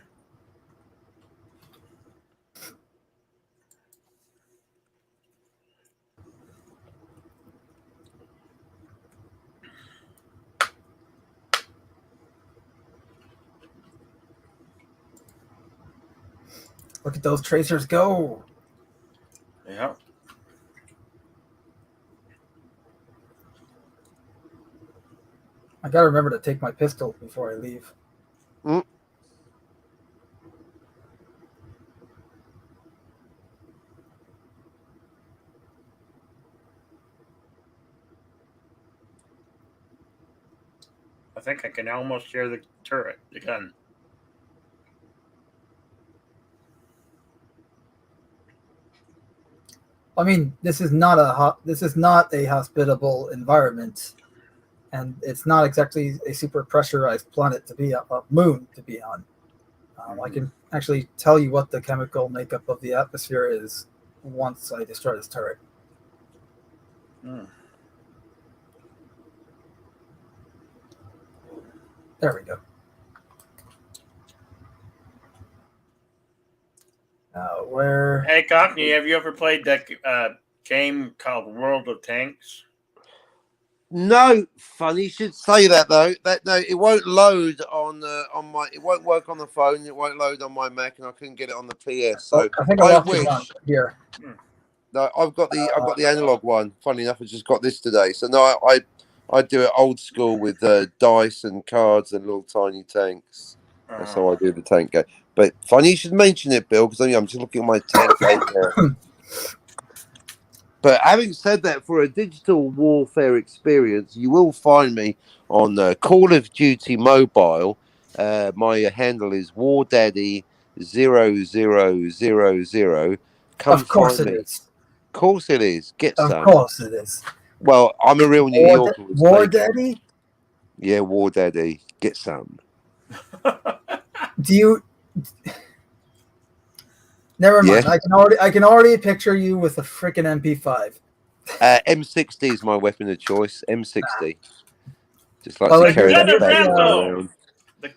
Look at those tracers go. Yeah. I gotta remember to take my pistol before I leave. I think I can almost hear the turret, the gun. I mean, this is not a hospitable environment. and it's not exactly a super pressurized planet to be on, moon to be on. I can actually tell you what the chemical makeup of the atmosphere is once I destroy this turret. There we go. Where? Hey, Cockney, have you ever played that game called World of Tanks? No, funny you should say that though. No, it won't load on my. It won't work on the phone. It won't load on my Mac, and I couldn't get it on the PS. So I think I wish. Here. No, I've got the analog one. Funny enough, I just got this today. So no, I do it old school with dice and cards and little tiny tanks. That's how I do the tank game. But funny you should mention it, Bill, because I'm just looking at my tank game now. But having said that, for a digital warfare experience, you will find me on Call of Duty Mobile. My handle is WarDaddy0000. Of course it is. Of course it is. Get some. Of course it is. Well, I'm a real New Yorker. War Daddy? Yeah, War Daddy. Get some. Do you? Never mind. Yeah. I can already picture you with a freaking MP5. M60 is my weapon of choice. M60. Just like Well, to like, carry that the bag Rambo. around.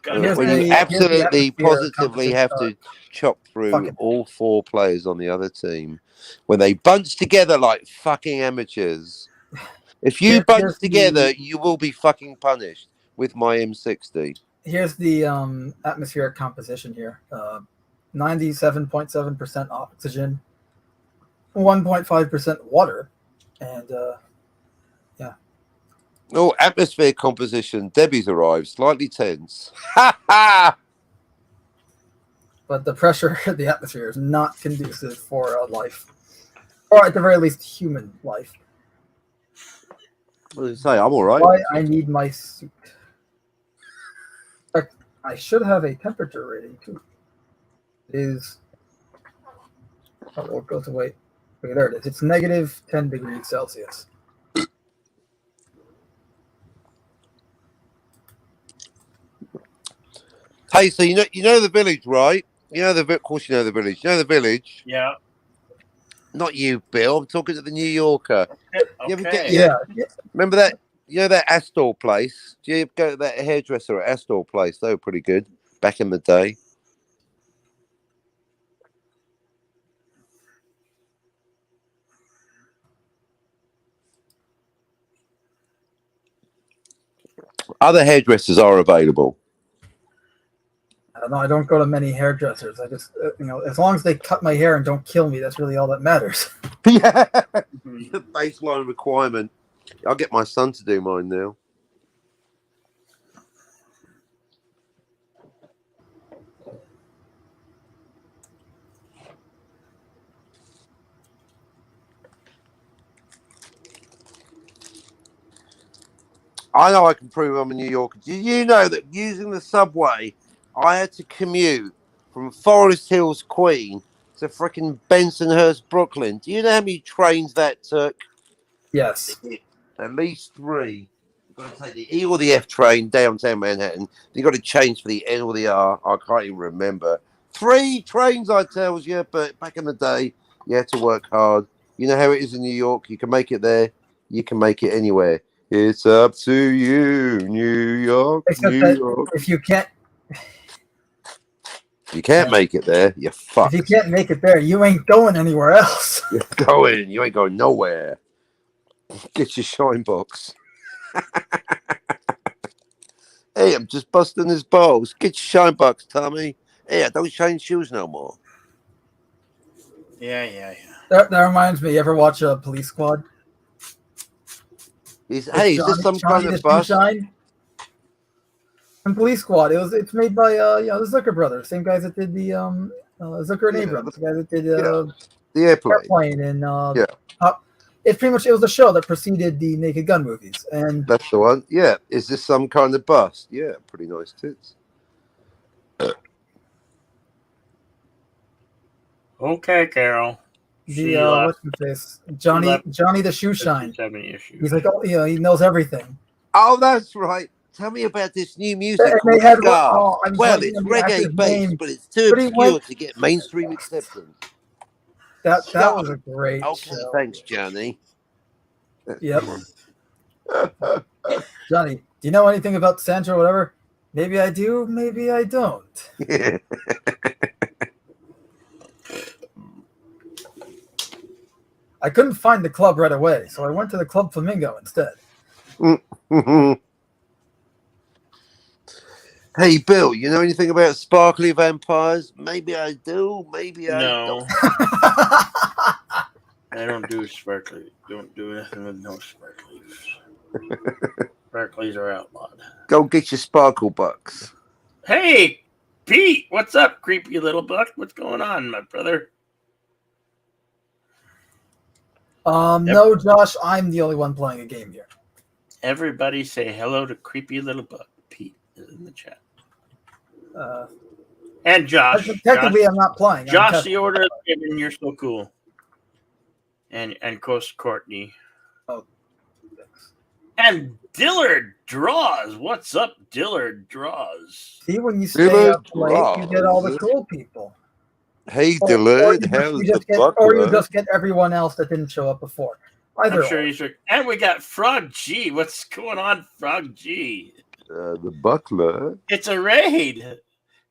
Here's When the- you here's the absolutely atmosphere positively have to chop through all 4 players on the other team when they bunch together like fucking amateurs. If you Here's bunch the- together, you will be fucking punished with my M60. Here's the atmospheric composition here. 97.7% oxygen, 1.5% water, and yeah. Oh, atmosphere composition. Debbie's arrived. Slightly tense. Ha ha! But the pressure in the atmosphere is not conducive for life, or at the very least, human life. What did you say? I'm all right. Why I need my suit. In fact, I should have a temperature rating too. It is. Oh, well, it goes away. Okay, there it is. It's negative 10 degrees Celsius. Hey, so you know the village, right? Of course you know the village. You know the village. Yeah. Not you, Bill. I'm talking to the New Yorker. You ever Okay. yeah. Remember that? You know that Astor place? Do you go to that hairdresser at Astor place? They were pretty good back in the day. Other hairdressers are available. No, I don't go to many hairdressers. I just, as long as they cut my hair and don't kill me, that's really all that matters. Yeah, the baseline requirement. I'll get my son to do mine now. I know I can prove I'm a New Yorker. Do you know that using the subway, I had to commute from Forest Hills, Queen, to frickin' Bensonhurst, Brooklyn? Do you know how many trains that took? Yes. At least 3. You've got to take the E or the F train downtown Manhattan. You've got to change for the N or the R. I can't even remember. 3 trains, I tells you, but back in the day, you had to work hard. You know how it is in New York. You can make it there. You can make it anywhere. It's up to you, New York. Except New that York. if you can't make it there, you're fucked. if you can't make it there, you ain't going anywhere else. You're going. You ain't going nowhere. Get your shine box. Hey, I'm just busting his balls. Get your shine box, Tommy. Hey, I don't shine shoes no more. Yeah. That reminds me. You ever watch a Police Squad? Is this some kind of bus? Shine? And Police Squad. It's made by the Zucker brothers, same guys that did the Zucker and Abrams, the guys that did the airplane. and Yeah. It's pretty much, it was the show that preceded the Naked Gun movies, and That's the one. Yeah. Is this some kind of bus? Yeah, pretty nice tits. Okay, Carol. what's his face? Johnny the Shoe Shine. 7 issues. He's like, oh, he knows everything. Oh, that's right. Tell me about this new music And called they had ska. I'm Well, blanking it's on the reggae actor's based, name, but it's too but he obscure went- to get mainstream acceptance. that Ska. was a great Okay, show. thanks, Johnny. Yep. Johnny, do you know anything about Sancho or whatever? Maybe I do, maybe I don't. I couldn't find the club right away, so I went to the Club Flamingo instead. Hey, Bill, you know anything about sparkly vampires? Maybe I do, maybe I No, don't. I don't do sparkly. Don't do anything with no sparklies. Sparklies are outlawed. Go get your sparkle bucks. Hey, Pete, what's up, creepy little buck? What's going on, my brother? No, Josh, I'm the only one playing a game here. Everybody say hello to creepy little buck. Pete is in the chat. And Josh. Technically, Josh, I'm not playing. Josh, the order is given. You're so cool. And Coast Courtney. Oh, thanks. And Dillard Draws. What's up, Dillard Draws? See, when you stay up late, you get all the cool people. Hey, Dillard, how's the buckler? Or you just get everyone else that didn't show up before. Either I'm sure he's right. And we got Frog G. What's going on, Frog G? The buckler. It's a raid.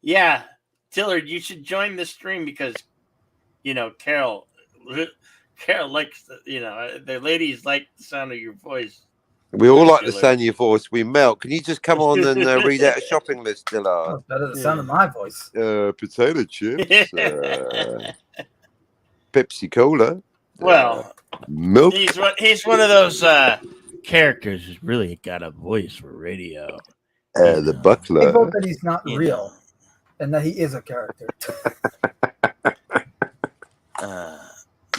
Yeah, Dillard, you should join the stream because, Carol likes, the ladies like the sound of your voice. We all like the sound of your voice. We melt. Can you just come on and read out a shopping list, Dillard? That's better than the sound of my voice. Potato chips, Pepsi Cola. Well, milk. He's one of those characters who's really got a voice for radio. The buckler. I hope that he's not real and that he is a character.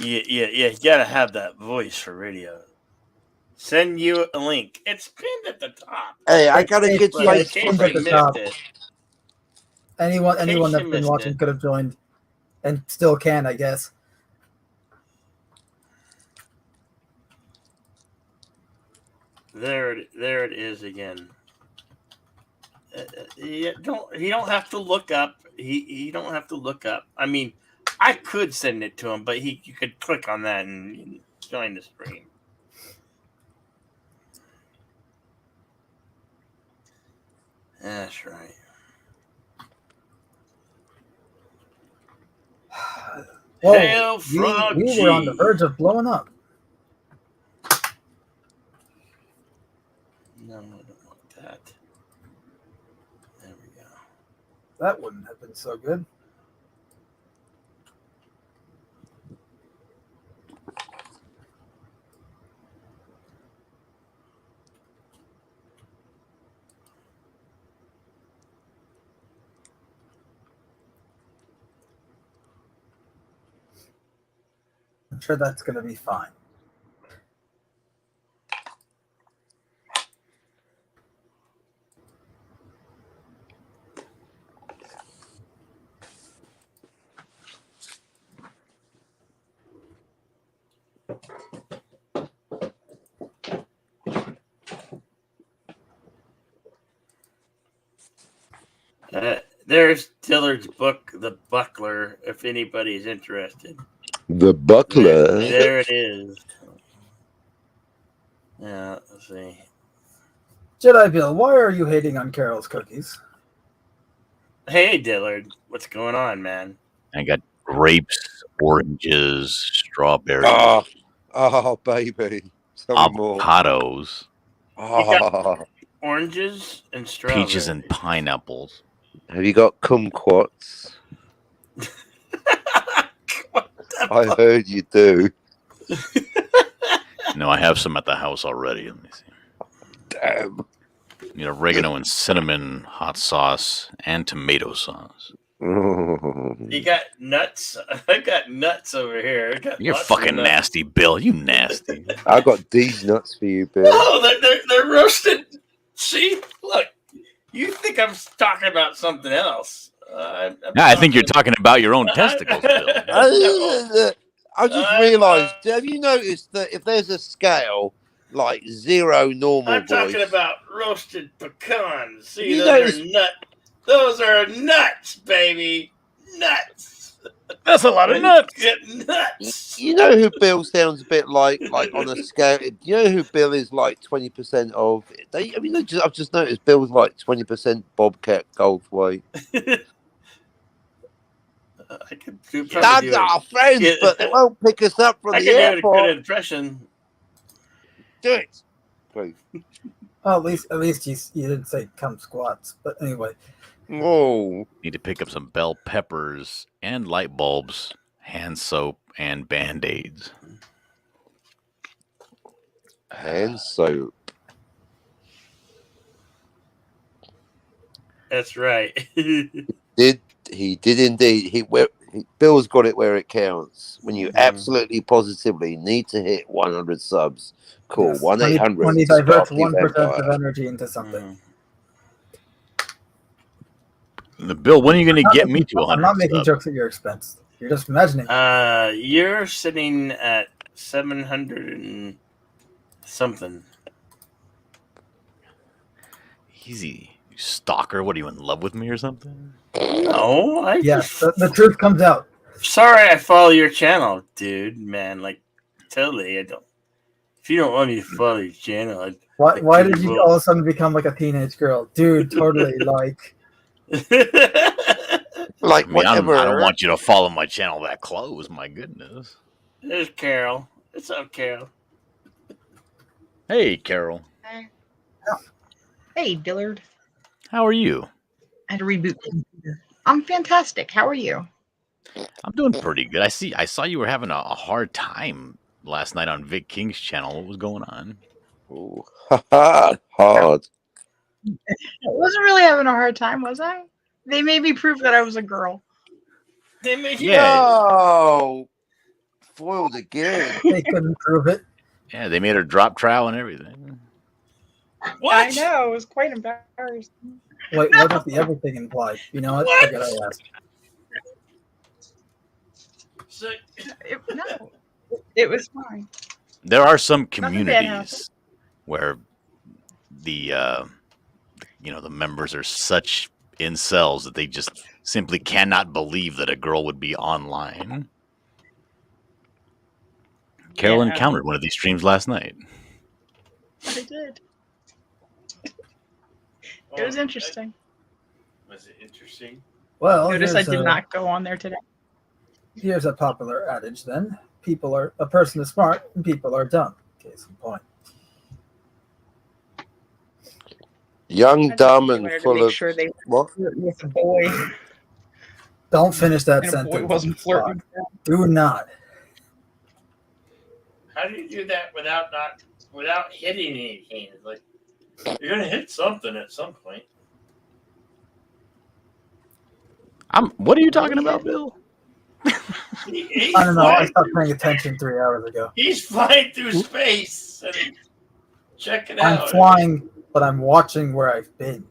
You gotta have that voice for radio. Send you a link. It's pinned at the top. Hey, I got a good place. Anyone that's been watching could have joined and still can, I guess. There it is again. You don't have to look up. He don't have to look up. I mean, I could send it to him, but you could click on that and join the stream. That's right. Whoa, Hail Frog we were on the verge of blowing up. No, I don't want that. There we go. That wouldn't have been so good. I'm sure that's going to be fine. There's Dillard's book, The Buckler, if anybody's interested. The buckler. There it is. Yeah, let's see. Jedi Bill, why are you hating on Carol's cookies? Hey, Dillard. What's going on, man? I got grapes, oranges, strawberries, Oh, baby. avocados, Oranges and strawberries. peaches, and pineapples. Have you got kumquats? I heard you do. No, I have some at the house already. Let me see. Damn. Need oregano and cinnamon, hot sauce, and tomato sauce. You got nuts. I got nuts over here. You're fucking nasty, Bill. You nasty. I got these nuts for you, Bill. Oh, they're roasted. See, look. You think I'm talking about something else? I think you're talking about your own testicles, Bill. I just realised. Have you noticed that if there's a scale like zero normal I'm talking voice. about roasted pecans. See, You those notice- are nuts. Those are nuts, baby. Nuts. That's a lot of nuts. Get nuts. You know who Bill sounds a bit like on a scale. You know who Bill is like 20% of. I've just noticed Bill's like 20% Bobcat Goldthwait. I could do That's our friends, Yeah. but they won't pick us up from I the could do a airport. good impression. Do it, please. Well, at least you didn't say come squats. But anyway, Oh, Need to pick up some bell peppers and light bulbs, hand soap, and band-aids. and so That's right. he did indeed. Bill's got it where it counts. When you absolutely positively need to hit 100 subs, call yes, 1-800. when he diverts Sparky 1% Vampire. of energy into something. Bill, when are you going to I'm get not me making- to I'm 100 not making subs? jokes at your expense. You're just imagining. You're sitting at 700 and something. Easy. You stalker. What, are you in love with me or something? No, I Yes, the truth comes out. Sorry, I follow your channel, dude. Man, like, totally. I don't. If you don't want me to follow your channel, I'd Why did you will. all of a sudden become like a teenage girl, dude? Totally like. Like I mean, I whatever. don't want you to follow my channel that close. My goodness. There's Carol. What's up, Carol? Hey, Carol. Hey, Dillard. How are you? I had to reboot the computer. I'm fantastic. How are you? I'm doing pretty good. I saw you were having a hard time last night on Vic King's channel. What was going on? Ooh, hard. I wasn't really having a hard time, was I? They made me prove that I was a girl. They made Yeah. Oh, foiled again. They couldn't prove it. Yeah, they made her drop trowel and everything. What? I know. It was quite embarrassing. Wait, what does the everything imply? You know what? What? Forget I asked. So, No, it was fine. There are some Nothing bad communities where the the members are such incels that they just simply cannot believe that a girl would be online. Carol Yeah. encountered one of these streams last night. I did. It was interesting. Was it interesting? Well, Notice I here's did a- not go on there today. Here's a popular adage then. A person is smart and people are dumb. Case in point. Young, I dumb, just and wanted to full make of sure they what? were with a boy. Don't finish that And a sentence. boy wasn't flirting. Do not. How do you do that without hitting anything? It's like you're gonna hit something at some point. What are you talking about, Bill? He's I don't know. I flying stopped through- paying attention 3 hours ago. He's flying through space and check it I'm out. flying, but I'm watching where I've been,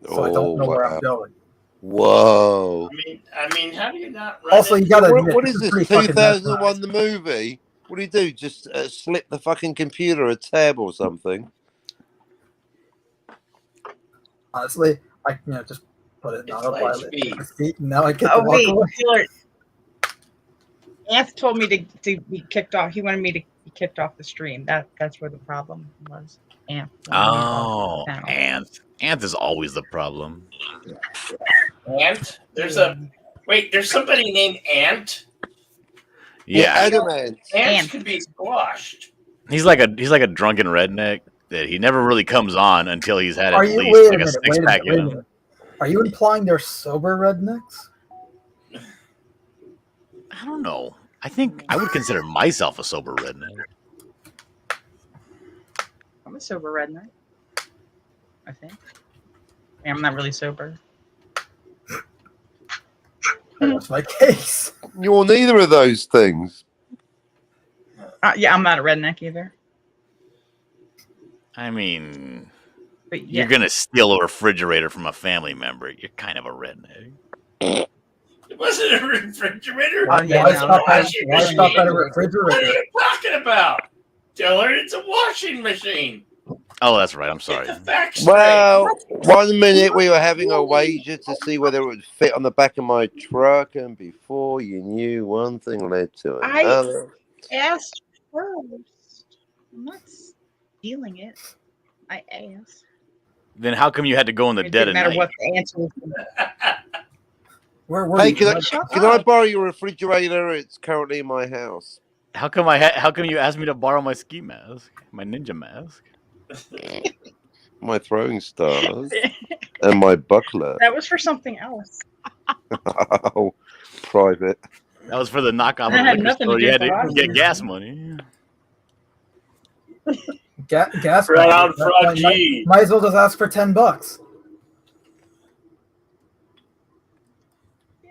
so I don't know where wow. I'm going. Whoa. I mean, how do you not run Also, you into- gotta What, admit, what is this? pretty fucking 2001 the movie? What do you do? Just slip the fucking computer a tab or something? Honestly, I just put it in It's autopilot. light speed. Take a seat, and now I get Oh to walk wait, away. Dillard. Anth told me to be kicked off. He wanted me to be kicked off the stream. That's where the problem was. Anth. wanted me off the panel. Anth is always the problem. Ant? There's somebody named Ant. Yeah, Adamant. Ants could be squashed. he's like a drunken redneck that he never really comes on until he's had Are at you? least Wait a like a minute. six Wait a pack minute. Wait a in him. minute. Are you implying they're sober rednecks? I don't know. I think I would consider myself a sober redneck. I'm a sober redneck. I think. I'm not really sober. That's my case. You're neither of those things. Yeah, I'm not a redneck either. I mean, But yeah, you're gonna steal a refrigerator from a family member. You're kind of a redneck. It wasn't a refrigerator. Oh, yeah, Why no, stop no, at a What are refrigerator? you talking about? Dillard, it's a washing machine. Oh, that's right. I'm sorry. Get the facts straight. Well, 1 minute we were having a wager to see whether it would fit on the back of my truck, and before you knew, one thing led to another. Asked first. I'm not stealing it. I asked. Then how come you had to go in the It dead didn't of matter night? what the answer was. Where Hey, you? can I borrow your refrigerator? It's currently in my house. How come how come you asked me to borrow my ski mask, my ninja mask? My throwing stars and my buckler. That was for something else. Oh, private. That was for the knockoff That had liquor nothing to store. do You had with to Rocky. get gas money. Gas. Right on, prices. That's Frog why G. Might as well just ask for $10.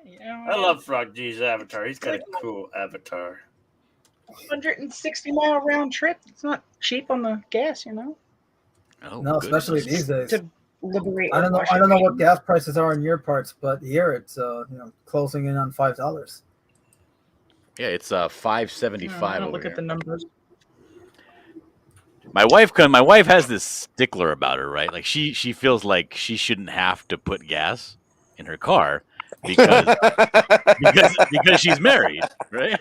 You know, I love Frog G's avatar. He's got a cool avatar. 160-mile round trip. It's not cheap on the gas, you know. Oh, No, especially goodness. these days. To liberate. I don't know. I Washington. don't know what gas prices are in your parts, but here it's closing in on $5. Yeah, it's $5.75 I don't over look here. at the numbers. My wife has this stickler about her, right? Like she feels like she shouldn't have to put gas in her car because she's married, right?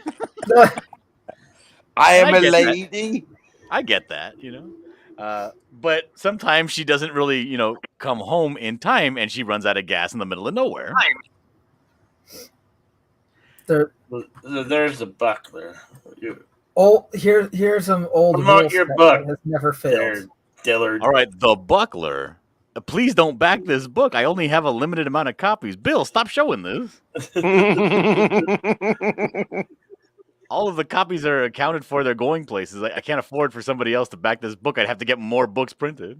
I am I a get that. lady. I get that, you know. But sometimes she doesn't really, come home in time, and she runs out of gas in the middle of nowhere. There's the buckler. Here's some old Promote rules your that book. has never There, failed. Dillard. All right, the buckler. Please don't back this book. I only have a limited amount of copies. Bill, stop showing this. All of the copies are accounted for. They're going places. I can't afford for somebody else to back this book. I'd have to get more books printed.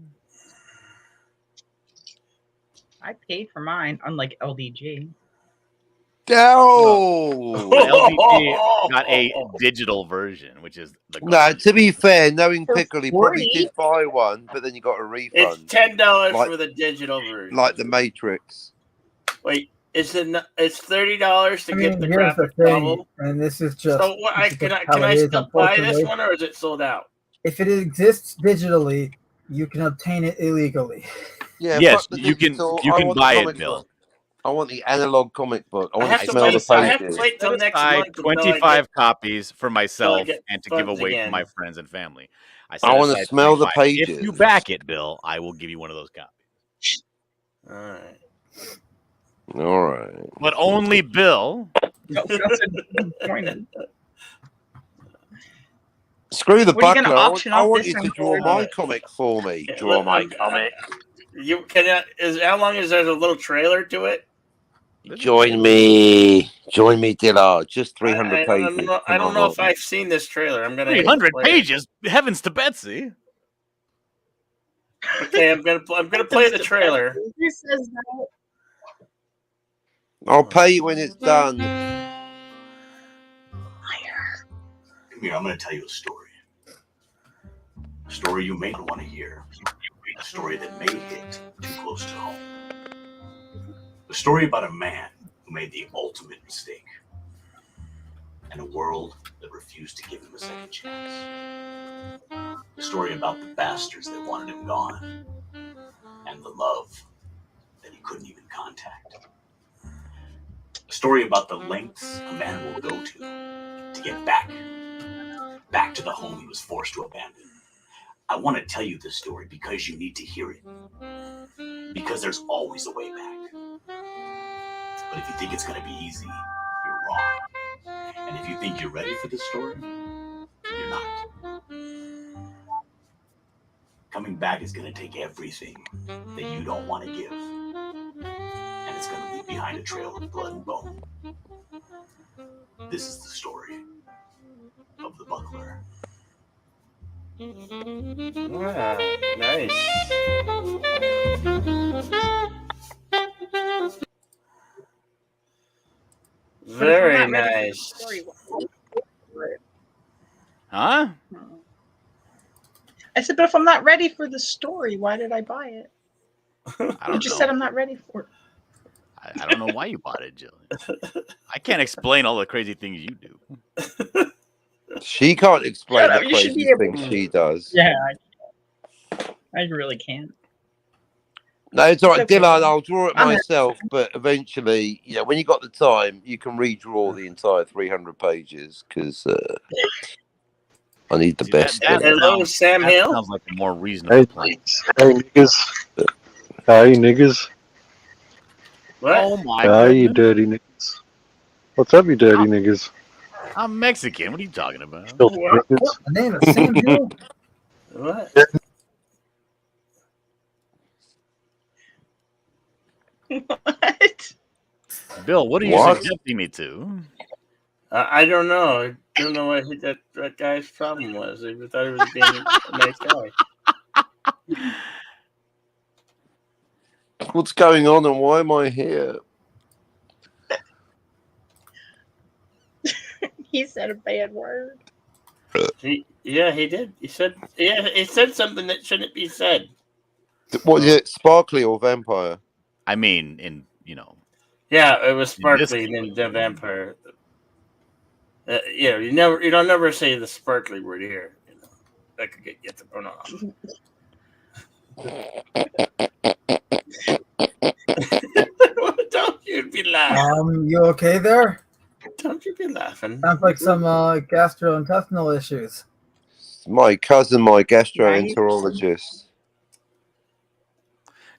I paid for mine, unlike LDG. No. LDG got a digital version, which is the No, to be fair, knowing For Pickle, he probably 40? did buy one, but then you got a It's refund. $10 Like- for the digital version. Like the Matrix. Wait, it's $30 to I mean, get the here's the graphic thing, novel. and this is just. So what, this is can just I how it is, still buy this unfortunately. one, or is it sold out? If it exists digitally, you can obtain it illegally. Yeah, Yes, fuck the you can- digital. you I can want the buy it, comic Bill. book. I want the analog comic book. I I want have to to smell wait. the I have to pages. wait till Set next aside month. until I 25 copies for myself get and to give funds away again. to my friends and family. I wanna aside smell the 25. If you pages. back it, Bill, I will give you one of those copies. All right. All right. But only Bill. That's disappointed. Screw the What are you buckler. gonna I auction want off you this to one draw for? my comic for me. Draw my comic. You can. How long is there a little trailer to it? Join me. Join me, Dillard. Just 300 I pages. don't Come know on. if I've seen this trailer. I'm gonna 300 play it. pages. Heavens to Betsy. Okay, I'm gonna play the trailer. Who says that? I'll pay you when it's done. Come here, I'm going to tell you a story. A story you may not want to hear. A story that may hit too close to home. A story about a man who made the ultimate mistake. And a world that refused to give him a second chance. A story about the bastards that wanted him gone. And the love that he couldn't even contact. A story about the lengths a man will go to get back to the home he was forced to abandon. I want to tell you this story because you need to hear it. Because there's always a way back. But if you think it's going to be easy, you're wrong. And if you think you're ready for this story, you're not. Coming back is going to take everything that you don't want to give. And it's going to leave behind a trail of blood and bone. This is the story of the buckler. Wow, nice. Very I'm not ready for the nice. story. Huh? I said, but if I'm not ready for the story, why did I buy it? I You don't just know. said I'm not ready for it. I don't know why you bought it, Jillian. I can't explain all the crazy things you do. She can't explain Shut up, the you should crazy be able things to. she does. Yeah, I really can't. No, it's all right, It's okay. Dylan. I'll draw it I'm happy. myself, but eventually, when you got the time, you can redraw the entire 300 pages because I need the See, best. Hello, Sam that Hill. sounds like a more reasonable Hey, plan. hey, niggas. Hey, niggas. What? Oh my Hey, you goodness. dirty niggas. What's up, you dirty niggas? I'm Mexican. What are you talking about? Filthy What? niggas. The name is Sam Hill? What? What? Bill, what are you What? suggesting me to? I don't know. I don't know what that guy's problem was. I thought he was being a nice guy. What's going on and why am I here? He said a bad word. He did. He said something that shouldn't be said. What is it, sparkly or vampire? I mean, Yeah, it was In this sparkly and then the vampire. You don't never say the sparkly word here. That could get you thrown off. Don't you be laughing. You okay there? Don't you be laughing. Sounds like some gastrointestinal issues. My cousin, my gastroenterologist.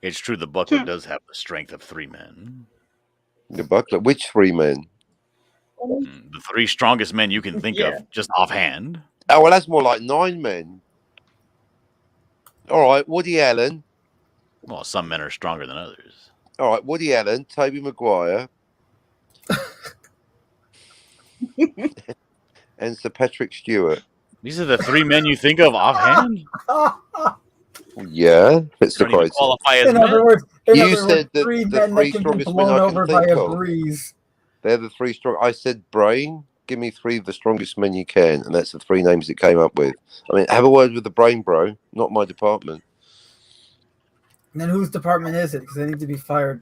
it's true the buckler does have the strength of 3 men. The buckler. Which 3 men? The 3 strongest men you can think of just offhand. Oh, well, that's more like 9 men. All right, Woody Allen. Well, some men are stronger than others. All right, Woody Allen, Tobey Maguire, and Sir Patrick Stewart. These are the 3 men you think of offhand? Yeah, it's the Don't even criteria. qualify as In other men? words, You said that three the men 3 that can be strongest men blown I over can by think a of. breeze. They're the 3 strong. I said brain. Give me 3 of the strongest men you can, and that's the 3 names it came up with. I mean, have a word with the brain, bro. Not my department. And then whose department is it? Because they need to be fired.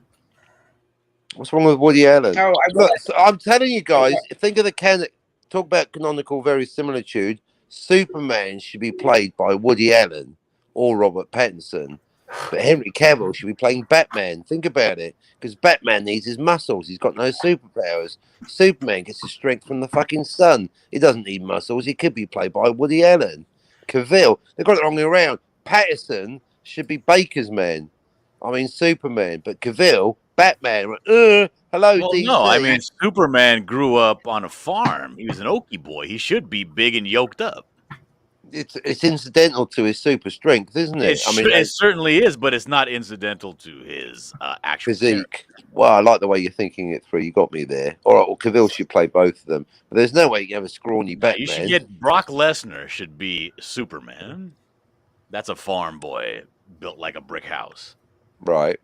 What's wrong with Woody Allen? Oh, Look, so I'm telling you guys. Think of the talk about canonical verisimilitude. Superman should be played by Woody Allen or Robert Pattinson, but Henry Cavill should be playing Batman. Think about it, because Batman needs his muscles. He's got no superpowers. Superman gets his strength from the fucking sun. He doesn't need muscles. He could be played by Woody Allen. Cavill, they've got it wrong around. Pattinson should be Baker's man. I mean Superman, but Cavill, Batman. Hello, Well, DC. no, I mean, Superman grew up on a farm. He was an Okie boy. He should be big and yoked up. It's incidental to his super strength, isn't it? It certainly is, but it's not incidental to his actual physique. Well, I like the way you're thinking it through. You got me there. All right, well, Cavill should play both of them, but there's no way you can have a scrawny Batman. You should get Brock Lesnar should be Superman. That's a farm boy built like a brick house. Right.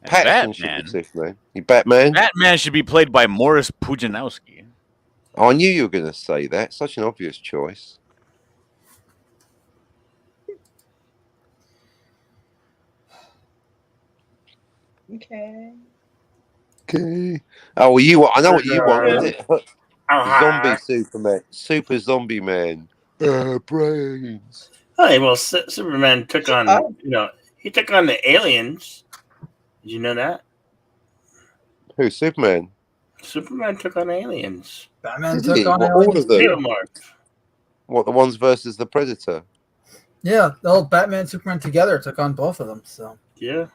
And Pattinson should be Superman. You Batman? Batman should be played by Morris Pujanowski. Oh, I knew you were going to say that. Such an obvious choice. Okay. Okay. Oh, well, I know what you want. Is it? Zombie Superman. Super zombie man. Brains. Hey, well, Superman took on, he took on the aliens. Did you know that? Who, Superman? Superman took on aliens. Batman Did he? took on What, all of them? Xenomorph. What, the ones versus the Predator? Yeah, the whole Batman and Superman together took on both of them. So yeah,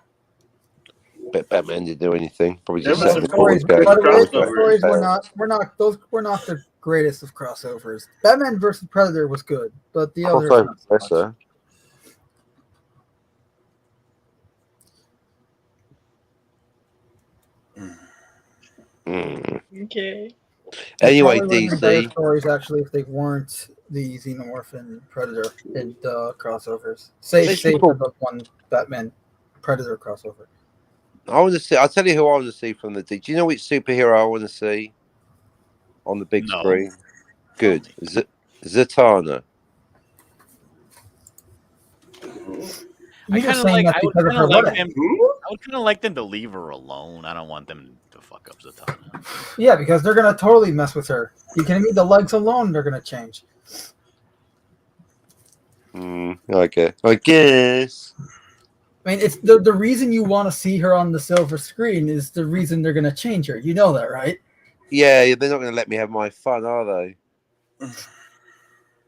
Bet Batman didn't do anything. Probably There just was sat in some the corner. stories, by the way, the crossovers. stories were not the greatest of crossovers. Batman versus Predator was good, but the others Crossover, not so much. sir. Okay. Anyway, Probably would've been better DC. stories actually if they weren't the Xenomorph and Predator and crossovers. Save for the one Batman Predator crossover. I want to see. I'll tell you who I want to see from the D. Do you know which superhero I want to see on the big No. screen? Good. Zatanna. You're just kinda saying that I would because of kinda her like wedding. them. I would kind of like them to leave her alone. I don't want them to fuck up Zatanna. Yeah, because they're gonna totally mess with her. You can leave the legs alone; they're gonna change. Okay, I guess. I mean, it's the reason you want to see her on the silver screen is the reason they're gonna change her. You know that, right? Yeah, they're not going to let me have my fun, are they?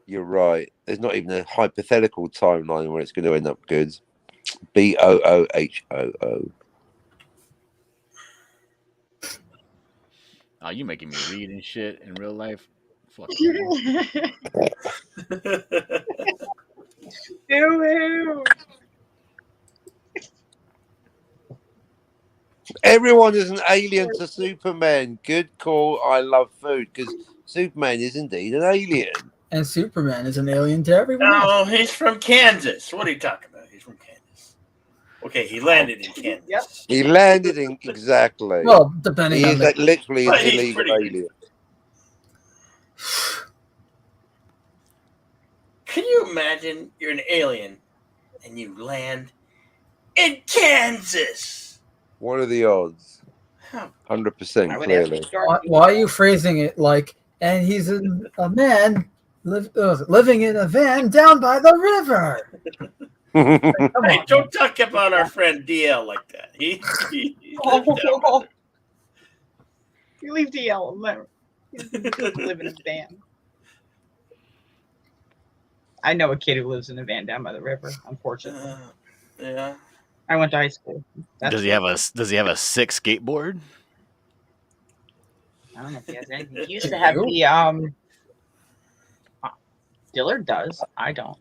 You're right. There's not even a hypothetical timeline where it's going to end up good. BOOHOO. Oh, you making me read and shit in real life? Fuck. Ew. Everyone is an alien to Superman. Good call. I love food because Superman is indeed an alien. And Superman is an alien to everyone else. Oh, he's from Kansas. What are you talking about? He's from Kansas. Okay, he landed in Kansas. Yep. He landed in exactly. Well, depending He on is the literally an But he's illegal pretty- alien. Can you imagine you're an alien and you land in Kansas? What are the odds? 100% clearly. why are you phrasing it like? And he's a man living in a van down by the river. Come Hey, on. don't talk about our friend DL like that. He lives down You leave DL alone. He doesn't live in a van. I know a kid who lives in a van down by the river. Unfortunately, yeah. I went to high school. Does he have a sick skateboard? I don't know if he has anything. He used to have the Dillard does. I don't.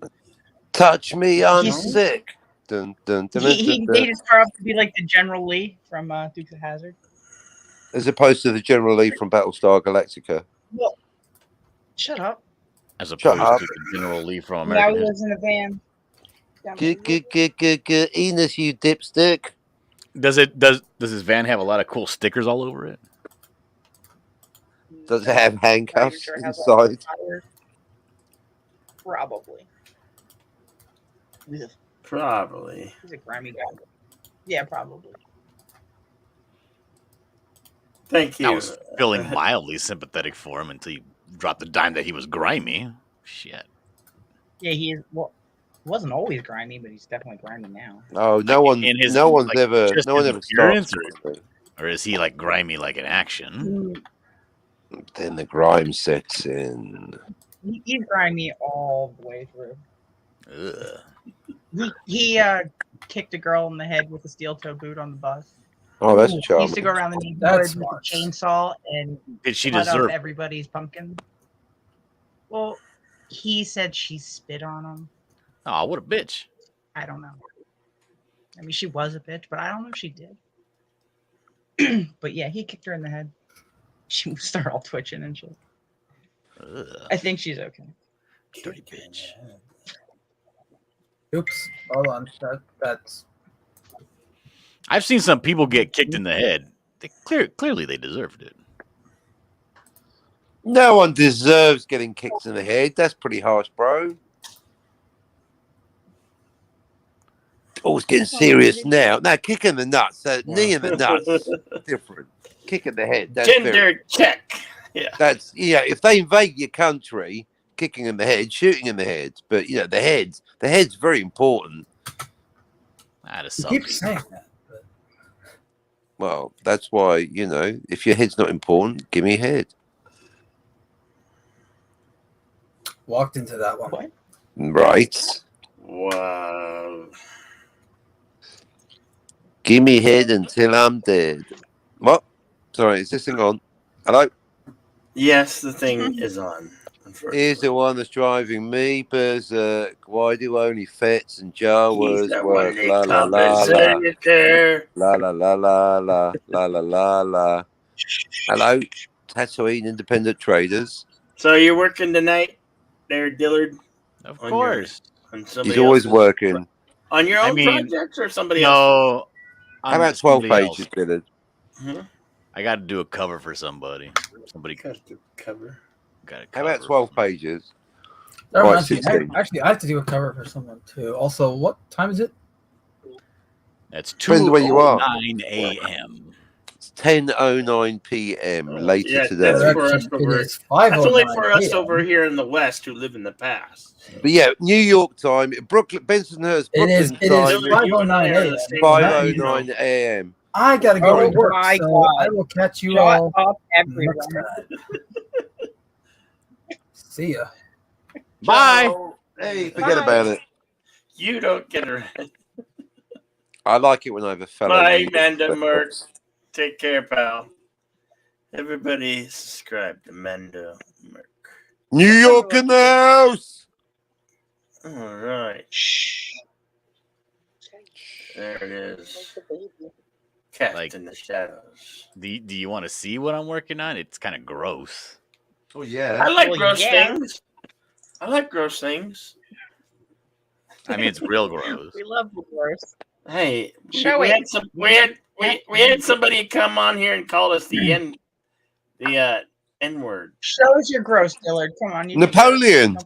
Touch me, I'm He's- sick. Dun, dun, dun, He dun, dun. just grew up to be like the General Lee from Dukes of Hazzard. As opposed to the General Lee from Battlestar Galactica. Well, shut up. As Shut opposed up. to the General Lee from Now American he History. lives in a van. Good. Enos, you dipstick. Does his van have a lot of cool stickers all over it? Does it have handcuffs Sure it has a lot of inside? tires. Probably. Probably. He's a grimy guy. Yeah, probably. Thank you. I was feeling mildly sympathetic for him until you dropped the dime that he was grimy. Shit. Yeah, he is. Well, he wasn't always grimy, but he's definitely grimy now. Oh, no one, In his- no one's like, ever, just no one his ever starts. appearance, Or is he like grimy like in action? Then the grime sets in. He's grimy all the way through. Ugh. He kicked a girl in the head with a steel toe boot on the bus. Oh, that's He used charming. to go around the neighborhood That's with a smart. chainsaw and Did she cut deserve up it? everybody's pumpkin. Well, he said she spit on him. Oh, what a bitch. I don't know. I mean, she was a bitch, but I don't know if she did. But yeah, he kicked her in the head. She started all twitching and shit. Ugh. I think she's okay. Dirty bitch. Oops. Hold on. That's I've seen some people get kicked in the head. Clearly they deserved it. No one deserves getting kicked in the head. That's pretty harsh, bro. Oh, it's getting serious now. Now, kick in the nuts. Knee in the nuts. Different. Kick in the head. That's Gender very, check. Yeah. that's if they invade your country, kicking in the head, shooting in the head. But the head's very important. That is you something. keep saying that. Well, that's why if your head's not important, give me a head. Walked into that one. What? Right. Wow. Give me head until I'm dead. What? Sorry, is this thing on? Hello? Yes, the thing is on. Here's the one that's driving me berserk. Why do only fets and Jawas He's the work? one they La la call la la. berserker. La la la la la la la la la. Hello, Tatooine Independent Traders. So you're working tonight there, Dillard? Of On course. On somebody He's always else's working. on your I own mean, projects or somebody else? No. How about 12 somebody pages, else. Dillard? I got to do a cover for somebody. Somebody Got to cover. got a How cover. about 12 pages? That Right, reminds me, 16. actually, I have to do a cover for someone too. Also, what time is it? That's Depends where you are. 2:09 a.m. It's 10:09 p.m. later Yeah, today. that's for us It over. is That's only 5:09 for us a.m. over here in the West who live in the past. But yeah, New York time, Brooklyn, Bensonhurst, It is. Brooklyn It is time, Dylan, you and I 5:09 are a.m. the same That time, means 5:09 a.m. I gotta go Oh to work, my so God. I will catch you Shut all up, next everyone. time. See ya. Bye. Ciao. Hey, forget about it. You don't get around. I like it when I have a fellow. Bye, New York Manda friend. Merc. Take care, pal. Everybody subscribe to Manda Merc. New York in the house. All right. There it is. Cat Like- in the shadows. Do you want to see what I'm working on? It's kind of gross. Oh yeah. I like Well, gross yeah. things. I like gross things. I mean, it's real gross. We love the worst. Hey, Show we it. had some. We had somebody come on here and call us the N word. Show us your gross, Dillard. Come on. You can do it. Napoleon.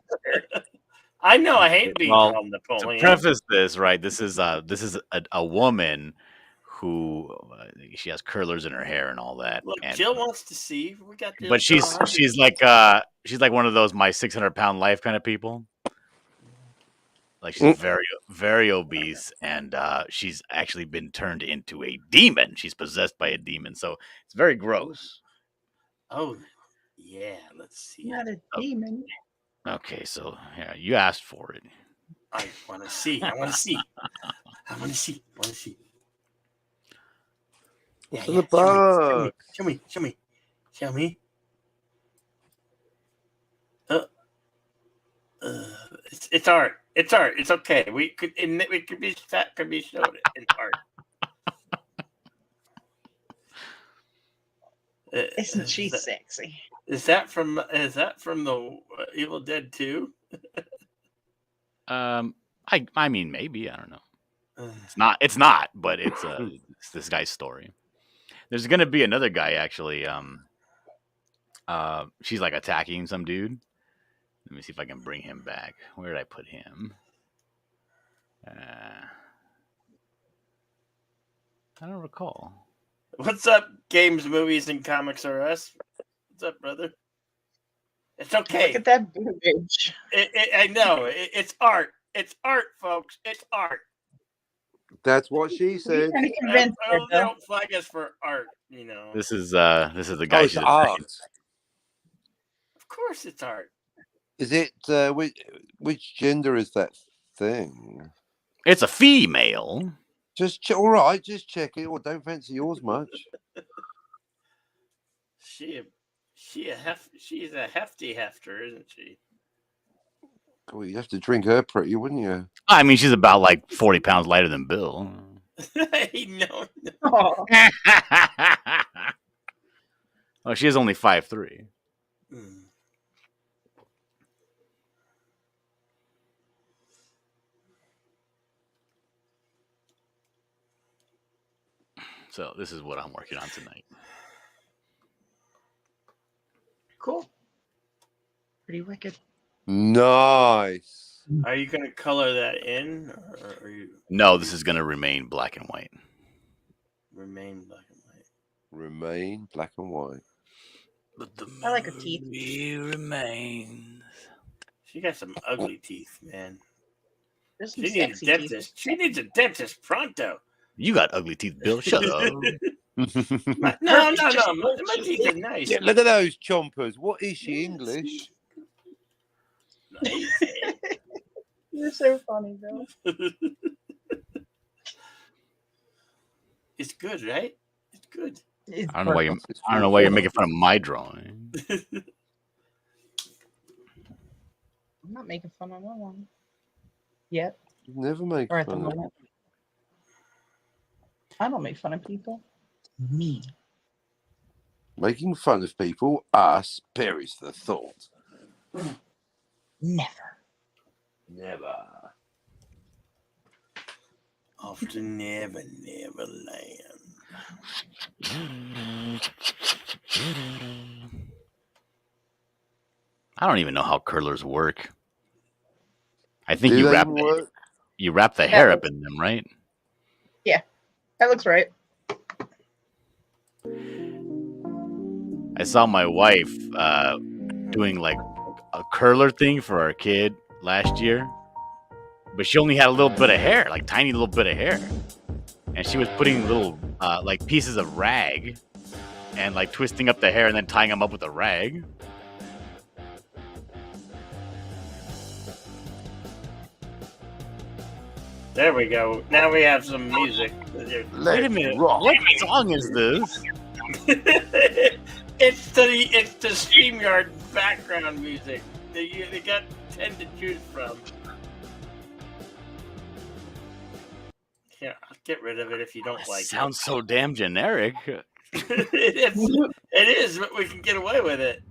I know. I hate being Well, called To Napoleon. preface this, right? This is a woman who she has curlers in her hair and all that. Look, And, Jill wants to see. We got. but she's like one of those my 600-pound life kind of people. Like she's very obese, and she's actually been turned into a demon. She's possessed by a demon, so it's very gross. Oh, yeah. Let's see. Not a demon. Okay, so yeah, you asked for it. I want to see. I want to see. I want to see. I want to see. Yeah, In the yeah. box. Show me. Show me. Show me. It's art. It's art. It's okay. We could be that could be showed in art. Isn't she sexy? Is that from the Evil Dead 2? I mean, maybe, I don't know. It's not, but it's this guy's story. There's gonna be another guy actually. She's like attacking some dude. Let me see if I can bring him back. Where did I put him? I don't recall. What's up, Games, Movies, and Comics R Us? What's up, brother? It's okay. Look at that boobage. I know. It's art. It's art, folks. It's art. That's what she said. Trying to convince her, They though. don't flag us for art, you know. This is the guy. Oh, it's she's art. attacking. Of course, it's art. Is it which gender is that thing? It's a female. All right, just check it. Or don't fancy yours much. She's a hefty hefter, isn't she? Well, you'd have to drink her pretty, wouldn't you? I mean, she's about like 40 pounds lighter than Bill. No. Oh, Oh, she is only 5'3". So this is what I'm working on tonight. cool. Pretty wicked. Nice. Are you going to color that in, or are you No, this is going to remain black and white. remain black and white? Remain black and white. But the I like her teeth. movie remains. She got some ugly teeth, man. There's some She needs a sexy teeth. dentist. She needs a dentist pronto. You got ugly teeth, Bill. Shut up. No. My teeth are nice. Yeah, look at those chompers. What is she, English? You're so funny, Bill. It's good, right? It's good. It's I don't know why perfect. you're making fun of my drawing. I'm not making fun of no one. Yet. Never make Or at the fun of moment. I don't make fun of people. Me. making fun of people. Us perish the thought. Never. Never. Often never land. I don't even know how curlers work. I think Do you they wrap even work? the hair up in them, right? Yeah. That looks right. I saw my wife doing like a curler thing for our kid last year, but she only had a little bit of hair, like tiny little bit of hair, and she was putting little like pieces of rag and like twisting up the hair and then tying them up with a rag. There we go. Now we have some music. Wait a minute. What song is this? It's the StreamYard background music. They got 10 to choose from. Yeah, I'll get rid of it if you don't like Sounds so damn generic. it is, but we can get away with it.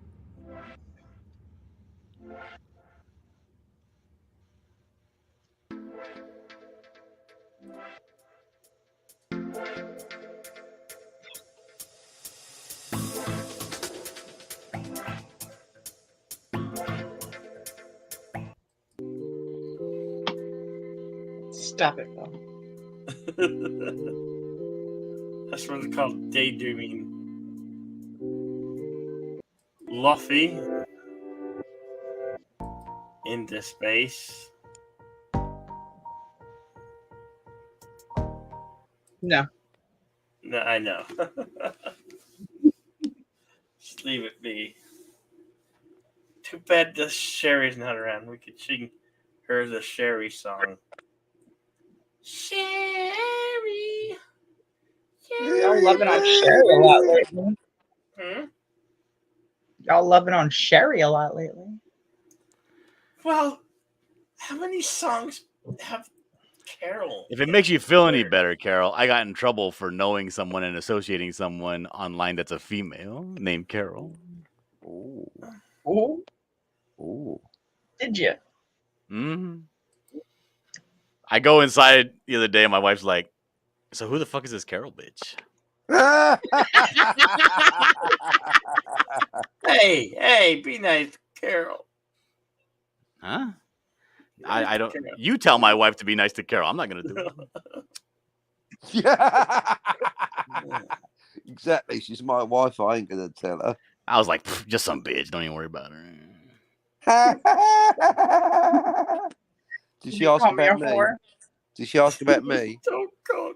Stop it, Phil. That's what it's called, daydreaming. Luffy into space. No. No, I know. Just leave it be. Too bad the Sherry's not around. We could sing her the Sherry song. Sherry. Y'all loving on Sherry a lot lately. Hmm? Y'all loving on Sherry a lot lately. Well, how many songs have Carol? If it makes you feel any better, Carol, I got in trouble for knowing someone and associating someone online that's a female named Carol. Ooh. Ooh. Did you? Mm-hmm. I go inside the other day and my wife's like, so who the fuck is this Carol bitch? Hey, be nice, Carol. Huh? I don't. You tell my wife to be nice to Carol. I'm not gonna do it. Yeah. Exactly. She's my wife. I ain't gonna tell her. I was like, just some bitch. Don't even worry about her. Did she ask about me? Did she ask about me? Don't call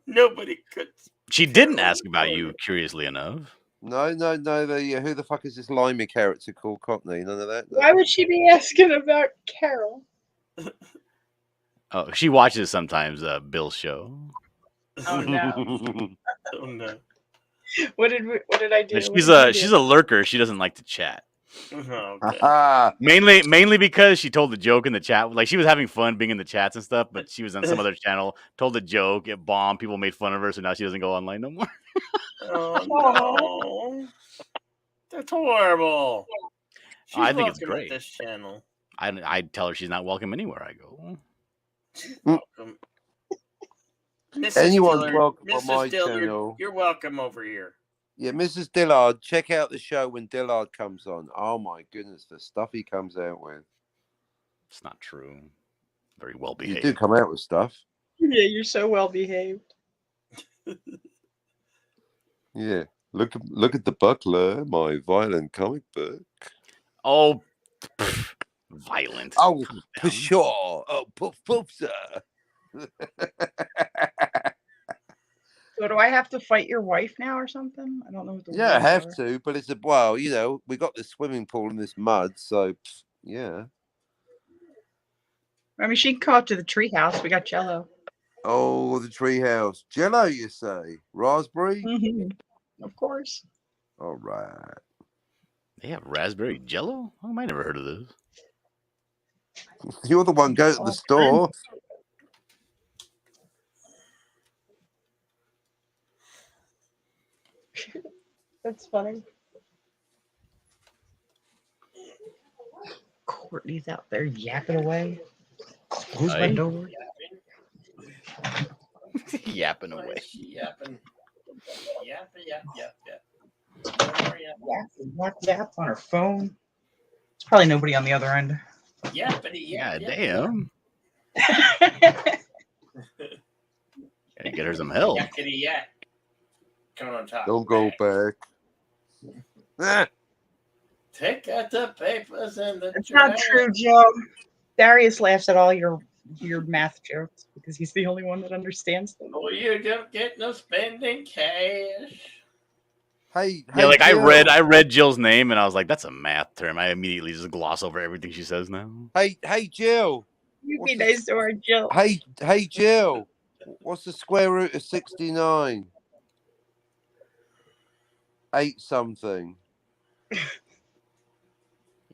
nobody could. She didn't ask about you, curiously enough. No. Who the fuck is this limey character called Cockney? None of that. No. Why would she be asking about Carol? Oh, she watches sometimes Bill's show. Oh no. Oh no. What did I do? She's a lurker. She doesn't like to chat. Okay. Mainly because she told the joke in the chat. Like she was having fun being in the chats and stuff, but she was on some other channel, told a joke, it bombed, people made fun of her, so now she doesn't go online no more. Oh no. That's horrible. She's I think it's welcome at great. this channel. I tell her she's not welcome anywhere I go. Welcome. Mrs. Anyone's Dillard, welcome on Mrs. my Dillard, channel. You're welcome over here. Yeah, Mrs. Dillard, check out the show when Dillard comes on. Oh my goodness, the stuff he comes out with. It's not true. Very well You behaved. do come out with stuff. Yeah, you're so well behaved. Yeah. Look at the Buckler, my violent comic book. Oh, violent. Oh, for sure. Oh, poof, sir. So do I have to fight your wife now or something? I don't know what the Yeah, I rules have are. to, but it's we got this swimming pool in this mud, so yeah. I mean, she can come up to the treehouse. We got Jello. Oh, the treehouse. Jello, you say? Raspberry? Of course. All right. They have raspberry jello? I might never heard of this. You're the one go to the store. That's funny. Courtney's out there yapping away. Close my Aye. door. Yapping away. Yapping. Yap. Yap on her phone. It's probably nobody on the other end. Yappity. Yeah, damn. Gotta get her some help. Yakety yak. Coming on top. Don't go back. Ah. Take out the papers and the. It's not true, Joe. Darius laughs at all your math jokes because he's the only one that understands them. Oh, you don't get no spending cash. Hey, Yeah, like Jill. I read Jill's name and I was like, that's a math term. I immediately just gloss over everything she says now. Hey, Jill. You be nice to our Jill. Hey, Jill. What's the square root of 69? 8 something.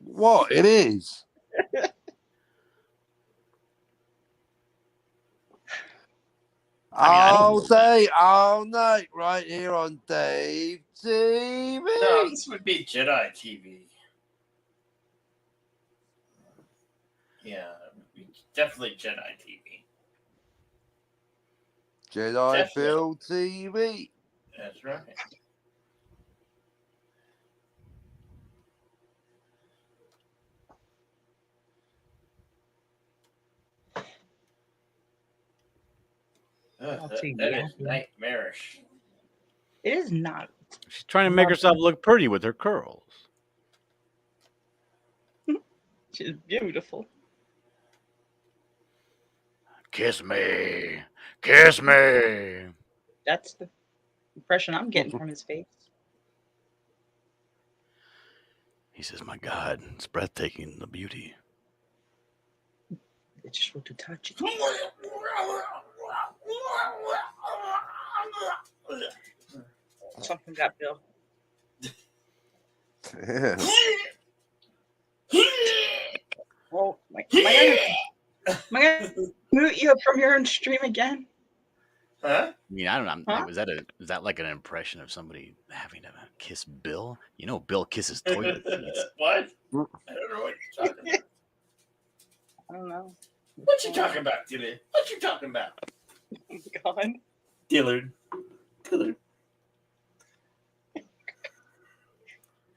What? It is. All day, all night, right here on Dave TV. No, this would be Jedi TV. Yeah, it would be definitely Jedi TV. Jedi Definitely. Phil TV. That's right. I'll That take is that. nightmarish. It is not. She's trying to make herself look pretty with her curls. She's beautiful. Kiss me. Kiss me. That's the impression I'm getting from his face. He says, my God, it's breathtaking, the beauty. I just want to touch it. Something got Bill. Yeah. Oh, am I gonna mute you from your own stream again? Huh? I mean, I don't know. Huh? Is that like an impression of somebody having to kiss Bill? You know, Bill kisses toilet seats. What? I don't know what you're talking about. I don't know. What you talking about, Dillard? What you talking about? God. Dillard.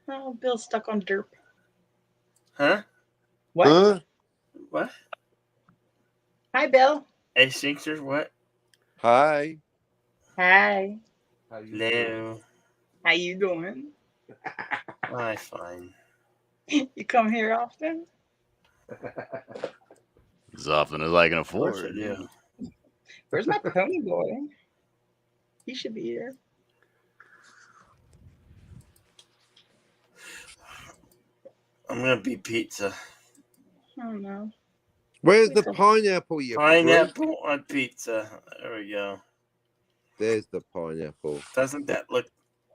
Oh, Bill's stuck on derp. Huh? What? Huh? What? Hi, Bill. Hey, Sixers, what? Hi. Hi. Hello. How you doing? I'm fine. You come here often? As often as I can Of course afford. I do. Where's my pony boy? He should be here. I'm gonna be pizza. I don't know. Where's the pineapple, you freak? Pineapple on pizza. There we go. There's the pineapple. Doesn't that look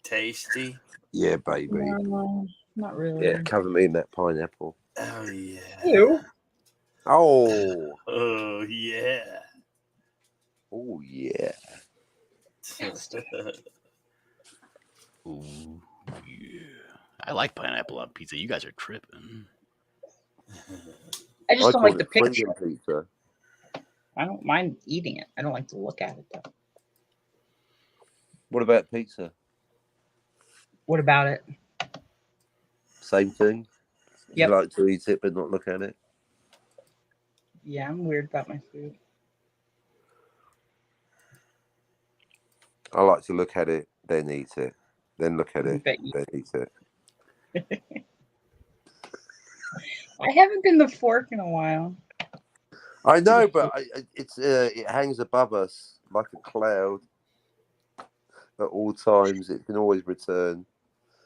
tasty? Yeah, baby. No, not really. Yeah, cover me in that pineapple. Oh yeah. Ew. Oh. Oh yeah. Oh yeah. Ooh, yeah. I like pineapple on pizza. You guys are tripping. I just don't call like the it freedom picture. pizza. I don't mind eating it. I don't like to look at it though. What about pizza? What about it? Same thing. Yep. You like to eat it but not look at it. Yeah, I'm weird about my food. I like to look at it, then eat it, then look at it, Bet you- then eat it. I haven't been to Fork in a while. I know, but it hangs above us like a cloud at all times. It can always return.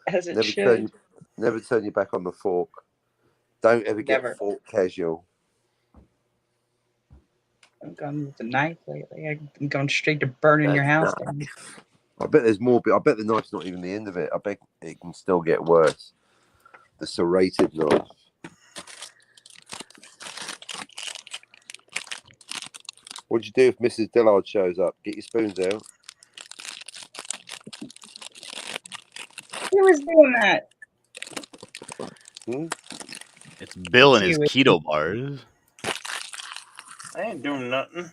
As it Never should. never turn your back on the fork. Don't ever get Never. fork casual. I've gone with the knife lately. I'm going straight to burning your house down. I bet there's more. I bet the knife's not even the end of it. I bet it can still get worse. The serrated knife. What'd you do if Mrs. Dillard shows up? Get your spoons out. Who was doing that? Hmm? It's Bill and his You- keto bars. I ain't doing nothing.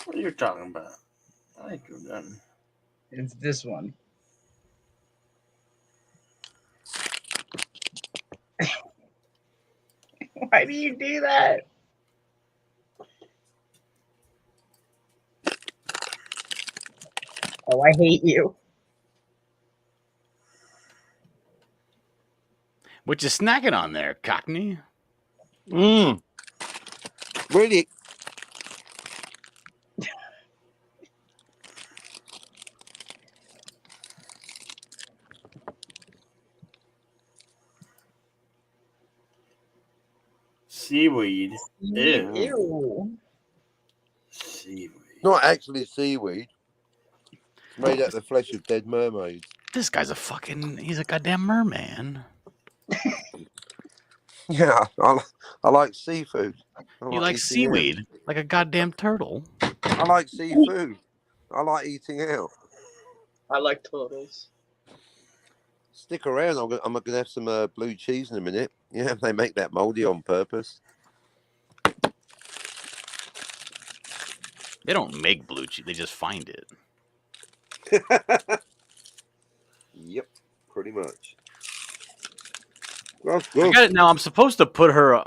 What are you talking about? I ain't doing nothing. It's this one. Why do you do that? Oh, I hate you. What you snacking on there, Cockney? Really? Seaweed. Ew. Ew. Seaweed. Not actually seaweed. It's made out of the flesh of dead mermaids. This guy's he's a goddamn merman. Yeah, I like seafood. You like eating seaweed? out. Like a goddamn turtle. I like seafood. I like eating out. I like turtles. Stick around. I'm going to have some blue cheese in a minute. Yeah, they make that moldy on purpose. They don't make blue cheese. They just find it. Yep, pretty much. That's I good. got it now. I'm supposed to put her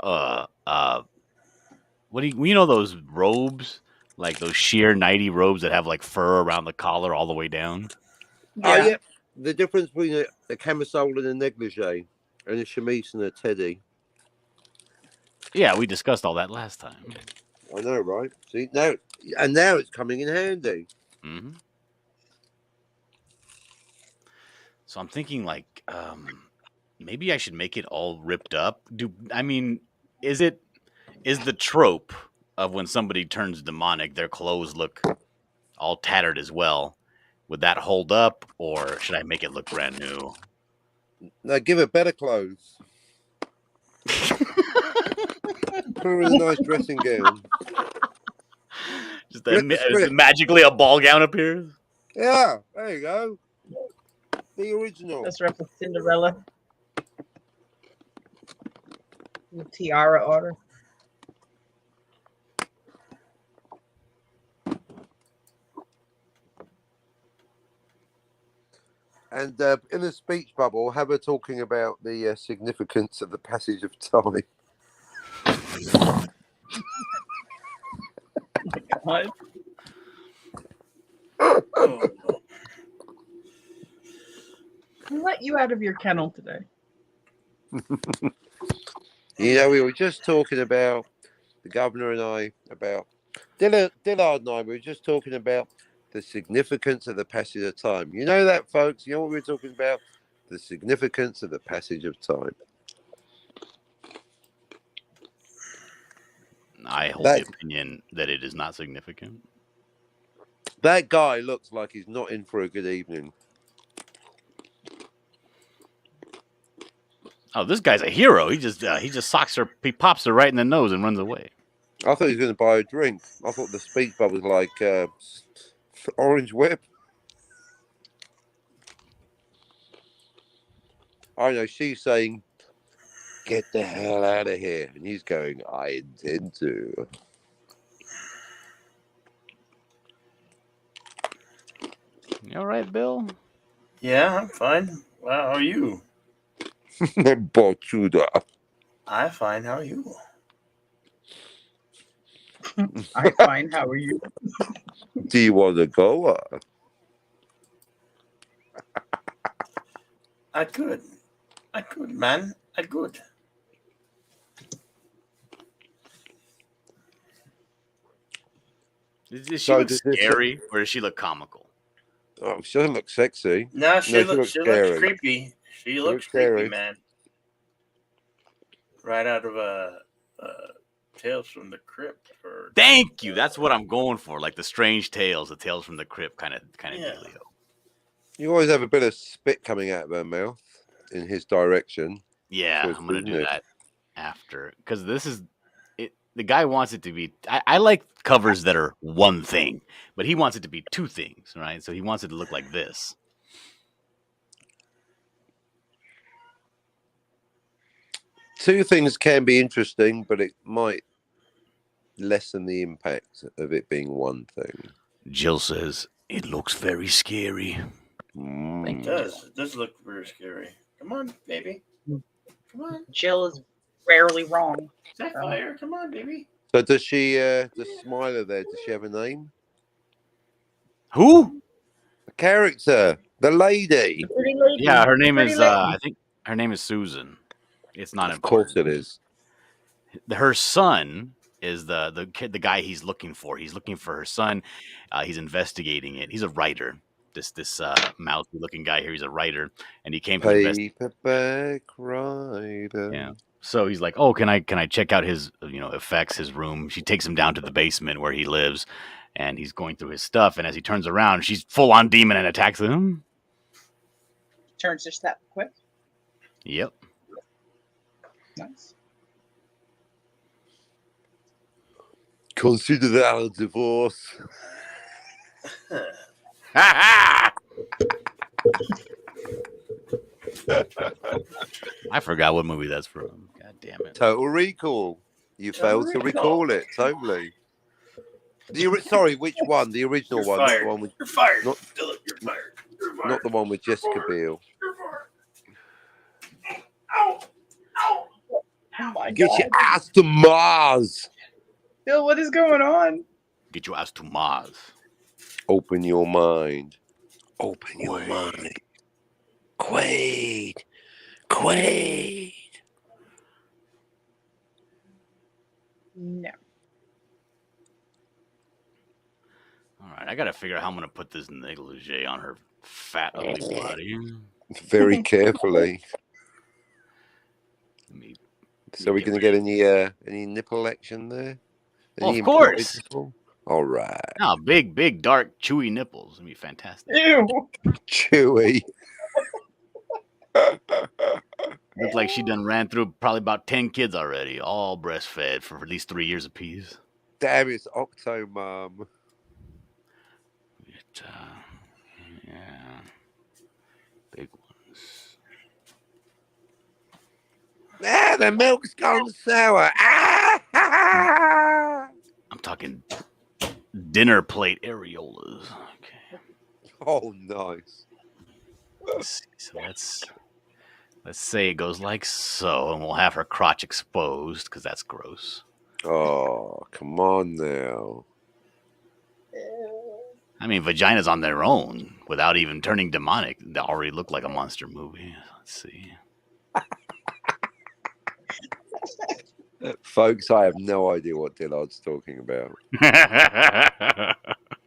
what do you know those robes? Like those sheer nighty robes that have like fur around the collar all the way down? Oh, yeah. The difference between a camisole and a negligee and a chemise and a teddy. Yeah, we discussed all that last time. I know, right? See, now it's coming in handy. Mm-hmm. So I'm thinking like maybe I should make it all ripped up. Is the trope of when somebody turns demonic, their clothes look all tattered as well? Would that hold up, or should I make it look brand new? Now give her better clothes. Put her in a nice dressing gown. Just magically a ball gown appears? Yeah, there you go. The original. Let's rep with Cinderella. With tiara order. And in a speech bubble, have her talking about the significance of the passage of time. God. Who let you out of your kennel today? You know, we were just talking about the governor and I about Dillard and I. We were just talking about the significance of the passage of time. You know that, folks. You know what we were talking about? The significance of the passage of time. I hold the opinion that it is not significant. That guy looks like he's not in for a good evening. Oh, this guy's a hero. He just socks her. He pops her right in the nose and runs away. I thought he was going to buy a drink. I thought the speech bubble was like orange whip. I know she's saying, "Get the hell out of here," and he's going, "I intend to." You all right, Bill? Yeah, I'm fine. Wow, how are you? Bochuda. I'm fine. How are you? I'm fine. How are you? Do you want to go? I could, man. I could. Does she look scary, or does she look comical? Oh, she doesn't look sexy. No, she looks scary. creepy. She looks scary. creepy, man. Right out of Tales from the Crypt. Thank you. That's what I'm going for. Like the Strange Tales, the Tales from the Crypt kind of dealio. You always have a bit of spit coming out of her mouth in his direction. Yeah, I'm gonna do that after, because this is it. The guy wants it to be. I like covers that are one thing, but he wants it to be two things, right? So he wants it to look like this. Two things can be interesting, but it might lessen the impact of it being one thing. Jill says it looks very scary. It does. It does look very scary. Come on, baby. Come on. Jill is rarely wrong. Sapphire, come on, baby. So does she, the Smiler there, does she have a name? Who? character, the lady. The pretty lady. Yeah, her name Pretty is. lady. I think her name is Susan. It's not Of course important. it is. Her son is the kid, the guy he's looking for. He's looking for her son. He's investigating it. He's a writer. This mousy looking guy here. He's a writer, and he came to investigate. Paperback writer. Yeah. So he's like, "Oh, can I check out his effects, his room?" She takes him down to the basement where he lives, and he's going through his stuff. And as he turns around, she's full on demon and attacks him. Turns just that quick. Yep. Nice. Consider that a divorce. I forgot what movie that's from. God damn it. Total Recall. You failed to recall it. Totally. Sorry, which one? The original You're one. fired. Not the one with, You're fired. Not, Philip, you're fired. You're fired. not the one with Jessica Biel. Ow! Ow! Oh my Get God. your ass to Mars. Bill, what is going on? Get your ass to Mars. Open your mind. Open your mind. Quaid. Quaid. No. All right, I gotta figure out how I'm gonna put this negligee on her fat, ugly body. Very carefully. So we're going to get any nipple action there? Any Of course. nipple? All right. No, big, dark, chewy nipples. It'd be fantastic. Ew. Chewy. Looks like she done ran through probably about 10 kids already, all breastfed for at least 3 years apiece. Damn, it's Octomom. Yeah, big ones. Ah, the milk's gone sour. Ah! I'm talking dinner plate areolas. Okay. Oh, nice. Let's see. So let's say it goes like so, and we'll have her crotch exposed because that's gross. Oh, come on now. I mean, vaginas on their own, without even turning demonic, they already look like a monster movie. Let's see. Folks, I have no idea what Dillard's talking about.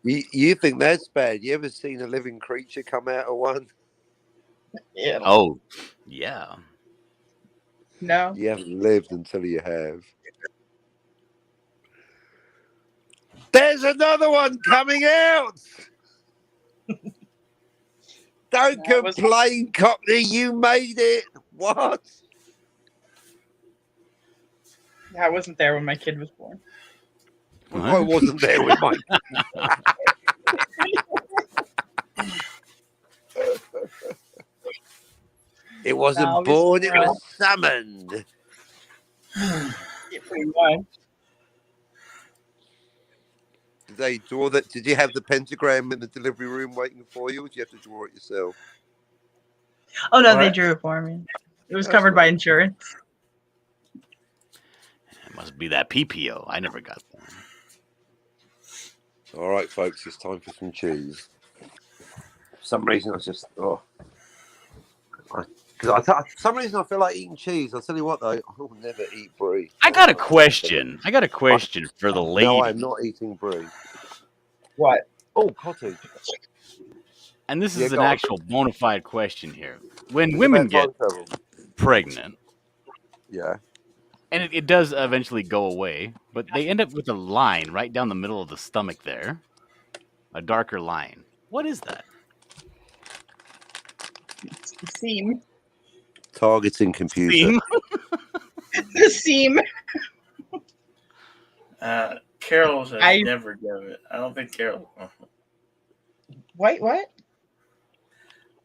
You think that's bad? You ever seen a living creature come out of one? Yeah. Oh, yeah. No. You haven't lived until you have. There's another one coming out. Don't complain, Cockney. You made it. What? I wasn't there when my kid was born. I wasn't there with my. It wasn't No, born, it no. was summoned. Yeah, pretty much. Did they draw that? Did you have the pentagram in the delivery room waiting for you, or did you have to draw it yourself? Oh no, they What? drew it for me. It was That's covered by insurance. It must be that PPO. I never got that. All right, folks, it's time for some cheese. For some reason, I just for some reason I feel like eating cheese. I'll tell you what though, I will never eat brie. I got a question for the lady. No, I'm not eating brie. What? Oh, cottage. And this Yeah, is an go on. actual bona fide question here. When What women about get time travel? pregnant, Yeah. and it does eventually go away, but they end up with a line right down the middle of the stomach there, a darker line. What is that? It's the seam. Targeting computer. Seam? The seam. Carol says I- never give it. I don't think Carol. Wait, what?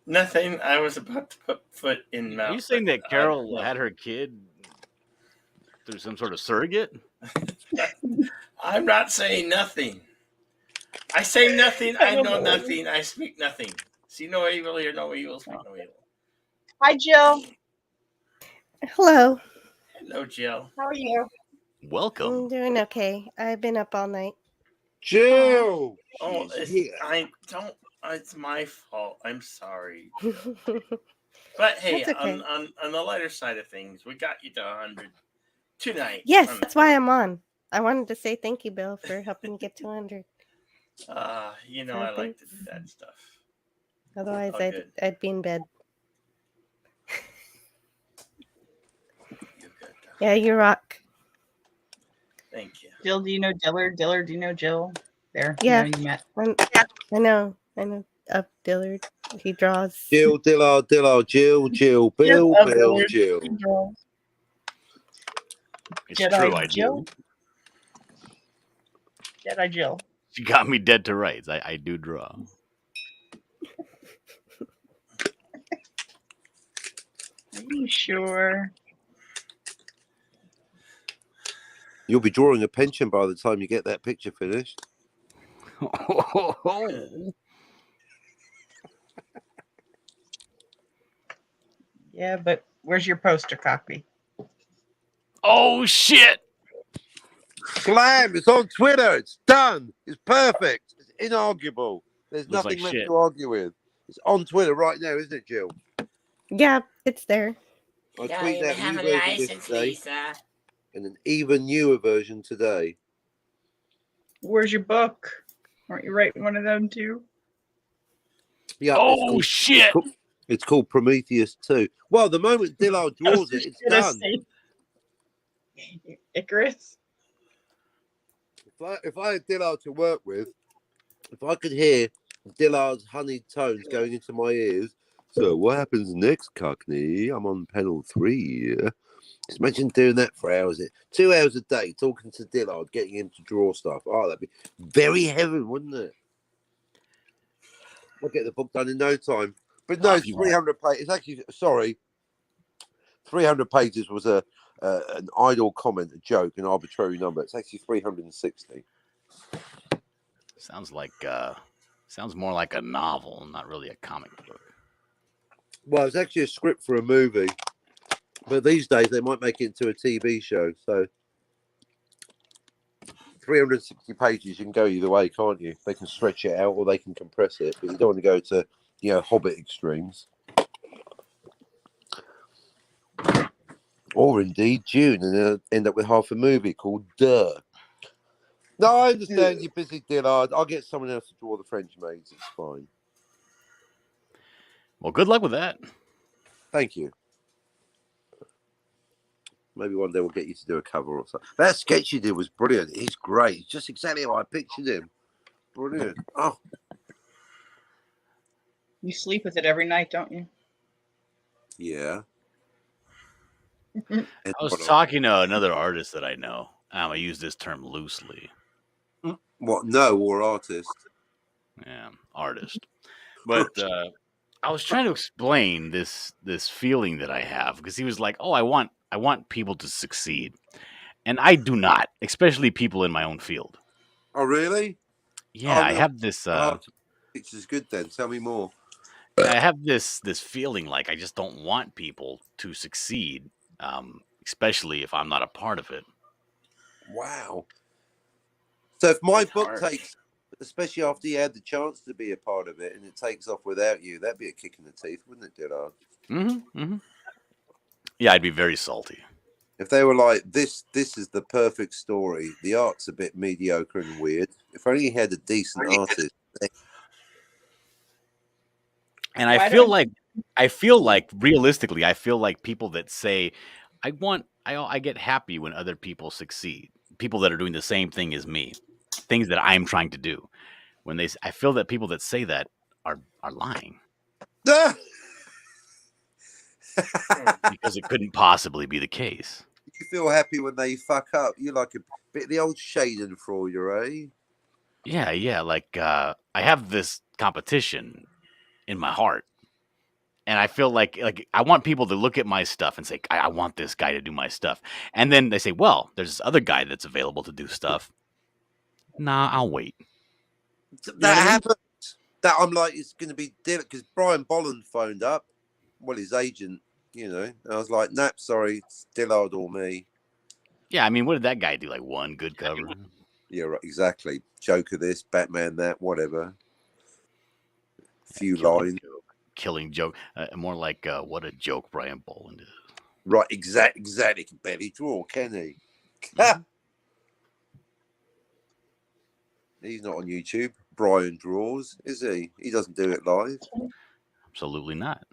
Nothing. I was about to put foot in mouth. Are you saying that Carol had her kid through some sort of surrogate? I'm not saying nothing. I say nothing. I know nothing. I speak nothing. See no evil, hear no evil, speak no evil. Hi, Jill. Hello. Hello, Jill. How are you? Welcome. I'm doing okay. I've been up all night. Jill. Oh, I don't. It's my fault. I'm sorry. Joe. But hey, That's okay. on the lighter side of things, we got you to 100 tonight. Yes, that's why I'm on. I wanted to say thank you, Bill, for helping me get to 100. I like to do that stuff. Otherwise, All good. I'd be in bed. Yeah, you rock. Thank you. Jill, do you know Dillard? Dillard, do you know Jill? There. Yeah, You met. I know. Dillard. He draws. Jill, Dillard, Jill, Bill, Jill. It's Jedi true, I Jill? do. Jedi Jill. She got me dead to rights. I do draw. Are you sure? You'll be drawing a pension by the time you get that picture finished. Yeah, but where's your poster copy? Oh shit! Slam! It's on Twitter. It's done. It's perfect. It's inarguable. There's Looks nothing like left shit. to argue with. It's on Twitter right now, isn't it, Jill? Yeah, it's there. I tweet that new version yesterday, and an even newer version today. Where's your book? Aren't you writing one of them too? Yeah. Oh shit! It's called Prometheus 2. Well, the moment Dillard draws it, it's done. Icarus. If I had Dillard to work with, if I could hear Dillard's honeyed tones going into my ears. So what happens next, Cockney? I'm on panel 3. Just imagine doing that for hours. 2 hours a day, talking to Dillard, getting him to draw stuff. Oh, that'd be very heaven, wouldn't it? I'll get the book done in no time. But no, 300 pages. It's actually, sorry, 300 pages was an idle comment, a joke, an arbitrary number. It's actually 360. Sounds more like a novel, not really a comic book. Well, it's actually a script for a movie, but these days they might make it into a TV show. So 360 pages, you can go either way, can't you? They can stretch it out or they can compress it, but you don't want to go to, Hobbit extremes. Or indeed June, and end up with half a movie called Duh. No, I understand you're busy, Dillard. I'll get someone else to draw the French maids. It's fine. Well, good luck with that. Thank you. Maybe one day we'll get you to do a cover or something. That sketch you did was brilliant. He's great. He's just exactly how I pictured him. Brilliant. Oh. You sleep with it every night, don't you? Yeah. I was talking to another artist that I know. I use this term loosely. What? No, or artist? Yeah, artist. But I was trying to explain this feeling that I have because he was like, "Oh, I want people to succeed," and I do not, especially people in my own field. Oh, really? Yeah, I have this. Which is good then. Tell me more. I have this feeling like I just don't want people to succeed, especially if I'm not a part of it. Wow. So if my book takes, especially after you had the chance to be a part of it, and it takes off without you, that'd be a kick in the teeth, wouldn't it, Dillard? Mm-hmm. Mm-hmm. Yeah, I'd be very salty. If they were like, this is the perfect story, the art's a bit mediocre and weird. If only you had a decent artist. And I feel like realistically, I feel like people that say, I get happy when other people succeed. People that are doing the same thing as me, things that I'm trying to do. I feel that people that say that are lying. Because it couldn't possibly be the case. You feel happy when they fuck up. You like a bit of the old Schadenfreude, eh? Yeah. Like I have this competition in my heart, and I feel like I want people to look at my stuff and say, I want this guy to do my stuff, and then they say, well, there's this other guy that's available to do stuff. Nah, I'll wait. That happened. That I'm like, it's going to be different because Brian Bolland phoned up. Well, his agent, and I was like, "Nah, sorry, it's Dillard or me." Yeah, I mean, what did that guy do? Like one good cover? Yeah, right, exactly. Joker this, Batman that, whatever. few lines. Killing joke. More like what a joke Brian Boland is. Right, exactly. He can barely draw, can he? He's not on YouTube. Brian draws, is he? He doesn't do it live. Absolutely not.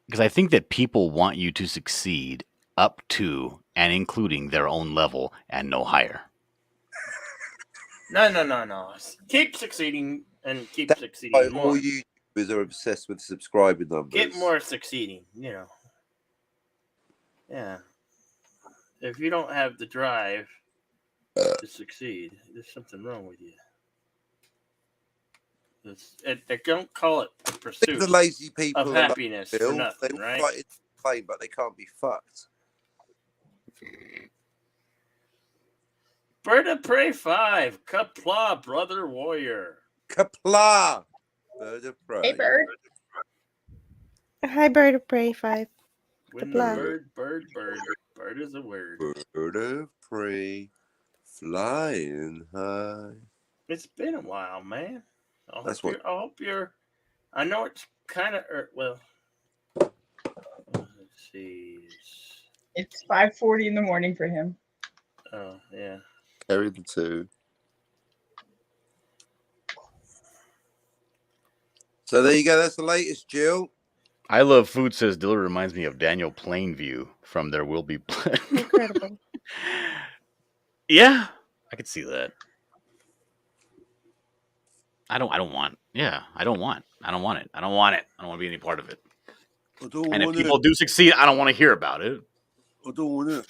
Because I think that people want you to succeed up to and including their own level and no higher. No. Keep succeeding and keep That's succeeding why more. all YouTubers are obsessed with subscriber numbers. Get more succeeding, Yeah. If you don't have the drive to succeed, there's something wrong with you. They don't call it the pursuit The lazy people of happiness for Bill, nothing, they right? fight in fame, but they can't be fucked. Bird of Prey 5, Kapla, Brother Warrior. Kapla, Bird of Prey. Hey, Bird. Hi, Bird of Prey 5. When Kapla. the bird is a word. Bird of Prey, flying high. It's been a while, man. I That's hope you're. I know it's kind of well. Let's see. It's 5:40 in the morning for him. Oh yeah. Carry the two. So there you go. That's the latest, Jill. I Love Food says Diller reminds me of Daniel Plainview from There Will Be Blood. Incredible. Yeah, I could see that. I don't want it. I don't want it. I don't want to be any part of it. And if people do succeed, I don't want to hear about it. I don't want it.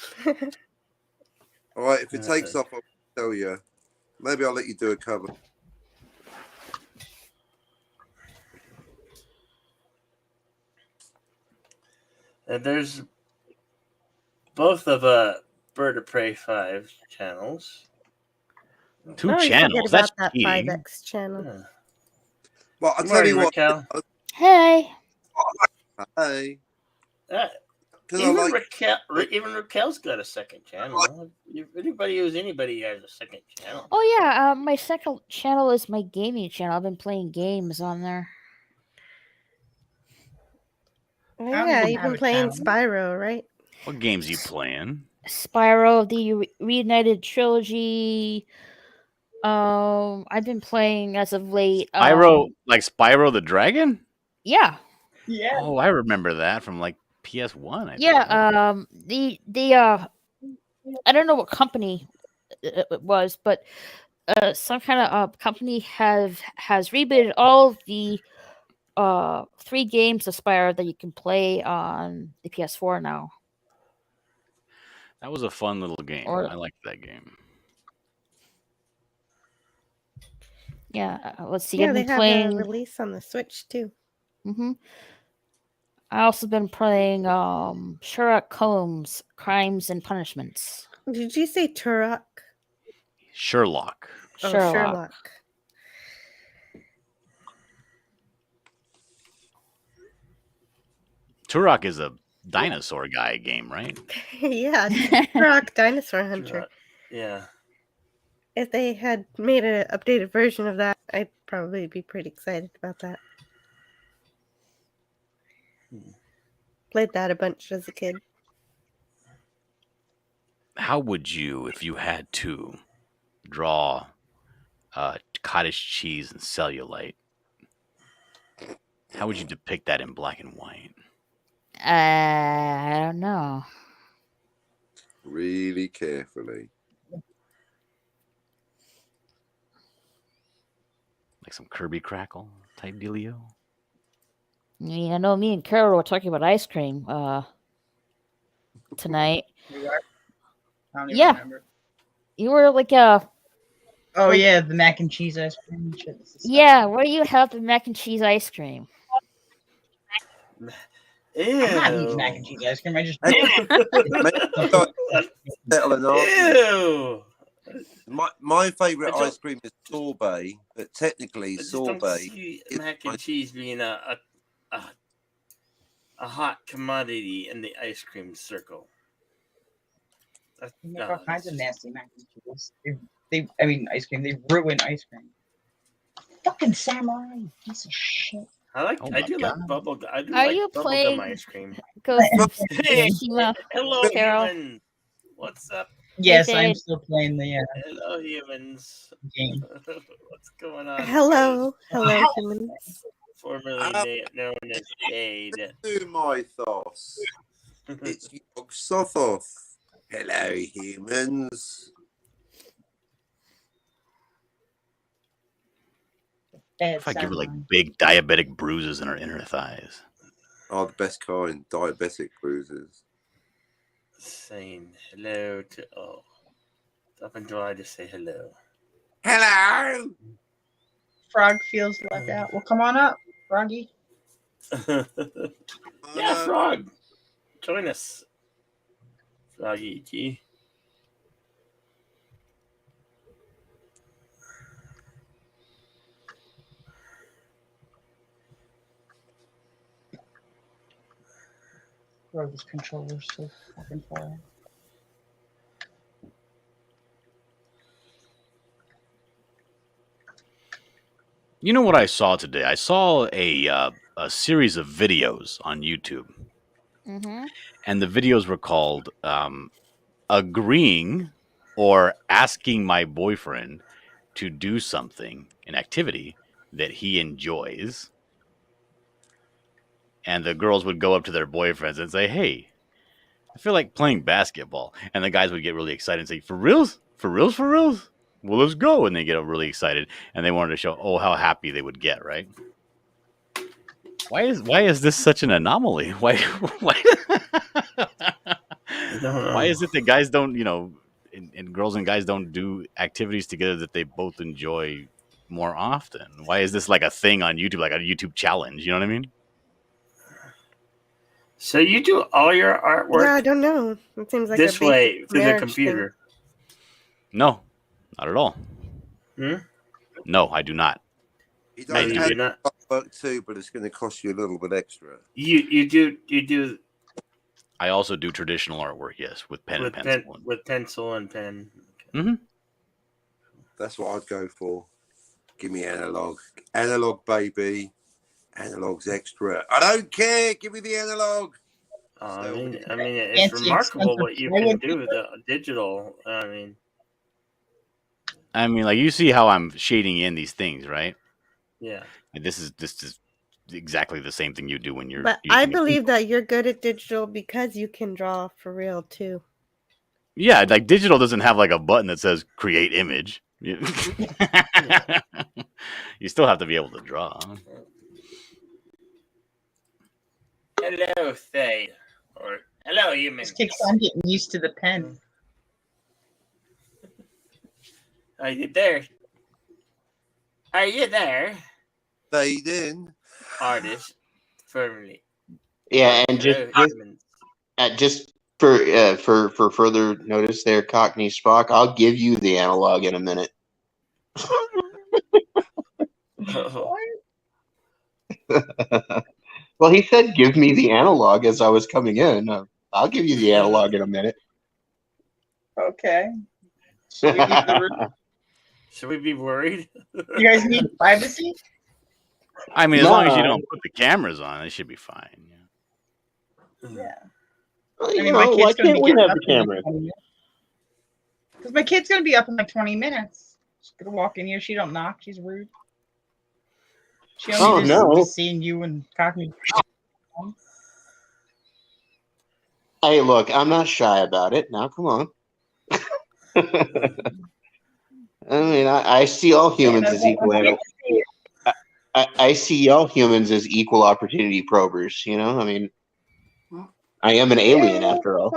All right, if it takes off, I'll tell you. Maybe I'll let you do a cover. And there's both of Bird of Prey 5 channels. Two I always channels. forget That's about that cheating. 5X channel. Yeah. Well, I'll Good tell you morning, what. Raquel. Hey. Hey. Even Raquel's got a second channel. If anybody who's anybody has a second channel. Oh yeah, my second channel is my gaming channel. I've been playing games on there. Oh, yeah, you've been playing Spyro, right? What games you playing? Spyro, the Reunited Trilogy. I've been playing as of late. Like Spyro the Dragon? Yeah. Yeah. Oh, I remember that from like PS1. I think. Yeah. I don't know what company it was, but some kind of company has rebooted all of the 3 games of Spyro that you can play on the PS4 now. That was a fun little game. I liked that game. Yeah, let's see. Yeah, I've they been have playing. a release on the Switch too. Mm-hmm. I also been playing Sherlock Holmes: Crimes and Punishments. Did you say Turok? Sherlock. Oh, Sherlock. Turok is a dinosaur guy game, right? Yeah, Turok Dinosaur Hunter. Yeah. If they had made an updated version of that, I'd probably be pretty excited about that. Played that a bunch as a kid. How would you, if you had to, draw cottage cheese and cellulite? How would you depict that in black and white? I don't know. Really carefully. Like some Kirby Crackle type dealio? I mean, I know me and Carol were talking about ice cream tonight. We are? I don't even Yeah. remember. You were like Oh yeah, the mac and cheese ice cream. Shit, this is yeah, where do you have the mac and cheese ice cream? I'm not eating mac and cheese ice cream. I just Ew. My favourite I don't- ice cream is sorbet, but technically I just don't sorbet see is mac and cheese being a hot commodity in the ice cream circle. make all kinds of nasty mac and cheese. ice cream. They ruin ice cream. Fucking samurai, piece of shit. I Oh do my like bubble. I do Are like you bubblegum playing ice cream. Ghost of Hey, Tsushima? hello, Carol? human. What's up? Yes, Hey, I'm Fade. still playing the Hello, humans. game. What's going on? Hello, hello, humans. Formerly known as Fade. Mythos. It's Yog Sothoth. Hello, humans. If I give her like big diabetic bruises in her thighs. Oh, the best kind, diabetic bruises. Saying hello to up until I just say hello. Hello. Frog feels left out. Well, come on up, Froggy. Yeah, Frog. Join us. Froggy G. Throw this controller so fucking far. You know what I saw today? I saw a series of videos on YouTube, Mm-hmm. and the videos were called "Agreeing" or "Asking my boyfriend to do something, an activity that he enjoys." And the girls would go up to their boyfriends and say, "Hey, I feel like playing basketball," and the guys would get really excited and say, "For reals? For reals? For reals? Well, let's go!" And they get really excited, and they wanted to show how happy they would get, right? Why is this such an anomaly? Why is it that guys don't, and girls and guys don't do activities together that they both enjoy more often? Why is this like a thing on YouTube, like a YouTube challenge? You know what I mean? So you do all your artwork Yeah, I don't know. It seems like this a way basic through the marriage computer. No, not at all. Hmm? No, I do not. You No, don't you have do not. work too, but it's going to cost you a little bit extra. You do I also do traditional artwork, yes, with pen and pencil. with pencil and pen. Mm-hmm. That's what I'd go for. Give me analog. Analog, baby. Analog's extra. I don't care. Give me the analog. I mean, it's Fancy, remarkable expensive what you can plywood. do with the digital. I mean, like you see how I'm shading in these things, right? Yeah. And this is exactly the same thing you do when you're. But I using a believe that you're good at digital because you can draw for real too. Yeah, like digital doesn't have like a button that says create image. You still have to be able to draw. Hello, Fade. Or hello, human. This kid's I'm getting used to the pen. Are you there? Are you there? Fade in. Artist, firmly. Yeah, and Hello, just for further notice there, Cockney Spock, I'll give you the analog in a minute. Well, he said, "Give me the analog" as I was coming in. I'll give you the analog in a minute. Okay. Should we be worried? You guys need privacy? I mean, as long as you don't put the cameras on, it should be fine. Yeah. Well, I you mean, know, why gonna can't be we getting have up the in like camera? 20 minutes. Because my kid's gonna be up in like 20 minutes. She's gonna walk in here. She don't knock. She's rude. She only just seeing you and Cockney. Hey, look, I'm not shy about it. Now, come on. I mean, I see all humans as equal. I see all humans as equal opportunity probers. You know, I mean, I am an alien after all.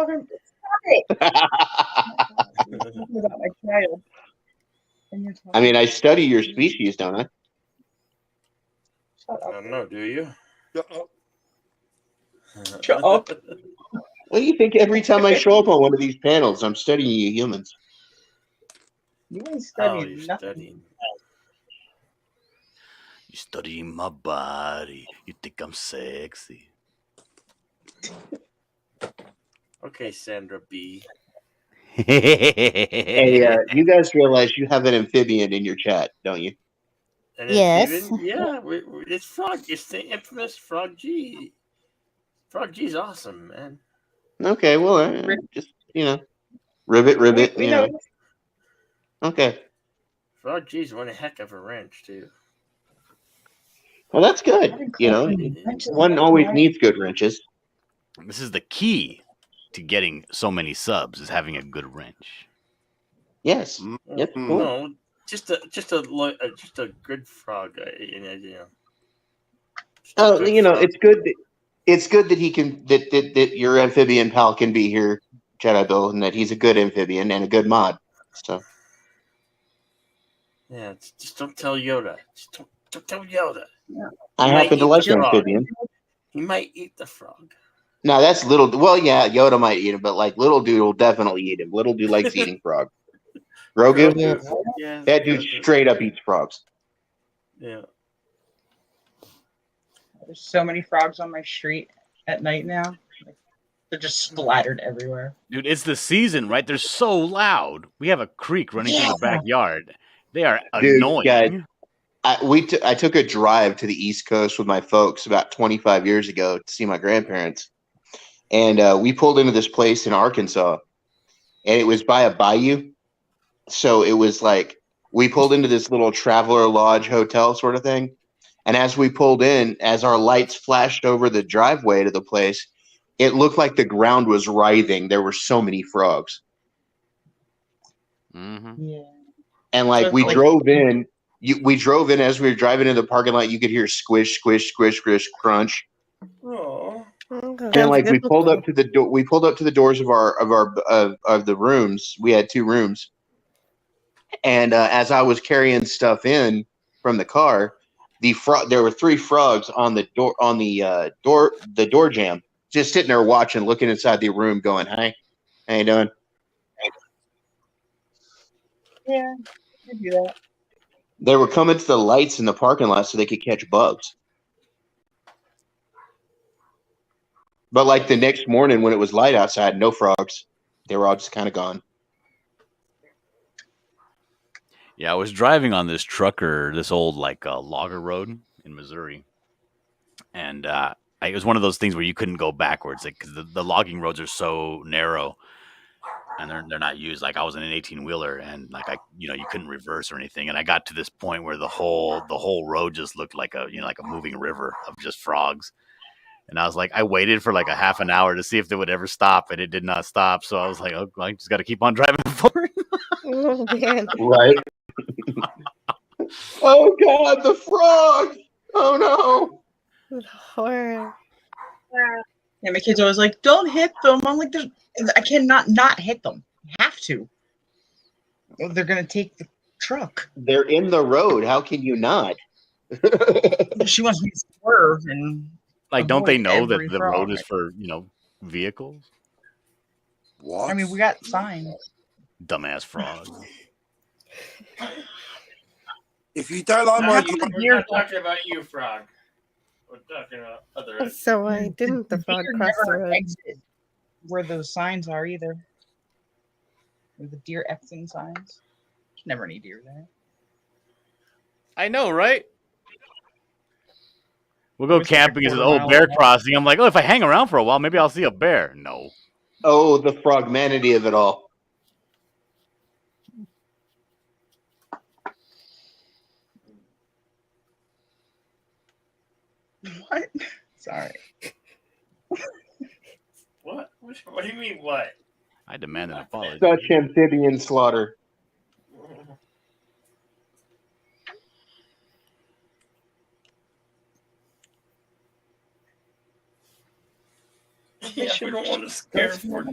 I mean, I study your species, don't I? I don't know. Do you? Shut up. What do you think? Every time I show up on one of these panels, I'm studying you humans. You ain't studying you're nothing. studying. You studying my body. You think I'm sexy. Okay, Sandra B. Hey, you guys realize you have an amphibian in your chat, don't you? And Yes. it's even, yeah, it's Frog. It's the infamous Frog G. Frog G's awesome, man. Okay, well, just ribbit, We you know. know. Okay, Frog G's one heck of a wrench too. well, that's good. One always needs good wrenches. This is the key to getting so many subs is having a good wrench. Yes. Yep. Cool. No, just a good frog. Oh, it's good. It's good that he can that your amphibian pal can be here, Jedi Bill, and that he's a good amphibian and a good mod. So. Yeah, just don't tell Yoda. Just don't tell Yoda. I happen to like amphibian. He might eat the frog. No, that's little. Well, yeah, Yoda might eat him, but like little dude will definitely eat him. Little dude likes eating frog. Grogu, Yeah, that dude straight up eats frogs. Yeah. There's so many frogs on my street at night now. Like, they're just splattered everywhere. Dude, it's the season, right? They're so loud. We have a creek running through the backyard. They are annoying. Guys, I took a drive to the East Coast with my folks about 25 years ago to see my grandparents. And we pulled into this place in Arkansas. And it was by a bayou. So it was like we pulled into this little traveler lodge hotel sort of thing. And as we pulled in, as our lights flashed over the driveway to the place, it looked like the ground was writhing. There were so many frogs. Mm-hmm. Yeah. And like we drove in, we drove in as we were driving in the parking lot. You could hear squish, squish, squish, squish, crunch. Oh. And like we pulled up to the door. We pulled up to the doors of the rooms. We had 2 rooms. And as I was carrying stuff in from the car, there were 3 frogs on the door jamb, just sitting there watching, looking inside the room, going, "Hi, how you doing?" Yeah, I do that. They were coming to the lights in the parking lot so they could catch bugs. But like the next morning when it was light outside, no frogs. They were all just kind of gone. Yeah, I was driving on this old logger road in Missouri, and it was one of those things where you couldn't go backwards, like because the logging roads are so narrow, and they're not used. Like I was in an 18-wheeler, and you couldn't reverse or anything. And I got to this point where the whole road just looked like a moving river of just frogs. And I was like, I waited for like a half an hour to see if they would ever stop, and it did not stop. So I was like, oh, I just got to keep on driving forward. Oh, man. Right. Oh God, the frog! Oh no! Horror. Yeah, my kids always like, don't hit them. I'm like, I cannot not hit them. I have to. They're gonna take the truck. They're in the road. How can you not? She wants me to swerve and Like, don't they avoid know that every the frog. road is for vehicles? What? I mean, we got signs. Dumbass frogs. If you don't like my We're not talking about you, Frog. We're talking about other. So why didn't the frog Deer cross the never road? exit where those signs are either. Where the deer exiting signs. There's never any deer there. I know, right? We'll go It was like a camping and says, quarter "Oh, mile bear away. crossing." I'm like, "Oh, if I hang around for a while, maybe I'll see a bear." No. Oh, the frogmanity of it all. What? Sorry. What? What do you mean? What? I demand an apology. Such amphibian slaughter. Yeah, we don't want to scare for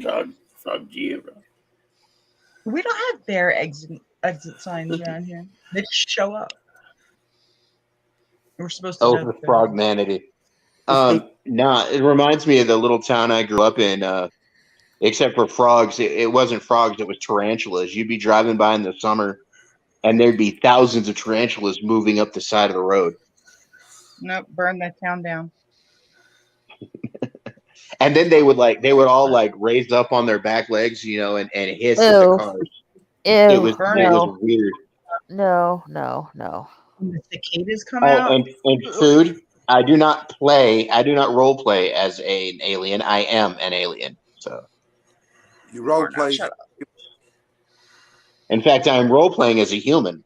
Frog G, bro. We don't have bear exit signs around here. They just show up. We're supposed to Oh, know the that they're- frogmanity. Nah, it reminds me of the little town I grew up in. Except for frogs, it wasn't frogs; it was tarantulas. You'd be driving by in the summer, and there'd be thousands of tarantulas moving up the side of the road. Nope, burn that town down. And then they would all like raise up on their back legs, you know, and hiss at the Ew. cars. Ew. It was No. weird. No. When the cicadas come Oh, out. and food. I do not role play as an alien. I am an alien. So You role play. Shut up. in fact, I am role playing as a human.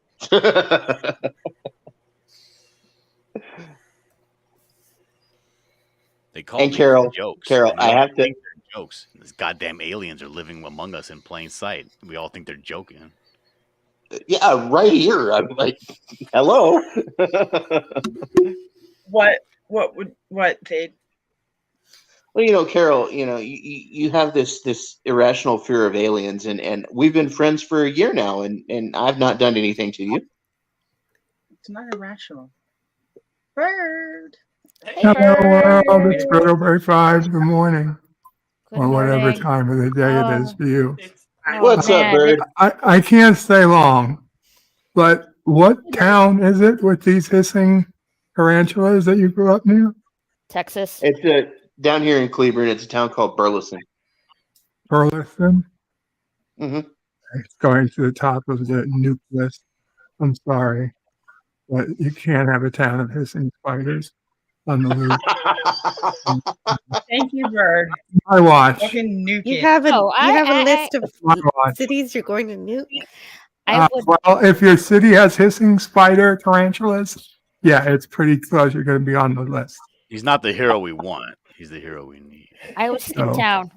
They call And me Carol, jokes. Carol, and I we all have to- think they're jokes. These goddamn aliens are living among us in plain sight. We all think they're joking. Yeah, right here. I'm like, hello. What they? Well, you know, Carol, you know, you have this irrational fear of aliens, and we've been friends for a year now, and I've not done anything to you. It's not irrational. Bird. Hello world, it's Strawberry 5 in the morning. Good or whatever morning. time of the day it is for you. What's up, Bird? I can't stay long, but what town is it with these hissing tarantulas that you grew up near? Texas. It's down here in Cleveland. It's a town called Burleson. Burleson? Mm-hmm. It's going to the top of the nuke list. I'm sorry, but you can't have a town of hissing spiders on the loop. Thank you, Bird. I watch. Fucking nuke You it. have a Oh, list of I watch. cities you're going to nuke. Well, if your city has hissing spider tarantulas, yeah, it's pretty close. You're going to be on the list. He's not the hero we want. He's the hero we need. I would skip So- town.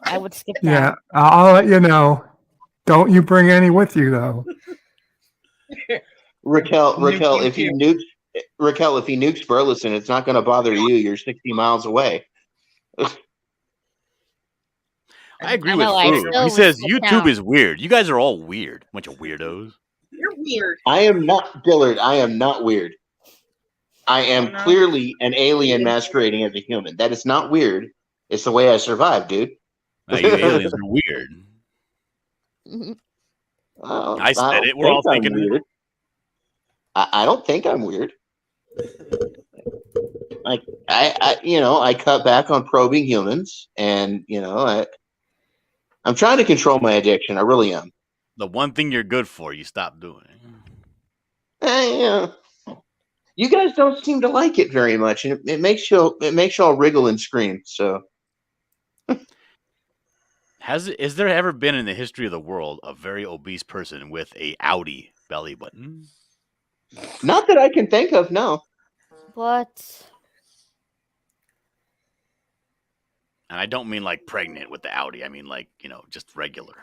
I would skip town. Yeah, I'll let you know. Don't you bring any with you, though. Raquel, Nuke, if he nukes Burleson, it's not going to bother you. You're 60 miles away. I agree I with know, I Food. still He would says skip YouTube town. is weird. You guys are all weird. Bunch of weirdos. You're weird. I am not Dillard. I am not weird. I am no. clearly an alien masquerading as a human. That is not weird. It's the way I survived, dude. Now, you aliens are weird. Well, I said don't it. We're all think I'm thinking it. weird. I don't think I'm weird. Like I cut back on probing humans, and I'm trying to control my addiction. I really am. The one thing you're good for, you stop doing. You guys don't seem to like it very much, and it makes y'all wriggle and scream. So, Is there ever been in the history of the world a very obese person with a Audi belly button? not that I can think of. No. What? And I don't mean like pregnant with the Audi. I mean like, just regular.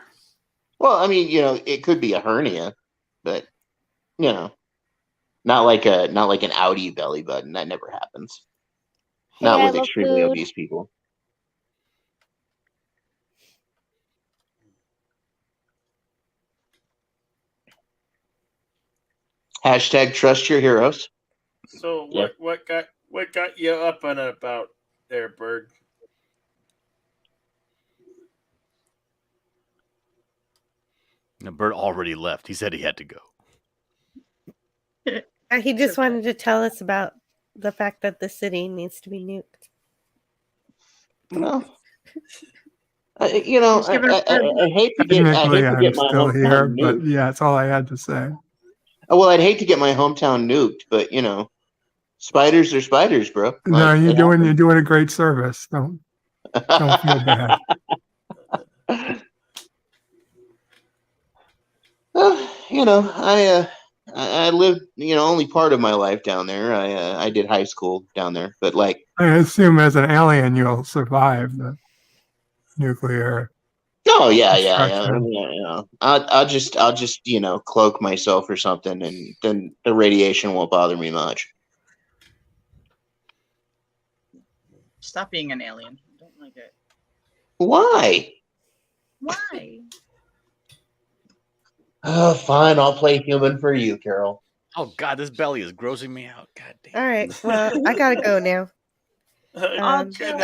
Well, I mean, it could be a hernia, but not like an Audi belly button. That never happens. Hey, Not I with love extremely food. obese people. Hashtag trust your heroes. So Yeah. what got you up and about there, Bird? The bird already left. He said he had to go. He just wanted to tell us about the fact that the city needs to be nuked. No. I hate to get Technically, I'm my still here, hometown but nuked. yeah, that's all I had to say. Well, I'd hate to get my hometown nuked, but spiders are spiders, bro. No, Like, you're it doing a great service. Don't feel bad. I lived, only part of my life down there. I did high school down there, but like, I assume as an alien you'll survive the nuclear. oh yeah. I destruction. mean, I'll just cloak myself or something, and then the radiation won't bother me much. Stop being an alien. I don't like it. Why? Why? Oh, fine. I'll play human for you, Carol. Oh God, this belly is grossing me out. God damn. All right, well, I gotta go now. I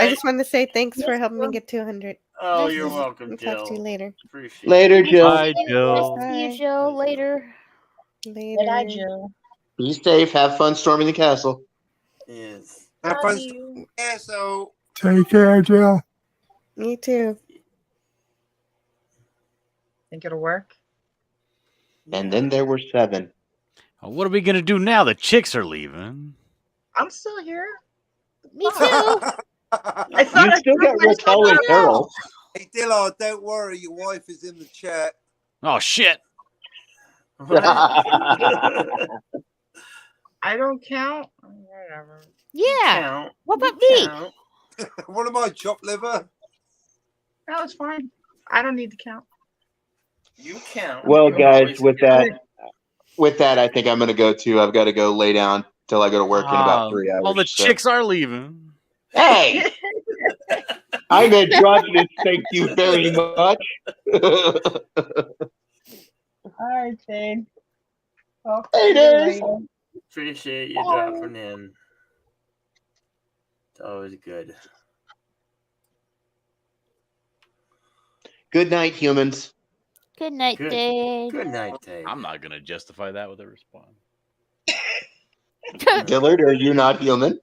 just wanted to say thanks for helping me get to 100. Oh, you're welcome, I'll talk to you Jill. later. Appreciate Later, it. Jill. Bye, Jill. Nice to see you, Joe. Later. Later. Good eye, Jill. Be safe. Have fun storming the castle. Yes. Have Love fun. you. Yeah, so Take care, Jill. Me too. Think it'll work? And then there were 7. What are we gonna do now? The chicks are leaving. I'm still here. Me too. I thought You I still got proved myself Raquel and wrong. Carol. Hey, Dillard, don't worry. Your wife is in the chat. Oh shit! I don't count. Whatever. Yeah. What about me? What am I, chopped liver? No, it's fine. I don't need to count. You count. Well, You guys, always with count. that, I think I'm gonna go too. I've got to go lay down till I go to work in about 3 hours. Well, the so- chicks are leaving. Hey, I'm androgynous. Thank you very much. All right, Jane. Talk Hey, to you Dave. later. Appreciate you Bye. dropping in. It's always good. Good night, humans. Good night, Dave. Good night, Dave. I'm not gonna justify that with a response. Dillard, are you not human?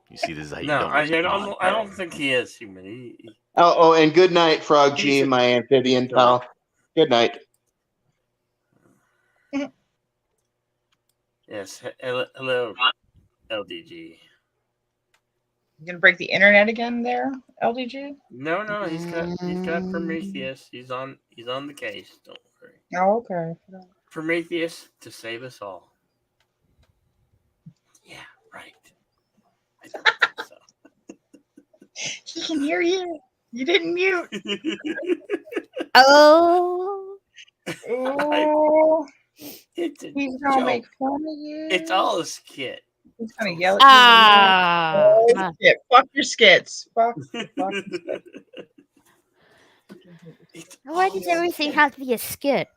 You see, this is how you No, don't. I don't think he is human. Oh, and good night, Frog G, my amphibian pal. Good night. Yes. Hello, LDG. You gonna break the internet again there, LDG? No, he's got Prometheus. He's on the case. Don't worry. Oh, okay. Prometheus to save us all. Yeah, right. He can hear you. You didn't mute. Oh. Oh. It's a He's gonna joke. make fun of you. It's all a skit. He's gonna yell at Ah. you. Oh, shit. Fuck your skits. Fuck. Why does everything have to be a skit?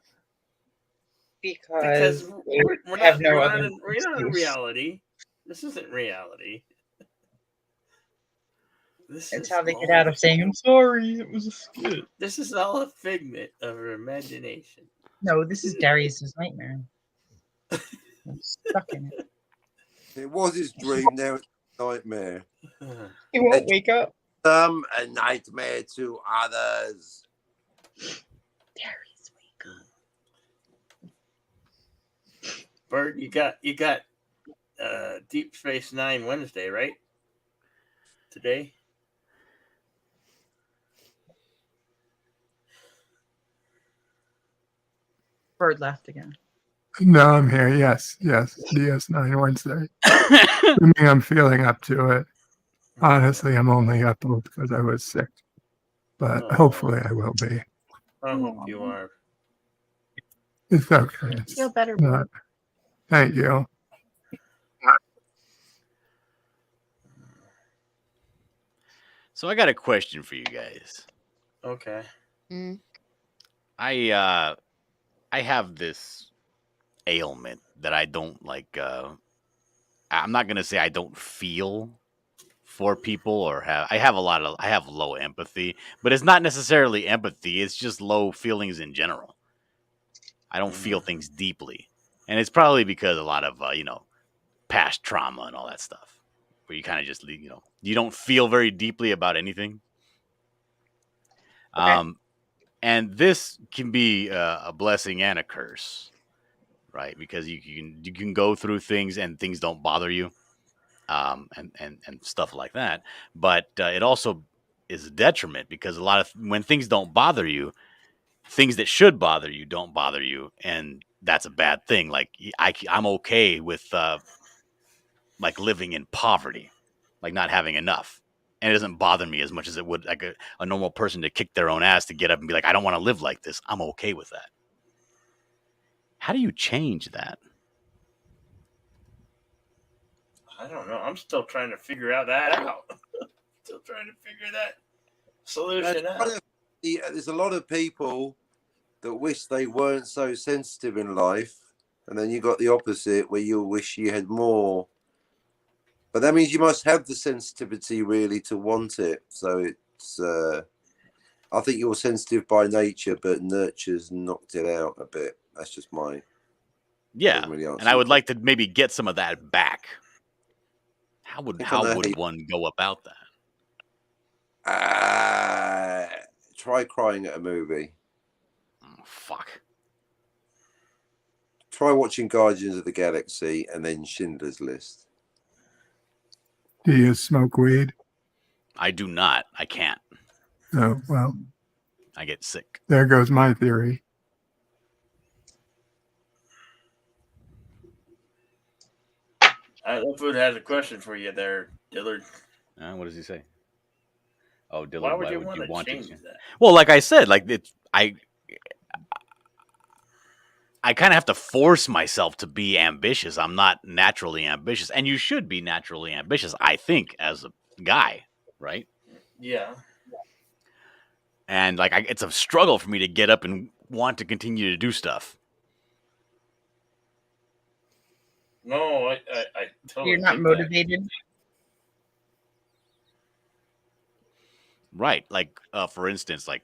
Because we we're have not, no we're other not in excuse. reality. This isn't reality. That's how they get out of saying, I'm sorry, it was a skit. This is all a figment of her imagination. No, this is Darius's nightmare. I'm stuck in it. It was his dream, now it's a nightmare. He won't wake up. Some a nightmare to others. Darius, wake up. Bert, you got Deep Space Nine Wednesday, right? Today? Bird left again. No, I'm here. Yes. DS9 Wednesday. Assuming I'm feeling up to it. Honestly, I'm only up because I was sick. But hopefully I will be. I hope you are. It's okay. It's Feel better, not. Thank you. So I got a question for you guys. Okay. I have this ailment that I don't like. I'm not gonna say I don't feel for people or I have low empathy, but it's not necessarily empathy. It's just low feelings in general. I don't feel things deeply, and it's probably because a lot of past trauma and all that stuff, where you kind of just you don't feel very deeply about anything. Okay. And this can be a blessing and a curse, right? Because you can go through things and things don't bother you, and stuff like that. But it also is a detriment because when things don't bother you, things that should bother you don't bother you, and that's a bad thing. Like I'm okay with like living in poverty, like not having enough. And it doesn't bother me as much as it would like a normal person to kick their own ass to get up and be like, I don't want to live like this. I'm okay with that. How do you change that? I don't know. I'm still trying to figure that out. Still trying to figure that solution out. There's a lot of people that wish they weren't so sensitive in life, and then you got the opposite where you wish you had more. But that means you must have the sensitivity really to want it. So it's, I think you're sensitive by nature, but nurture's knocked it out a bit. That's just my. Yeah, really and I would like to maybe get some of that back. How would Think on the heat. one go about that? Try crying at a movie. Oh, fuck. Try watching Guardians of the Galaxy and then Schindler's List. Do you smoke weed? I do not. I can't. Oh, well, I get sick. there goes my theory. Food has a question for you there, Dillard. What does he say? Oh, Dillard, Why would you want to want change it? that? Well, like I said, like I kind of have to force myself to be ambitious. I'm not naturally ambitious, and you should be naturally ambitious, I think, as a guy, right? Yeah. And like, it's a struggle for me to get up and want to continue to do stuff. No, I totally. You're not get that. motivated. Right. Like, for instance, like,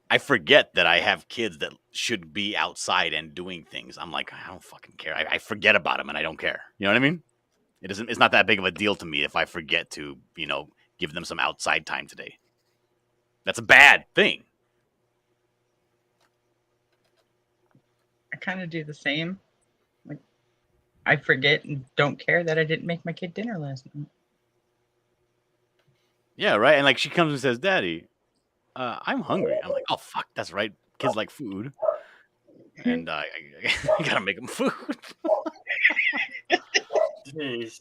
I forget that I have kids that should be outside and doing things. I'm like, I don't fucking care. I forget about them and I don't care. You know what I mean? It's not that big of a deal to me if I forget to, give them some outside time today. That's a bad thing. I kind of do the same. Like, I forget and don't care that I didn't make my kid dinner last night. Yeah, right. And like, she comes and says, "Daddy, I'm hungry." I'm like, "Oh fuck, that's right. Kids like food." And I gotta make them food. Jeez.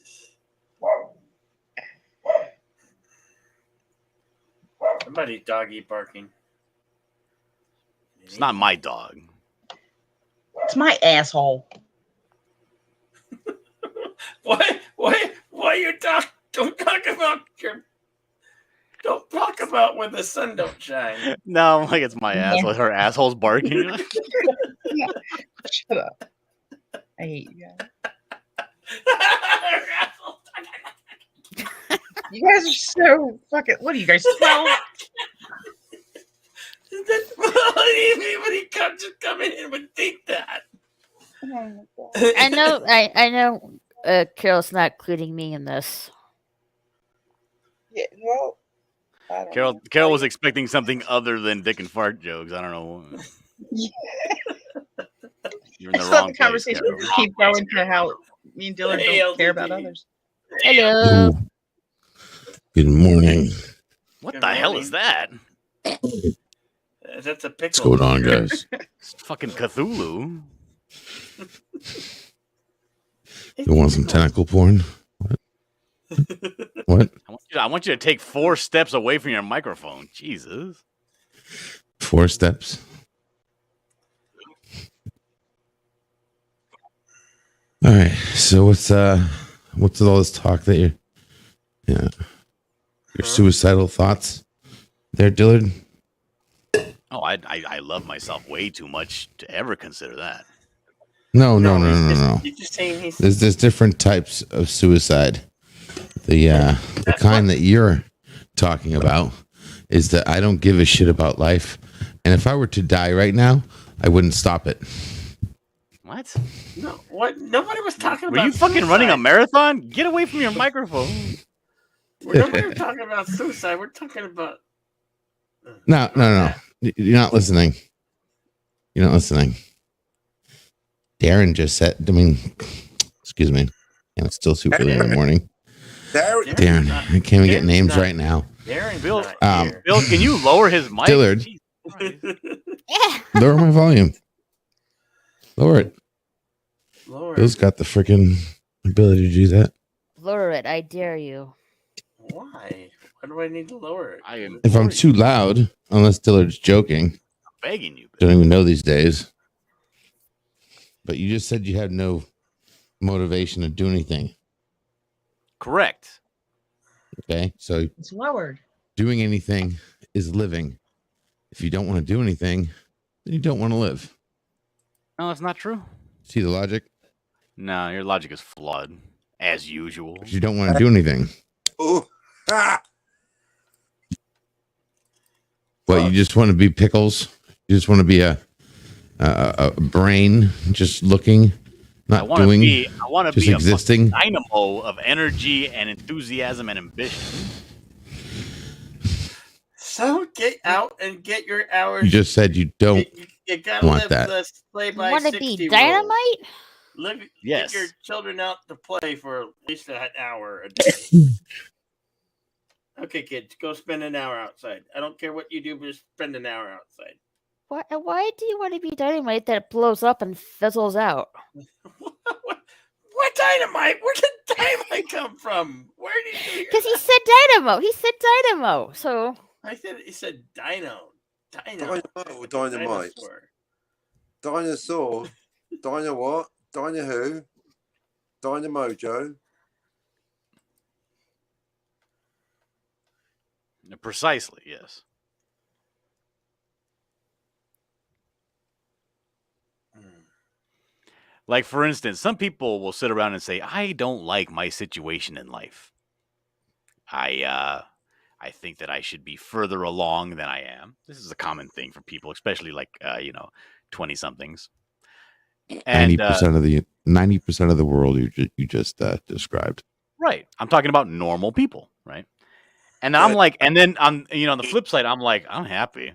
Somebody's doggy barking. It's not my dog. It's my asshole. Why you don't talk about your. Don't talk about when the sun don't shine. No, I'm like, it's my asshole. Her asshole's barking. Shut up. I hate you guys. You guys are so fucking. What are you guys, 12? Anybody coming in would think that. I know. Carol's not including me in this. Yeah, well, Carol was expecting something other than dick and fart jokes. I don't know. You're in the wrong the conversation place, would keep going to how me and Dillard don't care about others. Hello. Good morning. What the hell is that? That's a pickle. What's going on, guys? It's fucking Cthulhu. You want some tentacle porn? What? I want you to take 4 steps away from your microphone. Jesus. 4 steps. All right. So what's all this talk that your suicidal thoughts there, Dillard? Oh, I love myself way too much to ever consider that. No. You're just saying There's different types of suicide. The kind that you're talking about is that I don't give a shit about life, and if I were to die right now, I wouldn't stop it. What? No, what? Nobody was talking Were about. you fucking running a marathon? Get away from your microphone. Nobody was talking about suicide. We're talking about. No. You're not listening. You're not listening. Darren just said. Excuse me. And it's still super early in the morning. Darren, I can't even get names right now. Bill, can you lower his mic? Dillard, lower my volume. Lower it. Bill's got the freaking ability to do that. Lower it, I dare you. Why? Why do I need to lower it? If I'm too loud, unless Dillard's joking, begging you. Don't even know these days. But you just said you had no motivation to do anything. Correct. Okay, so It's lowered. doing anything is living. If you don't want to do anything, then you don't want to live. No, that's not true. See the logic? No, your logic is flawed, as usual. But you don't want to do anything. Oh, What, you just want to be pickles? You just want to be a brain just looking Not I want to doing, be. I want to just be a existing. fucking dynamo of energy and enthusiasm and ambition. So get out and get your hours. You just said you don't You gotta want live that. the play You by want to 60 be rule. dynamite? Get your children out to play for at least an hour a day. Okay, kids, go spend an hour outside. I don't care what you do, but just spend an hour outside. Why do you want to be dynamite that blows up and fizzles out? What dynamite? Where did dynamite come from? Where did you hear Because he that? said dynamo. He said dynamo. So He said dino. Dino. Dynamite or dynamite? Dinosaur. Dinosaur. Dino what? Dino who? Dynamojo. Precisely, yes. Like, for instance, some people will sit around and say, I don't like my situation in life. I think that I should be further along than I am. This is a common thing for people, especially like 20-somethings. And 90% of the world you just described. right, I'm talking about normal people, right? And I'm like, and then on the flip side, I'm like, I'm happy.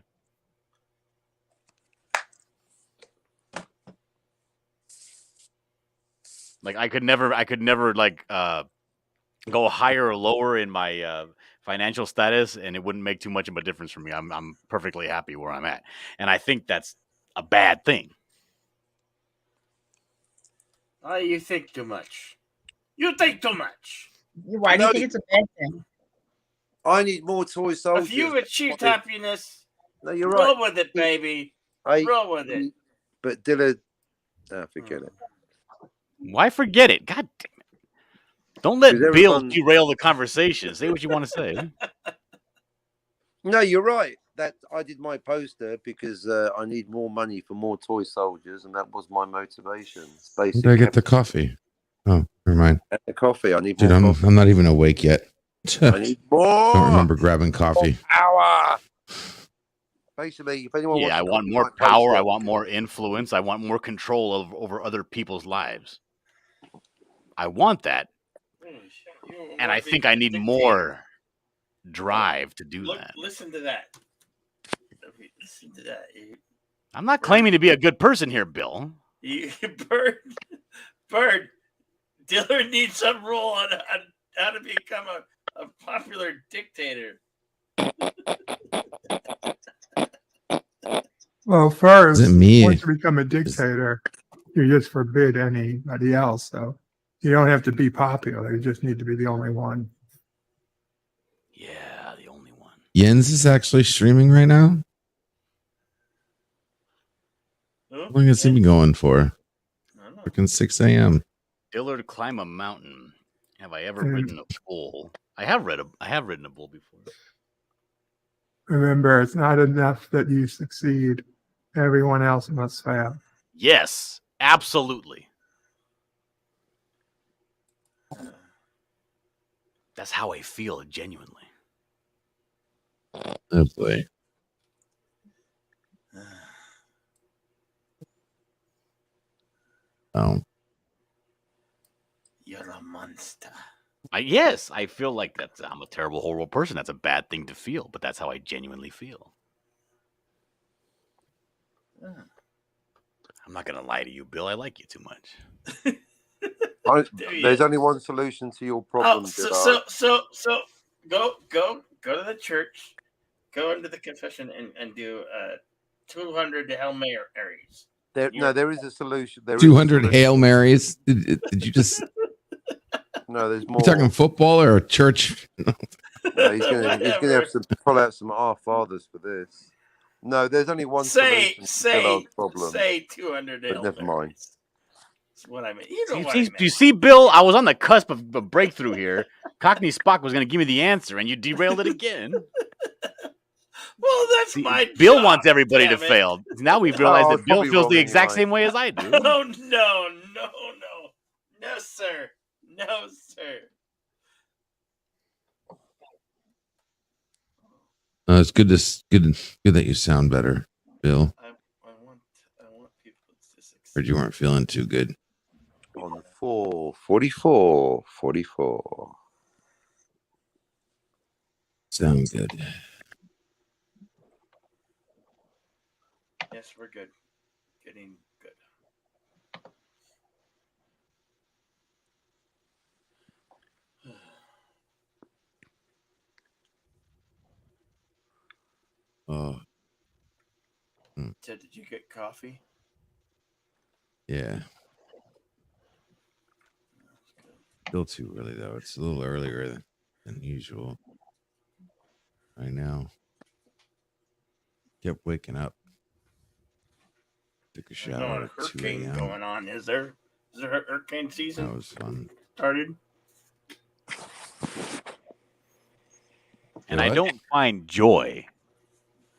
Like I could never like go higher or lower in my financial status, and it wouldn't make too much of a difference for me. I'm perfectly happy where I'm at, and I think that's a bad thing. Oh, you think too much. You think too much. Why do you think it's a bad thing? I need more toy soldiers. If you've achieved happiness, no, you're roll right. with it, baby. I- roll with it. But Dillard, forget it. Why forget it? God damn it! Don't let Because Bill everyone- derail the conversation. Say what you want to say. No, you're right. That I did my poster because I need more money for more toy soldiers, and that was my motivation. Where did I get the coffee? Oh, never mind. And the coffee. I need Dude, more I'm coffee. not even awake yet. I need more. Don't remember grabbing coffee. Power. Basically, if anyone wants Yeah, I to want copy more my power. poster- I want more influence. I want more control over other people's lives. I want that, and I think I need more drive to do that. Listen to that. Listen to that. I'm not claiming to be a good person here, Bill. Bird. Dillard needs some rule on how to become a popular dictator. Well, first, Is it me? once you become a dictator, you just forbid anybody else. So you don't have to be popular. You just need to be the only one. Yeah, the only one. Jens is actually streaming right now. How long has he been going for? Freaking 6 a.m. Dillard climb a mountain. Have I ever Mm. ridden a bull? I have ridden a bull before. Remember, it's not enough that you succeed. Everyone else must fail. Yes, absolutely. That's how I feel genuinely. Oh boy. Oh. You're a monster. Yes, I feel like I'm a terrible, horrible person. That's a bad thing to feel, but that's how I genuinely feel. I'm not gonna lie to you, Bill. I like you too much. There's only one solution to your problem. So go to the church, go into the confession and do 200 Hail Marys. There is a solution. There is a 200 solution. Hail Marys. Did you just? No, there's You more. talking football or a church? No, he's gonna have to pull out some Our Fathers for this. No, there's only one solution to Dillard's problem. Say 200 But Hail never Marys. mind. That's what I mean. You know Do what I mean. you see, Bill? I was on the cusp of a breakthrough here. Cockney Spock was going to give me the answer, and you derailed it again. Well, that's my Bill job, wants everybody to damn it. fail. Now we've realized Oh, that it's Bill probably feels wrong the exact anyway. same way as I do. Oh no, sir. No, sir. It's good that you sound better, Bill. I want people to succeed. Heard you weren't feeling too good. on 4:44. Sounds good. Yes, we're good. Getting good. Oh, Ted, did you get coffee? yeah. Still too early though. It's a little earlier than usual. Right now. Kept waking up. Took a There's not shower a at 2 hurricane a.m. going on, is there? Is there a hurricane season That was fun. started? And I What? don't find joy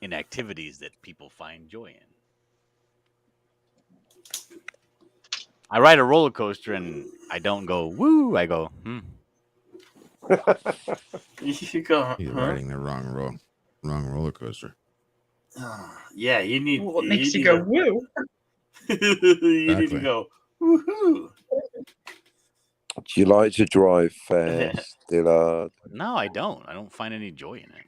in activities that people find joy in. I ride a roller coaster and I don't go woo. I go You go, You're huh? riding the wrong roller coaster. Yeah, you need. Well, what makes you need go to- woo? you need to Exactly. go woohoo. Do you like to drive fast, Dillard? No, I don't. I don't find any joy in it.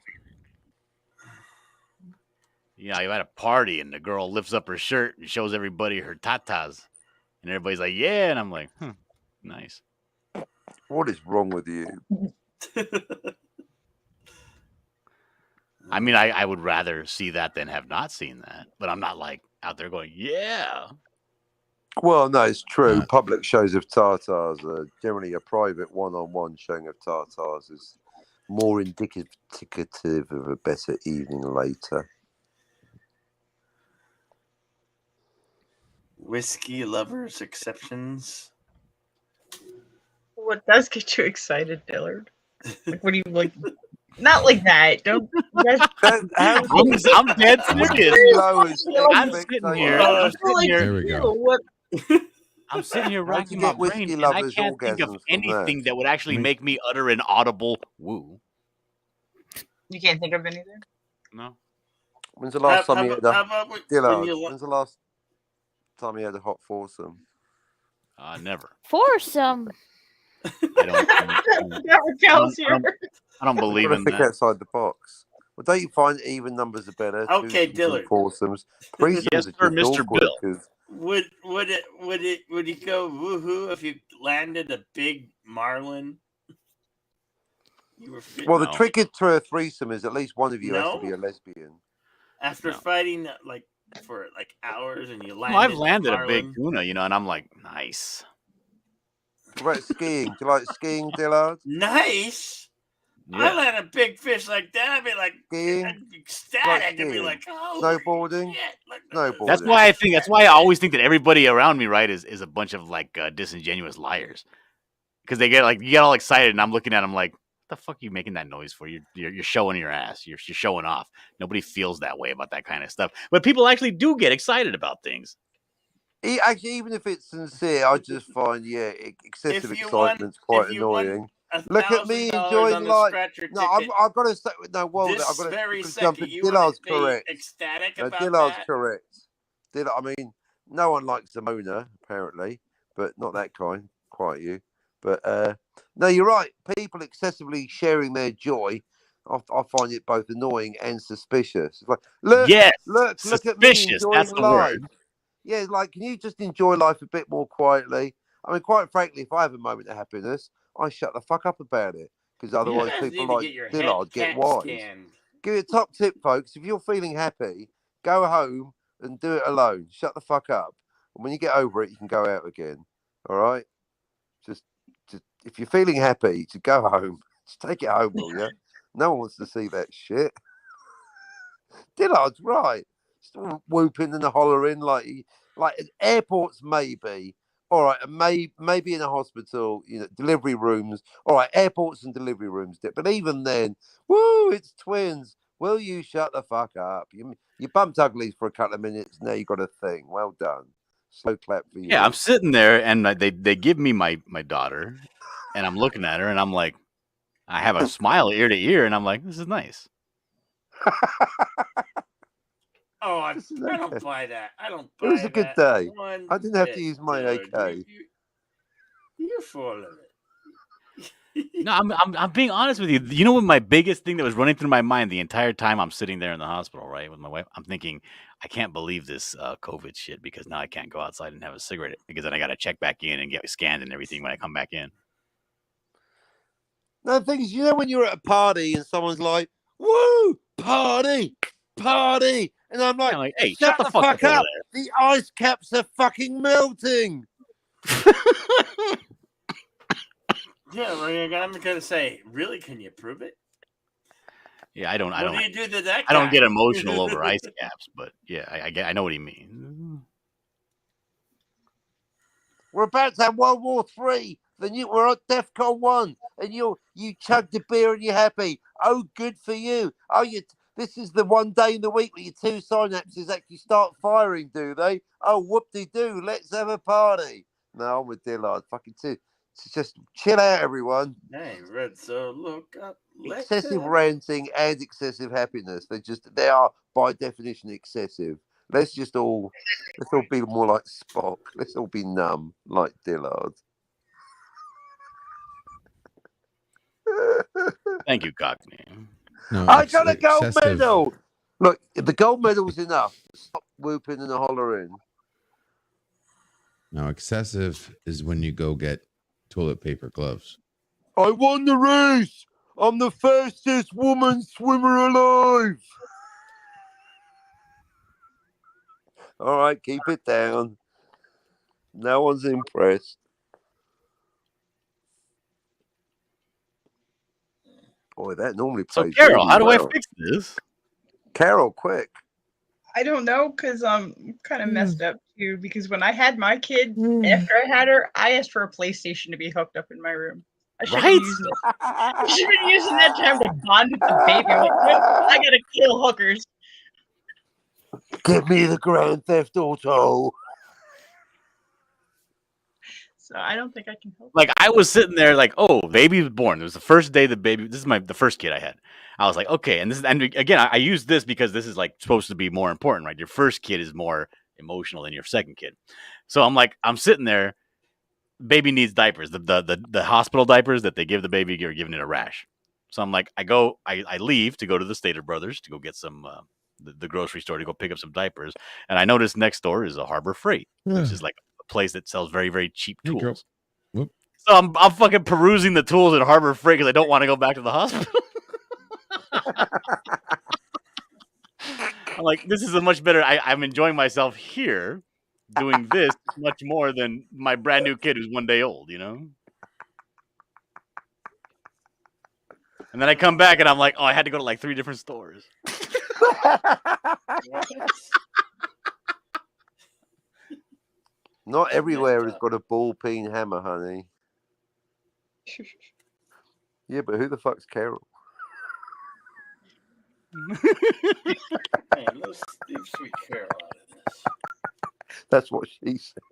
Yeah, you're at a party and the girl lifts up her shirt and shows everybody her tatas. And everybody's like, yeah. And I'm like, nice. What is wrong with you? I mean, I would rather see that than have not seen that. But I'm not like out there going, yeah. Well, no, it's true. Public shows of tartars are generally a private one-on-one showing of tartars is more indicative of a better evening later. Whiskey lovers exceptions. What does get you excited, Dillard? Like, what do you like? Not like that. Don't. I'm dead serious. I'm sitting here. There we go. What? I'm sitting here How'd you racking my get whiskey brain, and I lovers' can't think of orgasms from anything that? that would actually make me utter an audible woo. You can't think of anything. No. When's the last How time you about- had how a about when Dillard, you- when's the last time you had a hot foursome? Never. Foursome. Never counts here. I don't believe Gotta in think that. outside the box. Well, don't you find even numbers are better? Okay, Twosomes and Dillard. Foursomes. Threesomes Yes, are sir, just Mr. awkward Bill. 'cause- Would you go woohoo if you landed a big marlin? You were fit- Well, the No. trick to a threesome is at least one of you has to be No? a lesbian. after fighting like for like hours and you landed. Well, I've landed a big marlin. tuna, and I'm like, nice. What about skiing? Do you like skiing, Dillard? Nice. I Yeah. land a big fish like that. I'd be like Skiing? I'd be ecstatic. I'd be skiing? like, oh, Snowboarding? shit. Like, Snowboarding. That's why I think. That's why I always think that everybody around me, right, is a bunch of like disingenuous liars, because they get like you get all excited, and I'm looking at them like, what the fuck are you making that noise for? You're showing your ass. You're showing off. Nobody feels that way about that kind of stuff, but people actually do get excited about things. Actually, even if it's sincere, I just find excessive If you won- excitement's quite if you won annoying. $1,000 Look at me on enjoying the life. scratcher No, I've ticket, got to say no. Well, this I've got very to jump second, in. you Dillard's wouldn't be correct. ecstatic No, about Dillard's that. correct. I mean, no one likes a moaner apparently, but not that kind. Quite you. But no, you're right. People excessively sharing their joy, I find it both annoying and suspicious. It's like, look, Yes, look at me suspicious, enjoying that's the life. word. Yeah, it's like, can you just enjoy life a bit more quietly? I mean, quite frankly, if I have a moment of happiness, I shut the fuck up about it because otherwise You guys people need to like get your head Dillard get CAT wise. scanned. Give it a top tip, folks. If you're feeling happy, go home and do it alone. Shut the fuck up. And when you get over it, you can go out again. All right? Just if you're feeling happy, to go home. Just take it home, will you? No one wants to see that shit. Dillard's right. Still whooping and hollering like airports, maybe. All right, and maybe in a hospital, delivery rooms. All right, airports and delivery rooms. But even then, woo, it's twins. Will you shut the fuck up? You bumped uglies for a couple of minutes. Now you got a thing. Well done. Slow clap for you. Yeah, I'm sitting there, and they give me my daughter, and I'm looking at her, and I'm like, I have a smile ear to ear, and I'm like, this is nice. Oh, I don't buy that. I don't buy It was a good that day. one I didn't have to bit, use my dude. AK. You're full of it. No, I'm being honest with you. You know what my biggest thing that was running through my mind the entire time I'm sitting there in the hospital, right, with my wife? I'm thinking, I can't believe this COVID shit because now I can't go outside and have a cigarette because then I got to check back in and get scanned and everything when I come back in. No, the thing is, when you're at a party and someone's like, "Woo, party, party," and I'm like, hey, shut the fuck up. The ice caps are fucking melting. Yeah, I'm gonna say, really? Can you prove it? Yeah, I don't. What do you do to that I don't guy? get emotional over ice caps, but yeah, I know what he means. We're about to have World War III. We're at DEFCON 1, and you chugged a beer and you're happy. Oh, good for you. Oh, this is the one day in the week where your two synapses actually start firing, do they? Oh, whoop-de-doo, let's have a party. No, I'm with Dillard. Fucking too. Just chill out, everyone. Hey, Red, so look up. Excessive ranting and excessive happiness. They are by definition excessive. Let's all be more like Spock. Let's all be numb like Dillard. Thank you, Cockney. No, I got a gold excessive- medal. Look, the gold medal's enough. Stop whooping and hollering. No, excessive is when you go get toilet paper gloves. I won the race. I'm the fastest woman swimmer alive. All right, keep it down. No one's impressed. Boy, that normally So, plays. Carol, really how do I well. fix this? Carol, quick. I don't know because I'm kind of messed up too. Because when I had my kid, after I had her, I asked for a PlayStation to be hooked up in my room. I should Right? be using it. I should be using that time to bond with the baby. I'm like, nope, I gotta kill hookers. Give me the Grand Theft Auto. So I don't think I can help. Like I was sitting there, like, oh, baby was born. It was the first day the baby. This is the first kid I had. I was like, okay, and again, I use this because this is like supposed to be more important, right? Your first kid is more emotional than your second kid. So I'm like, I'm sitting there. Baby needs diapers. The hospital diapers that they give the baby, you're giving it a rash. So I'm like, I leave to go to the Stater Brothers to go get some the grocery store to go pick up some diapers, and I noticed next door is a Harbor Freight, which is like a place that sells very, very cheap tools. So I'm fucking perusing the tools at Harbor Freight because I don't want to go back to the hospital. I'm like, this is a much better. I'm enjoying myself here doing this much more than my brand new kid who's 1 day old, you know? And then I come back and I'm like, oh, I had to go to like 3 different stores. Not everywhere has got a ball peen hammer, honey. Yeah, but who the fuck's Carol? Hey, let's leave sweet Carol out of this. That's what she said.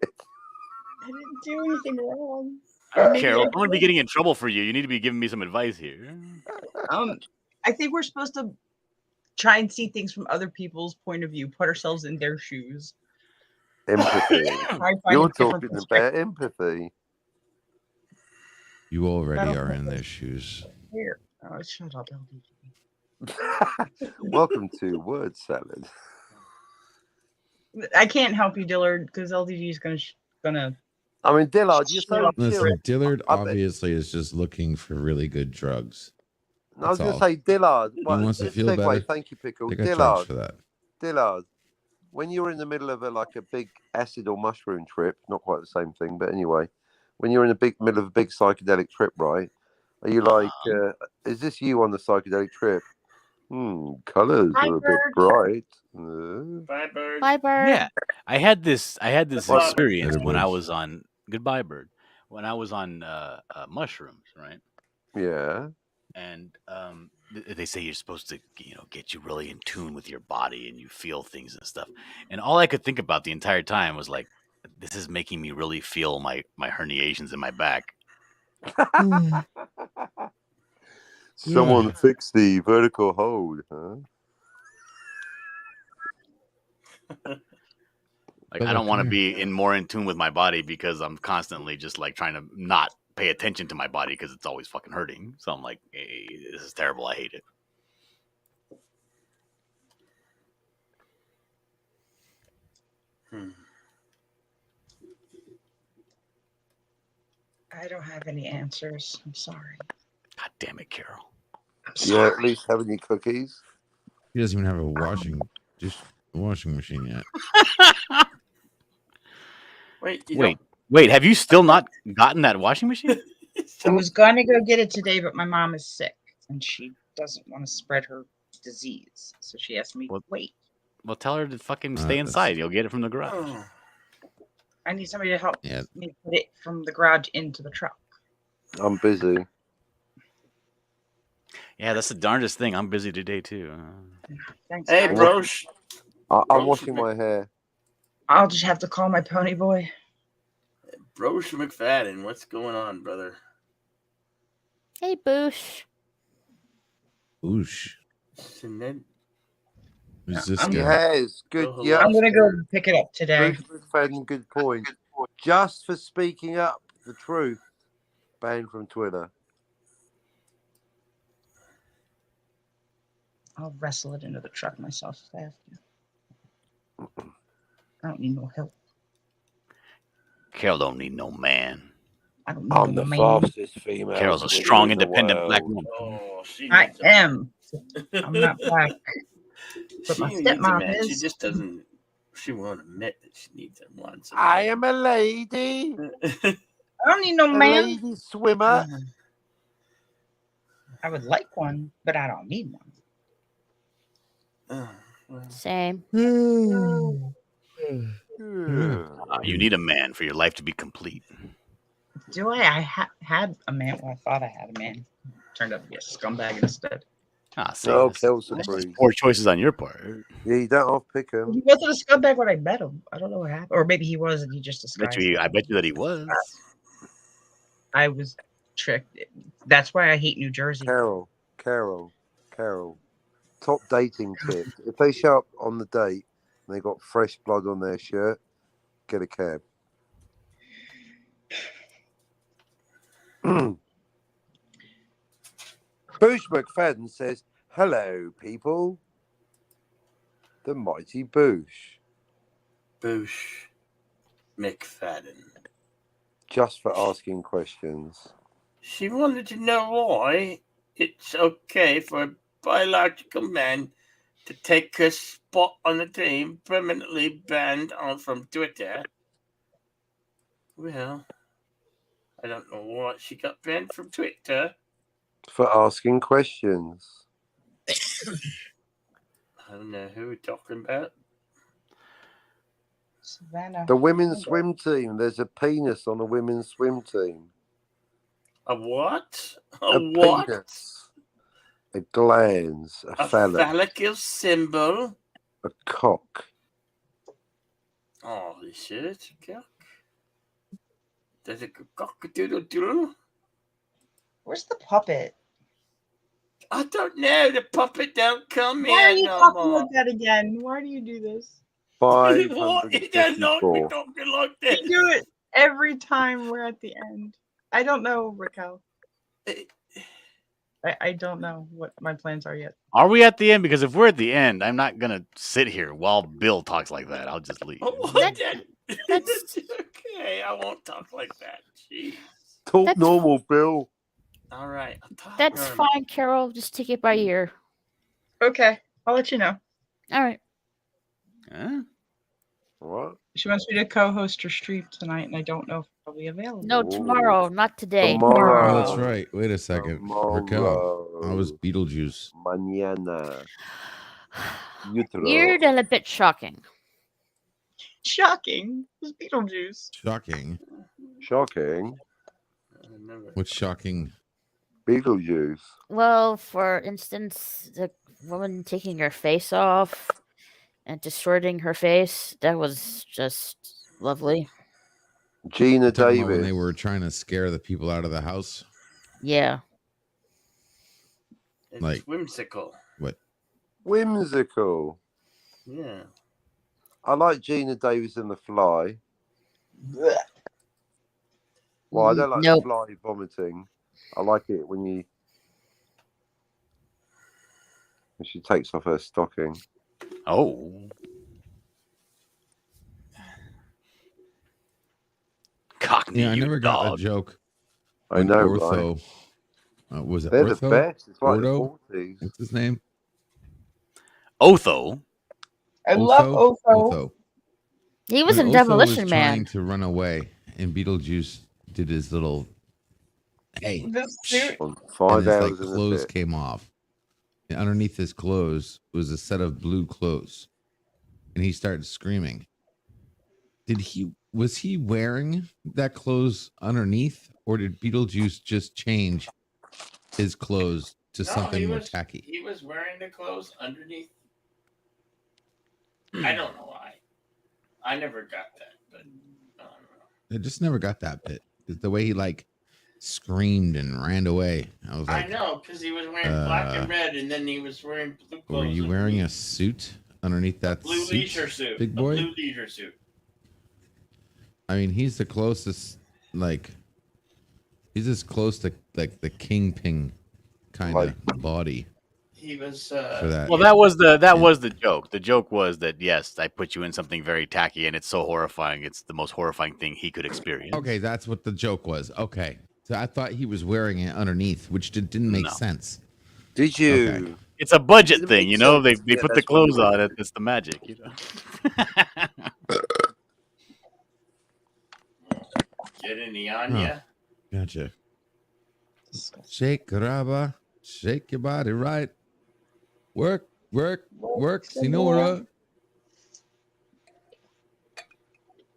I didn't do anything wrong. Carol, I'm gonna be getting in trouble for you. You need to be giving me some advice here. I think we're supposed to try and see things from other people's point of view, put ourselves in their shoes. Empathy. Try and find You're a different talking perspective. about empathy. You already are in their shoes. Here. Oh, shut up, LDG. Welcome to Word Salad. I can't help you, Dillard, because LDG is gonna. I mean, Dillard, you're so chill. Listen, Dillard obviously is just looking for really good drugs. I was going That's to all. say, Dillard. He wants to feel segue, better. Thank you, Pickle. They got drugs Dillard. for that. Dillard, when you're in the middle of a big acid or mushroom trip, not quite the same thing, but anyway, when you're in the middle of a big psychedelic trip, right? Are you like, is this you on the psychedelic trip? Colors Hi, are a bit bird. bright. Bye, bird. Bye, bird. Yeah, I had this Goodbye, experience when I birds. was on Goodbye Bird, when I was on mushrooms, right? Yeah. And they say you're supposed to, get you really in tune with your body and you feel things and stuff. And all I could think about the entire time was like, this is making me really feel my herniations in my back. Someone fix the vertical hold, huh? Like, But I don't look, want to come be more in tune with my body because I'm constantly just like trying to not pay attention to my body because it's always fucking hurting. So I'm like, hey, this is terrible. I hate it. I don't have any answers. I'm sorry. God damn it, Carol. Yeah, at least having your cookies. He doesn't even have a washing machine yet. Wait, have you still not gotten that washing machine? I was gonna go get it today, but my mom is sick and she doesn't want to spread her disease, so she asked me to wait. Well, tell her to fucking stay inside. You'll get it from the garage. I need somebody to help Yeah. me put it from the garage into the truck. I'm busy. Yeah, that's the darndest thing. I'm busy today too. Thanks. Hey, guys. Brosh. I'm washing my hair. I'll just have to call my pony boy. Brosh McFadden, what's going on, brother? Hey, Boosh. Boosh. Sined- Who's this I'm- guy? Yes, good. Oh, Yeah, I'm gonna go pick it up today. Bruce McFadden, good point. Just for speaking up the truth, banned from Twitter. I'll wrestle it into the truck myself if I have to. I don't need no help. Carol don't need no man. I don't need I'm no the man. fastest female. Carol's a squid strong, in the independent black world. woman. Oh, she I needs a- am. I'm not black. But She my needs a stepmom man. She is. just doesn't. She won't admit that she needs and wants. I am a lady. I don't need no A man. lady swimmer. I would like one, but I don't need one. Same. You need a man for your life to be complete. Do I? I had a man. Well, I thought I had a man. Turned out to be a scumbag instead. Ah, see, No, that's Kel's just supreme. poor choices on your part. Yeah, you don't off pick him. He wasn't a scumbag when I met him. I don't know what happened. Or maybe he was and he just disguised it. I bet you that he was. I was tricked. That's why I hate New Jersey. Carol. Top dating tip. If they show up on the date and they got fresh blood on their shirt, get a cab. Boosh McFadden says, hello, people. The mighty Boosh. Boosh McFadden. Just for asking questions. She wanted to know why it's okay for a biological man to take her spot on the team permanently banned from Twitter. Well, I don't know why she got banned from Twitter. For asking questions. I don't know who we're talking about. Savannah. The women's swim team. There's a penis on the women's swim team. A what? A What? penis. A glans. A A phallus. phallic symbol. A cock. Oh, this is a cock. There's a cock-a-doodle-doodle. Where's the puppet? I don't know. The puppet don't come Why are here you no talking more. like that again? Why do you do this? What? You don't know me 554. talking like this. You do it every time we're at the end. I don't know, Raquel. I don't know what my plans are yet. Are we at the end? Because if we're at the end, I'm not gonna sit here while Bill talks like that. I'll just leave. That's okay. I won't talk like that. Jeez. Talk That's- normal, Bill. All right. I'll talk That's normal. fine, Carol. Just take it by ear. Okay, I'll let you know. All right. Huh? What? She wants me to co-host her stream tonight, and I don't know if I'll be available. No, tomorrow, not today. Tomorrow. Oh, that's right. Wait a second. Raquel, how was Beetlejuice? Mañana. Utero. Weird and a bit shocking. Shocking. It's Beetlejuice. Shocking. Shocking. What's shocking? Beetlejuice. Well, for instance, the woman taking her face off and distorting her face, that was just lovely. Gina Talking about when Davis. they were trying to scare the people out of the house. Yeah. It's Like whimsical. what? Whimsical. Yeah. I like Gina Davis and The Fly. Well, I don't like Nope. fly vomiting. I like it when she takes off her stocking. Oh. Cockney, Yeah, I you never got dog. a joke. I when know, Ortho. Was it They're Ortho? the best. It's like Ordo? the 40s. What's his name? Otho. I love Otho. Otho. He was When in Otho Demolition was Man. trying to run away, and Beetlejuice did his little hey, The suit. On and 5 his hours like in a clothes bit. came off. And underneath his clothes was a set of blue clothes, and he started screaming. Was he wearing that clothes underneath, or did Beetlejuice just change his clothes to something more tacky? He was wearing the clothes underneath. I don't know why. I never got that, but I don't know. I just never got that bit. The way he like screamed and ran away. I was like, I know, because he was wearing black and red, and then he was wearing blue clothes. were you wearing a suit underneath that blue suit, leisure suit? big A boy? blue leisure suit. I mean, he's the closest, like, he's as close to like the Kingpin kind of body. He was. For that. Well, that was the joke. The joke was that yes, I put you in something very tacky, and it's so horrifying. It's the most horrifying thing he could experience. Okay, that's what the joke was. Okay, so I thought he was wearing it underneath, which didn't make No. sense. Did you? Okay. It's a budget Didn't thing, make you know. sense. They Yeah, put the that's clothes what on it. It's the magic, you know. Get any on ya? Gotcha. Shake Rabba, shake your body right. Work, Sinora.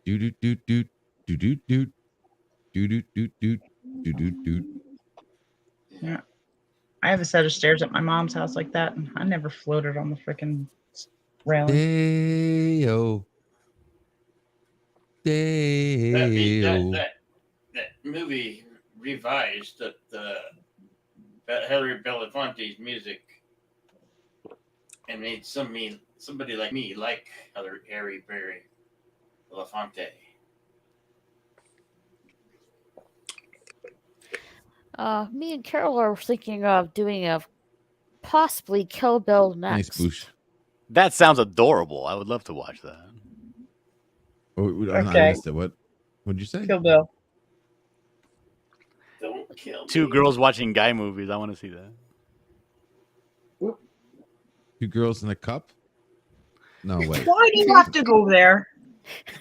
Do do do do do do do do do do do do do do. Yeah. I have a set of stairs at my mom's house like that, and I never floated on the freaking railing. Deo. Deo. That movie revised the Harry Belafonte's music and made somebody like me like Harry Belafonte. Me and Carol are thinking of doing a possibly Kill Bill Nice next. boosh. That sounds adorable. I would love to watch that. Oh, I Okay. missed it. What did you say? Kill Bill. Don't kill Two me. girls watching guy movies. I want to see that. Two girls in a cup? No way. Why do you have to go there?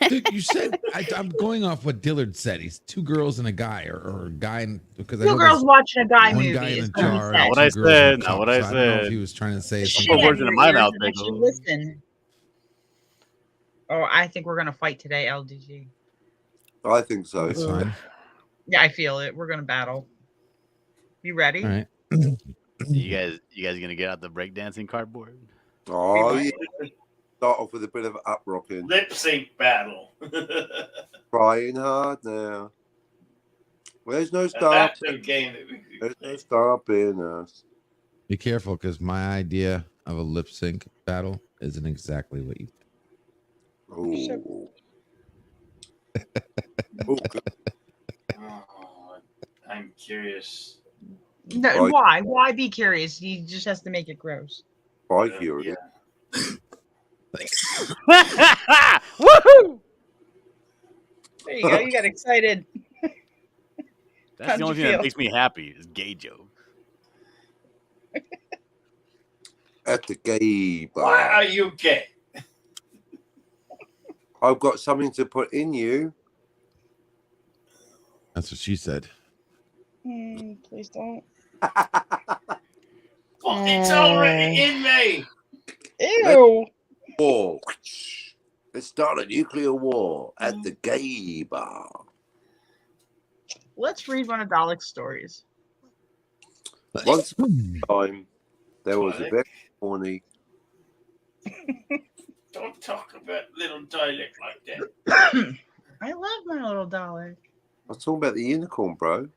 Dude, you said I'm going off what Dillard said. He's two girls and a guy, or a guy because I Two know girls there's watching a guy one movie. guy in is a what he jar. said. and What two I girls in a said, not cup, what I so I don't know if said. he was trying to say Shit something. Put words in in your my ears mouth, and actually Pickle. listen. Oh, I think we're gonna fight today, LDG. I think so. That's fine. Yeah, I feel it. We're gonna battle. You ready? All right. You guys gonna get out the breakdancing cardboard? Oh, yeah. Start off with a bit of up rocking. Lip sync battle. Trying hard now. There's no That's stopping. the game that we There's no stopping us. Be careful, because my idea of a lip sync battle isn't exactly what you think. Oh. Oh, good. Oh, I'm curious. No, Right. why? Why be curious? He just has to make it gross. By Fury. Woohoo! There you go. You got excited. That's How'd the only you thing that feel? makes me happy is gay jokes. At the gay bar. Why are you gay? I've got something to put in you. That's what she said. Please don't. Well, it's already in me. Ew. War. Let's start a nuclear war at the gay bar. Let's read one of Dalek's stories. Once upon a time, there was a very horny. Don't talk about little dialect like that. I love my little Dalek. I was talking about the unicorn, bro.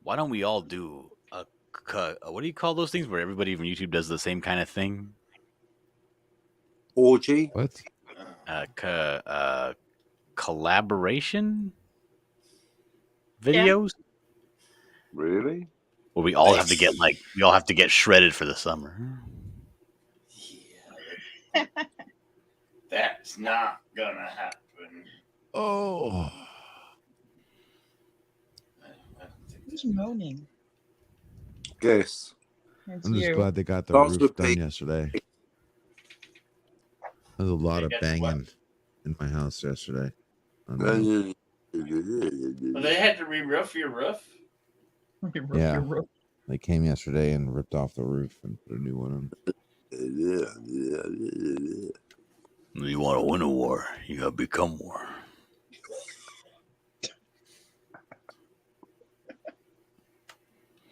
Why don't we all do a what do you call those things where everybody from YouTube does the same kind of thing? Orgy. What? Collaboration videos. Really? Where we all have to get shredded for the summer. That's not gonna happen. Oh. Who's moaning? Guess. It's I'm just you. glad they got the Starts roof with done P. yesterday. There's a lot of got banging in my house yesterday. Well, they had to re-roof your roof. Yeah. They came yesterday and ripped off the roof and put a new one on. You want to win a war, you gotta become war.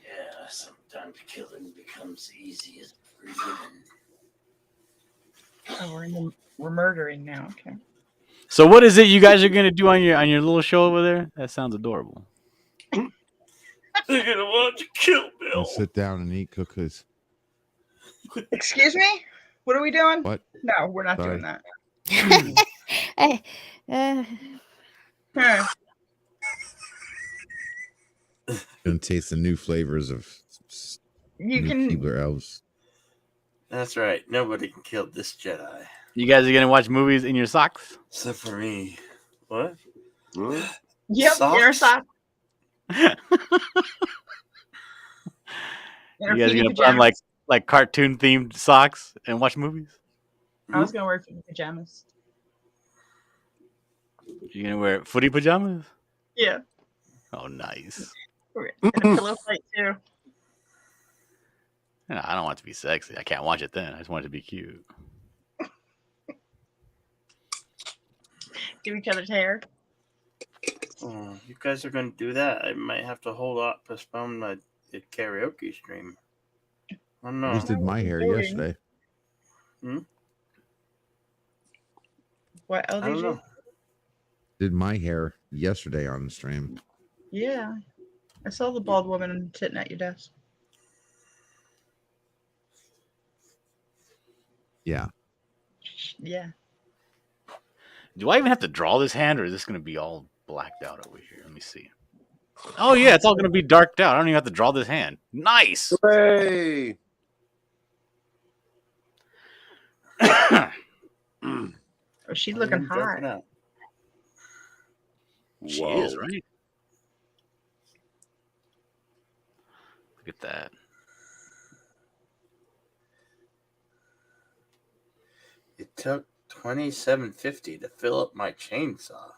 Yeah, sometimes killing becomes easy as breathing. Oh, we're murdering now. Okay. So what is it you guys are gonna do on your little show over there? That sounds adorable. They're gonna want to kill We'll Bill. sit down and eat cookies. Excuse me? What are we doing? What? No, we're not Sorry. doing that. Huh. Gonna taste the new flavors of You new can. Keebler elves. That's right. Nobody can kill this Jedi. You guys are gonna watch movies in your socks? Except for me. What? Yep, inner sock. You guys gonna put on like cartoon themed socks and watch movies? I was gonna wear footy pajamas. You gonna wear footy pajamas? Yeah. Oh, nice. And a pillow fight too. No, I don't want it to be sexy. I can't watch it then. I just want it to be cute. Do each other's hair. Oh, you guys are going to do that. I might have to postpone my karaoke stream. I don't know. I just did my hair yesterday. What else I did don't you? know. Did my hair yesterday on the stream. Yeah. I saw the bald woman sitting at your desk. Yeah. Yeah. Do I even have to draw this hand, or is this gonna be all blacked out over here? Let me see. Oh yeah, it's all gonna be darked out. I don't even have to draw this hand. Nice. Hey. Oh, she's looking hot. She Whoa. is, right? Look at that. It took $27.50 to fill up my chainsaw.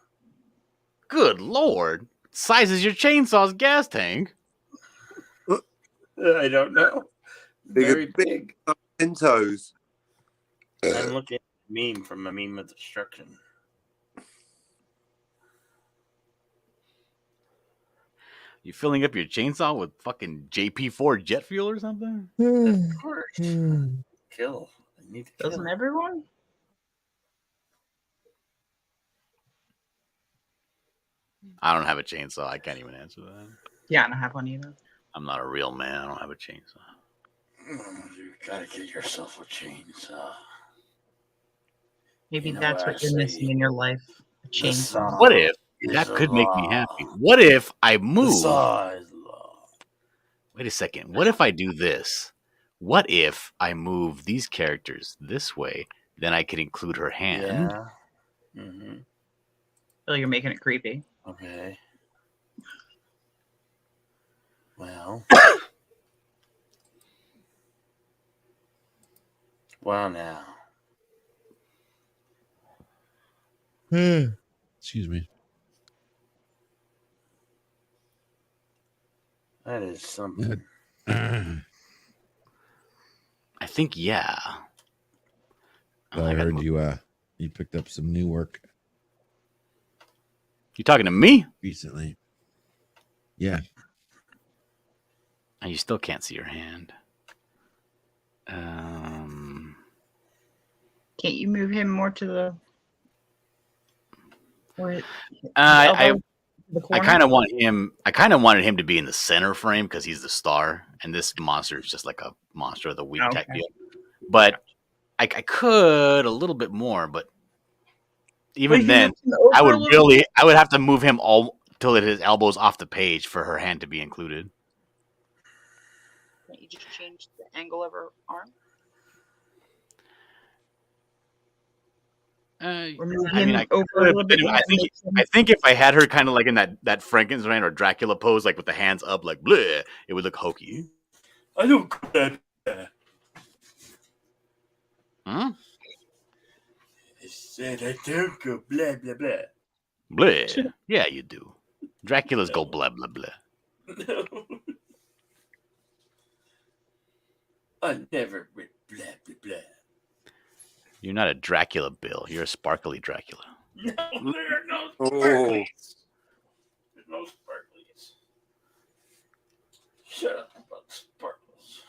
Good lord. Size is your chainsaw's gas tank. I don't know. Very big. Mentos. I'm looking at a meme from a meme of destruction. You filling up your chainsaw with fucking JP4 jet fuel or something? Of course. Kill. I need to kill. Doesn't everyone? I don't have a chainsaw. I can't even answer that. Yeah, I don't have one either. I'm not a real man. I don't have a chainsaw. You gotta get yourself a chainsaw. Maybe You know that's what what I you're say? missing in your life. A chainsaw. What if that could make me happy? What if I move? saw is law. Wait a second. What if I do this? What if I move these characters this way? Then I could include her hand. Yeah. Mm-hmm. Oh, you're making it creepy. Okay. Well. Well, now. Excuse me. That is something. I think yeah. I heard you picked up some new work You talking to me? recently. Yeah. And you still can't see your hand. Can't you move him more to the? Where I The I corner? kind of want him. I kind of wanted him to be in the center frame because he's the star, and this monster is just like a monster of the week type Okay. deal. But I could a little bit more, but even you then, moved him over I a would little bit? I would have to move him all till his elbows off the page for her hand to be included. Can't you just change the angle of her arm? Or move I mean, him I over a could, little but bit then more I and think make him- I think if I had her kind of like in that Frankenstein or Dracula pose, like with the hands up, like bleh, it would look hokey. I don't. Hmm? I said I don't go blah blah blah. Bleh. Yeah, you do. Dracula's go blah blah blah. No. I never went blah blah blah. You're not a Dracula, Bill. You're a sparkly Dracula. No, there are no Oh. sparklies. There's no sparklies. Shut up about sparkles.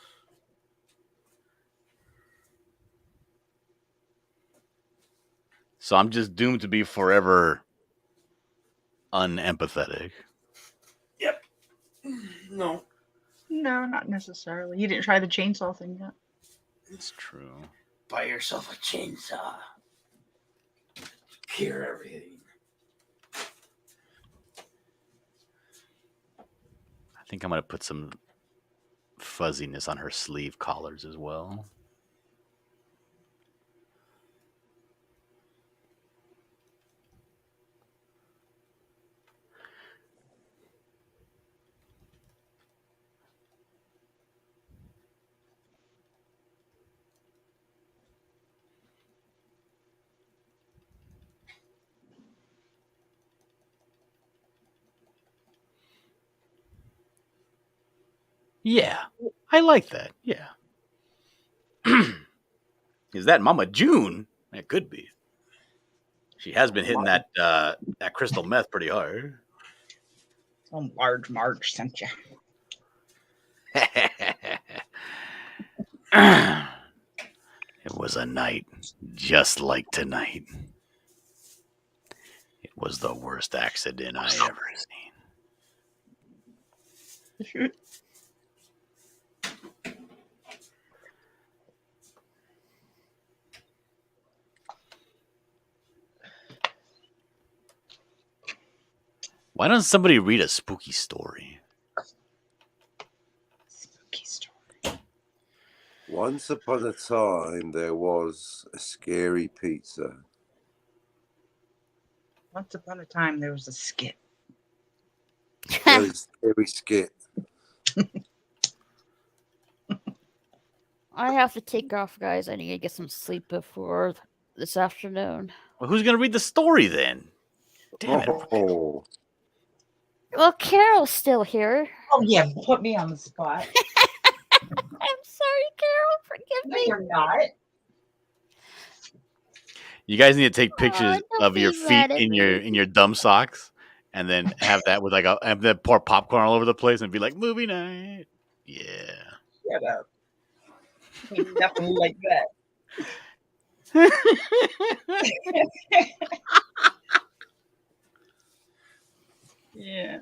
So I'm just doomed to be forever unempathetic. Yep. No. No, not necessarily. You didn't try the chainsaw thing yet. It's true. Buy yourself a chainsaw. Cure everything. I think I'm gonna put some fuzziness on her sleeve collars as well. Yeah, I like that. Yeah. Is that Mama June? It could be. She has been hitting that crystal meth pretty hard. Some large Marge sent you. It was a night just like tonight. It was the worst accident I ever seen. Why doesn't somebody read a spooky story? Spooky story. Once upon a time, there was a scary pizza. Once upon a time, there was a skit. Very scary skit. I have to take off, guys. I need to get some sleep before this afternoon. Well, who's gonna read the story then? Damn it! Oh. Well, Carol's still here. Oh yeah, put me on the spot. I'm sorry, Carol. Forgive me. You're not. You guys need to take pictures don't of your be feet mad at in your dumb socks, and then have that with have that pour popcorn all over the place and be like movie night. Yeah. Shut up. Ain't nothing like that. Yeah.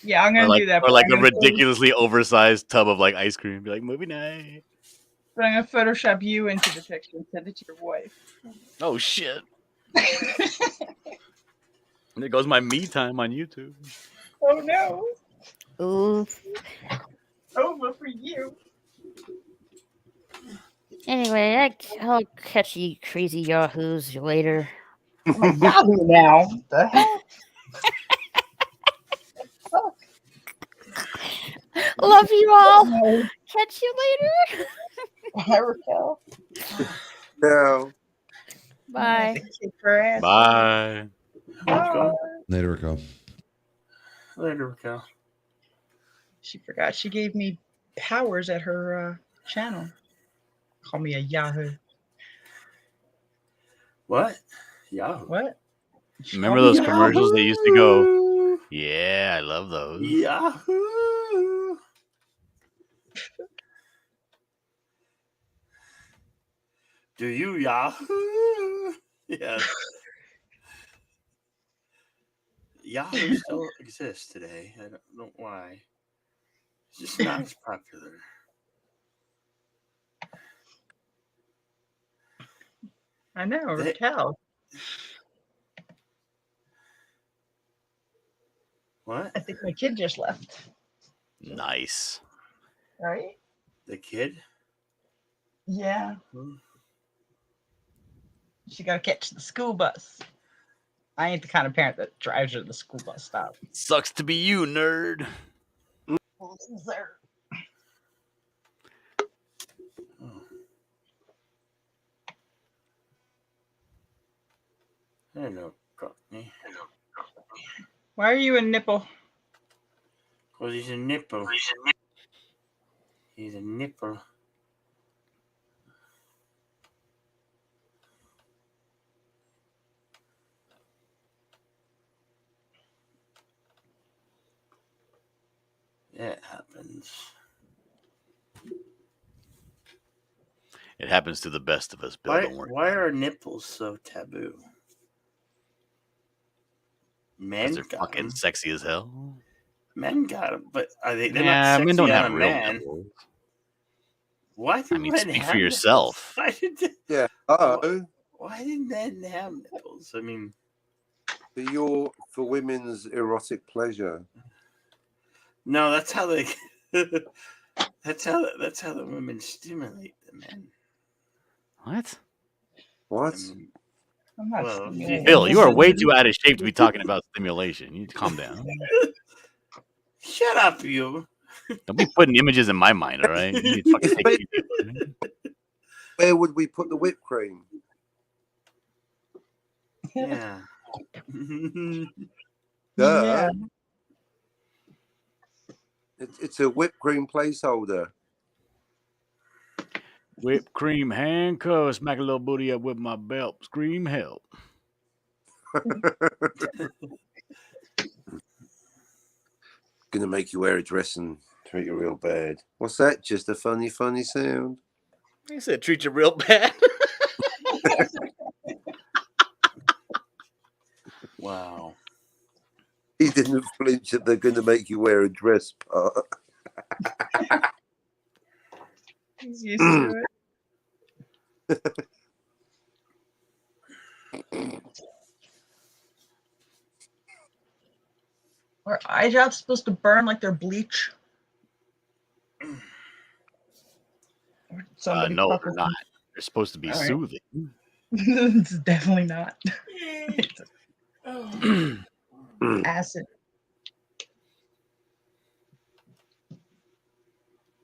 Yeah, I'm gonna Or do that. or but like I'm a gonna ridiculously oversized tub of like ice cream. Be like movie night. But I'm gonna Photoshop you into the picture and send it to your wife. Oh shit! There goes my me time on YouTube. Oh no. Ooh. Over for you. Anyway, I'll catch you crazy yahoos later. Yahoo now. What the hell? Love you all. Catch you later. Bye, Raquel. No. Bye. Bye. Later, Raquel. Later, Raquel. She forgot she gave me powers at her channel. Call me a Yahoo. What? Yahoo. What? Remember those commercials that used to go? Yeah, I love those. Yahoo. Do you Yahoo? Yes. Yahoo still exists today. I don't know why. It's just not as popular. I know, Raquel. What? I think my kid just left. Nice. Right? The kid? Yeah. She got to catch the school bus. I ain't the kind of parent that drives her to the school bus stop. Sucks to be you, nerd. Sir. Hello, Courtney. Why are you a nipple? Because he's a nipple. He's a nipple. Yeah, it happens. It happens to the best of us, Bill. Don't worry. Why are nipples so taboo? Men They're got fucking 'em. sexy as hell. Men got them, but are they? They're Yeah, not men sexy don't on have a real man. nipples. Why do I mean, men speak have for yourself. Nipples? Why did Yeah. Oh, Why did men have nipples? I mean, for women's erotic pleasure. no, that's how they. that's how the women stimulate the men. What? What? I'm not Well, stimulating. Bill, you are way too out of shape to be talking about stimulation. You need to calm down. Shut up, you. Don't be putting images in my mind, all right? You need to fucking take it. Where would we put the whipped cream? Yeah. Duh. It's a whipped cream placeholder. Whipped cream handcuffs, smack a little booty up with my belt. Scream help. Gonna make you wear a dress and treat you real bad. What's that? Just a funny sound. I said treat you real bad. Wow. He didn't flinch at they're gonna make you wear a dress part. He's used to it. Are eye drops supposed to burn like they're bleach? Or somebody No, fuck they're with not. them? They're supposed to be All right. soothing. It's definitely not. Acid.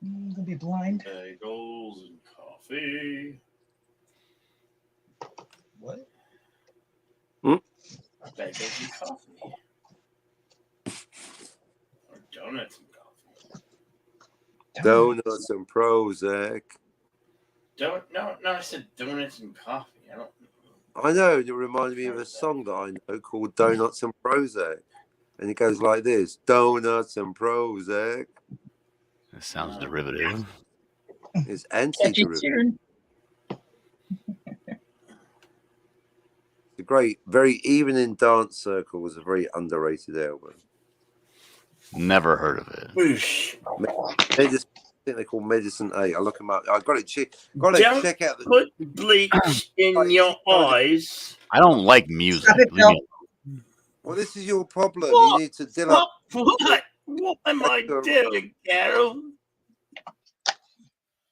Gonna be blind. Bagels and coffee. What? Bagels and coffee. Or donuts and coffee. Donuts and Prozac. No, I said donuts and coffee. I know, it reminded me of a song that I know called Donuts and Prozac. And it goes like this: Donuts and Prozac. That sounds derivative. It's anti-derivative. It's a great, very, even in dance circles, a very underrated album. Never heard of it. I think they're called Medicine 8. I'll look them up. I got it. Got to Don't check out the. put bleach in your eyes. I don't like music. Leave me alone. Well, this is your problem. What? You need to deal up. What am I doing, Carol?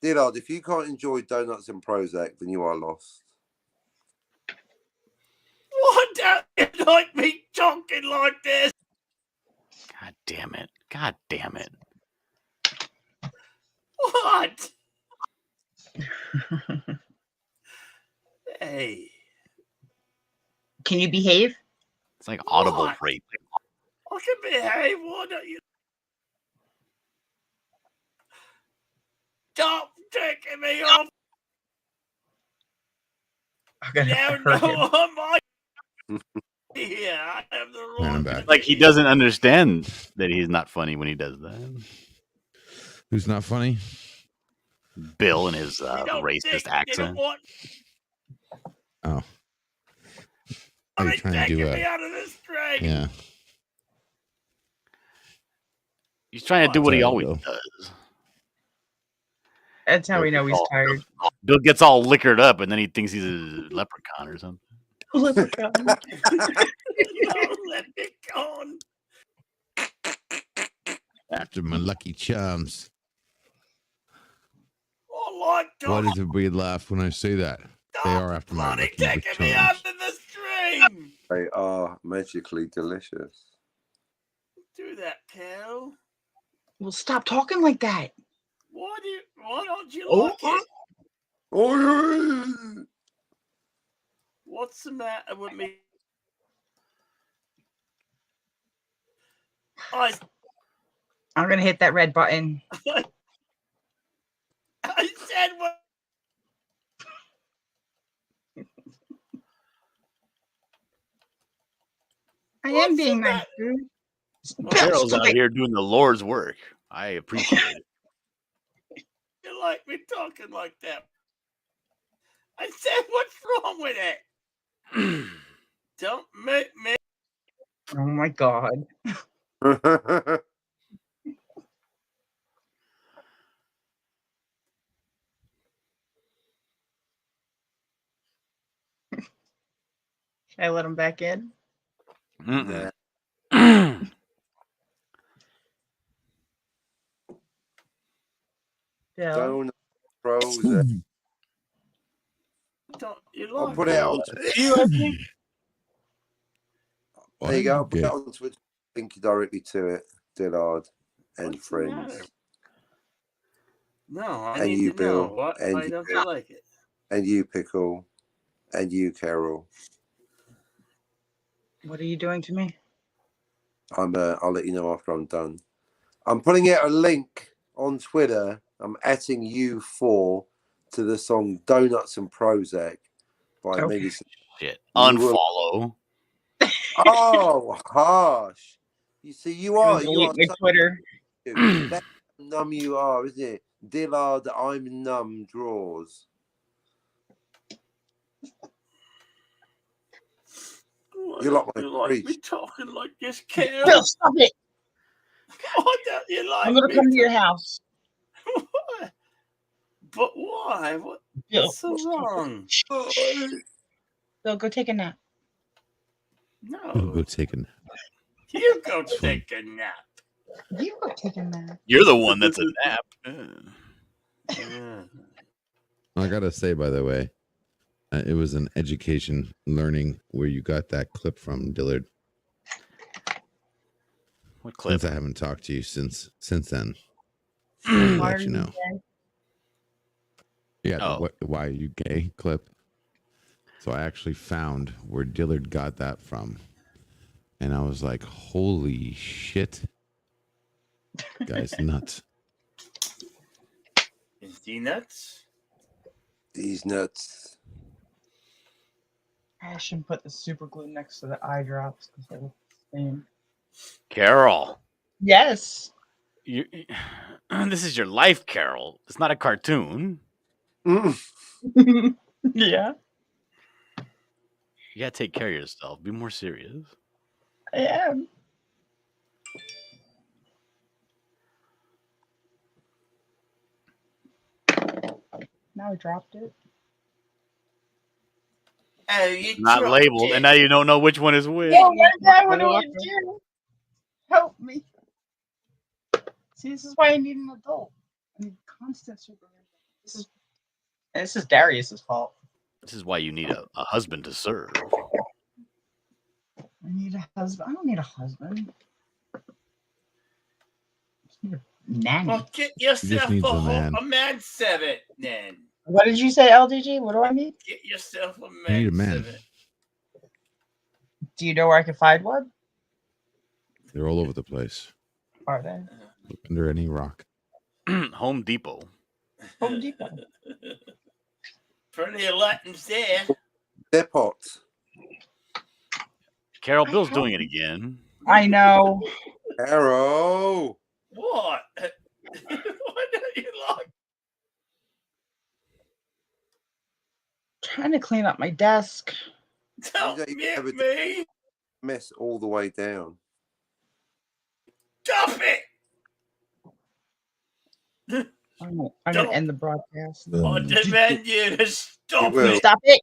Dillard, if you can't enjoy donuts and Prozac, then you are lost. What don't you like me talking like this? God damn it. God damn it. What? Hey. Can you behave? It's like audible What? rape. I can behave. Why don't you? Stop taking me off. Now, no, I'm yeah, I have the And I'm wrong. back. Like he doesn't understand that he's not funny when he does that. Who's not funny? Bill and his You don't racist think you accent. want Oh. Are you trying to do taking a? me out of this train? Yeah. He's trying to do what he Sorry, always Bill. does. That's how we know he's tired. Bill gets all liquored up, and then he thinks he's a leprechaun or something. Leprechaun. Leprechaun. After my lucky charms. Oh, my Why God. does everybody laugh when I say that? They are after my lucky Taking me charms. out of the stream. They are magically delicious. Do that, Cal. Well, stop talking like that. Why don't you Oh. like it? Oh, What's the matter with me? I'm gonna hit that red button. I said what? I am being nice, dude. Carol's out here doing the Lord's work. I appreciate it. You like me talking like that? I said, what's wrong with it? Don't make me. Oh my God. Should I let him back in? Mm-mm. Yeah. Don't frozen. Don't you I'll like put it on. You, I think. There you go. I'll put it on Twitter. Link you directly to it. Dillard and What's the matter? friends. No, I And need you, to know. Bill. Why And don't you, you like it? and you, Pickle. And you, Carol. What are you doing to me? I'll let you know after I'm done. I'm putting out a link on Twitter. I'm adding you 4 to the song Donuts and Prozac by Okay. Medicine. Shit. You will- Unfollow. Oh, harsh. You see, you are Delete my Twitter. That's how numb you are, isn't it? Dillard, I'm numb draws. You like my You like me preach. talking like this, Cal? Bill, stop it. Why don't you like I'm gonna me come to your house. Why? But why? Bill. What's so wrong? Bill, go take a nap. I'll No, go take a nap. you go take a nap. You go take a nap. You're the one that's a nap. Yeah. I gotta say, by the way, it was an education learning where you got that clip from, Dillard. What clip? Since I haven't talked to you since then. Why I'll are let you you know. gay? Yeah, Oh. the why are you gay clip. So I actually found where Dillard got that from. And I was like, holy shit. Guy's nuts. Is he nuts? These nuts. I should put the super glue next to the eye drops because they look the same. Carol. Yes. You, this is your life, Carol. It's not a cartoon. Yeah, You gotta take care of yourself. Be more serious. I am. Now I dropped it. Oh, you Not dropped labeled, it. and now you don't know which one is which. Oh my God, what do I do? Help me. See, this is why I need an adult. I need constant supervision. This is Darius's fault. This is why you need a husband to serve. I need a husband. I don't need a husband. I just need a nanny. Well, get just yourself needs a, a man. a man seven then. What did you say, LDG? What do I need? Get yourself a I need a man man. seven. Do you know where I can find one? They're all over the place. Are they? Look under any rock. Home Depot. Home Depot. Plenty of Latins there. Depot. Carol, Bill's doing it again. I know. Arrow. What? Why don't you like? Trying to clean up my desk. Don't You get ever me. mess all the way down. Stop it. I'm gonna end the broadcast. I demand you to stop will. it. Stop it.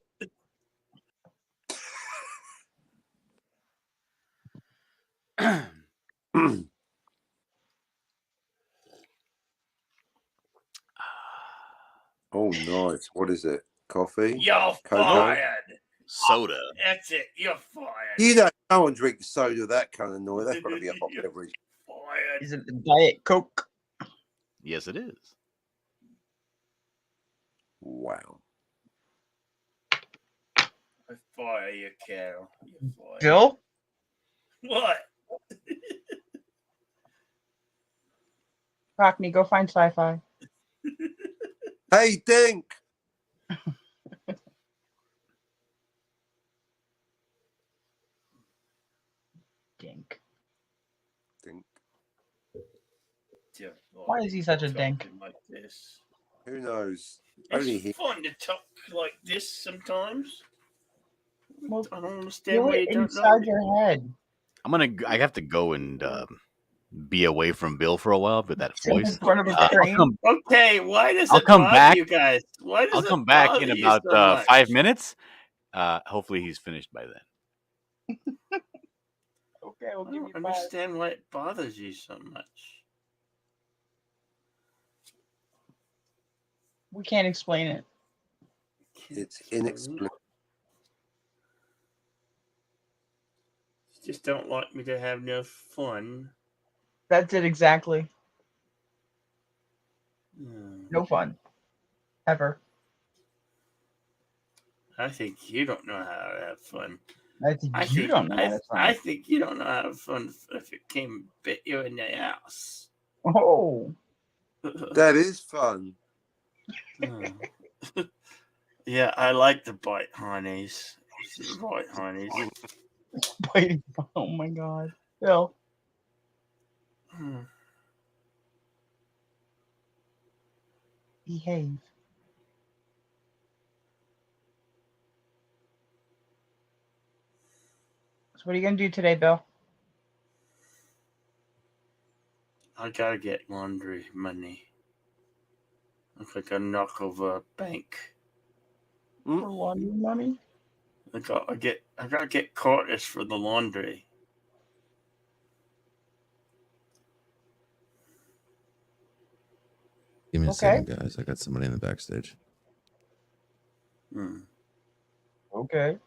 Oh, nice. What is it? Coffee? You're Cocoa? fired. Soda. That's it. You're fired. You know, no one drinks soda that kind of noise. That's got to be a hot beverage. Fired. Is it Diet Coke? Yes, it is. Wow. I fire you, Carol. You're fired. Bill? What? Cockney, go find sci-fi. Hey, Dink. Dink. Dink. Dear Why is he such a dink? talking like this? Who knows? Only he. It's fun to talk like this sometimes. Well, I don't understand feel why it you don't know. inside your head. I have to go and be away from Bill for a while with that Sit in voice. front of a I'll train. come, Okay, why does I'll it come bother back. you guys? Why does I'll it come back bother in you about so much? 5 minutes. Hopefully he's finished by then. Okay, we'll I give don't you 5. understand why it bothers you so much. We can't explain it. It's inexplicable. You just don't like me to have no fun. That's it exactly. Hmm. No fun. Ever. I think you don't know how to have fun. I think you don't know how to I fun. think you don't know how to have fun if it came and bit you in the house. Oh. That is fun. Yeah, I like the bite honeys. Bite honeys. Wait, oh my god. Bill. Hmm. Behave. So what are you gonna do today, Bill? I gotta get laundry money. Looks like a knock over a bank. For laundry money? I gotta get Curtis for the laundry. Give me a Okay. second, guys. I got somebody in the backstage. Hmm. Okay.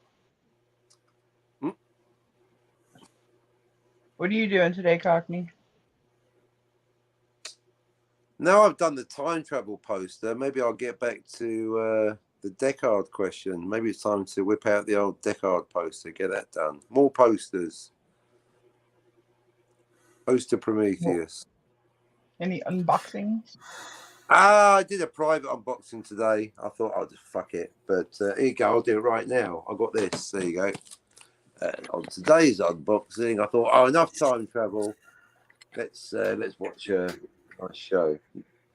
What are you doing today, Cockney? Now I've done the time travel poster, maybe I'll get back to the Deckard question. Maybe it's time to whip out the old Deckard poster, get that done. More posters. Poster Prometheus. Any unboxings? I did a private unboxing today. I thought I'll just fuck it. But here you go, I'll do it right now. I got this. There you go. On today's unboxing, I thought, oh, enough time travel. Let's watch a nice show.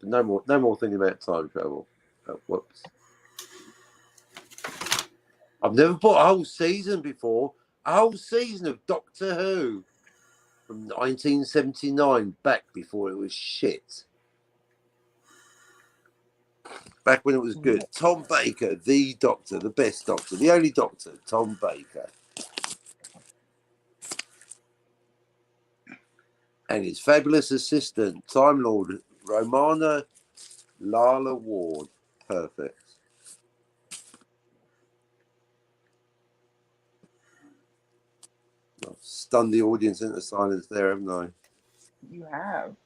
No more thinking about time travel. Oh, whoops. I've never bought a whole season before. A whole season of Doctor Who from 1979, back before it was shit. Back when it was good. Tom Baker, the Doctor, the best Doctor, the only Doctor, Tom Baker. And his fabulous assistant, Time Lord Romana Lala Ward. Perfect. I've stunned the audience into silence there, haven't I? You have.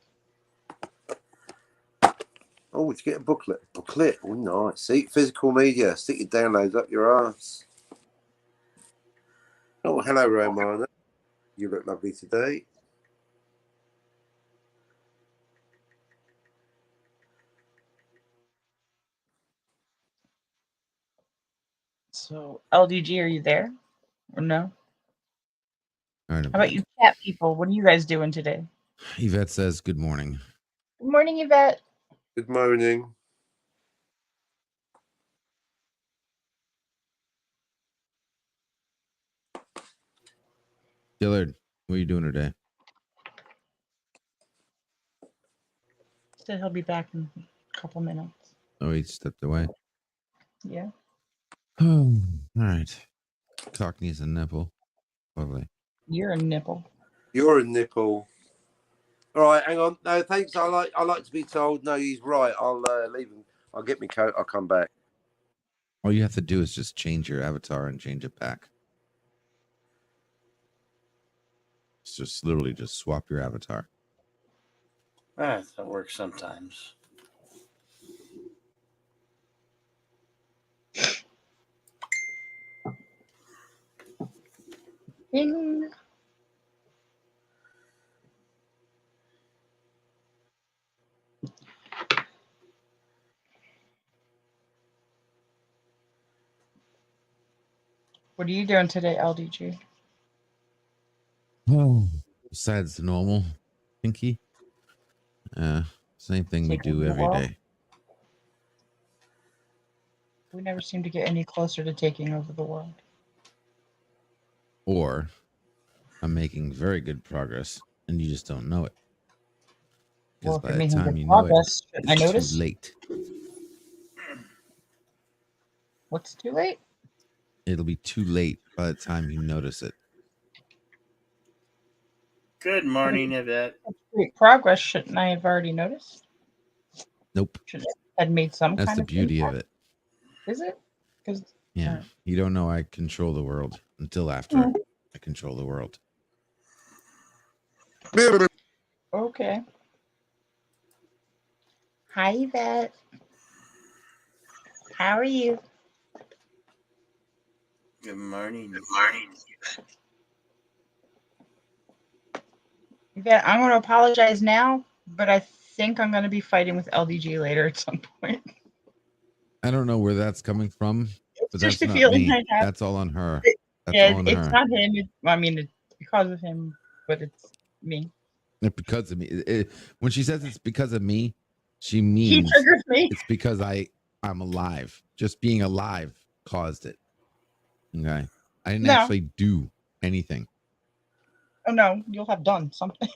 Oh, did you get a booklet? Booklet. Oh, nice. See, physical media. Stick your downloads up your ass. Oh, hello, Romana. You look lovely today. So, LDG, are you there? Or no? All right. How about you chat people? What are you guys doing today? Yvette says, "Good morning." Good morning, Yvette. Good morning. Dillard, what are you doing today? Said he'll be back in a couple minutes. Oh, he stepped away. Yeah. Oh, all right. Cock needs a nipple. Lovely. You're a nipple. You're a nipple. All right, hang on. No, thanks. I like to be told. No, he's right. I'll leave him. I'll get my coat. I'll come back. All you have to do is just change your avatar and change it back. It's just literally just swap your avatar. That works sometimes. Ding. What are you doing today, LDG? Oh, besides the normal, Pinky. Same thing we Taking do over the every world? day. We never seem to get any closer to taking over the world. Or I'm making very good progress and you just don't know it. Well, Because if by you're the making time good you know it, progress, shouldn't I it's notice? too late. What's too late? It'll be too late by the time you notice it. Good morning, Yvette. Great progress, shouldn't I have already noticed? Nope. Should I have made some That's kind the of beauty of impact? it. Is it? Because Yeah. You don't know I control the world until after I control the world. okay. Hi, Yvette. How are you? Good morning. Good morning. Yvette, I'm going to apologize now, but I think I'm going to be fighting with LDG later at some point. I don't know where that's coming from, but Just that's a not feeling me. I have. That's all on her. That's Yeah, all on it's her. not him. I mean, it's because of him, but it's me. It's because of me. When she says it's because of me, she He means triggers me. it's because I'm alive. Just being alive caused it. Okay. I didn't No. actually do anything. Oh, no, you'll have done something.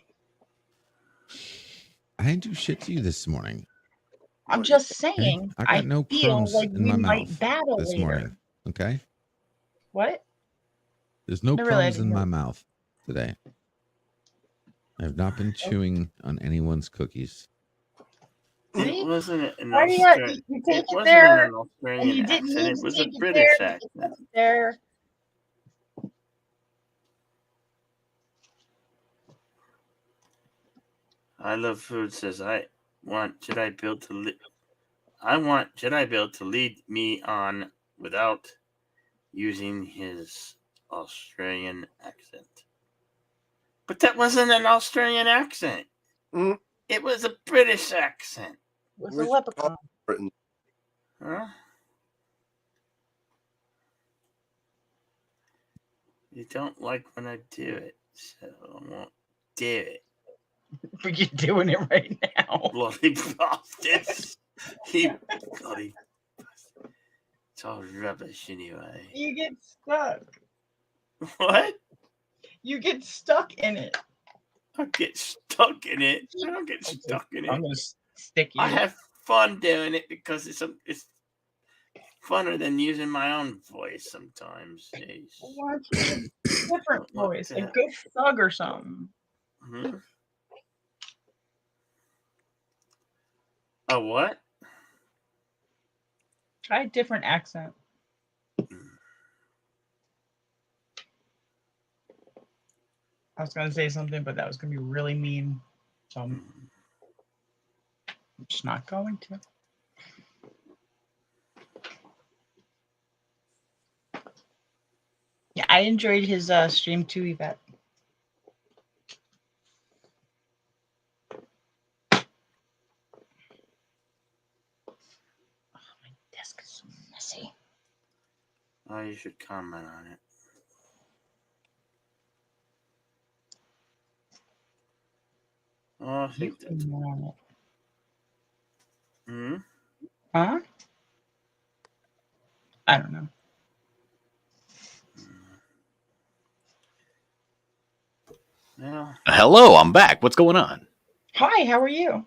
I didn't do shit to you this morning. I'm just Okay? saying, I got no feel crumbs like in we my might mouth battle this later. morning. Okay. What? There's no No, really, I crumbs didn't in hear. my mouth today. I have not been chewing on anyone's cookies. See? It wasn't an Why do you, Australian. you take It it wasn't there, an and Australian you didn't accent. need It to was a take it British there, accent. you took it there. I love food. Says I want Jedi Bill to. I want Jedi Bill to lead me on without using his Australian accent. But that wasn't an Australian accent. It was a British accent. It was a leprechaun. Huh? You don't like when I do it, so I won't do it. But you're doing it right now. Bloody bastards. He bloody bastard. It's all rubbish anyway. You get stuck. What? You get stuck in it. I get stuck in it. I don't get stuck in it. I'm gonna stick you. I have fun doing it because it's funner than using my own voice sometimes. Jeez. Why don't you use a different What voice, the a good thug or something? Hmm? A what? Try a different accent. I was gonna say something, but that was gonna be really mean. So I'm just not going to. Yeah, I enjoyed his stream too, Yvette. Oh, my desk is so messy. Oh, you should comment on it. Oh, I think that. On it. Hmm? Huh? I don't know. Yeah. Hello, I'm back. What's going on? Hi, how are you?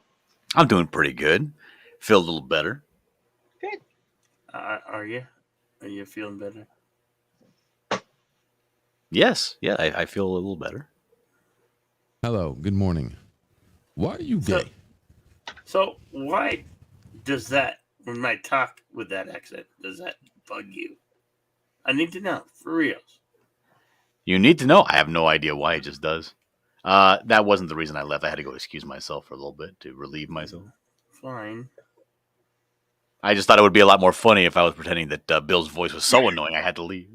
I'm doing pretty good. Feel a little better. Good. Are you? Are you feeling better? Yes. Yeah, I feel a little better. Hello. Good morning. Why are you gay? So why does that, when I talk with that accent, does that bug you? I need to know, for reals. You need to know. I have no idea why it just does. That wasn't the reason I left. I had to go excuse myself for a little bit to relieve myself. Fine. I just thought it would be a lot more funny if I was pretending that Bill's voice was so annoying I had to leave.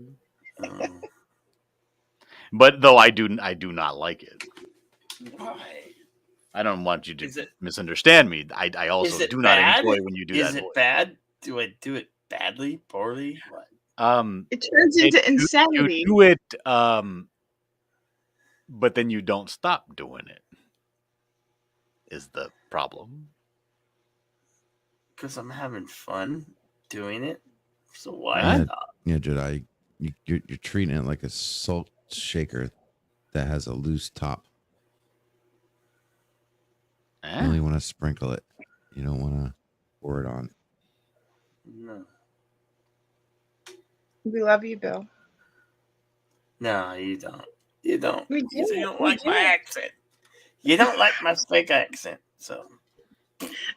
But though I do not like it. Why? I don't want you to misunderstand me. I also do not enjoy when you do that. Is it bad? Do I do it badly, poorly? What? It turns into insanity. You do it, but then you don't stop doing it. Is the problem? Because I'm having fun doing it. So why stop? Yeah, Jedi, you're treating it like a salt shaker that has a loose top. You only want to sprinkle it. You don't want to pour it on. No. We love you, Bill. No, you don't. You don't. We do. You don't We like do. my accent. You don't like my fake accent. So.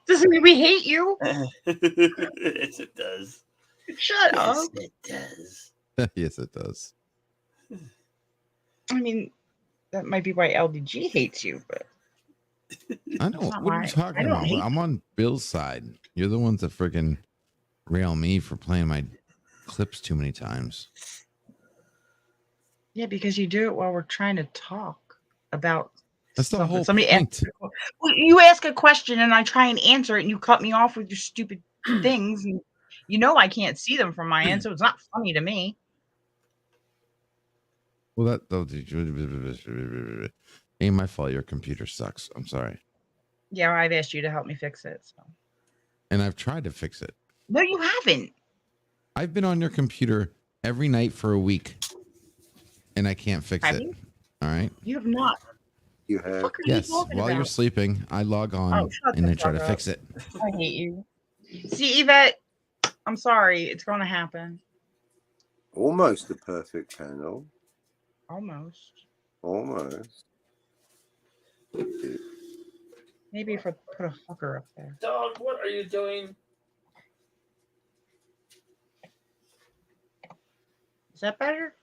Doesn't mean we hate you. Yes, it does. Shut Yes, up. it does. Yes, it does. I mean, that might be why LDG hates you, but I know. not What are why- you talking I don't about? hate I'm on Bill's side. You're the ones that freaking rail me for playing my clips too many times. yeah, because you do it while we're trying to talk about That's the something. whole Somebody point. asks, well, you ask a question and I try and answer it, and you cut me off with your stupid things. And you know I can't see them from my end, so it's not funny to me. Well, ain't my fault. Your computer sucks. I'm sorry. Yeah, I've asked you to help me fix it. So. And I've tried to fix it. No, you haven't. I've been on your computer every night for a week, and I can't fix Have it. you? All right. You have not. You have. What are you Yes. talking While you're about? sleeping, I log on Oh, shut and the I try to fuck fix up. it. I hate you. See, Yvette, I'm sorry. It's going to happen. Almost a perfect panel. Almost. Almost. Maybe if I put a hooker up there. Dog, what are you doing? Is that better?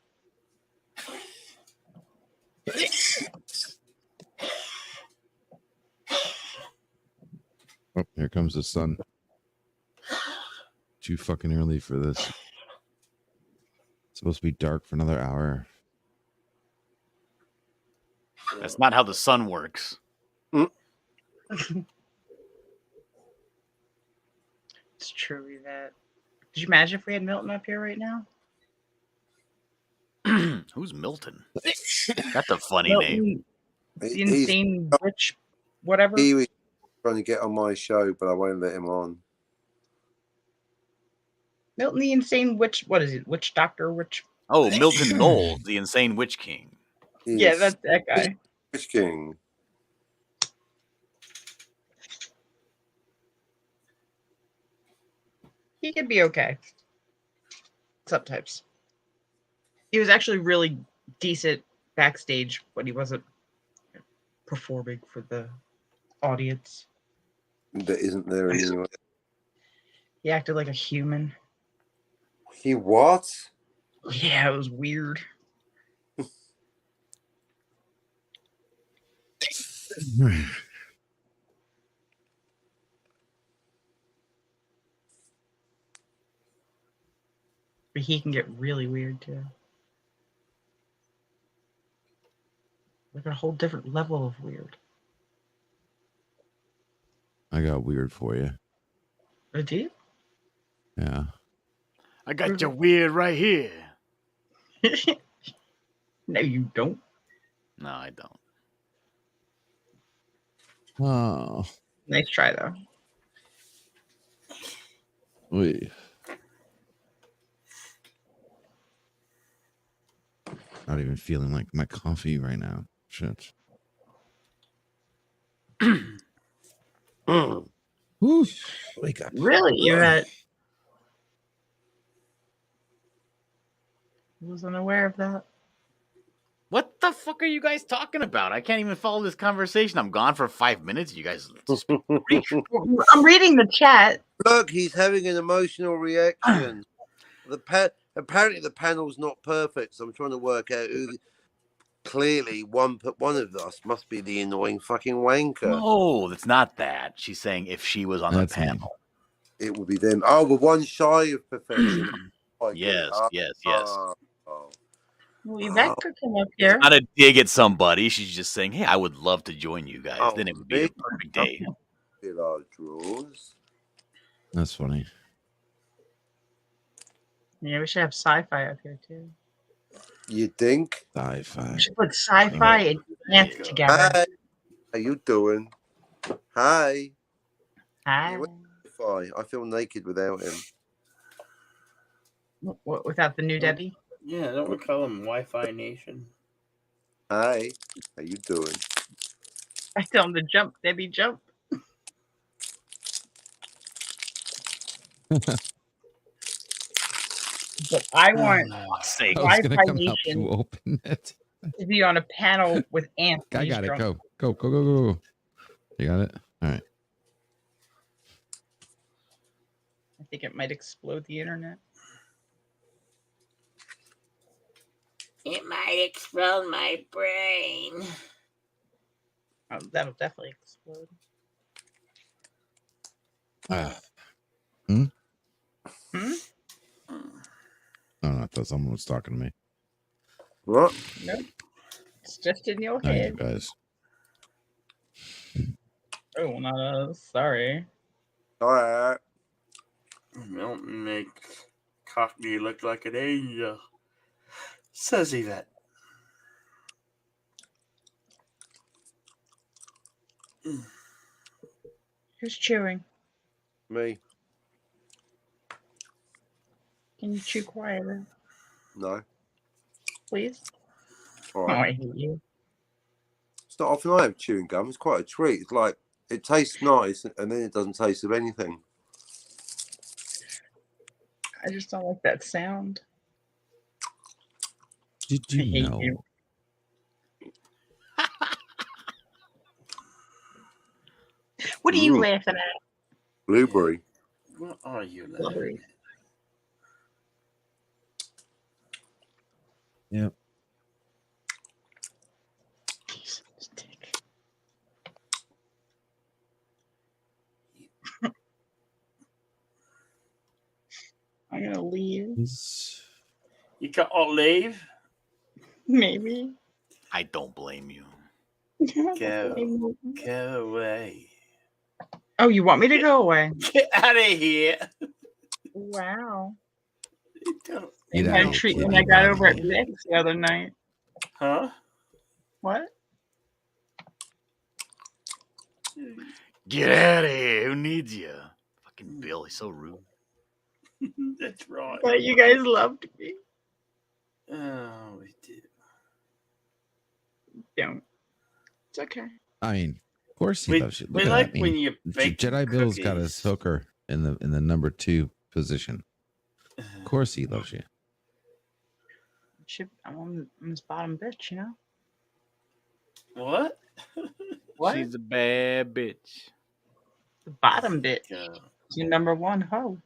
Oh, here comes the sun. Too fucking early for this. It's supposed to be dark for another hour. That's not how the sun works. It's true, Yvette. Could you imagine if we had Milton up here right now? Who's Milton? That's a funny name. The insane witch, whatever. He was trying to get on my show, but I won't let him on. Milton, the insane witch. What is it? Witch doctor? Witch? Oh, Milton Knowles, the insane witch king. Yeah, that's that guy. Witch King. He could be okay. Sometimes. He was actually really decent backstage when he wasn't performing for the audience. That isn't there anyway. He acted like a human. He what? Yeah, it was weird. But he can get really weird too. Like a whole different level of weird. I got weird for you. Oh, do you? Yeah. I got your weird right here. No, you don't. No, I don't. Oh. Nice try though. Wait. Not even feeling like my coffee right now. Shit. Wake up. Really? You had. I wasn't aware of that. What the fuck are you guys talking about? I can't even follow this conversation. I'm gone for 5 minutes. You guys speak Greek. I'm reading the chat. Look, he's having an emotional reaction. Apparently the panel's not perfect, so I'm trying to work out who. Clearly, one of us must be the annoying fucking wanker. No, it's not that. She's saying if she was on the panel. It would be them. Oh, we're one shy of perfection. Yes. Well, Yvette could come up here. Not a dig at somebody. She's just saying, hey, I would love to join you guys. Then it would be a perfect day. Fill our drawers. That's funny. Yeah, we should have sci-fi up here too. You think? Sci-fi. We should put sci-fi and dance together. Hi. How you doing? Hi. Hi. I feel naked without him. What, without the new Debbie? Yeah, don't we call him Wi-Fi Nation? Hi. How you doing? I tell him to jump, Debbie, jump. But I want Wi-Fi Nation to open it. to be on a panel with Anthony. I got it. Go. You got it? All right. I think it might explode the internet. It might explode my brain. Oh, that'll definitely explode. Oh, I thought someone was talking to me. What? Nope. It's just in your Not you head. guys. Oh, not us. Sorry. All right. Milton makes coffee look like an A. Says Yvette. Who's chewing? Me. Can you chew quieter, No. please? All Oh, right. I hate you. It's not often I have chewing gum. It's quite a treat. It's like it tastes nice and then it doesn't taste of anything. I just don't like that sound. Did I hate you know? you. What are you laughing at? Blueberry. What are you laughing at? Yep. I'm gonna leave. You can't leave? Maybe. I don't blame you. Go away. Oh, you want me to go away? Get out of here. Wow. Get I had a out, treat kid, when I you got body. over at Vic's the other night. Huh? What? Get out of here. Who needs you? Fucking Bill. He's so rude. That's right. But you guys loved me. Oh, we did. Don't. It's okay. I mean, of course he We- loves you. we Look at like that. when you bake Jedi Bill's got cookies. his hooker in the number 2 position. Of course he loves you. I'm this bottom bitch, you know? What? What? She's a bad bitch. The bottom bitch. Your number one hoe.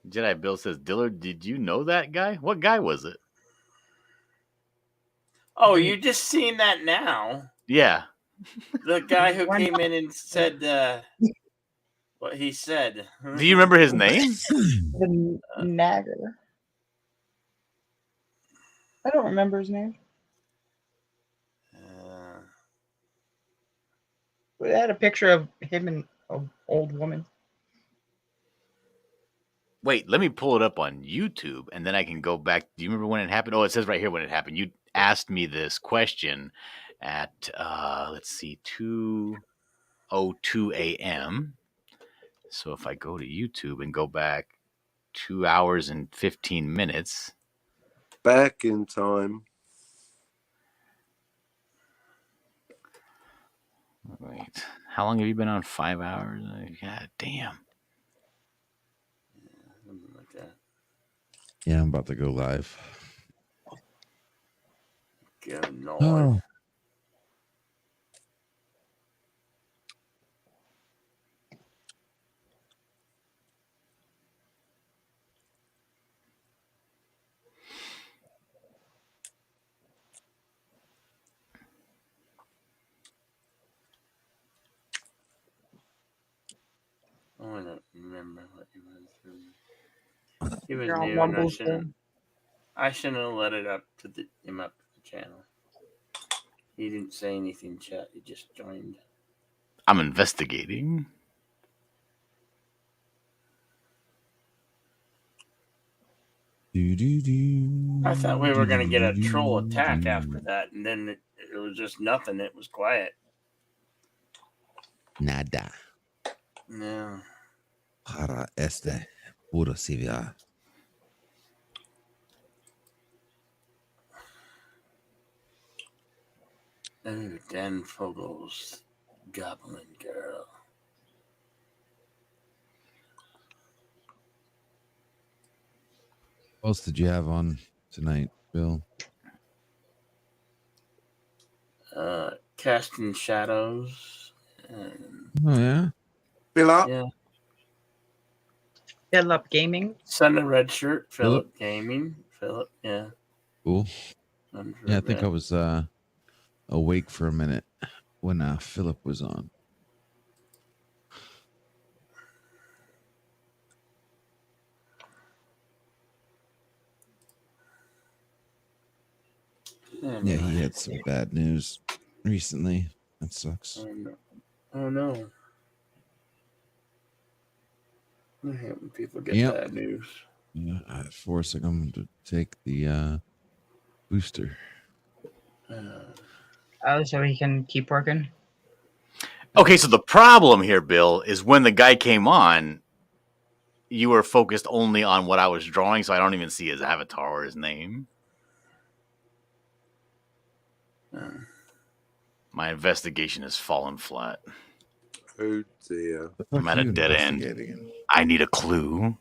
Jedi Bill says, Dillard, did you know that guy? What guy was it? Oh, you just seen that now? Yeah. The guy who came in and said what he said. Do you remember his name? The nagger. I don't remember his name. But it had a picture of him and an old woman. Wait, let me pull it up on YouTube and then I can go back. Do you remember when it happened? Oh, it says right here when it happened. You asked me this question at, let's see, 2:02 a.m. So if I go to YouTube and go back 2 hours and 15 minutes. Back in time. Wait, how long have you been on? 5 hours? God damn. Something like that. Yeah, I'm about to go live. Good Lord. Oh. I don't remember what he went through. He was You're on new, and Rumble still? I shouldn't have let it up to him up to the channel. He didn't say anything, chat. He just joined. I'm investigating. I thought we were going to get a troll attack after that, and then it was just nothing. It was quiet. Nada. No. Para este puro CVR. Oh, Dan Fogel's Goblin Girl. What else did you have on tonight, Bill? Casting Shadows. Oh, yeah? Bill up. Yeah. Philip Gaming. Send a red shirt. Philip? Philip Gaming. Philip, yeah. Cool. Under Yeah, I think red. I was awake for a minute when Philip was on. Yeah, he had some bad news recently. That sucks. Oh no. I hate when people get Yep. bad news. Yeah, forcing him to take the booster. Oh, so he can keep working? Okay, so the problem here, Bill, is when the guy came on, you were focused only on what I was drawing, so I don't even see his avatar or his name. My investigation has fallen flat. Oh dear. I'm at a dead end. I need a clue.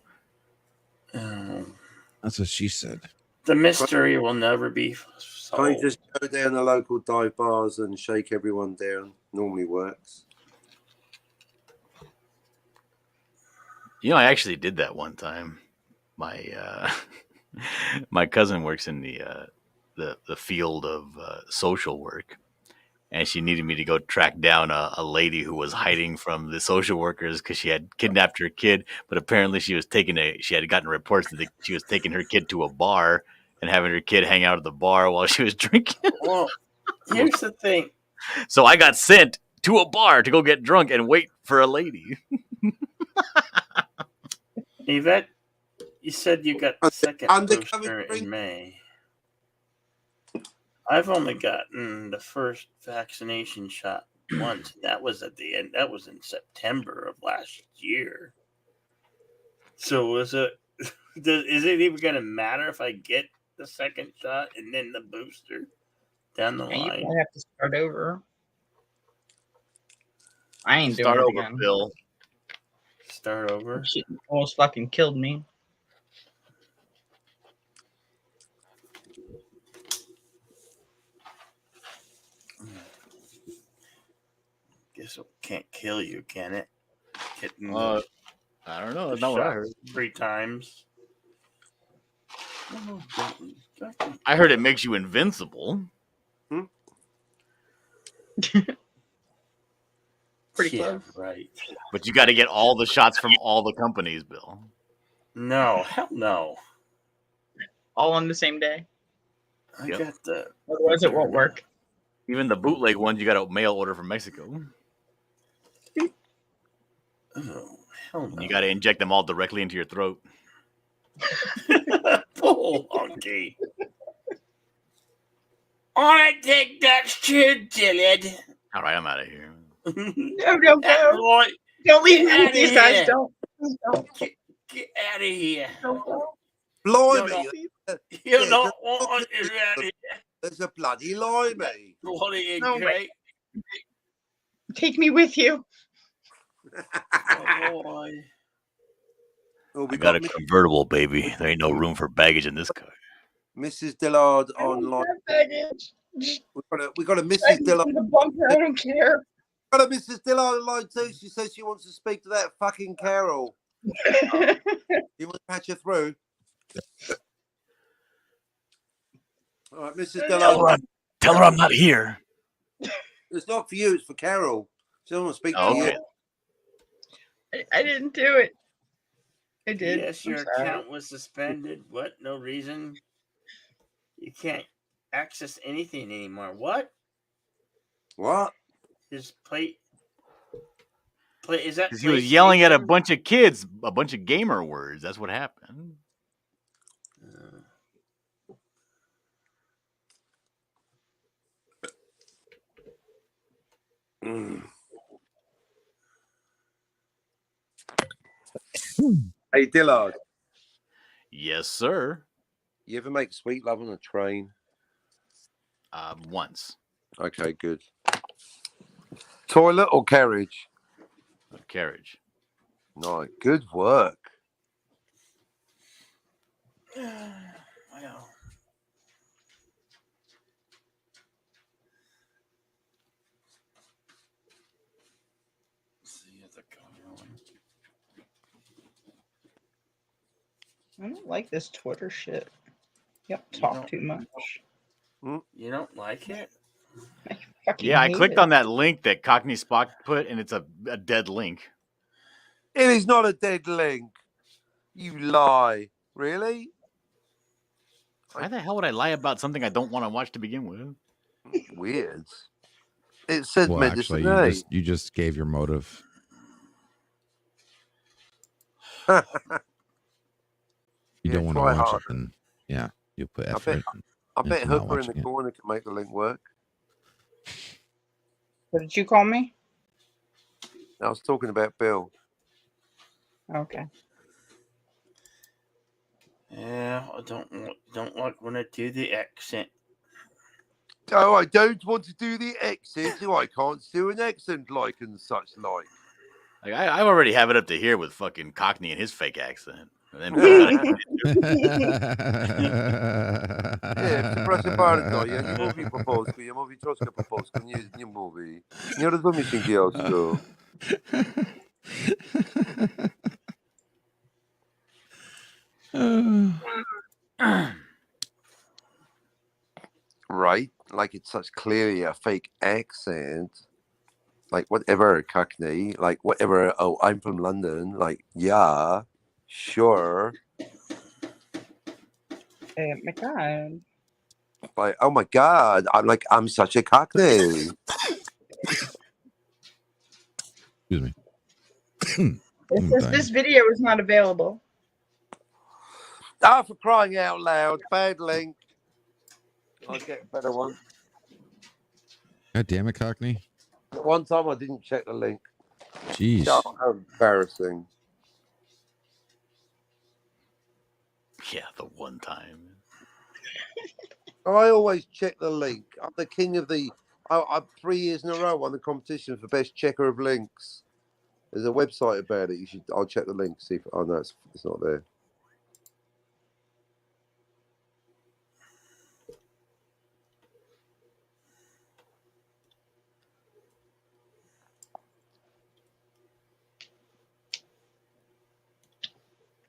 That's what she said. The mystery will never be solved. Can't you just go down the local dive bars and shake everyone down? Normally works. You know, I actually did that one time. My my cousin works in the field of social work, and she needed me to go track down a lady who was hiding from the social workers because she had kidnapped her kid. But apparently, she had gotten reports that she was taking her kid to a bar and having her kid hang out at the bar while she was drinking. Well, here's the thing. So I got sent to a bar to go get drunk and wait for a lady. Yvette, you said you got the second booster in May. I've only gotten the first vaccination shot once. That was at the end. That was in September of last year. So is it even going to matter if I get the second shot and then the booster down the Yeah, you line? might have to start over. I ain't doing Start it over, again. Bill. Start over. She almost fucking killed me. Guess it can't kill you, can it? Getting I don't know. That's not what I heard. 3 times. I heard it makes you invincible. Pretty Yeah, close. right. But you got to get all the shots from all the companies, Bill. No, hell no. All on the same day. I got the. Otherwise, it won't work. Even the bootleg ones, you got to mail order from Mexico. Oh, hell no. You got to inject them all directly into your throat. Oh, honky. I think that's true, Dylan. All right, I'm out of here. No, don't go. Right. Don't leave Get me outta with these here. guys. Don't. Get out of here. Blimey. You're not wanted around here. There's a bloody limey. What are you, No, great? Take me with you. Oh boy. Oh, I got a convertible, baby. There ain't no room for baggage in this car. Mrs. Dillard online. Baggage. We got a Mrs. Dillard. The bunker, I don't care. Got a Mrs. Dillard online too. She says she wants to speak to that fucking Carol. You want to patch her through? All right, Mrs. Dillard. Tell her I'm not here. It's not for you. It's for Carol. She doesn't want to speak Oh, to okay. you. I didn't do it. I did. Yes, I'm your sorry. account was suspended. What? No reason. You can't access anything anymore. What? What? Just play. Is that? Because he was yelling at a bunch of kids, a bunch of gamer words. That's what happened. Hey, Dillard. Yes, sir. You ever make sweet love on a train? Once. Okay, good. Toilet or carriage? Carriage. No, good work. Well. See if the I don't like this Twitter shit. Yep, talk too much. You don't like it? Yeah, I hate clicked it. on that link that Cockney Spock put, and it's a dead link. It is not a dead link. You lie. Really? Why the hell would I lie about something I don't want to watch to begin with? Weird. It says Well, medicine. actually, you just gave your motive. You don't want to try watch harder. it, then yeah, you put I effort. bet into not Hooker in the watching it. corner can make the link work. What did you call me? I was talking about Bill. Okay. Yeah, I don't like when I do the accent. Oh, I don't want to do the accent. So I can't do an accent like and such like. Like I already have it up to here with fucking Cockney and his fake accent. And then Proszę bardzo, ja nie mówię po polsku, ja mówię troszkę po polsku, nie mówię. Nie rozumiesz angielsku. Right? Like it's such clearly a fake accent. Like whatever, Cockney. Like whatever. Oh, I'm from London. Like yeah, sure. Oh my god. Like oh my god, I'm such a Cockney. Excuse me. It says this video is not available. Ah, for crying out loud! Bad link. I'll get a better one. God damn it, Cockney. One time I didn't check the link. Jeez. Oh, how embarrassing. yeah, the one time. I always check the link. I'm the king of the. I'm 3 years in a row won the competition for best checker of links. There's a website about it. I'll check the link. See if. Oh no, it's not there.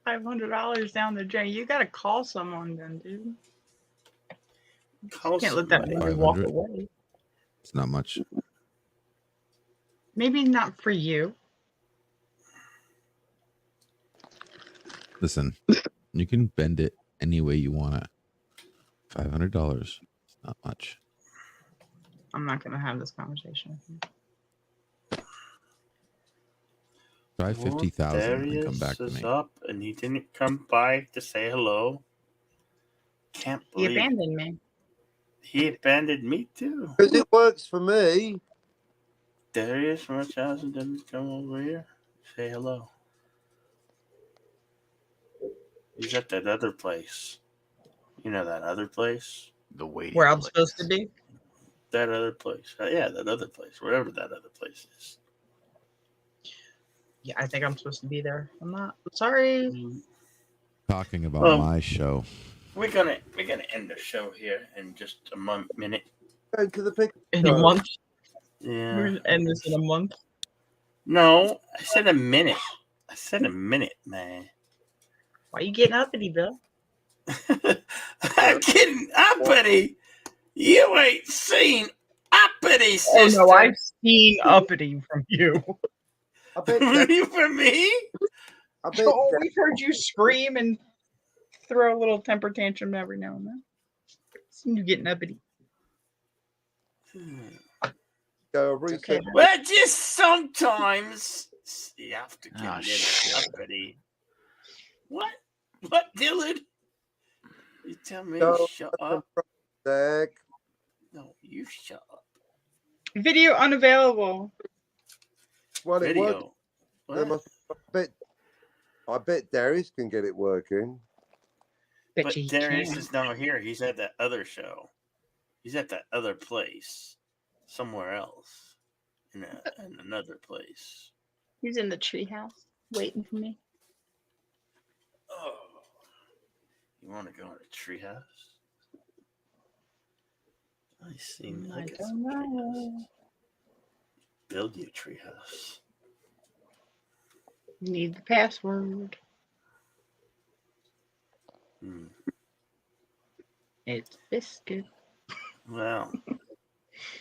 $500 down the drain. You gotta call someone then, dude. Call Can't let that somebody. money walk 500. away. It's not much. Maybe not for you. Listen, you can bend it any way you want it. $500. It's not much. I'm not gonna have this conversation with you. Try Well, 50,000 and come Darius back to is me. up, and he didn't come by to say hello. Can't He believe abandoned me. he abandoned me too. Because it works for me. Darius Munchausen didn't come over here. Say hello. He's at that other place. You know that other place? The waiting. Where I'm supposed to be? That other place. Yeah, that other place. Wherever that other place is. Yeah, I think I'm supposed to be there. I'm not. Sorry. Talking about my show. We're gonna end the show here in just a minute. Going to the picture In a show. month. Yeah. We're gonna end this in a month. No, I said a minute. I said a minute, man. Why you getting uppity, Bill? I'm kidding, uppity. You ain't seen uppity, sister. Oh no, I've seen uppity from you. I bet Really from me? I bet Oh, we've heard you scream and throw a little temper tantrum every now and then. Seen you getting uppity. Okay. Well, just sometimes you have to get Oh, a little shit. uppity. What? What, Dylan? You tell me Go, to shut up. Zach. No, you shut up. Video unavailable. Well, it Video. works. There must, I bet Darius can get it working. But Darius is not here. He's at that other show. He's at that other place. Somewhere else. In another place. He's in the treehouse waiting for me. Oh. You want to go in a treehouse? I seem I like it's don't know. build you a treehouse. Need the password. Hmm. It's biscuit. Well,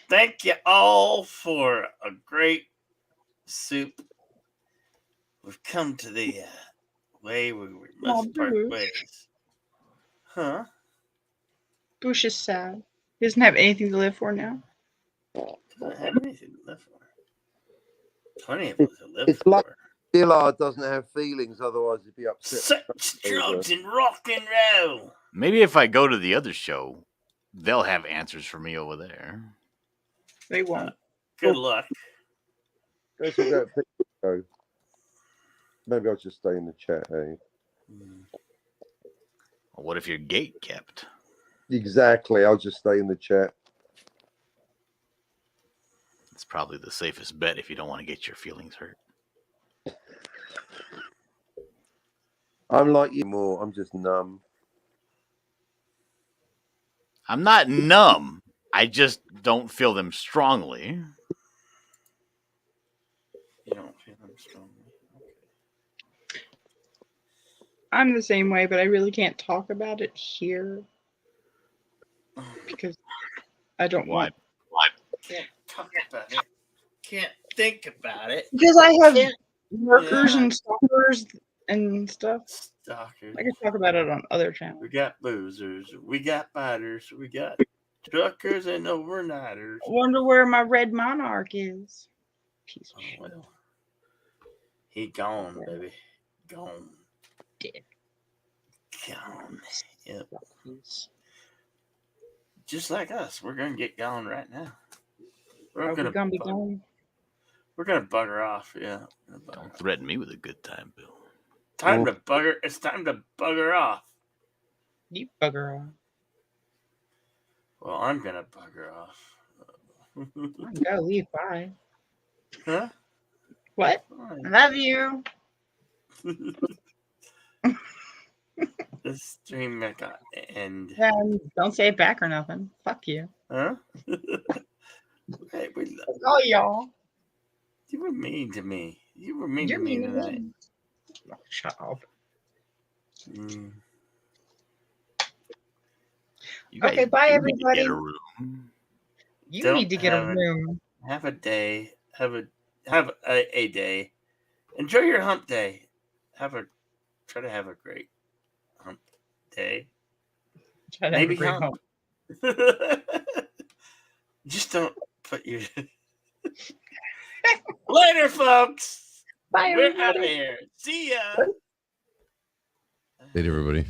thank you all for a great soup. We've come to the way we must part Boosh. ways. Huh? Bush is sad. He doesn't have anything to live for now. Doesn't have anything to live for. Plenty of us to live It's for. like Dillard doesn't have feelings, otherwise he'd be upset. Such drugs and rock and roll. Maybe if I go to the other show, they'll have answers for me over there. They won't. Good luck. Let's go to the picture show. Maybe I'll just stay in the chat, eh? Well, what if your gate kept? Exactly. I'll just stay in the chat. It's probably the safest bet if you don't want to get your feelings hurt. I'm like you more. I'm just numb. I'm not numb. I just don't feel them strongly. You don't feel them strongly. I'm the same way, but I really can't talk about it here because I don't want. Can't talk about it. Can't think about it. Because I have Can't- workers Yeah. and stalkers and stuff. Stalkers. I can talk about it on other channels. We got boozers. We got biters. We got truckers and overnighters. I wonder where my red monarch is. Piece of shit. Well, he gone, baby. Gone. Dead. Gone. Yep. Just like us, we're gonna get gone right now. Are we gonna be gone? We're gonna bugger off. Yeah. Don't threaten me with a good time, Bill. Time to bugger. It's time to bugger off. You bugger off. Well, I'm gonna bugger off. I gotta leave. Bye. Huh? What? I love you. This stream got end. Don't say it back or nothing. Fuck you. Huh? Hey, we love Oh, y'all. you. Were mean to me. You were mean You're to me mean to tonight. me. Oh, shut up. Mm. Okay, bye, you need to everybody. get a room. You Don't need to get a have room. Have a day. Have a day. Enjoy your hump day. Try to have a great hump day. Try to have a Maybe great hump. Just don't put your later, folks. Bye, We're out of everybody. here. See ya. Later, everybody.